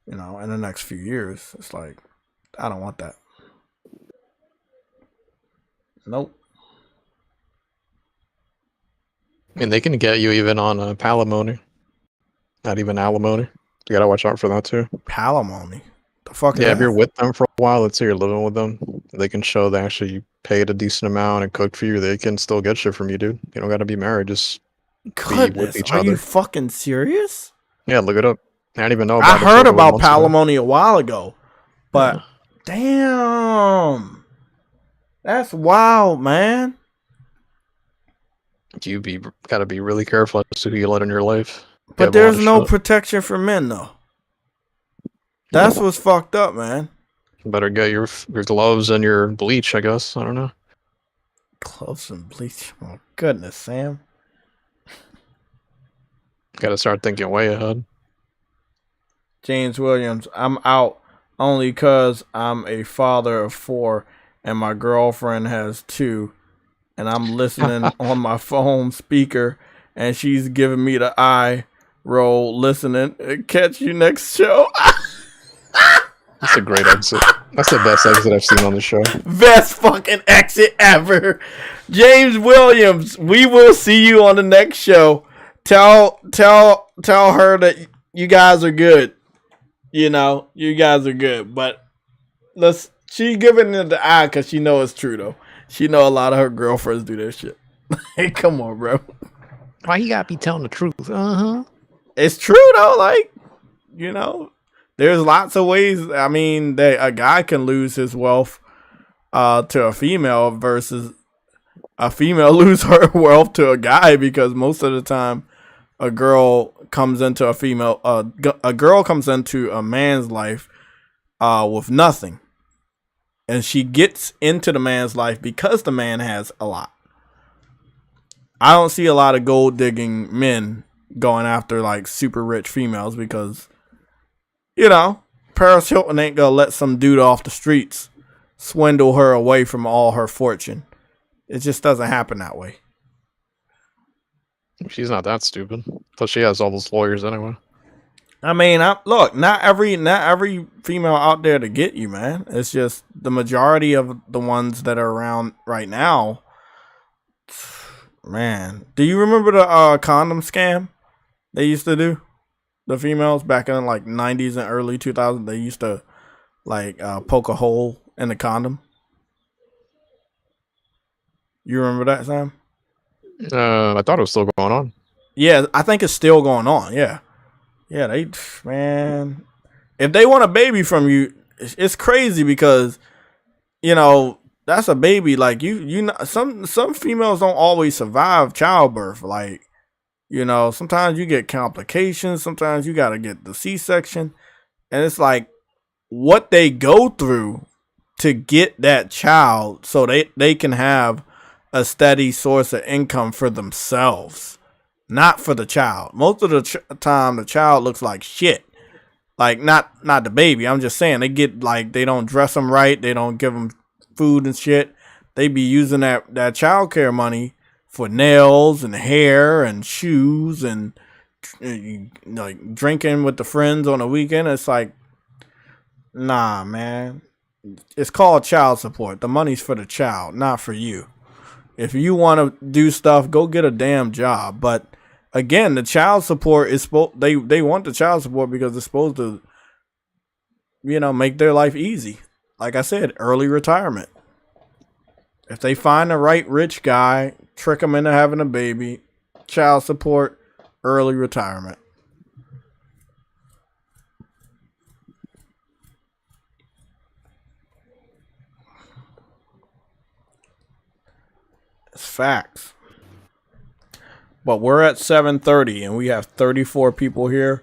in the next few years? It's like, I don't want that. Nope. And they can get you even on palimony. Not even alimony. You gotta watch out for that too. Palimony? The fuck is Yeah, that? if you're with them for a while, let's say you're living with them, they can show that actually you paid a decent amount and cooked for you. They can still get shit from you, dude. You don't gotta be married. Just be with each are other. You fucking serious? Yeah, look it up. I didn't even know about it. I heard about palimony a while ago. But damn. That's wild, man. You gotta be really careful as to who you let in your life. But there's no protection for men, though. That's what's fucked up, man. Better get your gloves and your bleach, I guess. I don't know. Gloves and bleach? Oh, goodness, Sam. Gotta start thinking way ahead. James Williams, I'm out only because I'm a father of 4 and my girlfriend has 2. And I'm listening on my phone speaker and she's giving me the eye roll listening. Catch you next show. That's a great exit. That's the best exit I've seen on the show. Best fucking exit ever. James Williams, we will see you on the next show. Tell her that you guys are good. You guys are good. But she giving it the eye because she know it's true though. She know a lot of her girlfriends do this shit. Hey, come on, bro. Why you gotta be telling the truth? It's true though. Like, there's lots of ways. I mean, that a guy can lose his wealth to a female versus a female lose her wealth to a guy, because most of the time a girl comes into a girl comes into a man's life with nothing. And she gets into the man's life because the man has a lot. I don't see a lot of gold digging men going after like super rich females because, Paris Hilton ain't gonna let some dude off the streets swindle her away from all her fortune. It just doesn't happen that way. She's not that stupid. Plus, she has all those lawyers anyway. I mean, look, not every female out there to get you, man. It's just the majority of the ones that are around right now. Man, do you remember the condom scam they used to do? The females back in like 90s and early 2000s, they used to like poke a hole in the condom. You remember that, Sam? I thought it was still going on. Yeah, I think it's still going on. Yeah. Yeah, man, if they want a baby from you, it's crazy because, that's a baby. Like some females don't always survive childbirth. Like, sometimes you get complications. Sometimes you got to get the C-section. And it's like what they go through to get that child so they can have a steady source of income for themselves. Not for the child. Most of the time, the child looks like shit. Like, not the baby. I'm just saying, they get, like, they don't dress them right. They don't give them food and shit. They be using that child care money for nails and hair and shoes and like drinking with the friends on the weekend. It's like, nah, man. It's called child support. The money's for the child, not for you. If you want to do stuff, go get a damn job. But again, the child support is they want the child support because it's supposed to, make their life easy. Like I said, early retirement. If they find the right rich guy, trick them into having a baby, child support, early retirement. It's facts. But we're at 7:30 and we have 34 people here.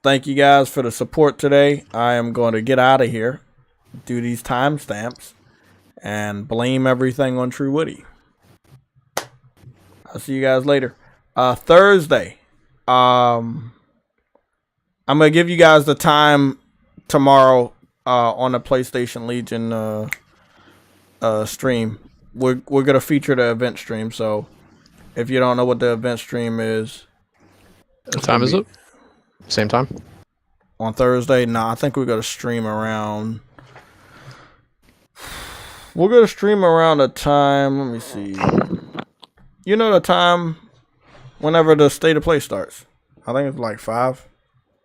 Thank you guys for the support today. I am going to get out of here, do these timestamps, and blame everything on True Woody. I'll see you guys later. Thursday. I'm going to give you guys the time tomorrow on the PlayStation Legion stream. We're going to feature the event stream, so if you don't know what the event stream is. What time is it? Same time? On Thursday? Nah, I think we're going to stream around... We're going to stream around the time... Let me see. You know the time whenever the State of Play starts? I think it's like 5.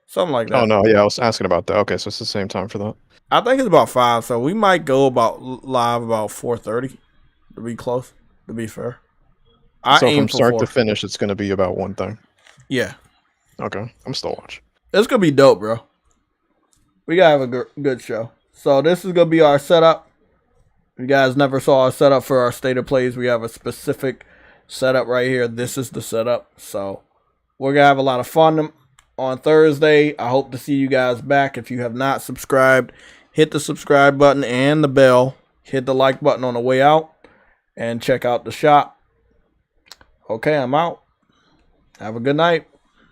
Something like that. Oh, no. Yeah, I was asking about that. Okay, so it's the same time for that. I think it's about 5, so we might go live about 4:30 to be close, to be fair. So from start to finish, it's going to be about one thing? Yeah. Okay, I'm still watching. It's going to be dope, bro. We got to have a good show. So this is going to be our setup. If you guys never saw our setup for our State of Plays, we have a specific setup right here. This is the setup. So we're going to have a lot of fun on Thursday. I hope to see you guys back. If you have not subscribed, hit the subscribe button and the bell. Hit the like button on the way out. And check out the shop. Okay, I'm out. Have a good night.